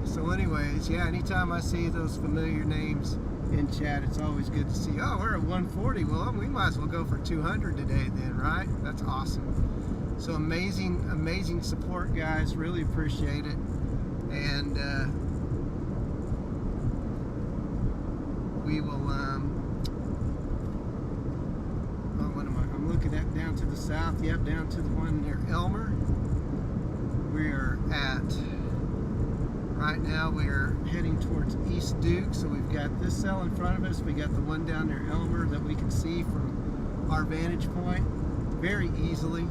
So anyways, yeah, anytime I see those familiar names in chat, it's always good to see. Oh, we're at 140. Well, we might as well go for 200 today then, right? That's awesome. So amazing support, guys. Really appreciate it. And we will, what am I? I'm looking at down to the south. Yep, down to the one near Elmer. We're at Right now we're heading towards East Duke, so we've got this cell in front of us. We got the one down near Elmer that we can see from our vantage point very easily.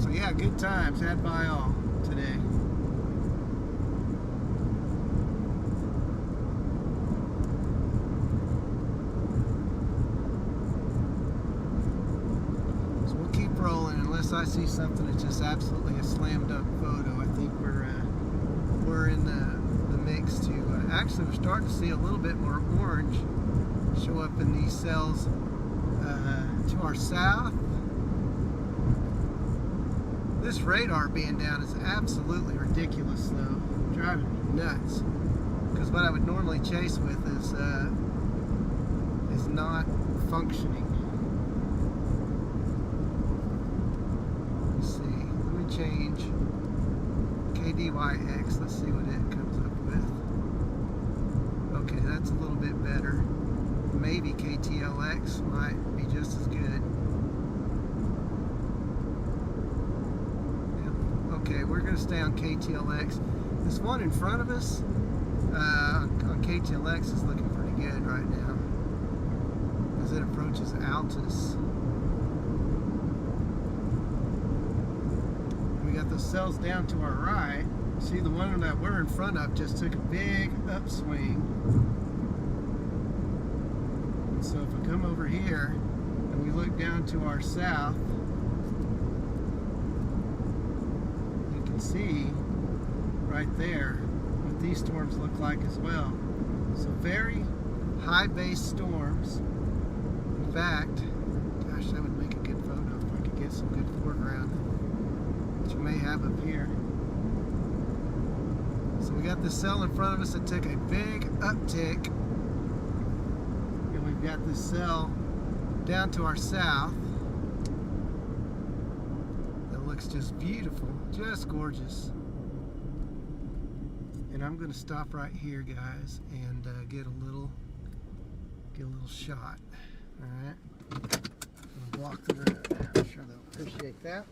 So yeah, good times had by all today. So we'll keep rolling unless I see something that's just absolutely a slam dunk photo. I think we're in the mix to actually we're starting to see a little bit more orange show up in these cells to our south. This radar being down is absolutely ridiculous though, driving me nuts. Because what I would normally chase with is not functioning. Let's see, let me change KDYX, let's see what it comes up with. Okay, that's a little bit better. Maybe KTLX might be just as good. Okay, we're going to stay on KTLX. This one in front of us on KTLX is looking pretty good right now as it approaches Altus. We got the cells down to our right. See, the one that we're in front of just took a big upswing. And so if we come over here and we look down to our south, see right there what these storms look like as well. So very high base storms. In fact, gosh, that would make a good photo if I could get some good foreground, which you may have up here. So we got this cell in front of us that took a big uptick, and we've got this cell down to our south. Looks just beautiful, just gorgeous. And I'm going to stop right here, guys, and get a little shot. All right, I'm going to block the road. I'm sure they'll appreciate that.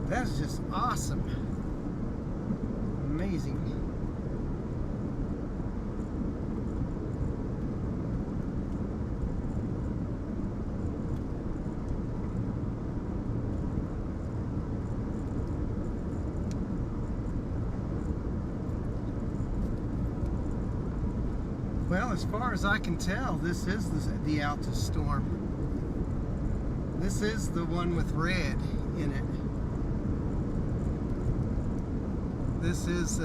That's just awesome. Amazing. as far as I can tell, this is the Altus storm. This is the one with red in it. This is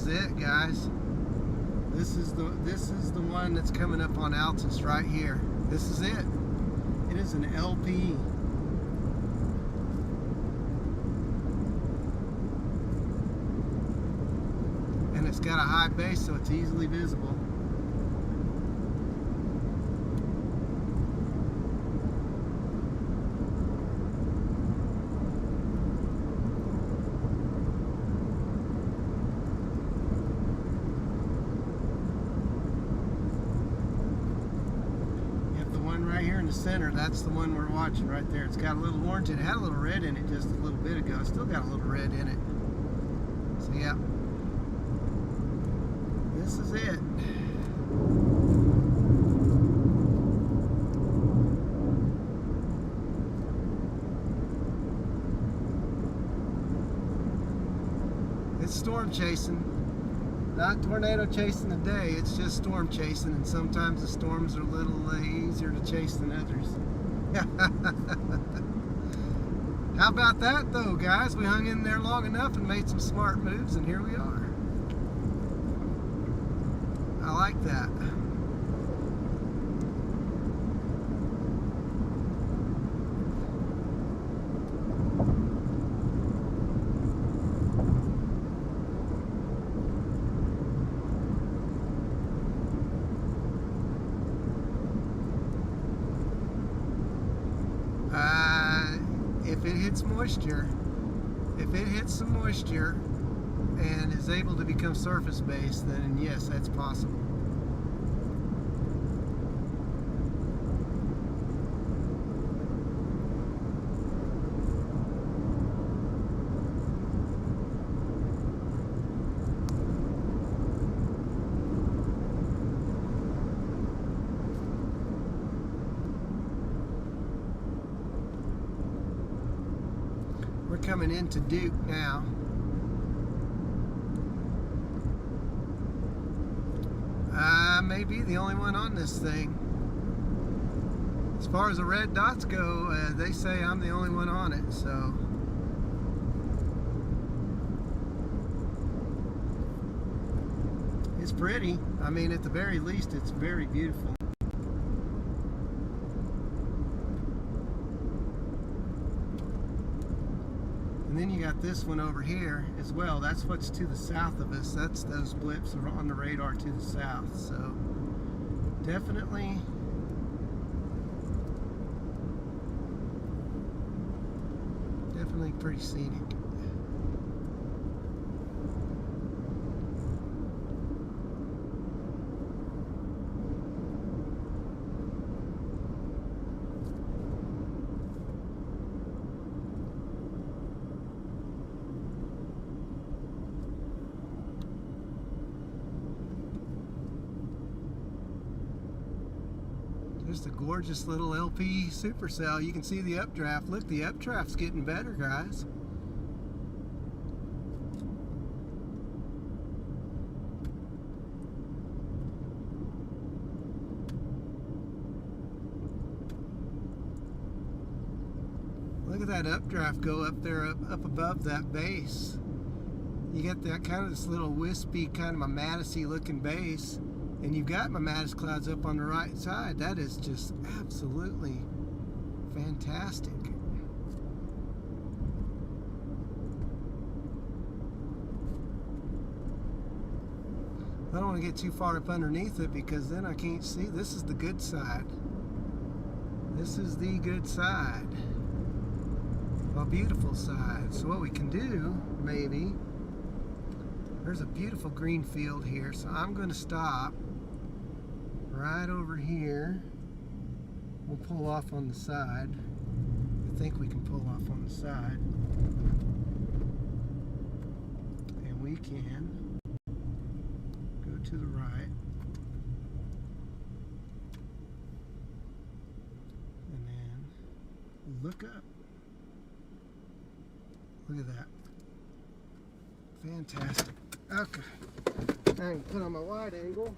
it, guys. This is the one that's coming up on Altus right here. This is it. It is an LP. And it's got a high base, so it's easily visible. Right here in the center, that's the one we're watching right there. It's got a little orange. It had a little red in it just a little bit ago. It's still got a little red in it. So yeah, this is it. It's storm chasing. Not tornado chasing today, it's just storm chasing, and sometimes the storms are a little easier to chase than others. How about that though, guys? We hung in there long enough and made some smart moves, and here we are. I like that. If it hits moisture, if it hits some moisture and is able to become surface based, then yes, that's possible. We're coming into Duke now. I may be the only one on this thing. As far as the red dots go, they say I'm the only one on it, so. It's pretty. I mean, at the very least, it's very beautiful. And then you got this one over here as well. That's what's to the south of us. That's those blips are on the radar to the south. So definitely pretty scenic. Just a gorgeous little LP supercell. You can see the updraft. Look, the updraft's getting better, guys. Look at that updraft go up there, up above that base. You get that kind of this little wispy, kind of mammatus-y looking base. And you've got mammatus clouds up on the right side. That is just absolutely fantastic. I don't want to get too far up underneath it because then I can't see. This is the good side. This is the good side. A beautiful side. So what we can do, maybe, there's a beautiful green field here, so I'm going to stop right over here. We'll pull off on the side. I think we can pull off on the side. And we can go to the right. And then look up. Look at that. Fantastic. Okay. I can put on my wide angle.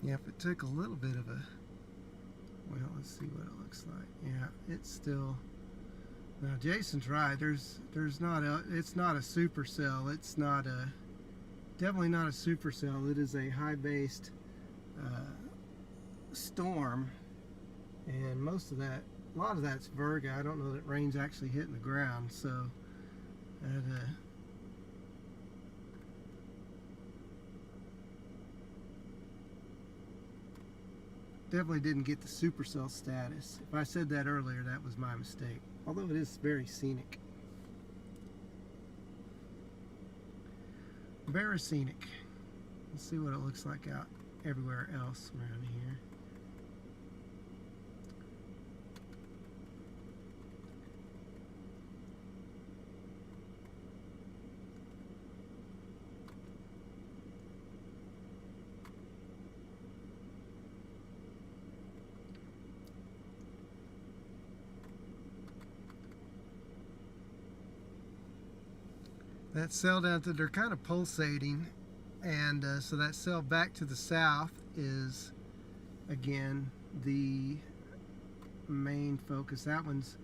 Yeah, if it took a little bit of a, well, let's see what it looks like. Yeah, it's still, now Jason's right, there's not a, it's not a supercell, it's not a, definitely not a supercell, it is a high-based storm, and most of that, a lot of that's virga. I don't know that rain's actually hitting the ground, so that, definitely didn't get the supercell status. If I said that earlier, that was my mistake. Although it is very scenic. Very scenic. Let's see what it looks like out everywhere else around here. That cell down to, they're kind of pulsating, and so that cell back to the south is again the main focus. That one's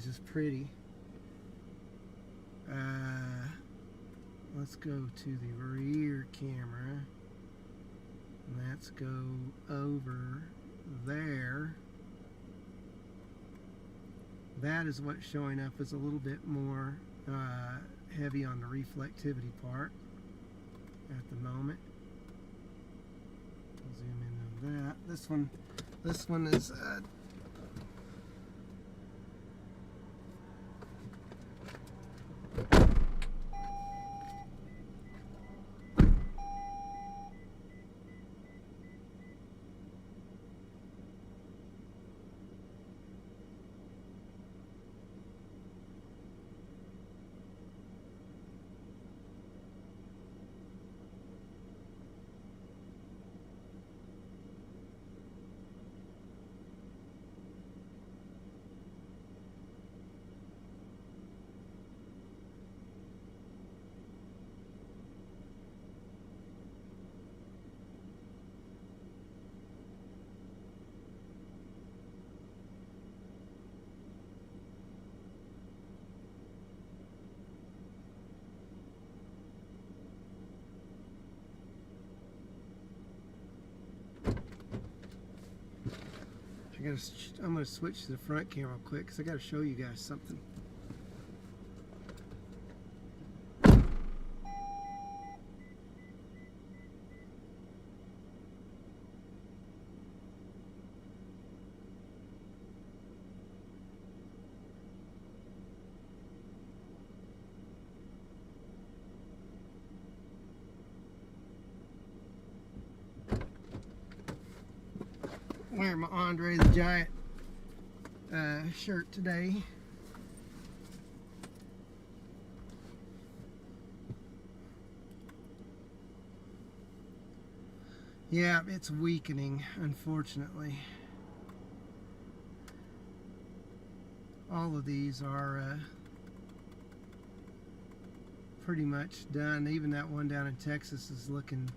just pretty. Let's go to the rear camera. Let's go over there. That is what's showing up as a little bit more heavy on the reflectivity part at the moment. I'll zoom in on that. This one is I'm going to switch to the front camera real quick because I got to show you guys something. Wearing my Andre the Giant shirt today. Yeah, it's weakening, unfortunately. All of these are pretty much done. Even that one down in Texas is looking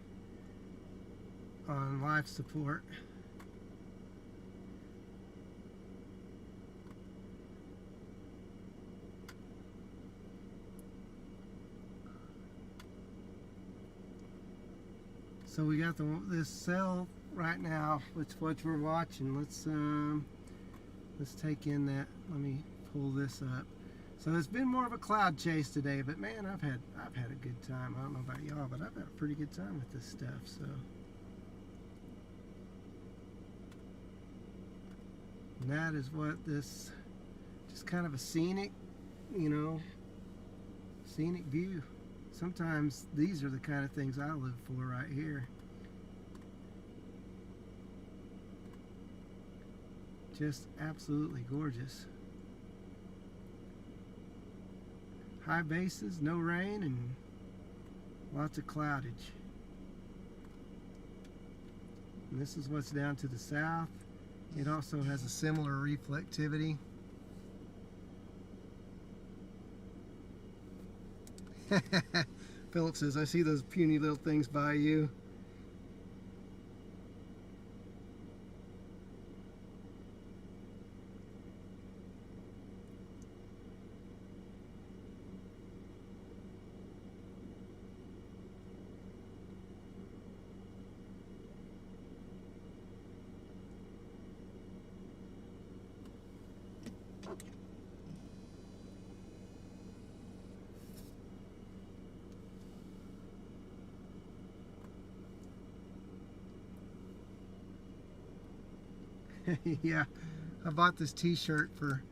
on life support. So we got this cell right now, which what we're watching. Let's take in that. Let me pull this up. So it's been more of a cloud chase today, but man, I've had a good time. I don't know about y'all, but I've had a pretty good time with this stuff. So and that is what this, just kind of a scenic, you know, scenic view. Sometimes these are the kind of things I live for right here. Just absolutely gorgeous. High bases, no rain, and lots of cloudage. And this is what's down to the south. It also has a similar reflectivity. Philip says, I see those puny little things by you. Yeah, I bought this t-shirt for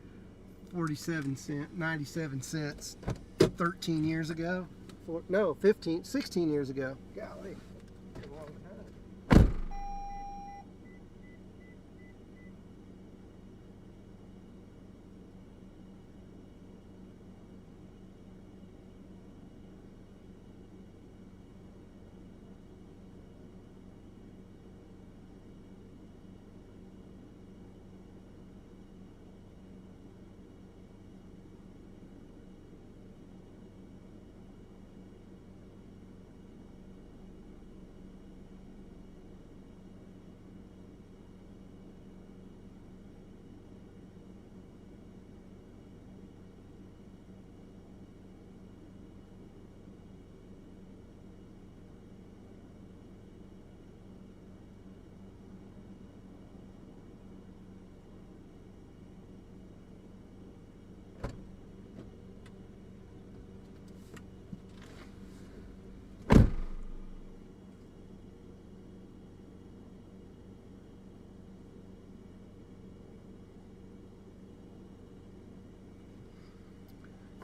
97 cents 13 years ago. No, 16 years ago. Golly, a long time.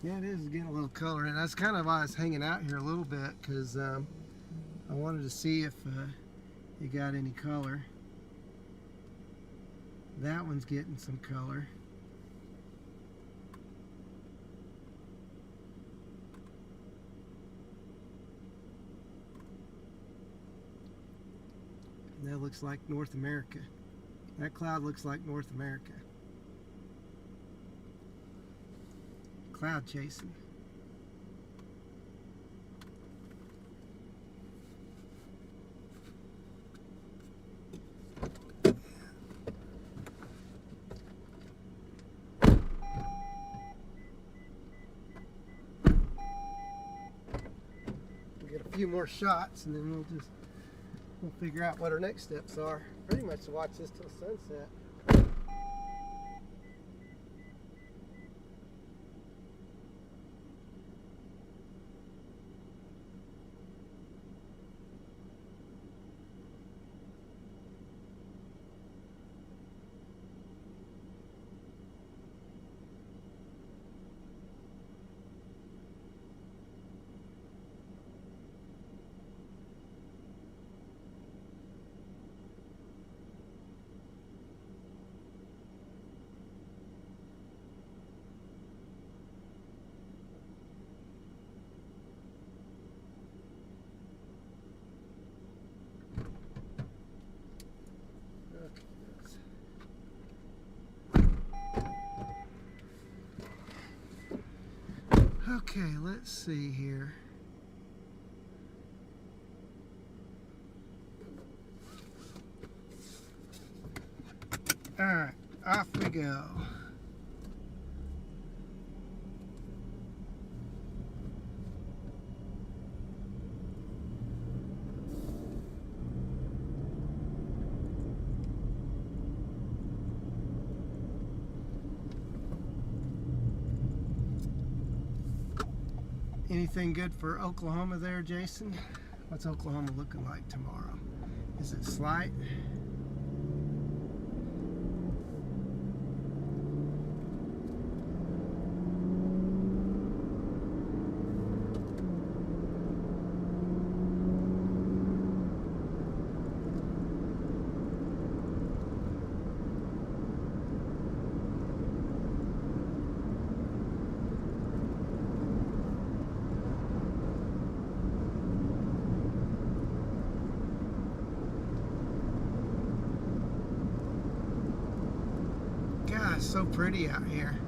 Yeah, it is getting a little color, and that's kind of why I was hanging out here a little bit, because I wanted to see if you got any color. That one's getting some color. And that looks like North America. That cloud looks like North America. Cloud chasing. We'll get a few more shots and then we'll figure out what our next steps are. Pretty much to watch this till sunset. Okay, let's see here. All right, off we go. Anything good for Oklahoma there, Jason? What's Oklahoma looking like tomorrow? Is it slight? God, it's so pretty out here.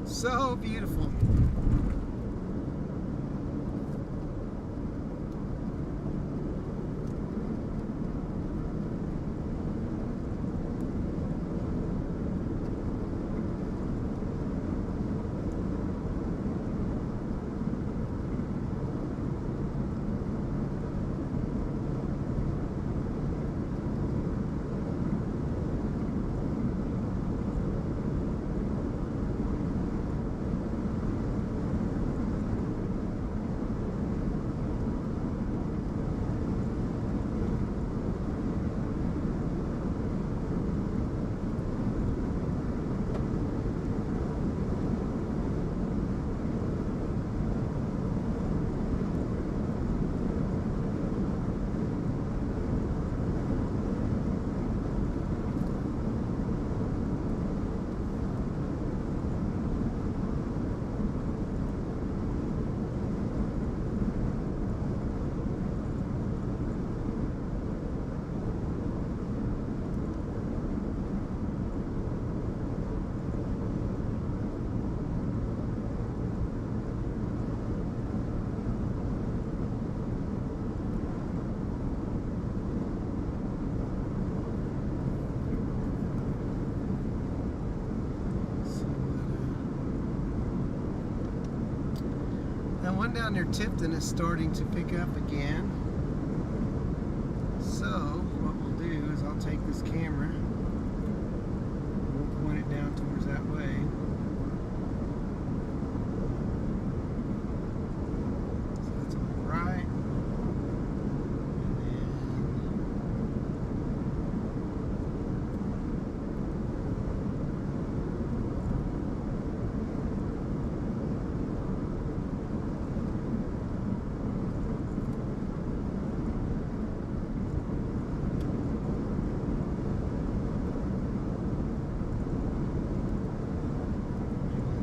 So beautiful. one down near Tipton is starting to pick up again. So what we'll do is I'll take this camera and we'll point it down towards that way. So that's on the right.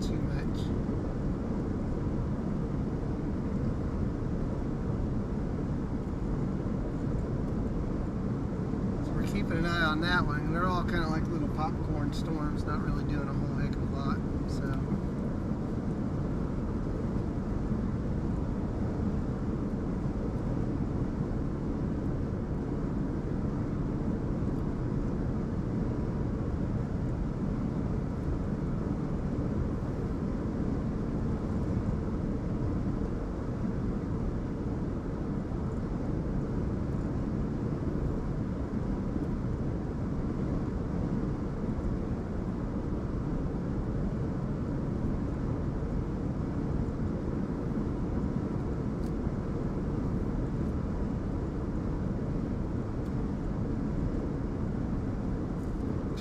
Too much. So we're keeping an eye on that one, and they're all kind of like little popcorn storms, not really doing a whole heck of a lot. So.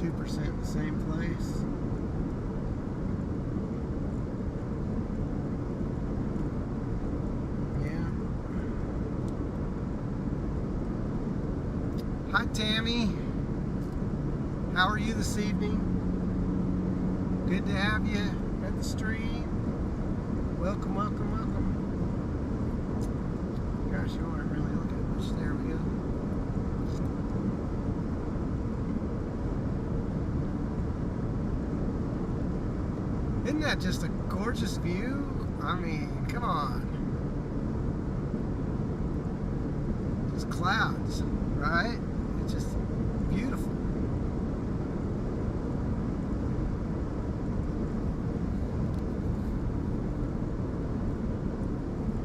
% in the same place. Yeah. Hi Tammy. How are you this evening? Good to have you at the stream. Welcome, welcome, welcome. Gosh, you aren't really looking much. There we go. Isn't that just a gorgeous view? I mean, come on. Just clouds, right? It's just beautiful.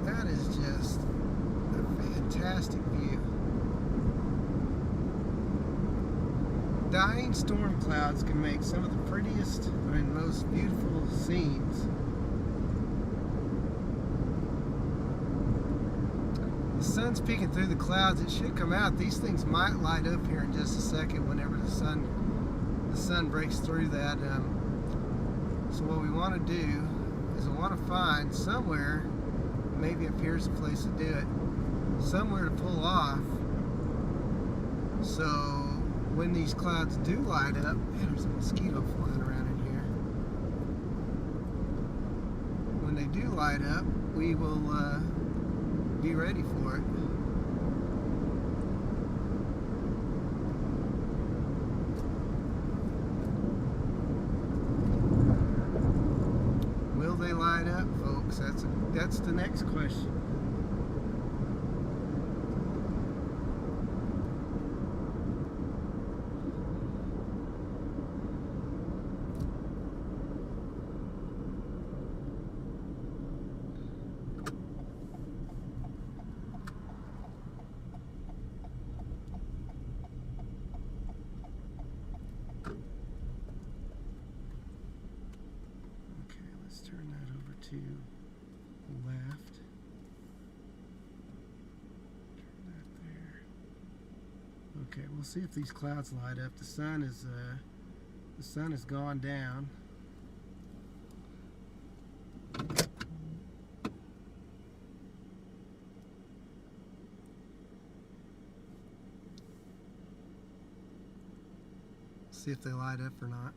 That is just a fantastic view. Dying storm clouds can make some of the prettiest and most beautiful scenes. The sun's peeking through the clouds. It should come out. These things might light up here in just a second whenever the sun breaks through that. So what we want to do is we want to find somewhere, maybe up here's a place to do it, somewhere to pull off. So when these clouds do light up, man, there's a mosquito flying around in here. When they do light up, we will be ready for it. Will they light up, folks? That's the next question. Turn that over to the left. Turn that there. Okay, we'll see if these clouds light up. The sun has gone down. See if they light up or not.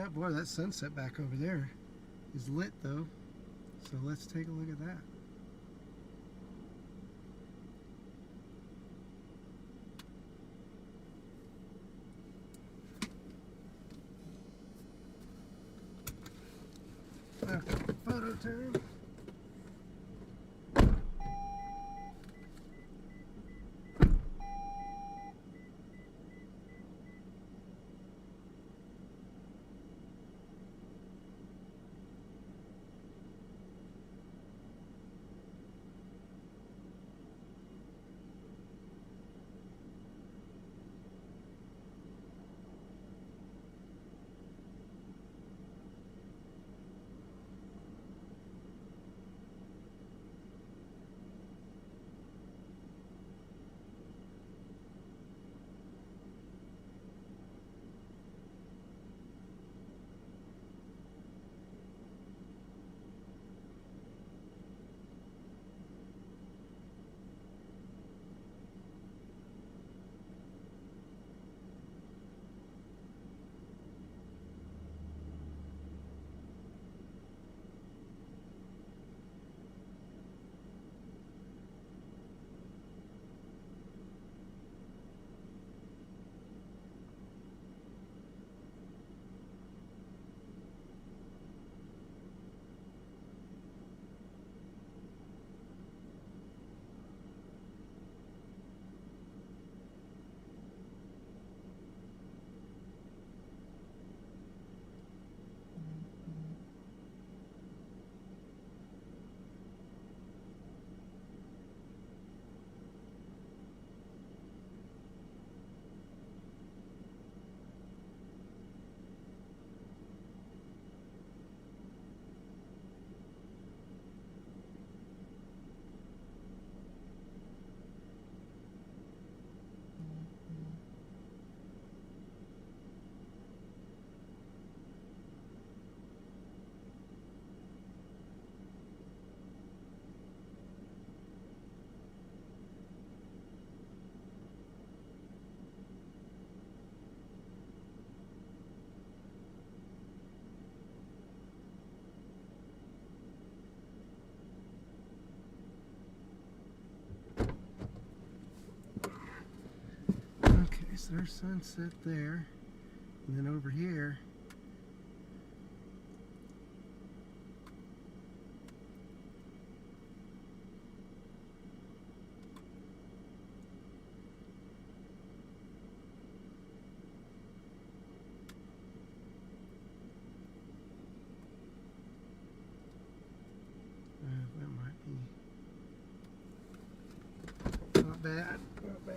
up. Boy, that sunset back over there is lit though. So let's take a look at that. Okay, photo time. Okay, so there's sunset there, and then over here, that might be not bad, not bad.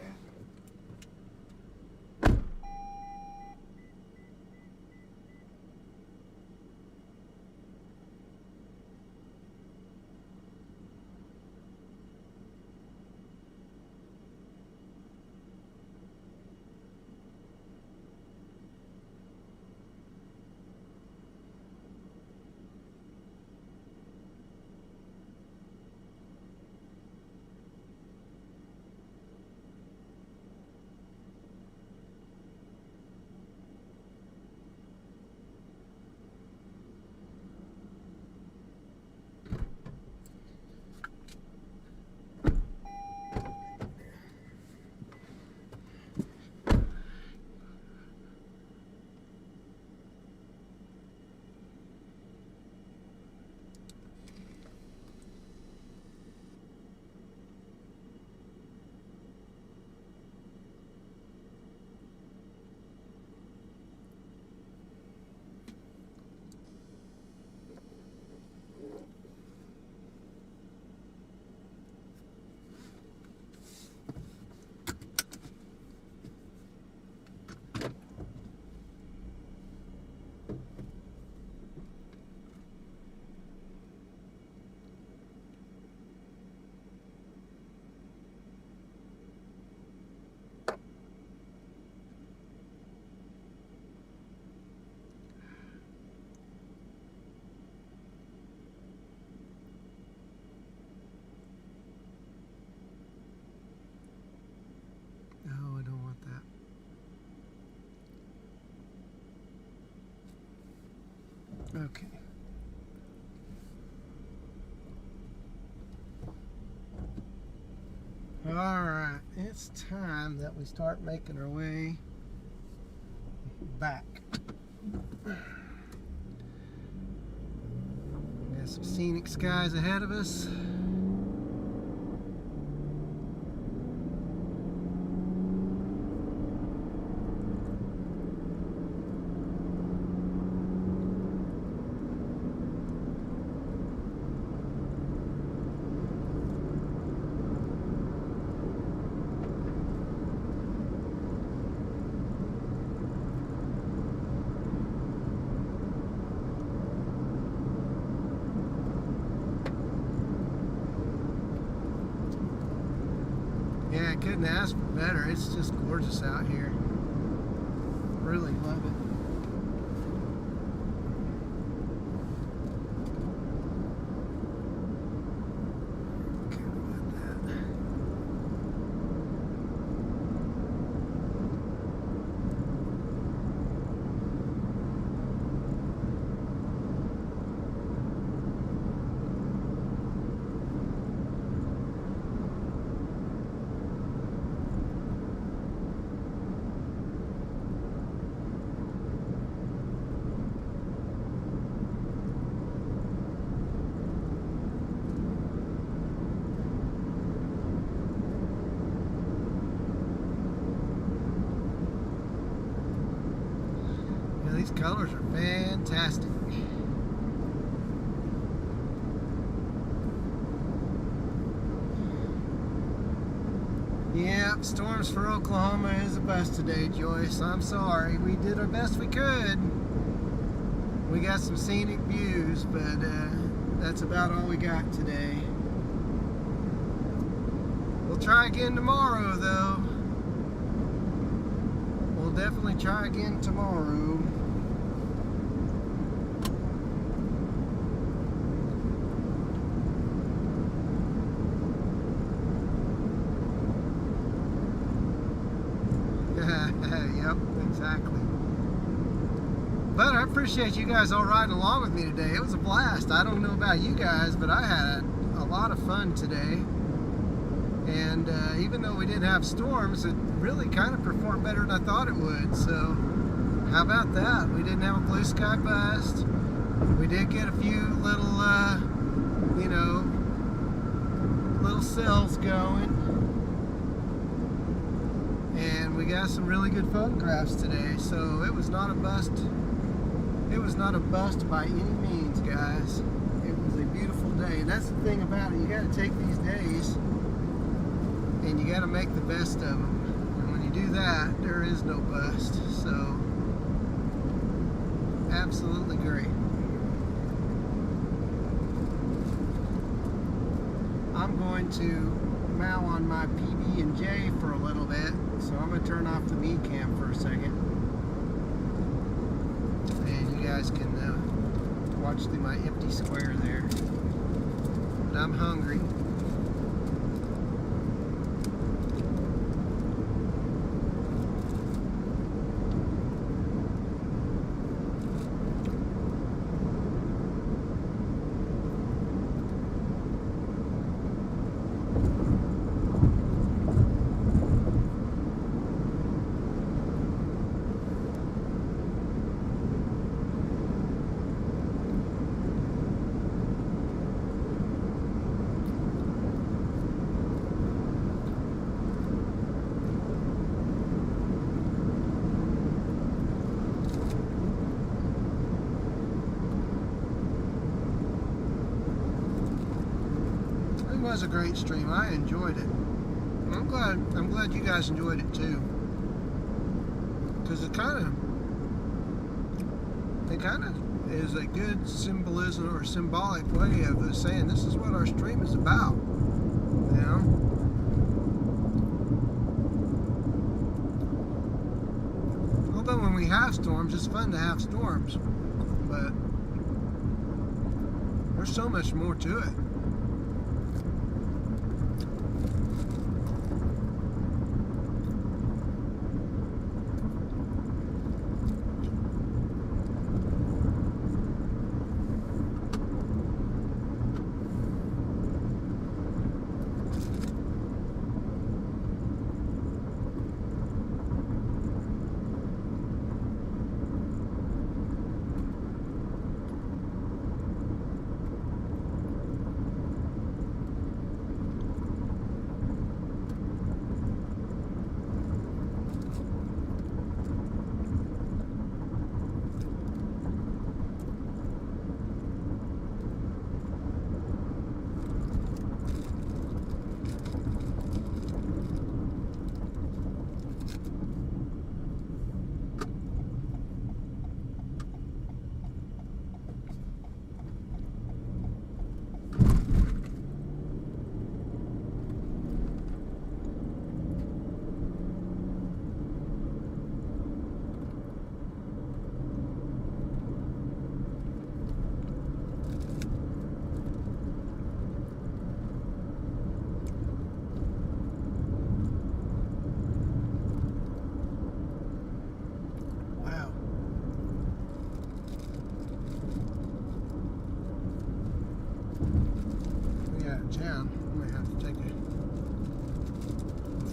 Okay. Alright, it's time that we start making our way back. We got some scenic skies ahead of us. Yeah, I couldn't ask for better. It's just gorgeous out here. Really love it. Okay, about that. These colors are fantastic. Yeah, storms for Oklahoma is a bust today, Joyce. I'm sorry. We did our best we could. We got some scenic views, but that's about all we got today. We'll try again tomorrow, though. We'll definitely try again tomorrow. Yep, exactly. But I appreciate you guys all riding along with me today. It was a blast. I don't know about you guys, but I had a lot of fun today. And even though we didn't have storms, it really kind of performed better than I thought it would. So how about that? We didn't have a blue sky bust. We did get a few little, you know, little cells going. And we got some really good photographs today, so it was not a bust. It was not a bust by any means, guys. It was a beautiful day, and that's the thing about it. You got to take these days, and you got to make the best of them. And when you do that, there is no bust. So, absolutely great. I'm going to mow on my PB&J for a little bit, so I'm going to turn off the V cam for a second, and you guys can watch through my empty square there. But I'm hungry. It was a great stream. I enjoyed it. I'm glad you guys enjoyed it too. Because it kind of is a good symbolism or symbolic way of saying this is what our stream is about. You know? Although when we have storms, it's fun to have storms. But there's so much more to it.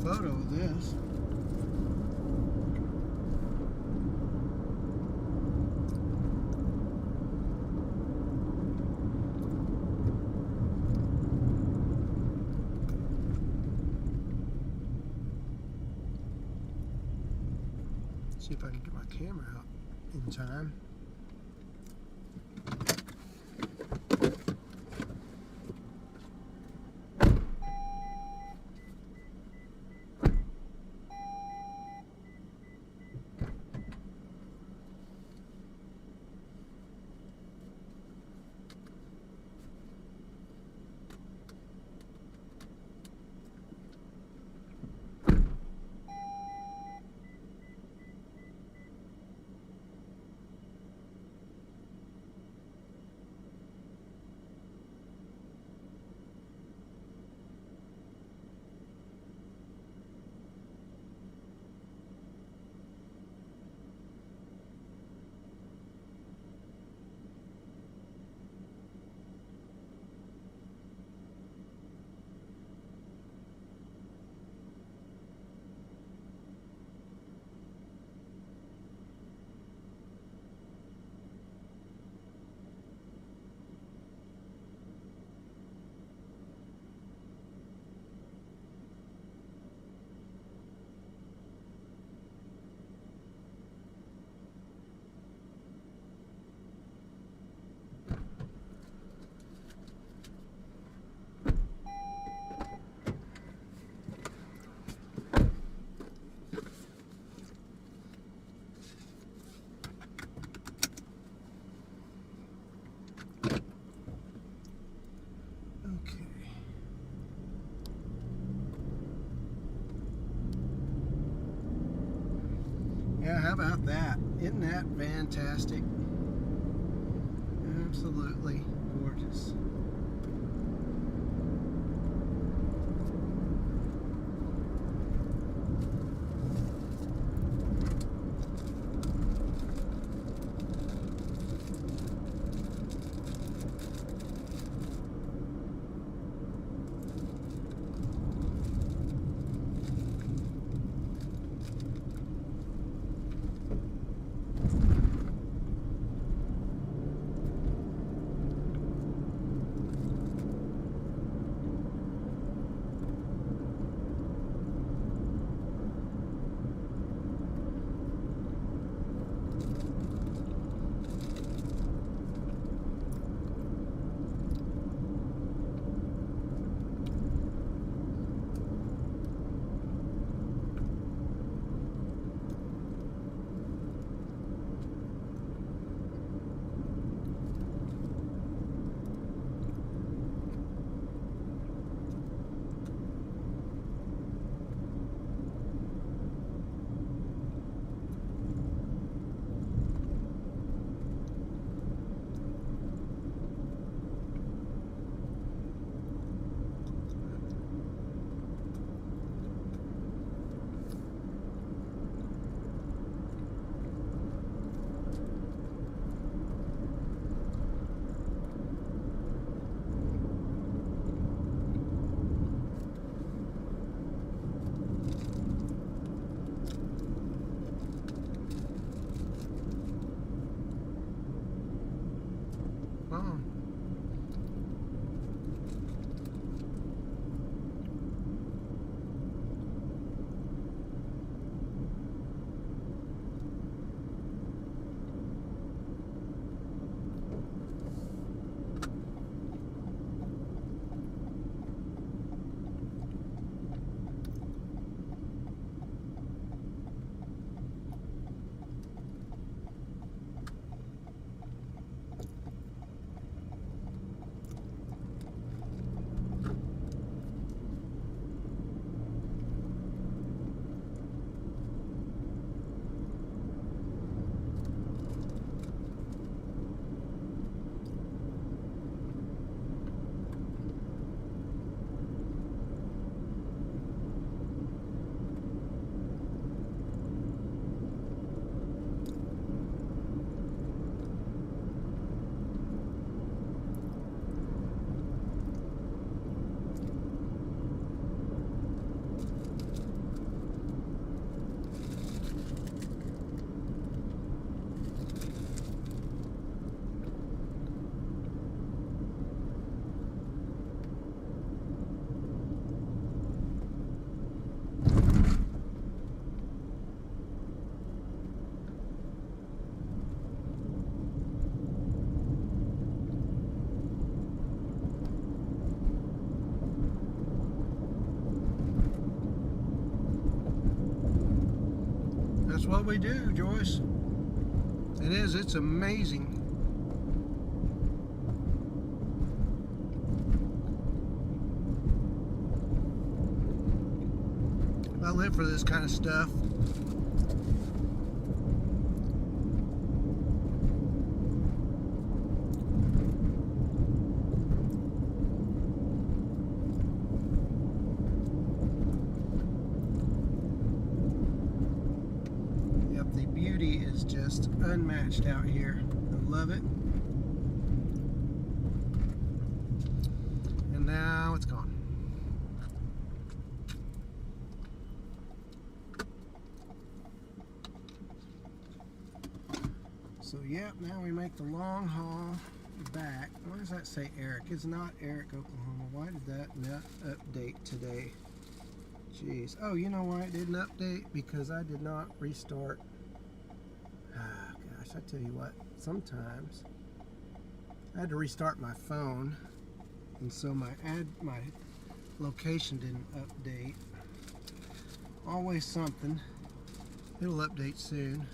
photo of this. See if I can get my camera out in time. Yeah, how about that? Isn't that fantastic? Absolutely gorgeous. That's what we do, Joyce. It is. It's amazing. I live for this kind of stuff. Yep, the beauty is just unmatched out here. I love it. And now it's gone. So yep, now we make the long haul back. Why does that say Eric? It's not Eric, Oklahoma. Why did that not update today? Jeez. Oh, you know why it didn't update? Because I did not restart. Ah, gosh, I tell you what. Sometimes I had to restart my phone, and so my location didn't update. Always something. It'll update soon.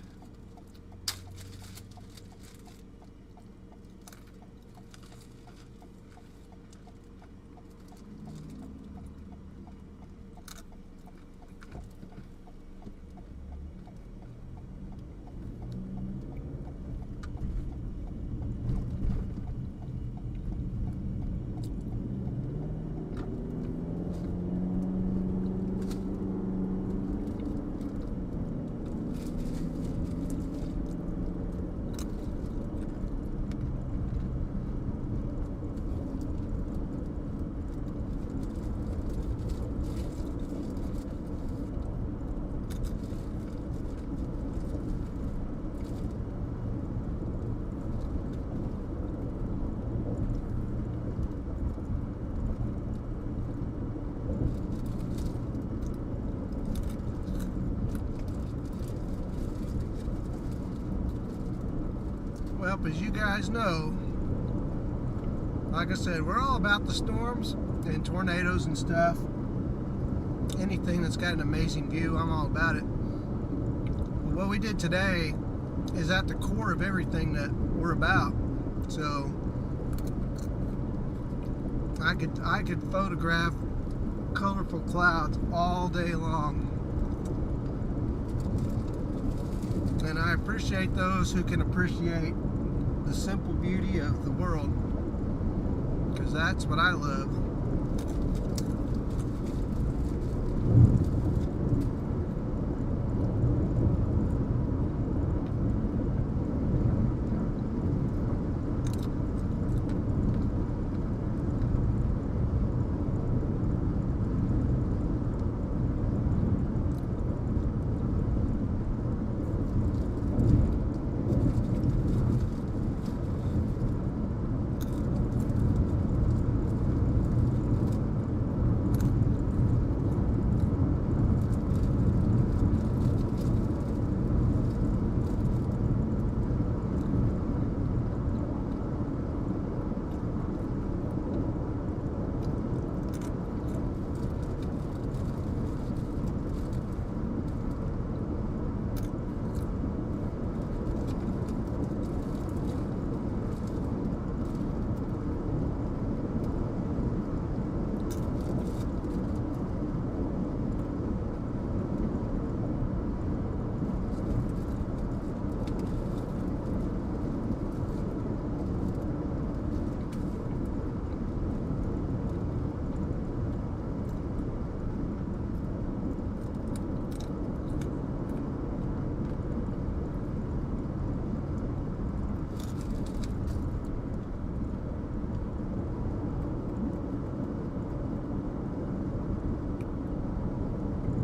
Well, as you guys know, like I said, we're all about the storms and tornadoes and stuff. Anything that's got an amazing view, I'm all about it. But what we did today is at the core of everything that we're about. So I could photograph colorful clouds all day long. And I appreciate those who can appreciate the simple beauty of the world, because that's what I love.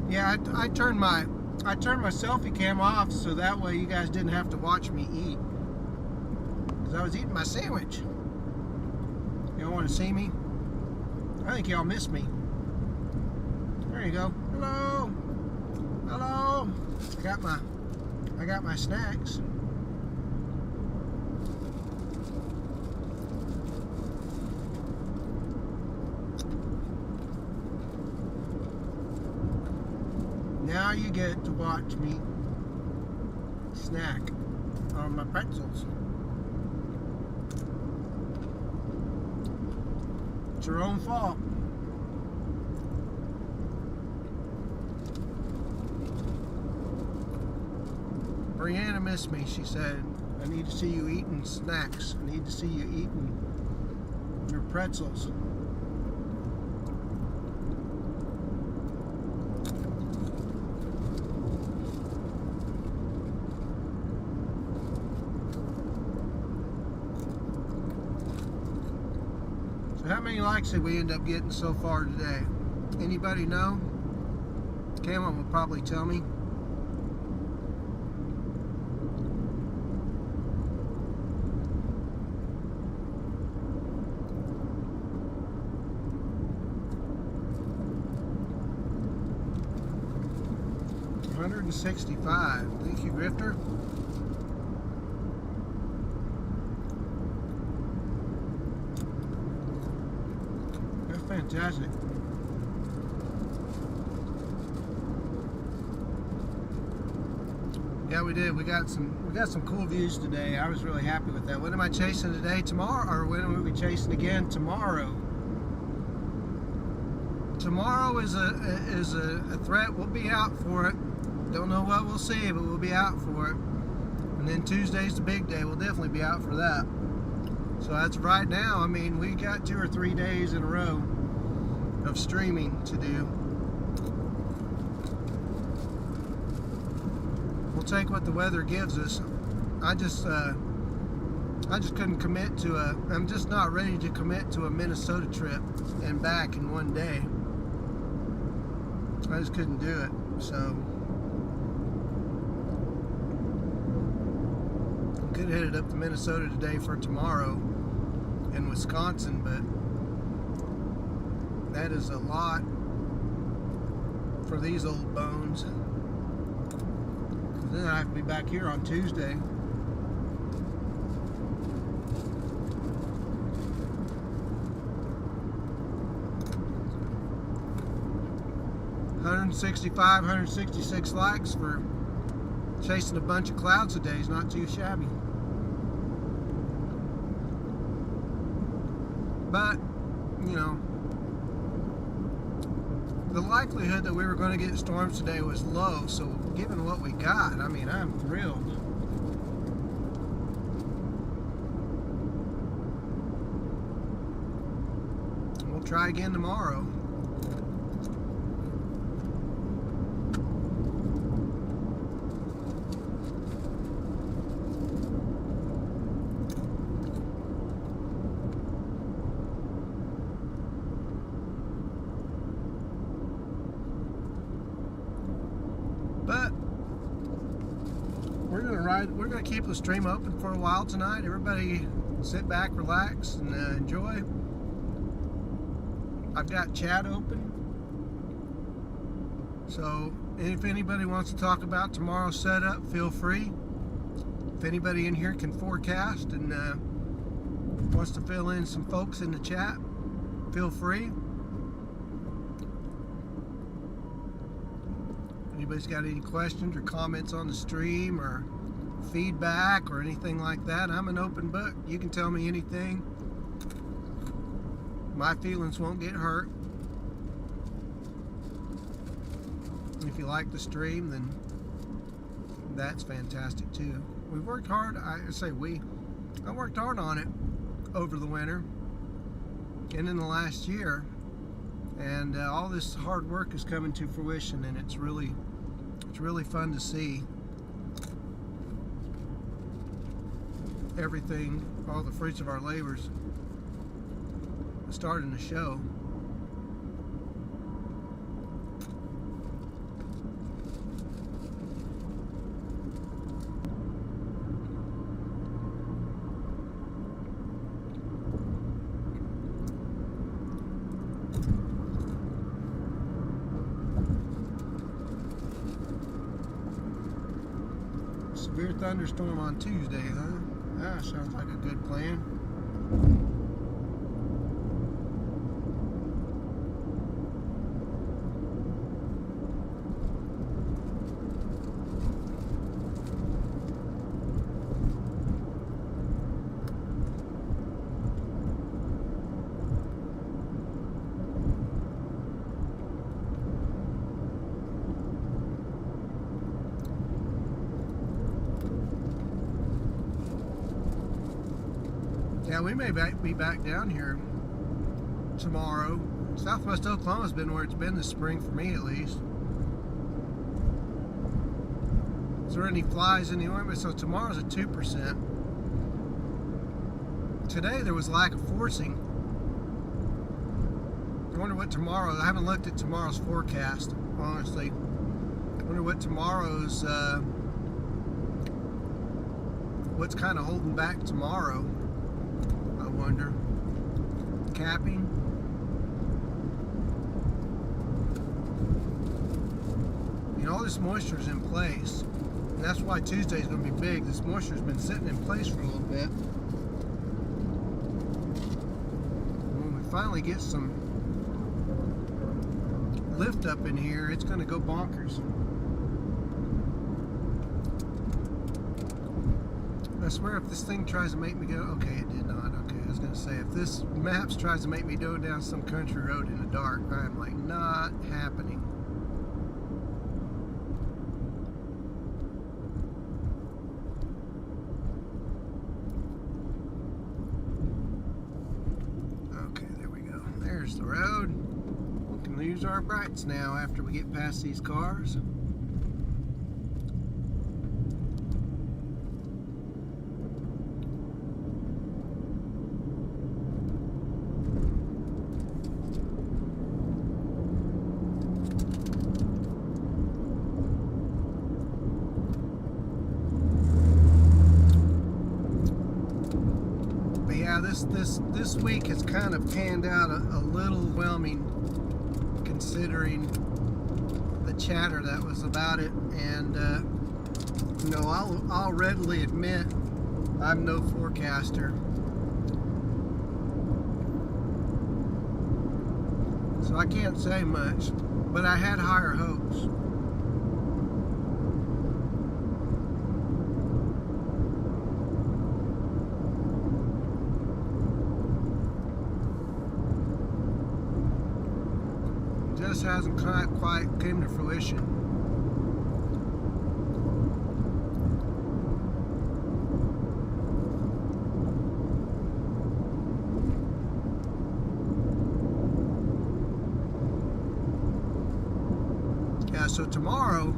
Yeah, I turned my selfie cam off so that way you guys didn't have to watch me eat, because I was eating my sandwich. Y'all want to see me? I think y'all miss me. There you go. Hello. Hello. I got my snacks. Now you get to watch me snack on my pretzels. It's your own fault. Brianna missed me. She said, I need to see you eating snacks. I need to see you eating your pretzels. So how many likes did we end up getting so far today? Anybody know? Cameron will probably tell me. $165. Thank you, Grifter. That's fantastic. Yeah, we did. We got some cool views today. I was really happy with that. When am I chasing today? Tomorrow, or when will we be chasing again? Tomorrow. Tomorrow is a threat. We'll be out for it. Don't know what we'll see, but we'll be out for it. And then Tuesday's the big day. We'll definitely be out for that. So that's right now. I mean, we got 2 or 3 days in a row of streaming to do. We'll take what the weather gives us. I just couldn't commit to I'm just not ready to commit to a Minnesota trip and back in one day. I just couldn't do it. So could have headed up to Minnesota today for tomorrow in Wisconsin, but that is a lot for these old bones. Then I have to be back here on Tuesday. $165, 166 likes for chasing a bunch of clouds today is not too shabby. But, you know, the likelihood that we were going to get storms today was low, so given what we got, I mean, I'm thrilled. We'll try again tomorrow. But we're gonna keep the stream open for a while tonight. Everybody sit back, relax, and enjoy. I've got chat open, so if anybody wants to talk about tomorrow's setup, feel free. If anybody in here can forecast and wants to fill in some folks in the chat, feel free. Anybody's got any questions or comments on the stream or feedback or anything like that, I'm an open book. You can tell me anything. My feelings won't get hurt. If you like the stream, then that's fantastic too. We've worked hard. I worked hard on it over the winter and in the last year, and all this hard work is coming to fruition, and it's really fun to see everything, all the fruits of our labors starting to show. Severe thunderstorm on Tuesday, huh? Ah, sounds like a good plan. Yeah, we may be back down here tomorrow. Southwest Oklahoma's been where it's been this spring, for me at least. Is there any flies in the ointment? So tomorrow's at 2%. Today there was lack of forcing. I wonder what tomorrow, I haven't looked at tomorrow's forecast, honestly. I wonder what tomorrow's, what's kind of holding back tomorrow, I wonder. Capping. You know, all this moisture's in place. And that's why Tuesday's going to be big. This moisture's been sitting in place for a little bit. When we finally get some lift up in here, it's going to go bonkers. I swear, if this thing tries to make me go, okay, it did not. Okay, I was going to say, if this maps tries to make me go down some country road in the dark, I'm like, not happening. Okay, there we go. There's the road. We can use our brights now after we get past these cars. This week has kind of panned out a little whelming, considering the chatter that was about it. And you know, I'll readily admit I'm no forecaster, so I can't say much. But I had higher hopes. Just hasn't quite came to fruition. Yeah, so tomorrow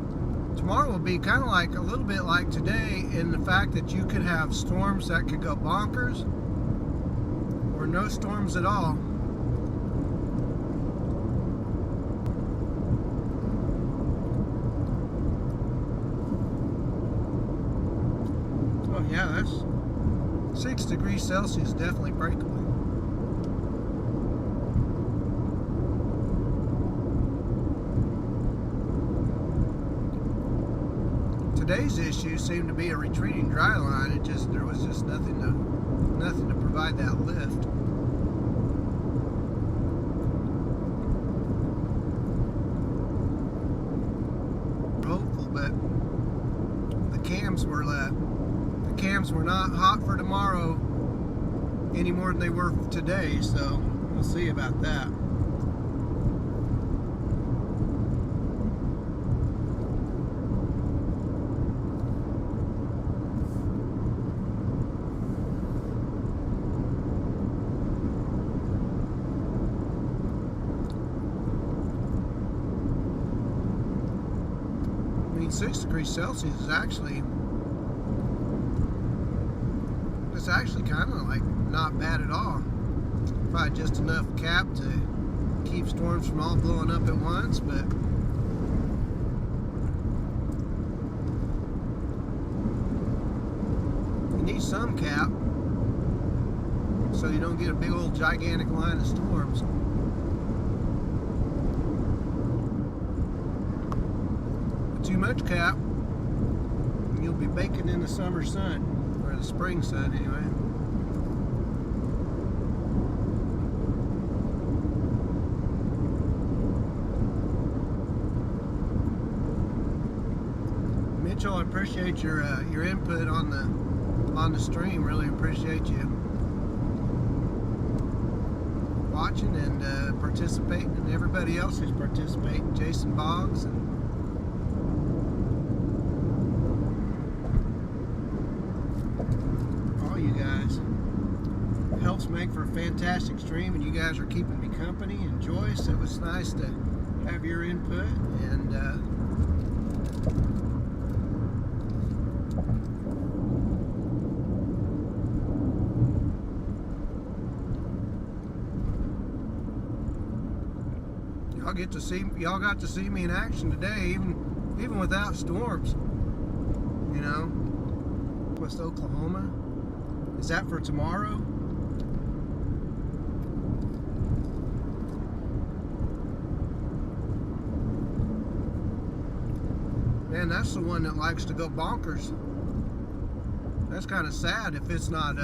will be kind of like a little bit like today, in the fact that you could have storms that could go bonkers or no storms at all. Yeah, that's 6 degrees Celsius, definitely breakable. Today's issue seemed to be a retreating dry line. There was just nothing to provide that lift. Hopeful, but the cams were not hot for tomorrow any more than they were today, so we'll see about that. I mean, 6 degrees Celsius is actually kind of like not bad at all. Probably just enough cap to keep storms from all blowing up at once, but you need some cap so you don't get a big old gigantic line of storms. But too much cap and you'll be baking in the summer sun. Or the spring sun, anyway. Mitchell, I appreciate your input on the stream. Really appreciate you watching and participating, and everybody else who's participating. Jason Boggs and you guys. fantastic stream, and you guys are keeping me company. And Joyce, it was nice to have your input. And y'all got to see me in action today, even without storms. You know, West Oklahoma. Is that for tomorrow? Man, that's the one that likes to go bonkers. That's kind of sad if it's not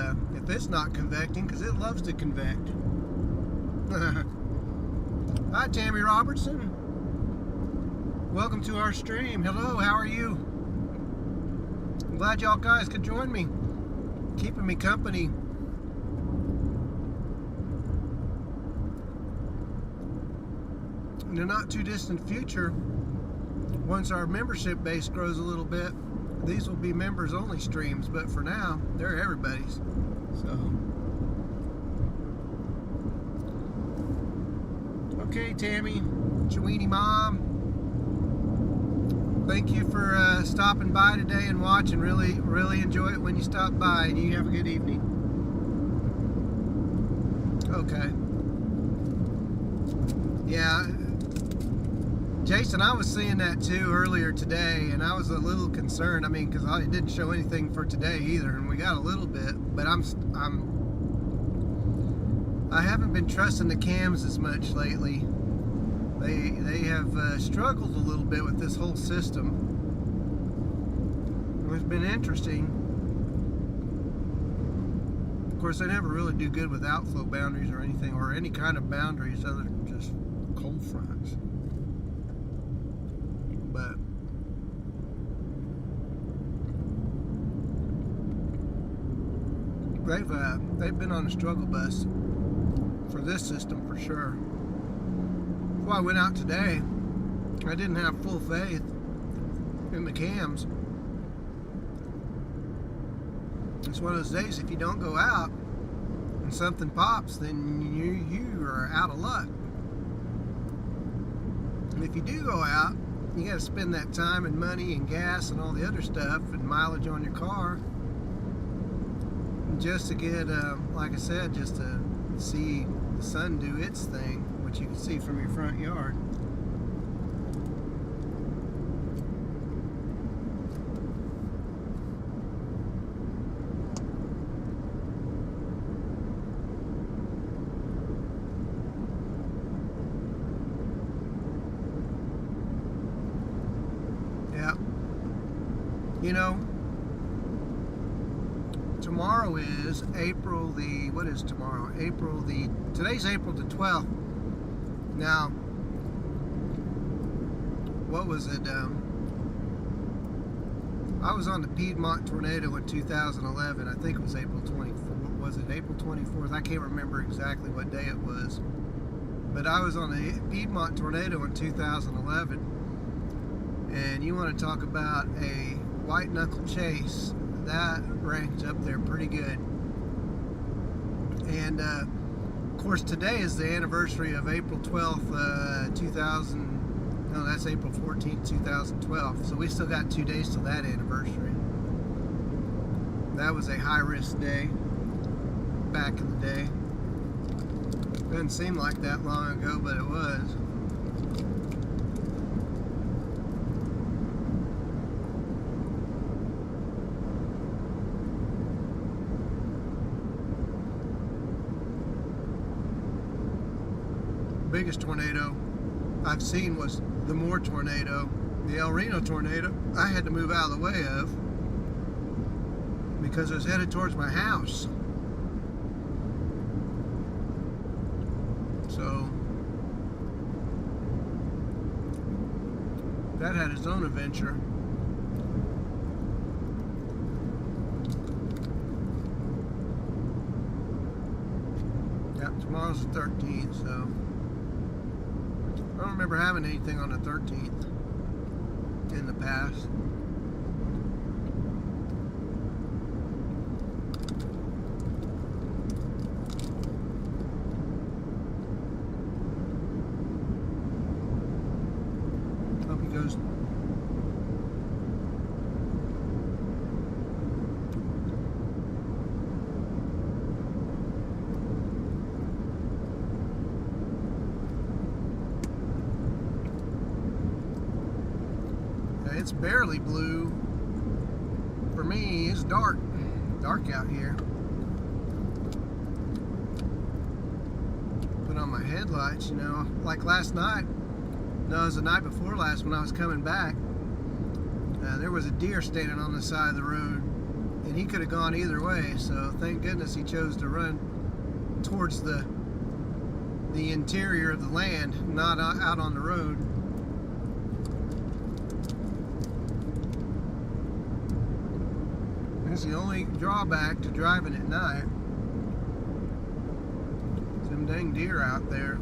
convecting, because it loves to convect. Hi, Tammy Robertson. Welcome to our stream. Hello, how are you? I'm glad y'all guys could join me, keeping me company. In the not too distant future, once our membership base grows a little bit, these will be members only streams, but for now, they're everybody's. So, okay, Tammy, Chewini Mom, thank you for stopping by today and watching. Really enjoy it when you stop by, and you have a good evening. Okay. Yeah. Jason, I was seeing that too earlier today, and I was a little concerned. I mean, because it didn't show anything for today either, and we got a little bit, but I haven't been trusting the cams as much lately. They have struggled a little bit with this whole system. It's been interesting. Of course, they never really do good with outflow boundaries or anything, or any kind of boundaries other than just cold fronts. But they've been on a struggle bus for this system for sure. That's why I went out today. I didn't have full faith in the cams. It's one of those days, if you don't go out and something pops, then you are out of luck. And if you do go out, you got to spend that time and money and gas and all the other stuff and mileage on your car just to get, like I said, just to see the sun do its thing, which you can see from your front yard. You know, tomorrow is April the, what is tomorrow? Today's April the 12th. Now, what was it? I was on the Piedmont tornado in 2011. I think it was April 24th. Was it April 24th? I can't remember exactly what day it was. But I was on the Piedmont tornado in 2011. And you want to talk about a white knuckle chase, that ranked up there pretty good. And of course today is the anniversary of April 12th, that's April 14th, 2012. So we still got 2 days till that anniversary. That was a high-risk day back in the day. Doesn't seem like that long ago, but it was. Biggest tornado I've seen was the Moore tornado. The El Reno tornado I had to move out of the way of because it was headed towards my house. So that had its own adventure. Yeah, tomorrow's the 13th, so I don't remember having anything on the 13th in the past. goes. It's barely blue. For me, it's dark out here. Put on my headlights, you know, like last night. No, it was the night before last when I was coming back. There was a deer standing on the side of the road, and he could have gone either way. So thank goodness he chose to run towards the interior of the land, not out on the road. That's the only drawback to driving at night. Some dang deer out there.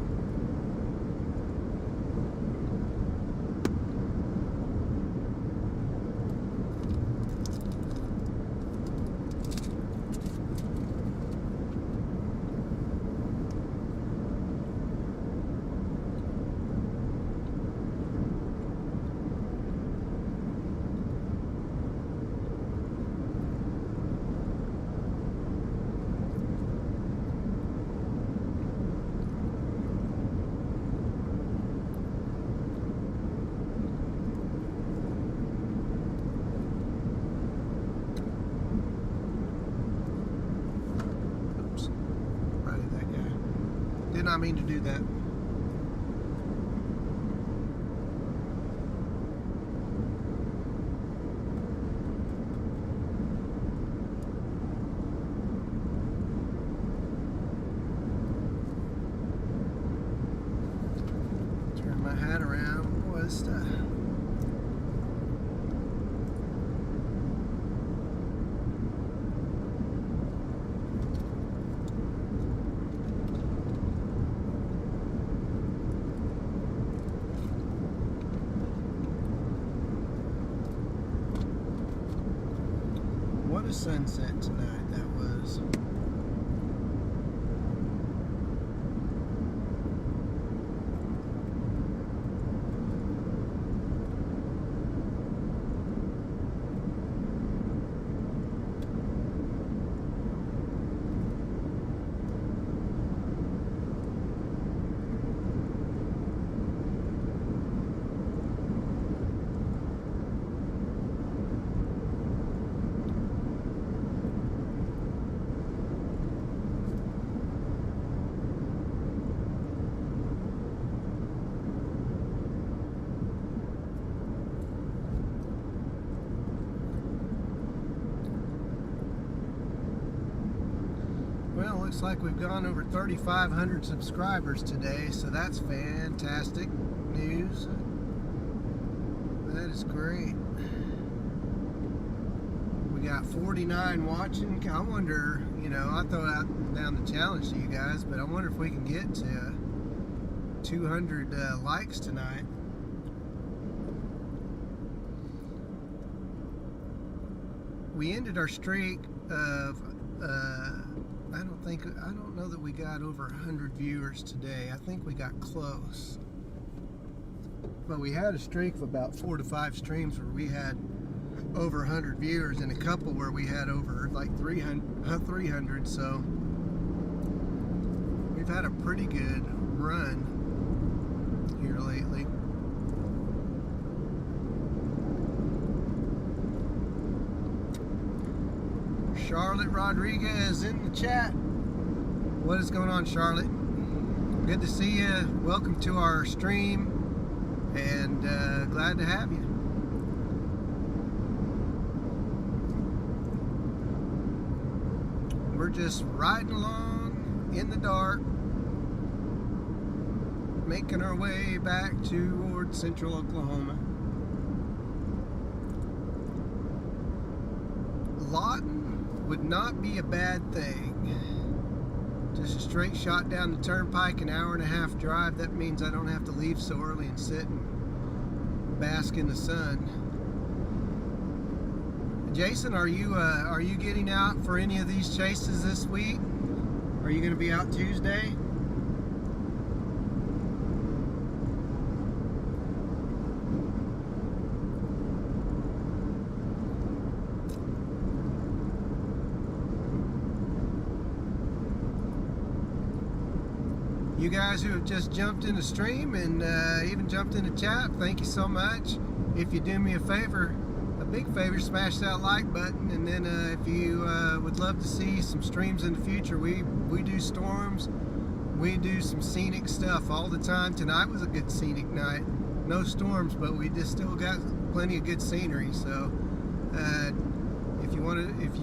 Did not mean to do that. Turn my hat around. What's that? What a sunset tonight that was. Well, looks like we've gone over 3,500 subscribers today, so that's fantastic news. That is great. We got 49 watching. I wonder, you know, I throw out down the challenge to you guys, but I wonder if we can get to 200 likes tonight. We ended our streak of I don't know that we got over 100 viewers today. I think we got close. But we had a streak of about 4 to 5 streams where we had over 100 viewers, and a couple where we had over like 300. So we've had a pretty good run here lately. Charlotte Rodriguez in the chat. What is going on, Charlotte? Good to see you. Welcome to our stream, and glad to have you. We're just riding along in the dark, making our way back toward central Oklahoma. Lawton would not be a bad thing. Just a straight shot down the turnpike, an hour-and-a-half drive. That means I don't have to leave so early and sit and bask in the sun. Jason, are you getting out for any of these chases this week? Are you going to be out Tuesday? You guys who have just jumped in the stream and even jumped in the chat, thank you so much. If you do me a favor, a big favor, smash that like button. And then if you would love to see some streams in the future, we do storms, we do some scenic stuff all the time. Tonight was a good scenic night. No storms, but we just still got plenty of good scenery. So if you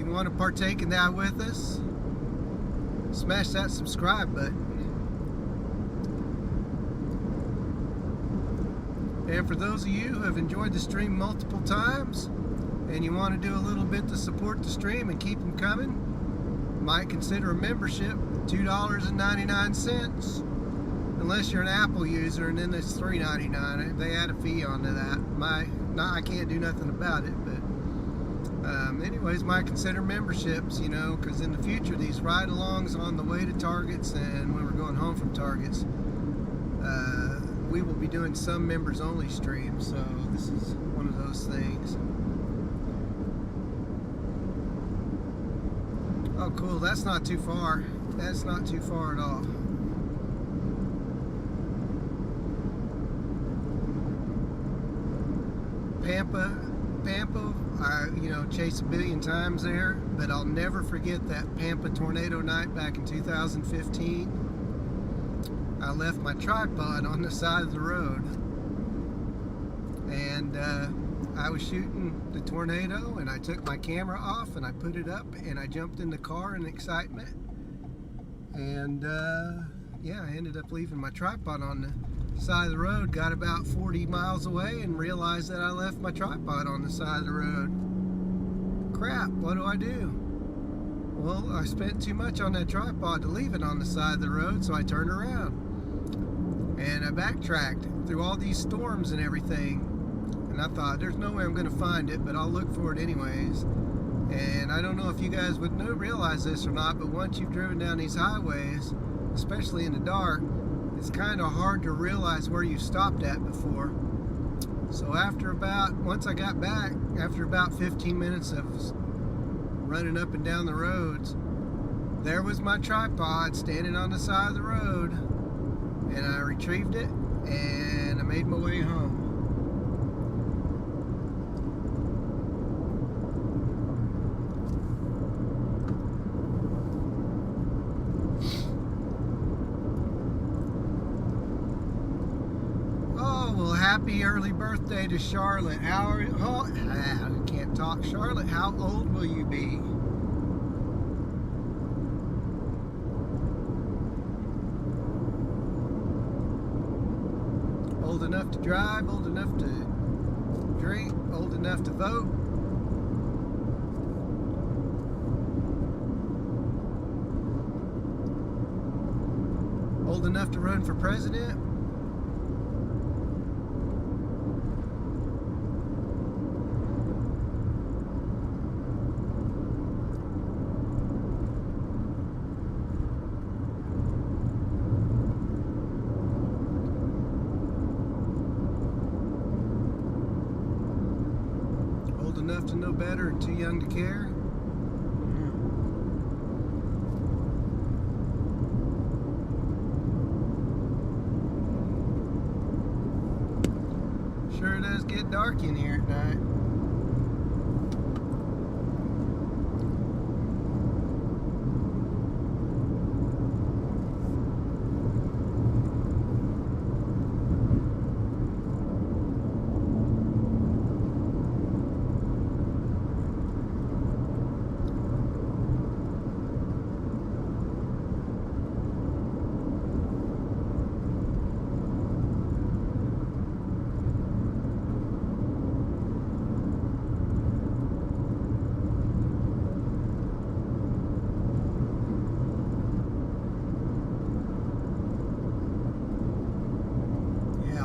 want to partake in that with us, smash that subscribe button. And for those of you who have enjoyed the stream multiple times and you want to do a little bit to support the stream and keep them coming, might consider a membership, $2.99, unless you're an Apple user, and then it's $3.99. They add a fee onto that. I can't do nothing about it, but anyways, might consider memberships, you know, because in the future these ride-alongs on the way to targets and when we're going home from targets, we will be doing some members only streams, so this is one of those things. Oh cool, that's not too far. That's not too far at all. Pampa, I chased a billion times there, but I'll never forget that Pampa tornado night back in 2015. I left my tripod on the side of the road, and I was shooting the tornado, and I took my camera off and I put it up and I jumped in the car in excitement, and yeah, I ended up leaving my tripod on the side of the road, got about 40 miles away and realized that I left my tripod on the side of the road. Crap, what do I do? Well, I spent too much on that tripod to leave it on the side of the road, so I turned around and I backtracked through all these storms and everything, and I thought there's no way I'm going to find it, but I'll look for it anyways. And I don't know if you guys would realize this or not, but once you've driven down these highways, especially in the dark, it's kind of hard to realize where you stopped at before. So once I got back, after about 15 minutes of running up and down the roads, there was my tripod standing on the side of the road, and I retrieved it and I made my way home. Happy early birthday to Charlotte. I can't talk. Charlotte, how old will you be? Old enough to drive, old enough to drink, old enough to vote. Old enough to run for president. Enough to know better and too young to care. Sure does get dark in here at night.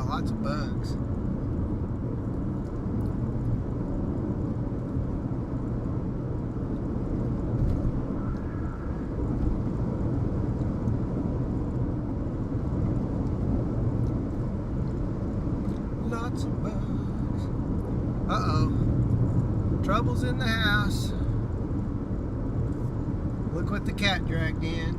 Lots of bugs. Lots of bugs. Uh-oh. Trouble's in the house. Look what the cat dragged in.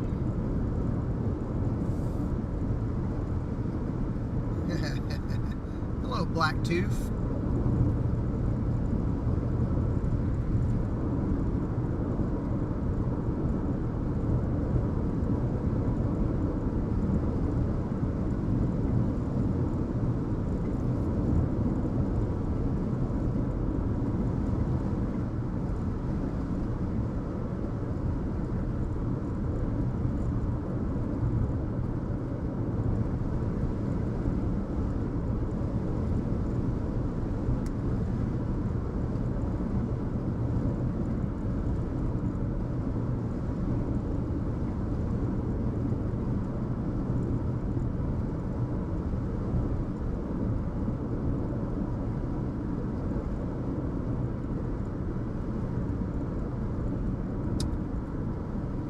black tooth.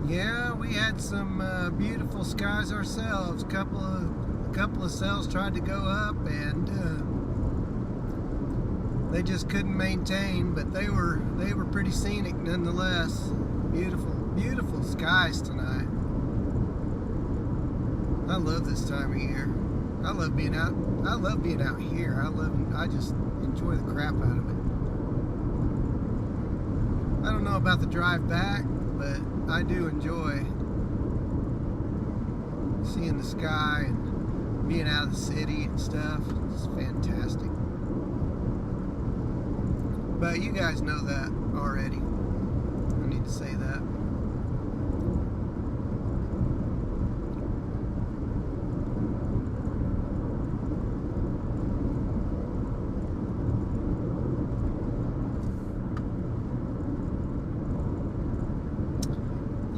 Yeah, we had some beautiful skies ourselves. A couple of cells tried to go up, and they just couldn't maintain. But they were pretty scenic nonetheless. Beautiful skies tonight. I love this time of year. I love being out. I love being out here. I just enjoy the crap out of it. I don't know about the drive back, but I do enjoy seeing the sky and being out of the city and stuff. It's fantastic. But you guys know that already. I need to say that.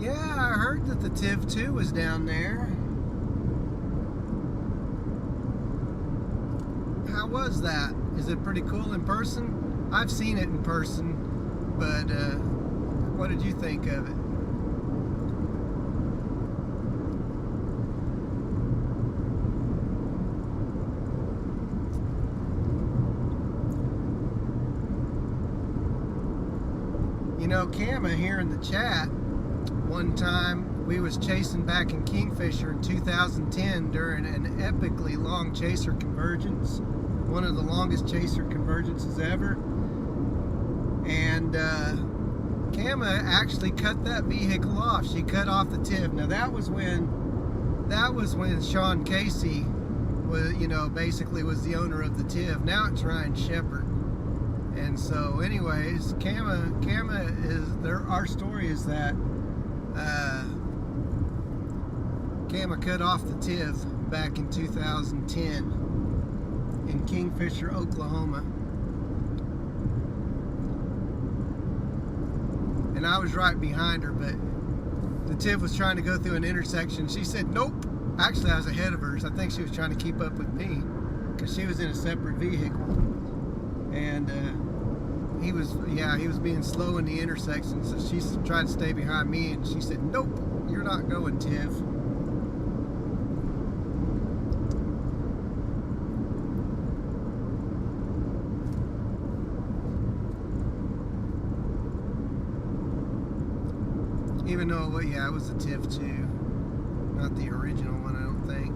Yeah, I heard that the TIV2 was down there. How was that? Is it pretty cool in person? I've seen it in person, but what did you think of it? You know, Kama here in the chat, one time we was chasing back in Kingfisher in 2010 during an epically long chaser convergence, one of the longest chaser convergences ever, and Kama actually cut that vehicle off. She cut off the TIV. Now that was when Sean Casey was, you know, basically was the owner of the TIV. Now it's Ryan Shepard. And so anyways, Kama is there. Our story is that Kama cut off the TIV back in 2010 in Kingfisher, Oklahoma. And I was right behind her, but the TIV was trying to go through an intersection. She said, nope. Actually, I was ahead of her. So I think she was trying to keep up with me because she was in a separate vehicle. And he was being slow in the intersection. So she tried to stay behind me, and she said, nope, you're not going, TIV. Even though, yeah, it was a TIV 2, not the original one, I don't think.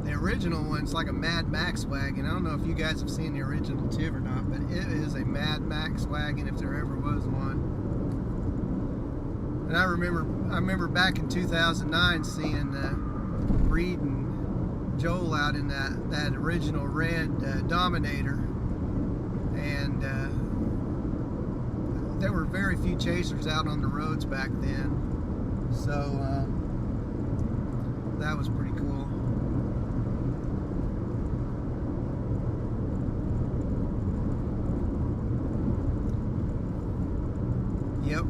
The original one's like a Mad Max wagon. I don't know if you guys have seen the original TIV or not, but it is a Mad Max wagon if there ever was one. And I remember back in 2009 seeing Reed and Joel out in that original red Dominator, and there were very few chasers out on the roads back then, so that was pretty cool. Yep.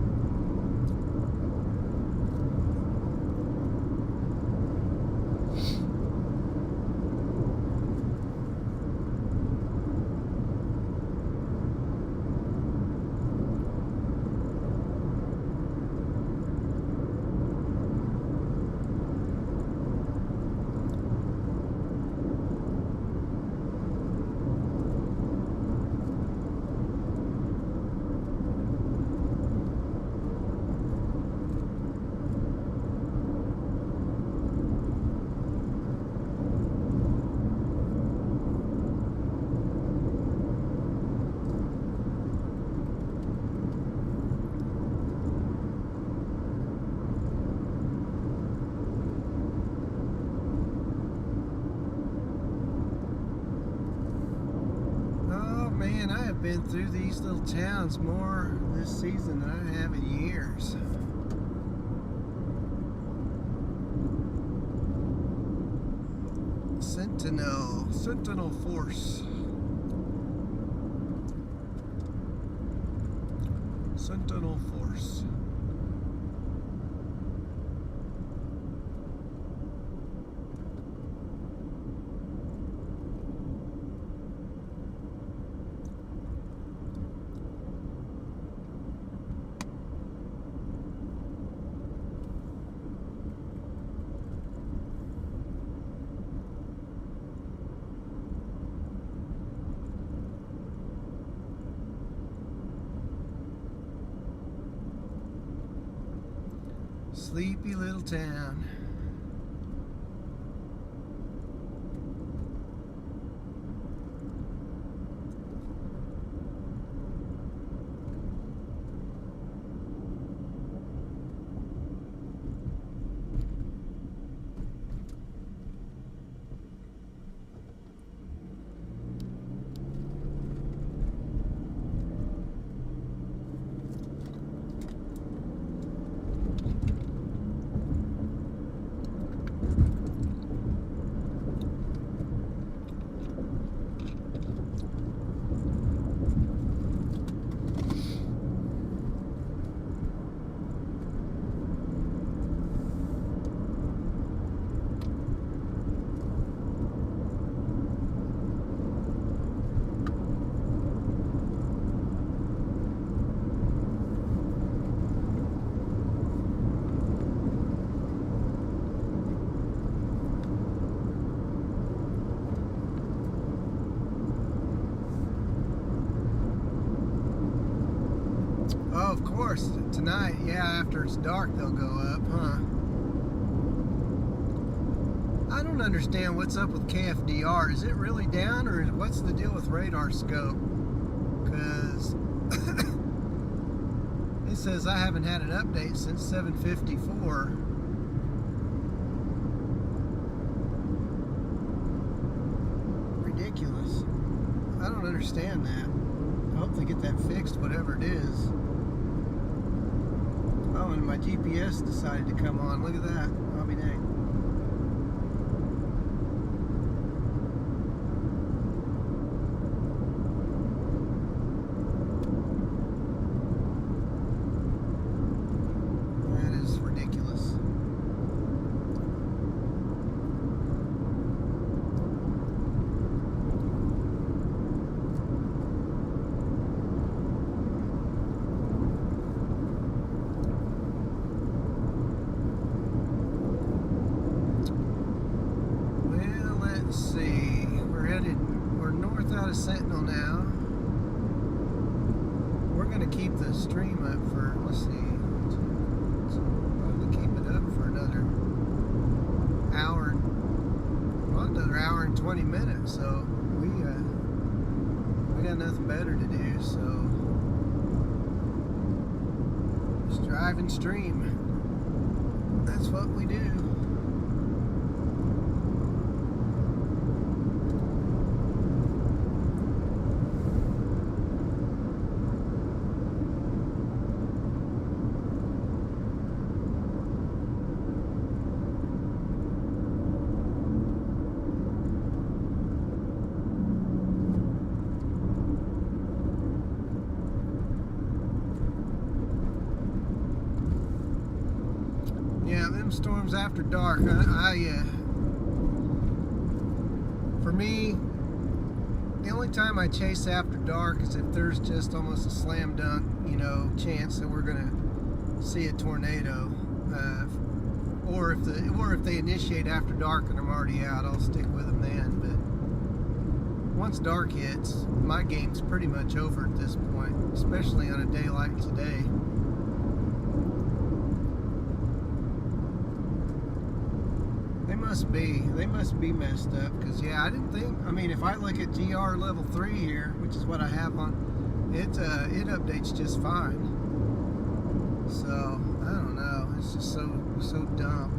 man, I have been through these little towns more this season than I have in years. Sentinel Force. Sentinel Force. Sleepy little town. Oh, of course, tonight, yeah, after it's dark, they'll go up, huh? I don't understand what's up with KFDR. Is it really down, or what's the deal with radar scope? Because it says I haven't had an update since 754. Ridiculous. I don't understand that. I hope they get that fixed, whatever it is. Oh, and my GPS decided to come on. Look at that. I'll be dang. That is ridiculous. Sentinel now. We're going to keep the stream up for, let's see, probably keep it up for another hour, well, another hour and 20 minutes. So we got nothing better to do. So just drive and stream. That's what we do. Storms after dark. For me, the only time I chase after dark is if there's just almost a slam dunk, chance that we're gonna see a tornado, or if they initiate after dark and I'm already out, I'll stick with them then. But once dark hits, my game's pretty much over at this point, especially on a day like today. They must be messed up, because I didn't think, if I look at GR level 3 here, which is what I have on, it updates just fine. So I don't know, it's just so dumb.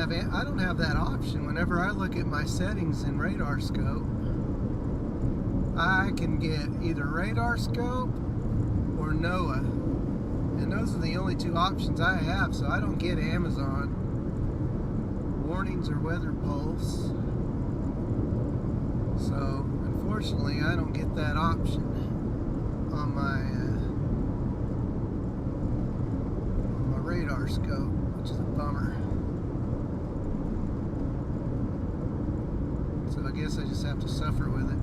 don't have that option. Whenever I look at my settings in radar scope, I can get either radar scope or NOAA, and those are the only two options I have. So I don't get Amazon warnings or weather pulse. So unfortunately, I don't get that option on my radar scope, which is a bummer. So I guess I just have to suffer with it.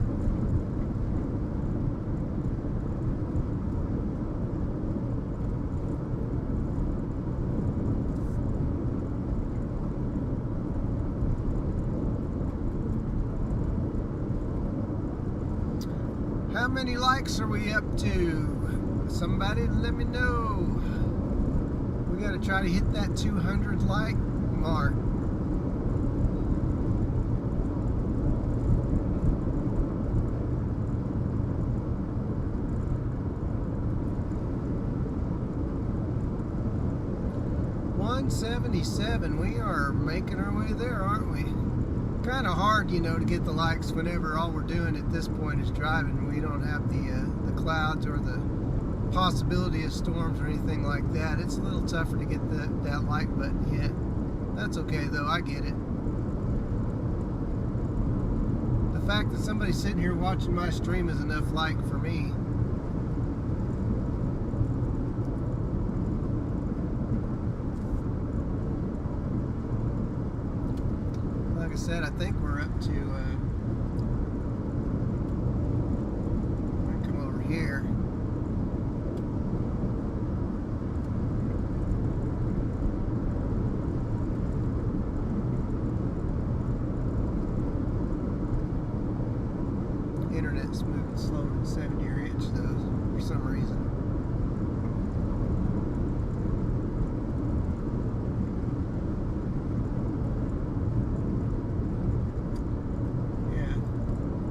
How many likes are we up to? Somebody let me know. We gotta try to hit that 200 like mark. $177. We are making our way there, aren't we? Kind of hard, you know, to get the likes whenever all we're doing at this point is driving. We don't have the clouds or the possibility of storms or anything like that. It's a little tougher to get that like button hit. That's okay though, I get it. The fact that somebody's sitting here watching my stream is enough like for me. Like I said, I think we're up to come over here. Internet's moving slower than 70 or inch though, for some reason.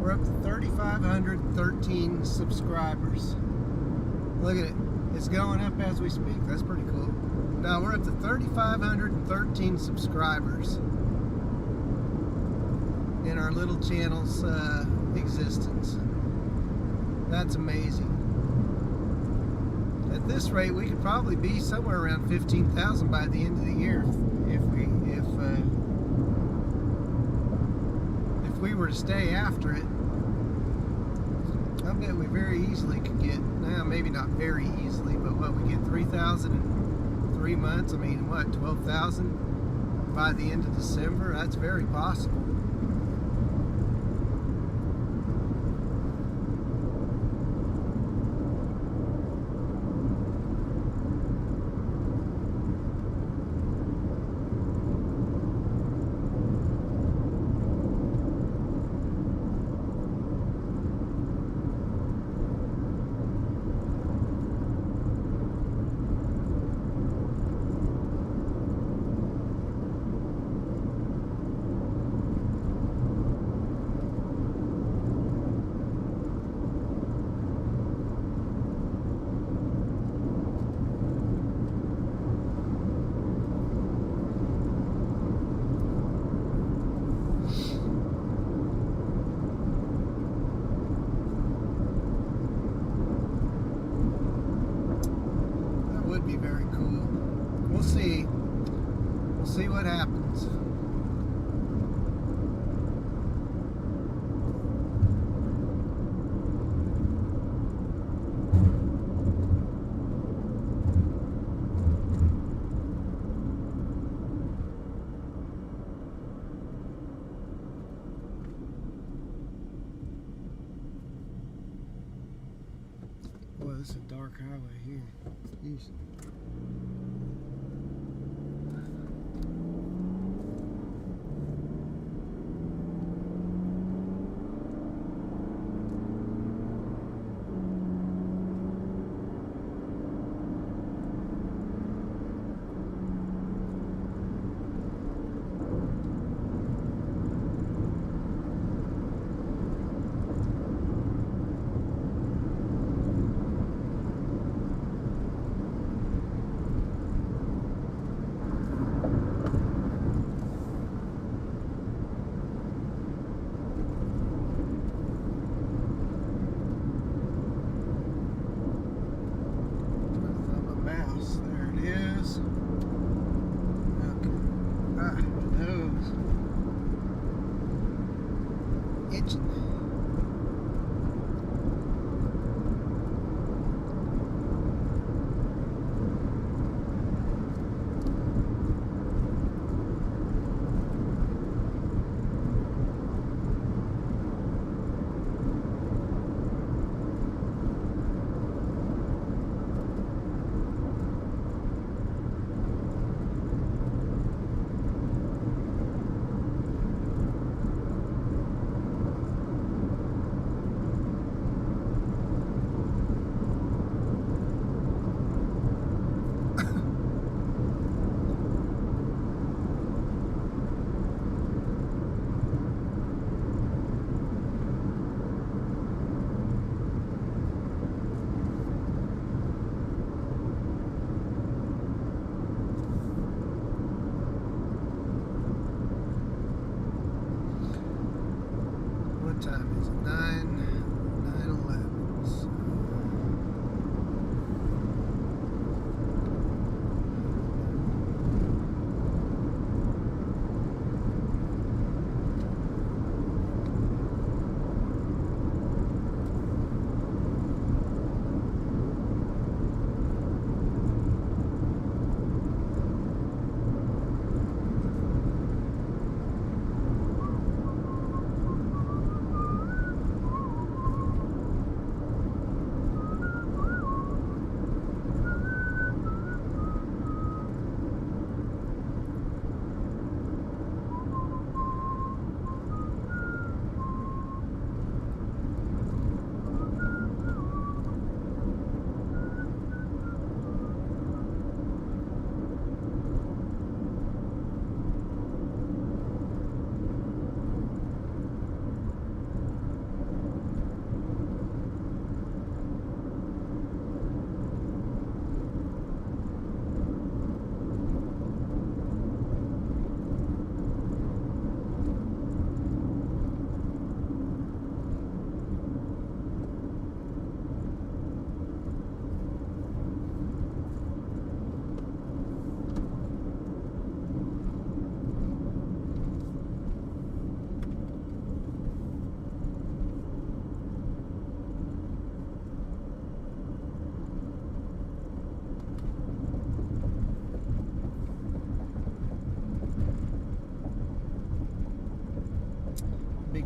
We're up to 3,513 subscribers. Look at it. It's going up as we speak. That's pretty cool. Now we're up to 3,513 subscribers in our little channel's existence. That's amazing. At this rate, we could probably be somewhere around 15,000 by the end of the year if we were to stay after it. I bet we very easily could get, now maybe not very easily, but what, we get 3,000 in 3 months? I mean, what, 12,000 by the end of December? That's very possible. Would be very cool. We'll see. We'll see what happens. Boy, this is a dark highway here. Jeez.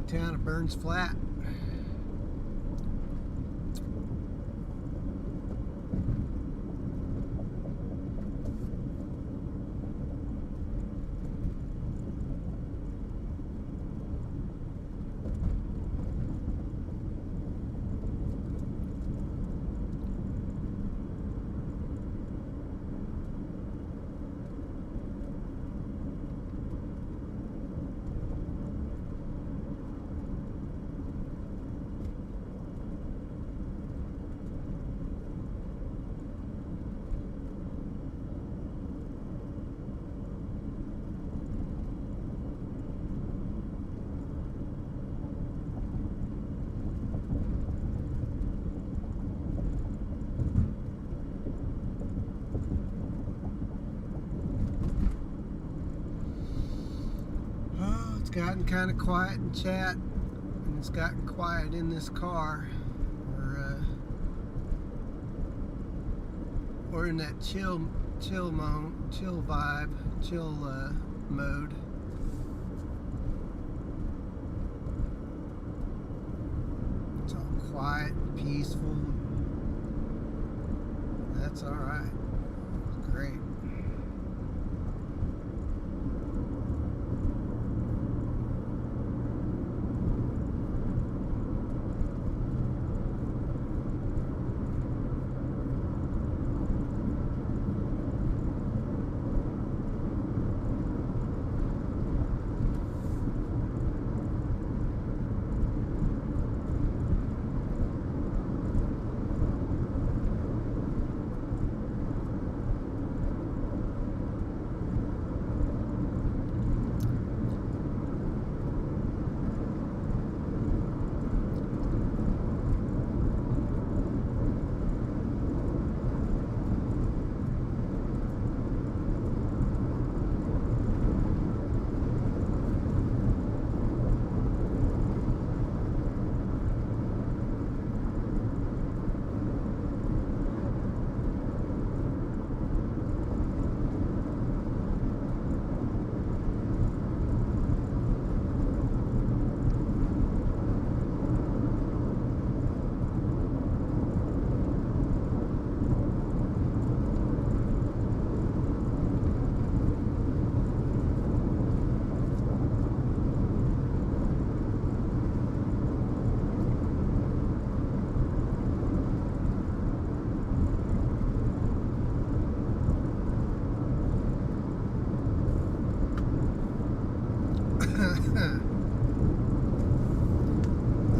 town of Burns Flat. It's gotten kind of quiet in chat, and it's gotten quiet in this car. We're in that chill vibe, chill mode. It's all quiet, peaceful. That's all right. It's great.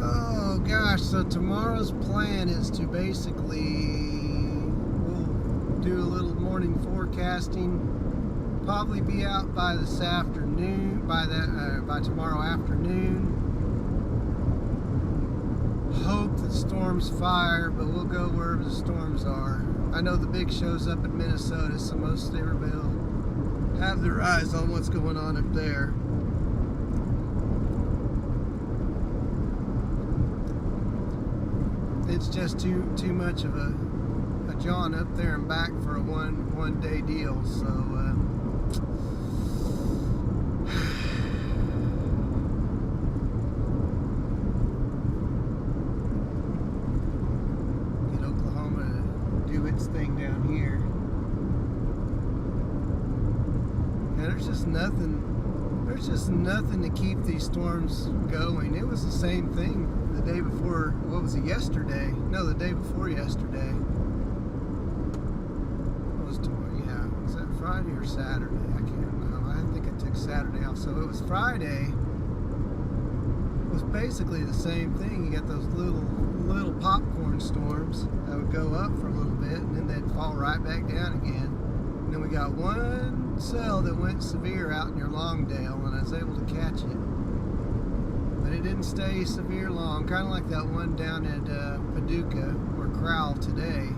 Oh gosh, so tomorrow's plan is to we'll do a little morning forecasting, probably be out by this afternoon, by tomorrow afternoon. Hope that storms fire, but we'll go wherever the storms are. I know the big show's up in Minnesota, so most everybody will have their eyes on what's going on up there. It's just too much of a jaunt up there and back for a one day deal. So get Oklahoma to do its thing down here. And there's just nothing to keep these storms going. It was the same thing the day before. What was it, yesterday? No, the day before yesterday. What was tomorrow? Yeah, was that Friday or Saturday? I can't remember. I think I took Saturday off. So it was Friday. It was basically the same thing. You got those little popcorn storms that would go up for a little bit, and then they'd fall right back down again. And then we got one cell that went severe out near Longdale, and I was able to catch it. But it didn't stay severe long, kind of like that one down at Paducah or Crowell today.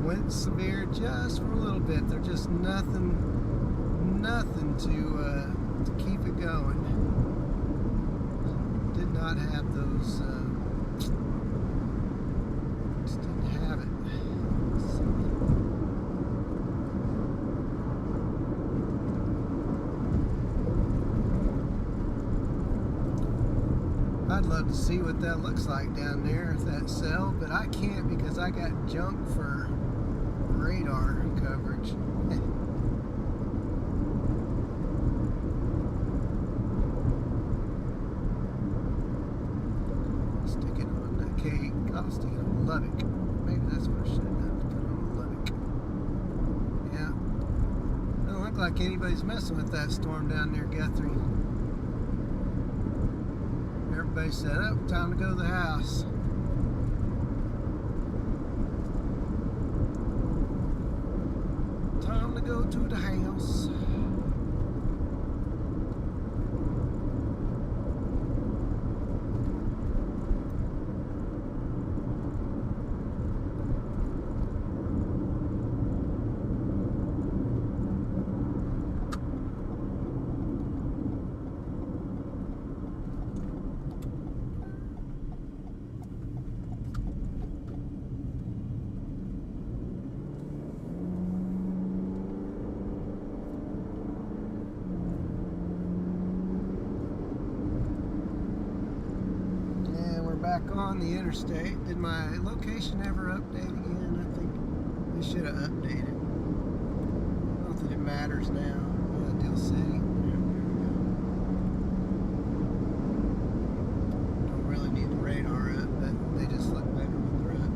Went severe just for a little bit. There's just nothing to keep it going. Did not have those. Just didn't have it. love to see what that looks like down there with that cell, but I can't because I got junk for radar coverage. Stick it on the cake. I'll stick it on Lubbock. Maybe that's what I should have done, to put it on Lubbock. Yeah. Doesn't look like anybody's messing with that storm down there, Guthrie. Everybody set up, time to go to the house. Time to go to the house. Back on the interstate. Did my location ever update again? I think it should have updated. Not that it matters now. Deal City. There we go. Don't really need the radar up, but they just look better when they're up.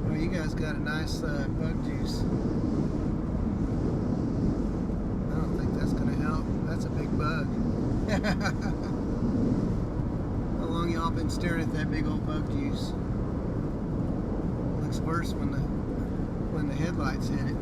Well, you guys got a nice bug juice. I don't think that's going to help. That's a big bug. How long y'all been staring at that big old bug juice? Looks worse when the headlights hit it.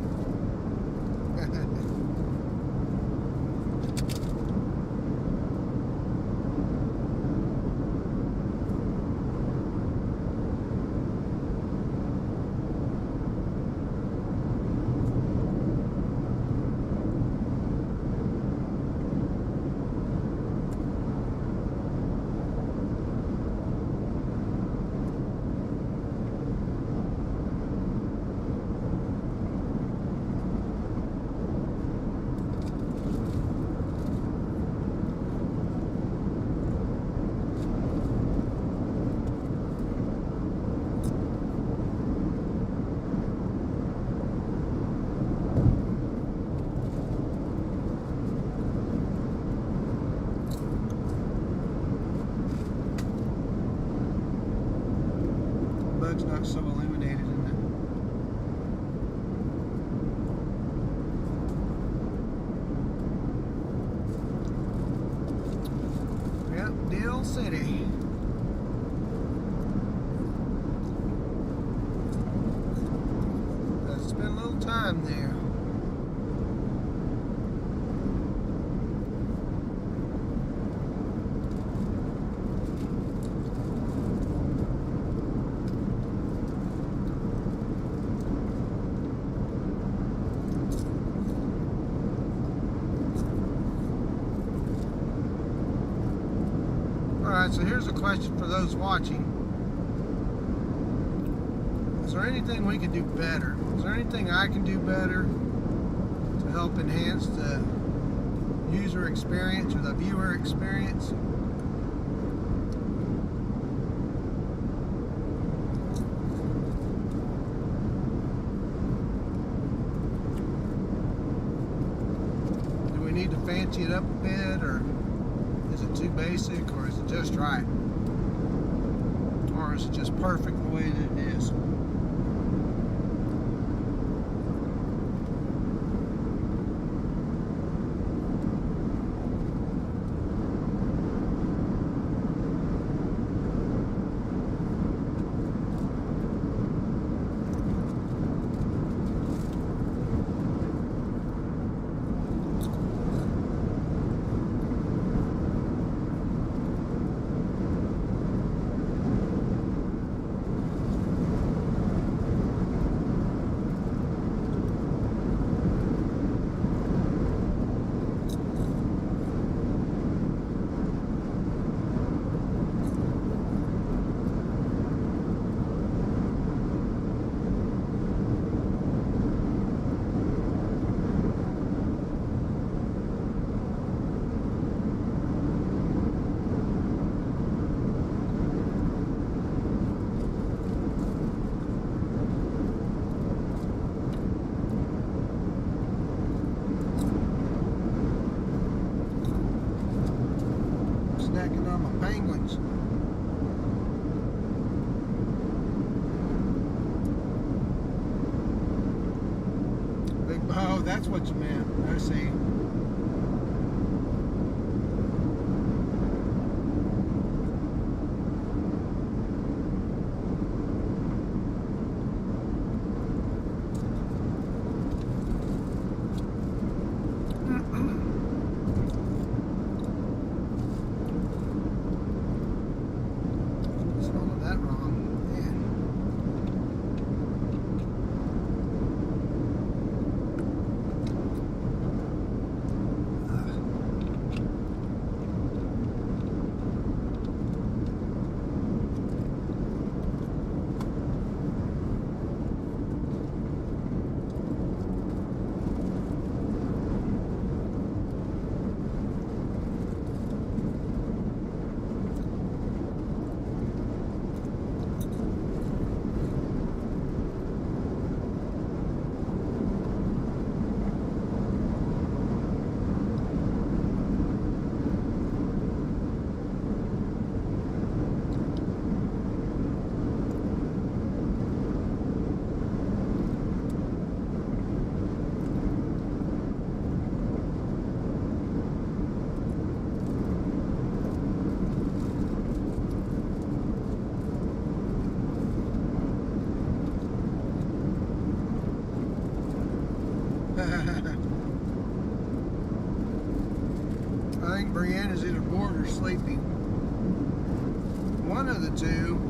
Bug's not so illuminated in that. Yep, Deal City. Let's spend a little time there. Alright, so here's a question for those watching. Is there anything we could do better? Is there anything I can do better to help enhance the user experience or the viewer experience? Do we need to fancy it up a bit, or is it too basic, or is it just right? Or is it just perfect the way that it is? that's what you meant. I see. Swallowed that wrong. Man. I think Brienne is either bored or sleeping. One of the two.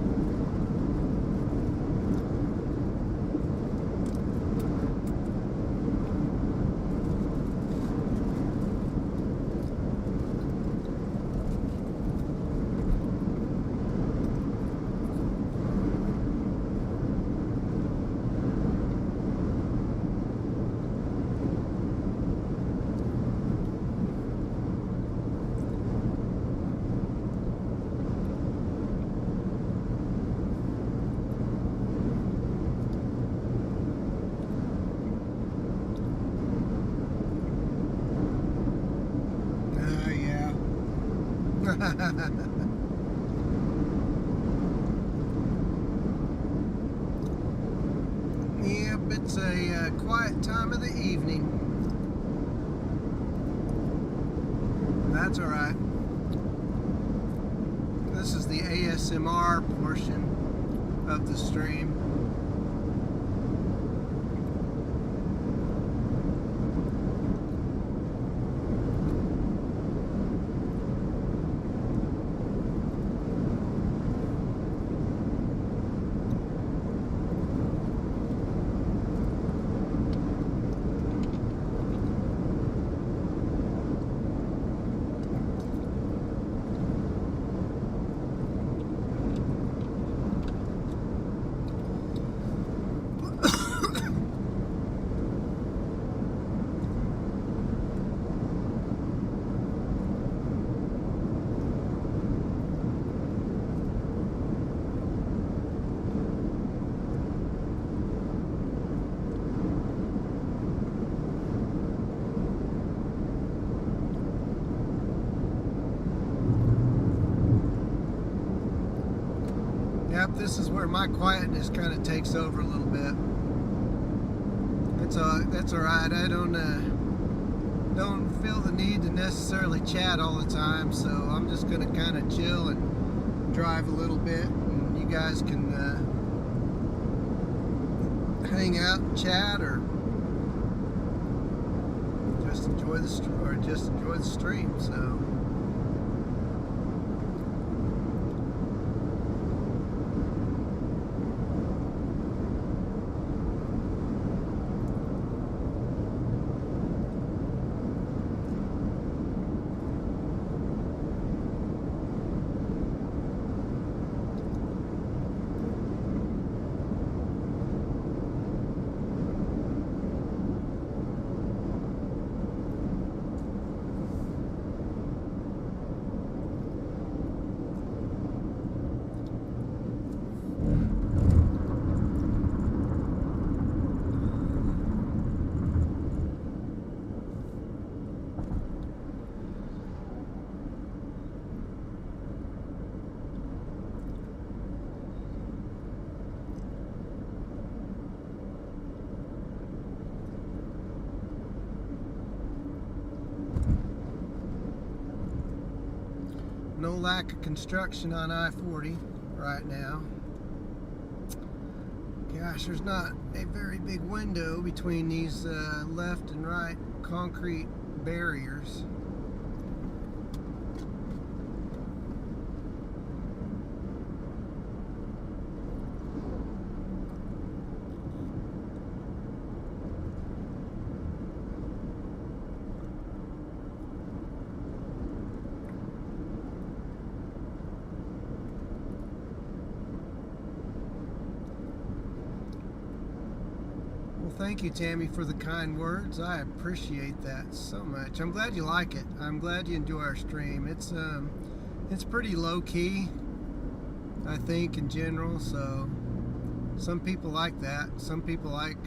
Yep, it's a quiet time of the evening. That's all right. This is the ASMR portion of the stream. Yep, this is where my quietness kind of takes over a little bit. That's all right. I don't feel the need to necessarily chat all the time, so I'm just gonna kind of chill and drive a little bit, and you guys can hang out and chat, or just enjoy the stream. So. lack of construction on I-40 right now. Gosh, there's not a very big window between these left and right concrete barriers. Well, thank you, Tammy, for the kind words. I appreciate that so much. I'm glad you like it. I'm glad you enjoy our stream. It's pretty low key, I think, in general. So some people like that. Some people like.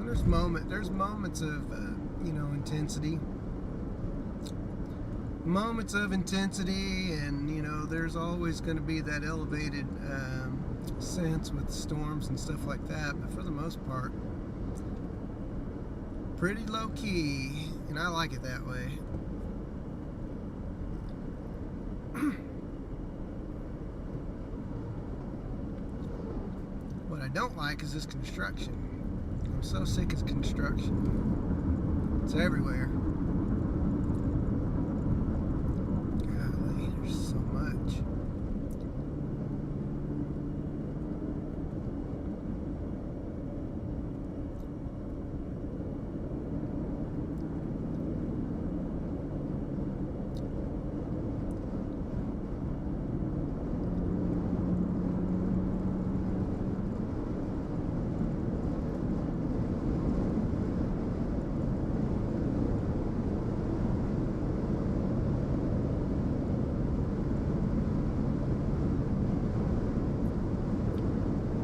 There's moments of intensity. Moments of intensity, and there's always going to be that elevated sense with storms and stuff like that, but for the most part pretty low key, and I like it that way. What I don't like is this construction. I'm so sick of construction. It's everywhere. There's so much.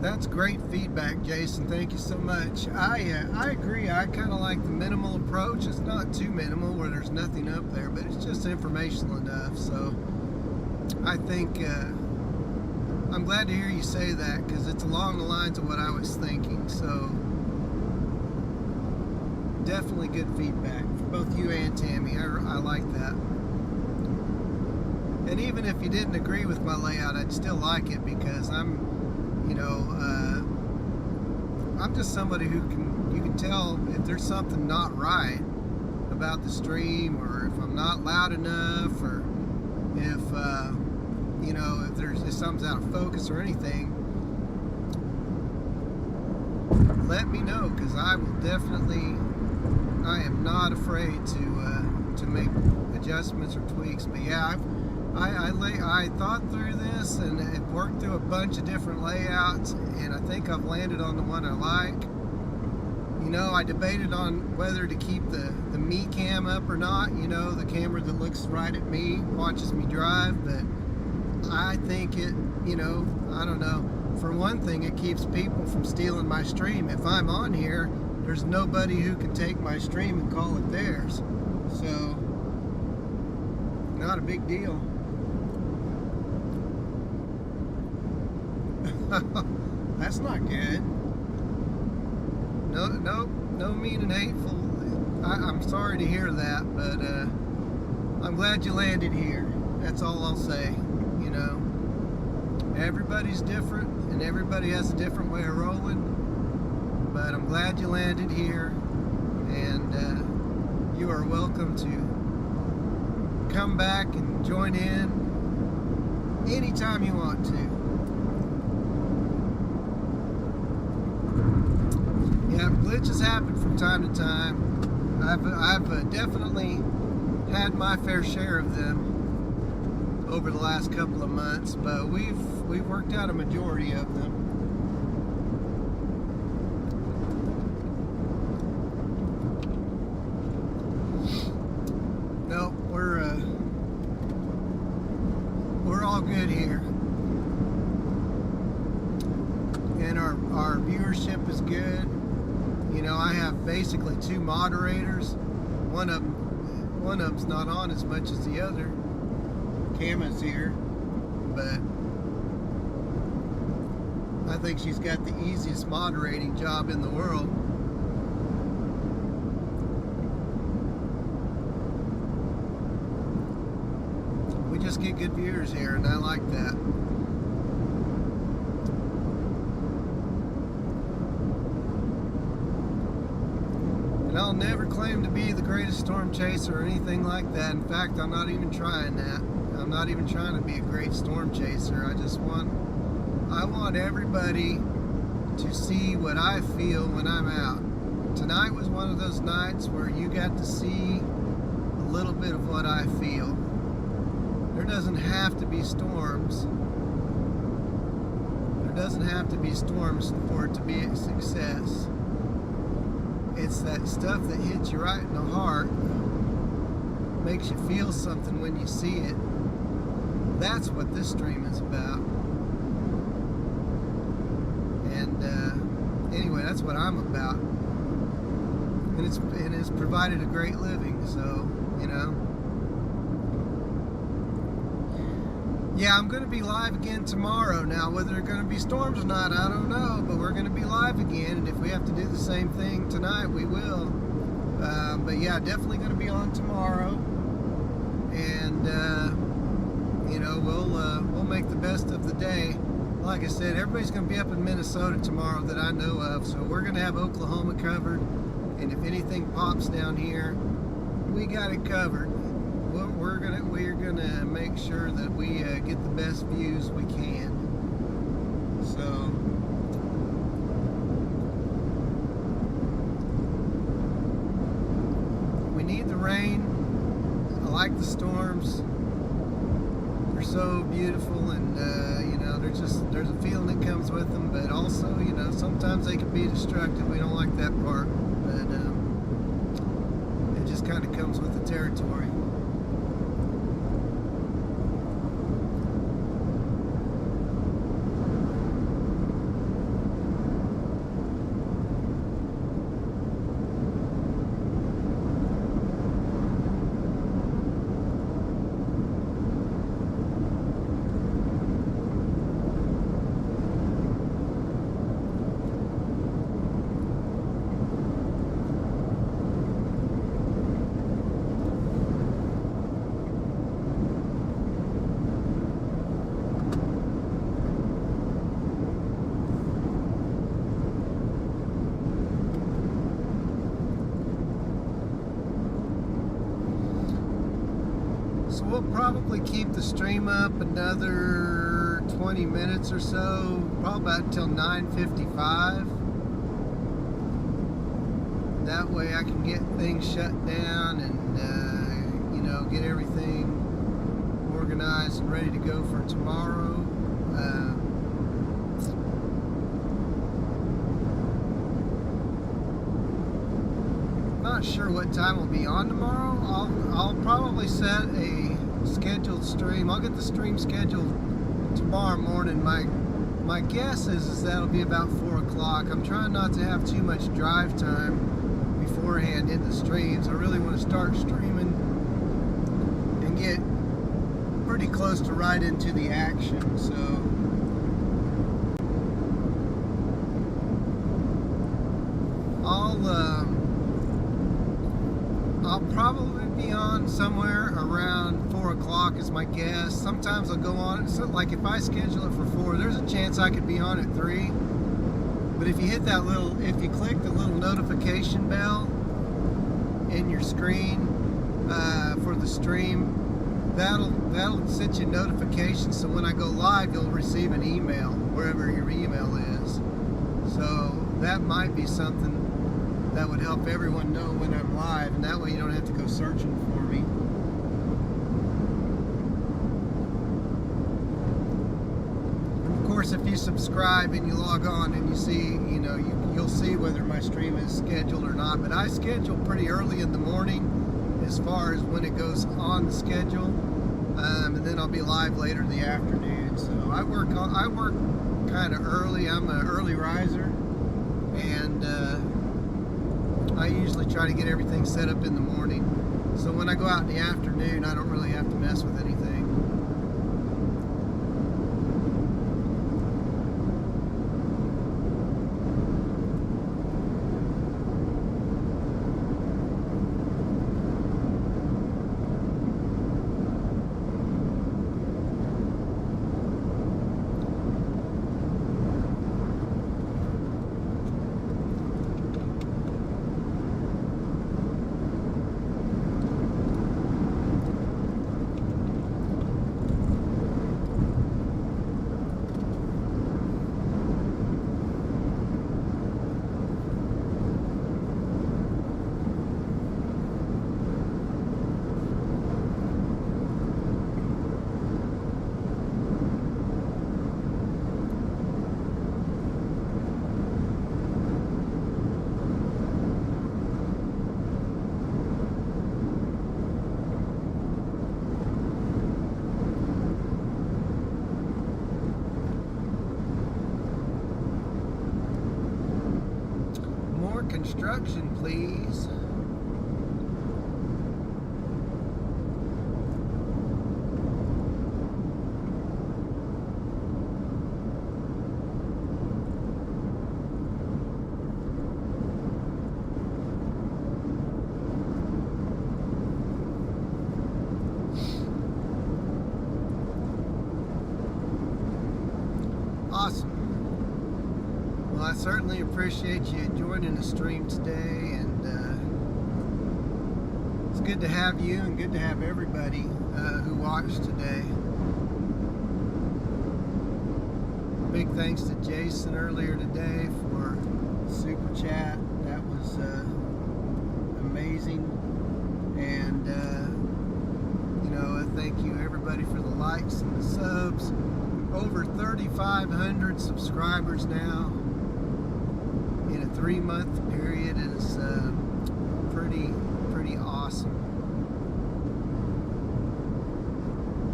That's great feedback, Jason. Thank you so much. I agree. I kind of like the minimal approach. It's not too minimal where there's nothing up there, but it's just informational enough. So I think I'm glad to hear you say that, because it's along the lines of what I was thinking. So definitely good feedback for both you and Tammy. I like that. And even if you didn't agree with my layout, I'd still like it, because I'm just somebody who you can tell if there's something not right about the stream, or if I'm not loud enough, or if if something's out of focus or anything, let me know, because I am not afraid to make adjustments or tweaks. But yeah, I thought through this and it worked through a bunch of different layouts, and I think I've landed on the one I like. I debated on whether to keep the me cam up or not, the camera that looks right at me, watches me drive, but I think it, I don't know. For one thing, it keeps people from stealing my stream. If I'm on here, there's nobody who can take my stream and call it theirs. So, not a big deal. That's not good. No mean and hateful. I'm sorry to hear that, but I'm glad you landed here. That's all I'll say. Everybody's different, and everybody has a different way of rolling, but I'm glad you landed here, and you are welcome to come back and join in anytime you want to. Yeah, glitches happen from time to time. I've definitely had my fair share of them over the last couple of months, but we've worked out a majority of them. No, we're all good here, and our viewership is good. I have basically two moderators. One of them's not on as much as the other. Cama's here, but I think she's got the easiest moderating job in the world. just get good viewers here, and I like that. And I'll never claim to be the greatest storm chaser or anything like that. In fact, I'm not even trying that. I'm not even trying to be a great storm chaser. I want everybody to see what I feel when I'm out. Tonight was one of those nights where you got to see a little bit of what I feel. There doesn't have to be storms. There doesn't have to be storms for it to be a success. It's that stuff that hits you right in the heart, makes you feel something when you see it. That's what this stream is about. And anyway, that's what I'm about. And it's provided a great living, so, you know. Yeah, I'm going to be live again tomorrow. Now, whether there are going to be storms or not, I don't know, but we're going to be live again, and if we have to do the same thing tonight, we will. But yeah, definitely going to be on tomorrow, and you know, we'll make the best of the day. Like I said, everybody's going to be up in Minnesota tomorrow that I know of, so we're going to have Oklahoma covered, and if anything pops down here, we got it covered. We're gonna make sure that we get the best views we can. So we need the rain. I like the storms. They're so beautiful, and you know, there's a feeling that comes with them. But also, you know, sometimes they can be destructive. We don't like that part, but it just kind of comes with the territory. So we'll probably keep the stream up another 20 minutes or so, probably about until 9:55. That way I can get things shut down and you know, get everything organized and ready to go for tomorrow. Not sure what time we'll be on tomorrow. I'll probably set a scheduled stream. I'll get the stream scheduled tomorrow morning. My guess is that'll be about 4 o'clock. I'm trying not to have too much drive time beforehand in the streams. I really want to start streaming and get pretty close to right into the action. So I'll probably be on somewhere around 4 o'clock is my guess. Sometimes I'll go on, so like if I schedule it for 4, there's a chance I could be on at 3. But if you hit that if you click the little notification bell in your screen for the stream, that'll send you notifications, so when I go live, you'll receive an email, wherever your email is. So that might be something that would help everyone know when I'm live, and that way you don't have to go searching for me. And of course, if you subscribe and you log on and you see, you know, you'll see whether my stream is scheduled or not. But I schedule pretty early in the morning as far as when it goes on the schedule, and then I'll be live later in the afternoon. So I work kind of early. I'm an early riser, and I usually try to get everything set up in the morning, so when I go out in the afternoon, I don't really have to mess with anything. instruction, please. Awesome. Well, I certainly appreciate you joining the stream today, and it's good to have you and good to have everybody who watched today. Big thanks to Jason earlier today for super chat. That was amazing, and you know, thank you everybody for the likes and the subs. Over 3,500 subscribers now in a 3-month period is pretty awesome.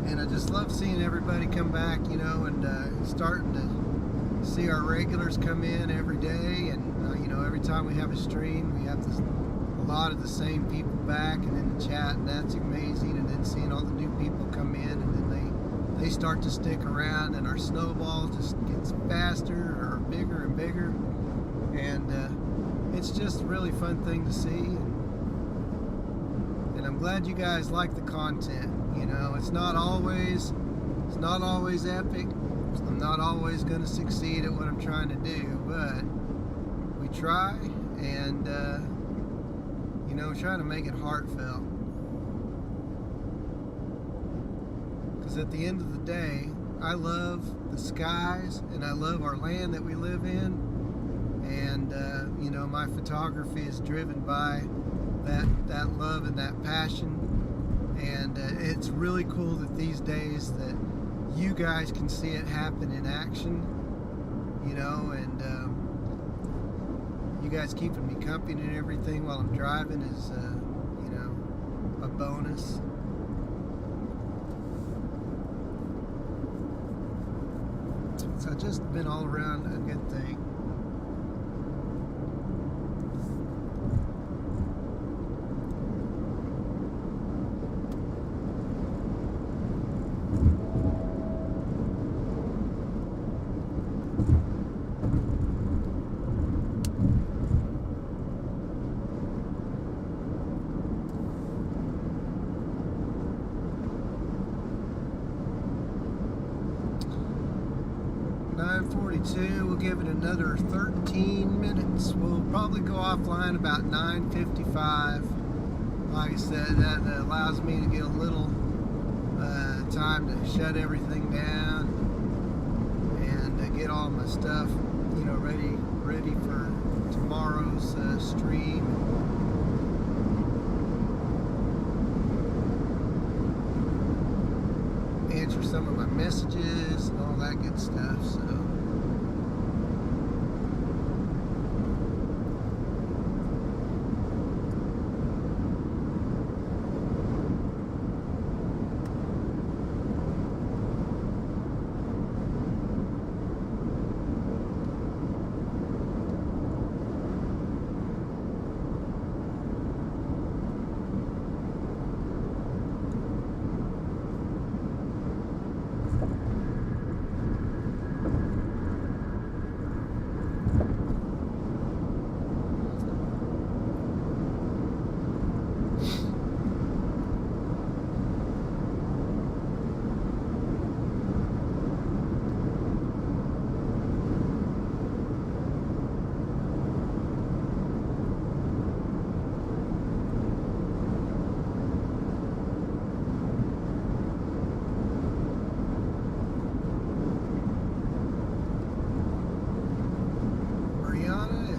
And I just love seeing everybody come back, you know, and starting to see our regulars come in every day. And you know, every time we have a stream, we have a lot of the same people back and in the chat, and that's amazing. And then seeing all the new people come in, and then they start to stick around, and our snowball just gets faster or bigger and bigger, and it's just a really fun thing to see. And I'm glad you guys like the content. You know, it's not always epic. I'm not always going to succeed at what I'm trying to do, but we try, and you know, try to make it heartfelt. Because at the end of the day, I love the skies and I love our land that we live in, and you know, my photography is driven by that love and that passion. And it's really cool that these days that you guys can see it happen in action, you know, and you guys keeping me company and everything while I'm driving is you know, a bonus. So it's just been all around a good thing. We'll give it another 13 minutes. We'll probably go offline about 9:55. Like I said, that allows me to get a little time to shut everything down and get all my stuff, you know, ready for tomorrow's stream. Answer some of my messages and all that good stuff. So.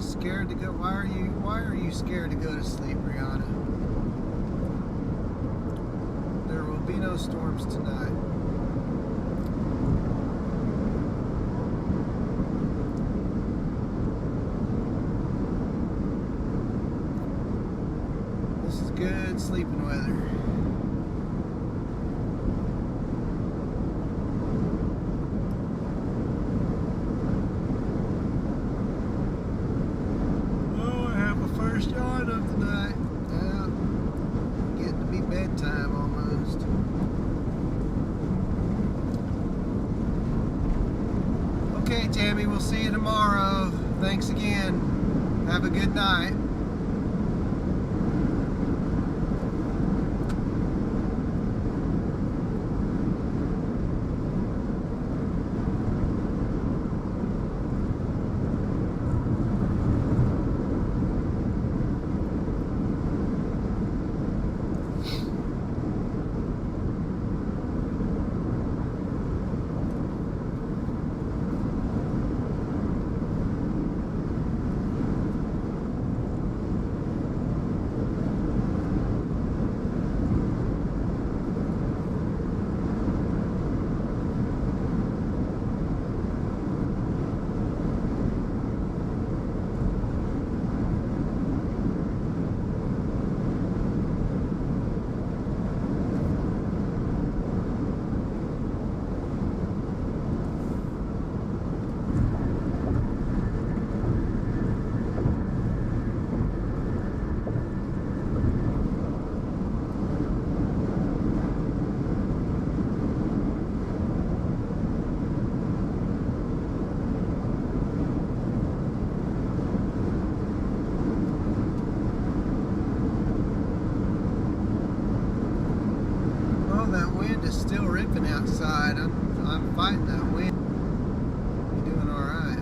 Scared to go? Why are you scared to go to sleep, Brianna? There will be no storms tonight. This is good sleeping weather. Okay, Tammy, we'll see you tomorrow. Thanks again. Have a good night. It's still ripping outside. I'm fighting that wind. Doing all right.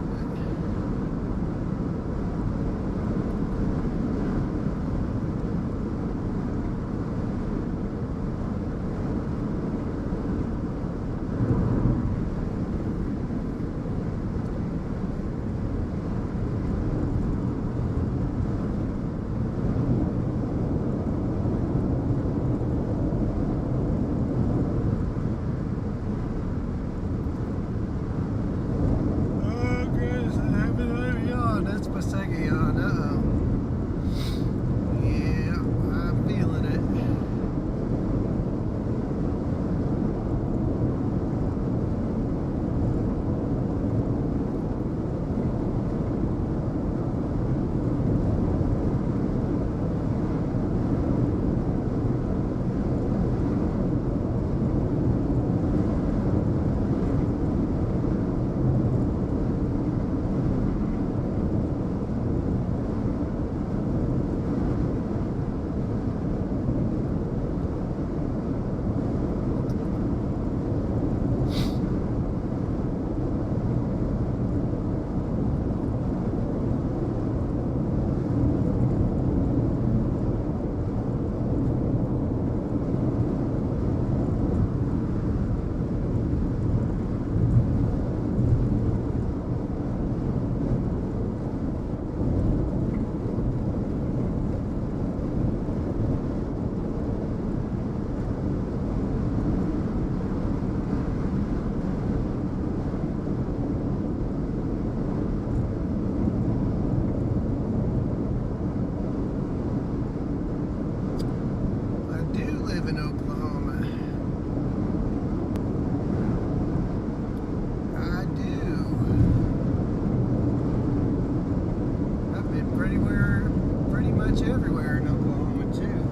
Everywhere in Oklahoma too.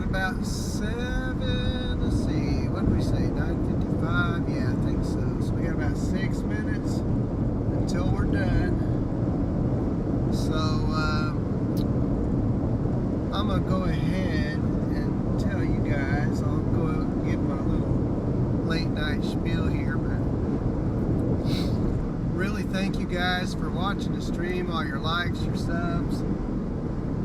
About 7, let's see, what did we say, 9:55? Yeah, I think so. So we got about 6 minutes until we're done. So I'm going to go ahead and tell you guys, I'll go give my little late night spiel here, but really thank you guys for watching the stream, all your likes, your subs,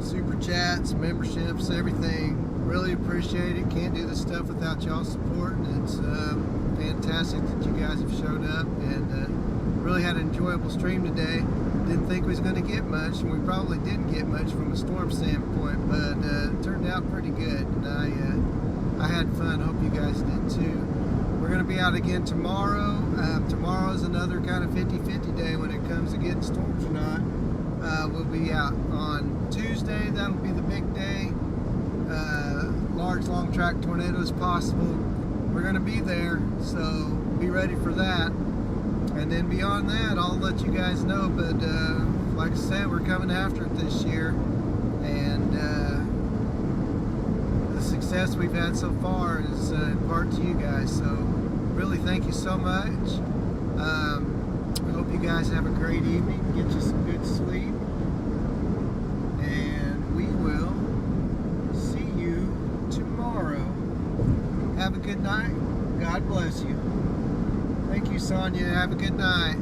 super chats, memberships, everything. Really appreciate it. Can't do this stuff without y'all's support, and it's fantastic that you guys have showed up, and really had an enjoyable stream today. Didn't think we was going to get much, and we probably didn't get much from a storm standpoint, but it turned out pretty good, and I had fun. Hope you guys did too. We're going to be out again tomorrow. Tomorrow is another kind of 50-50 day when it comes to getting storms or not. We'll be out on Tuesday. That'll be the big day. Large long track tornadoes possible. We're going to be there, so be ready for that. And then beyond that, I'll let you guys know. But like I said, we're coming after it this year. And the success we've had so far is in part to you guys. So really thank you so much. I hope you guys have a great evening. Get you some good sleep. And we will see you tomorrow. Have a good night. God bless you. Thank you, Sonia. Have a good night.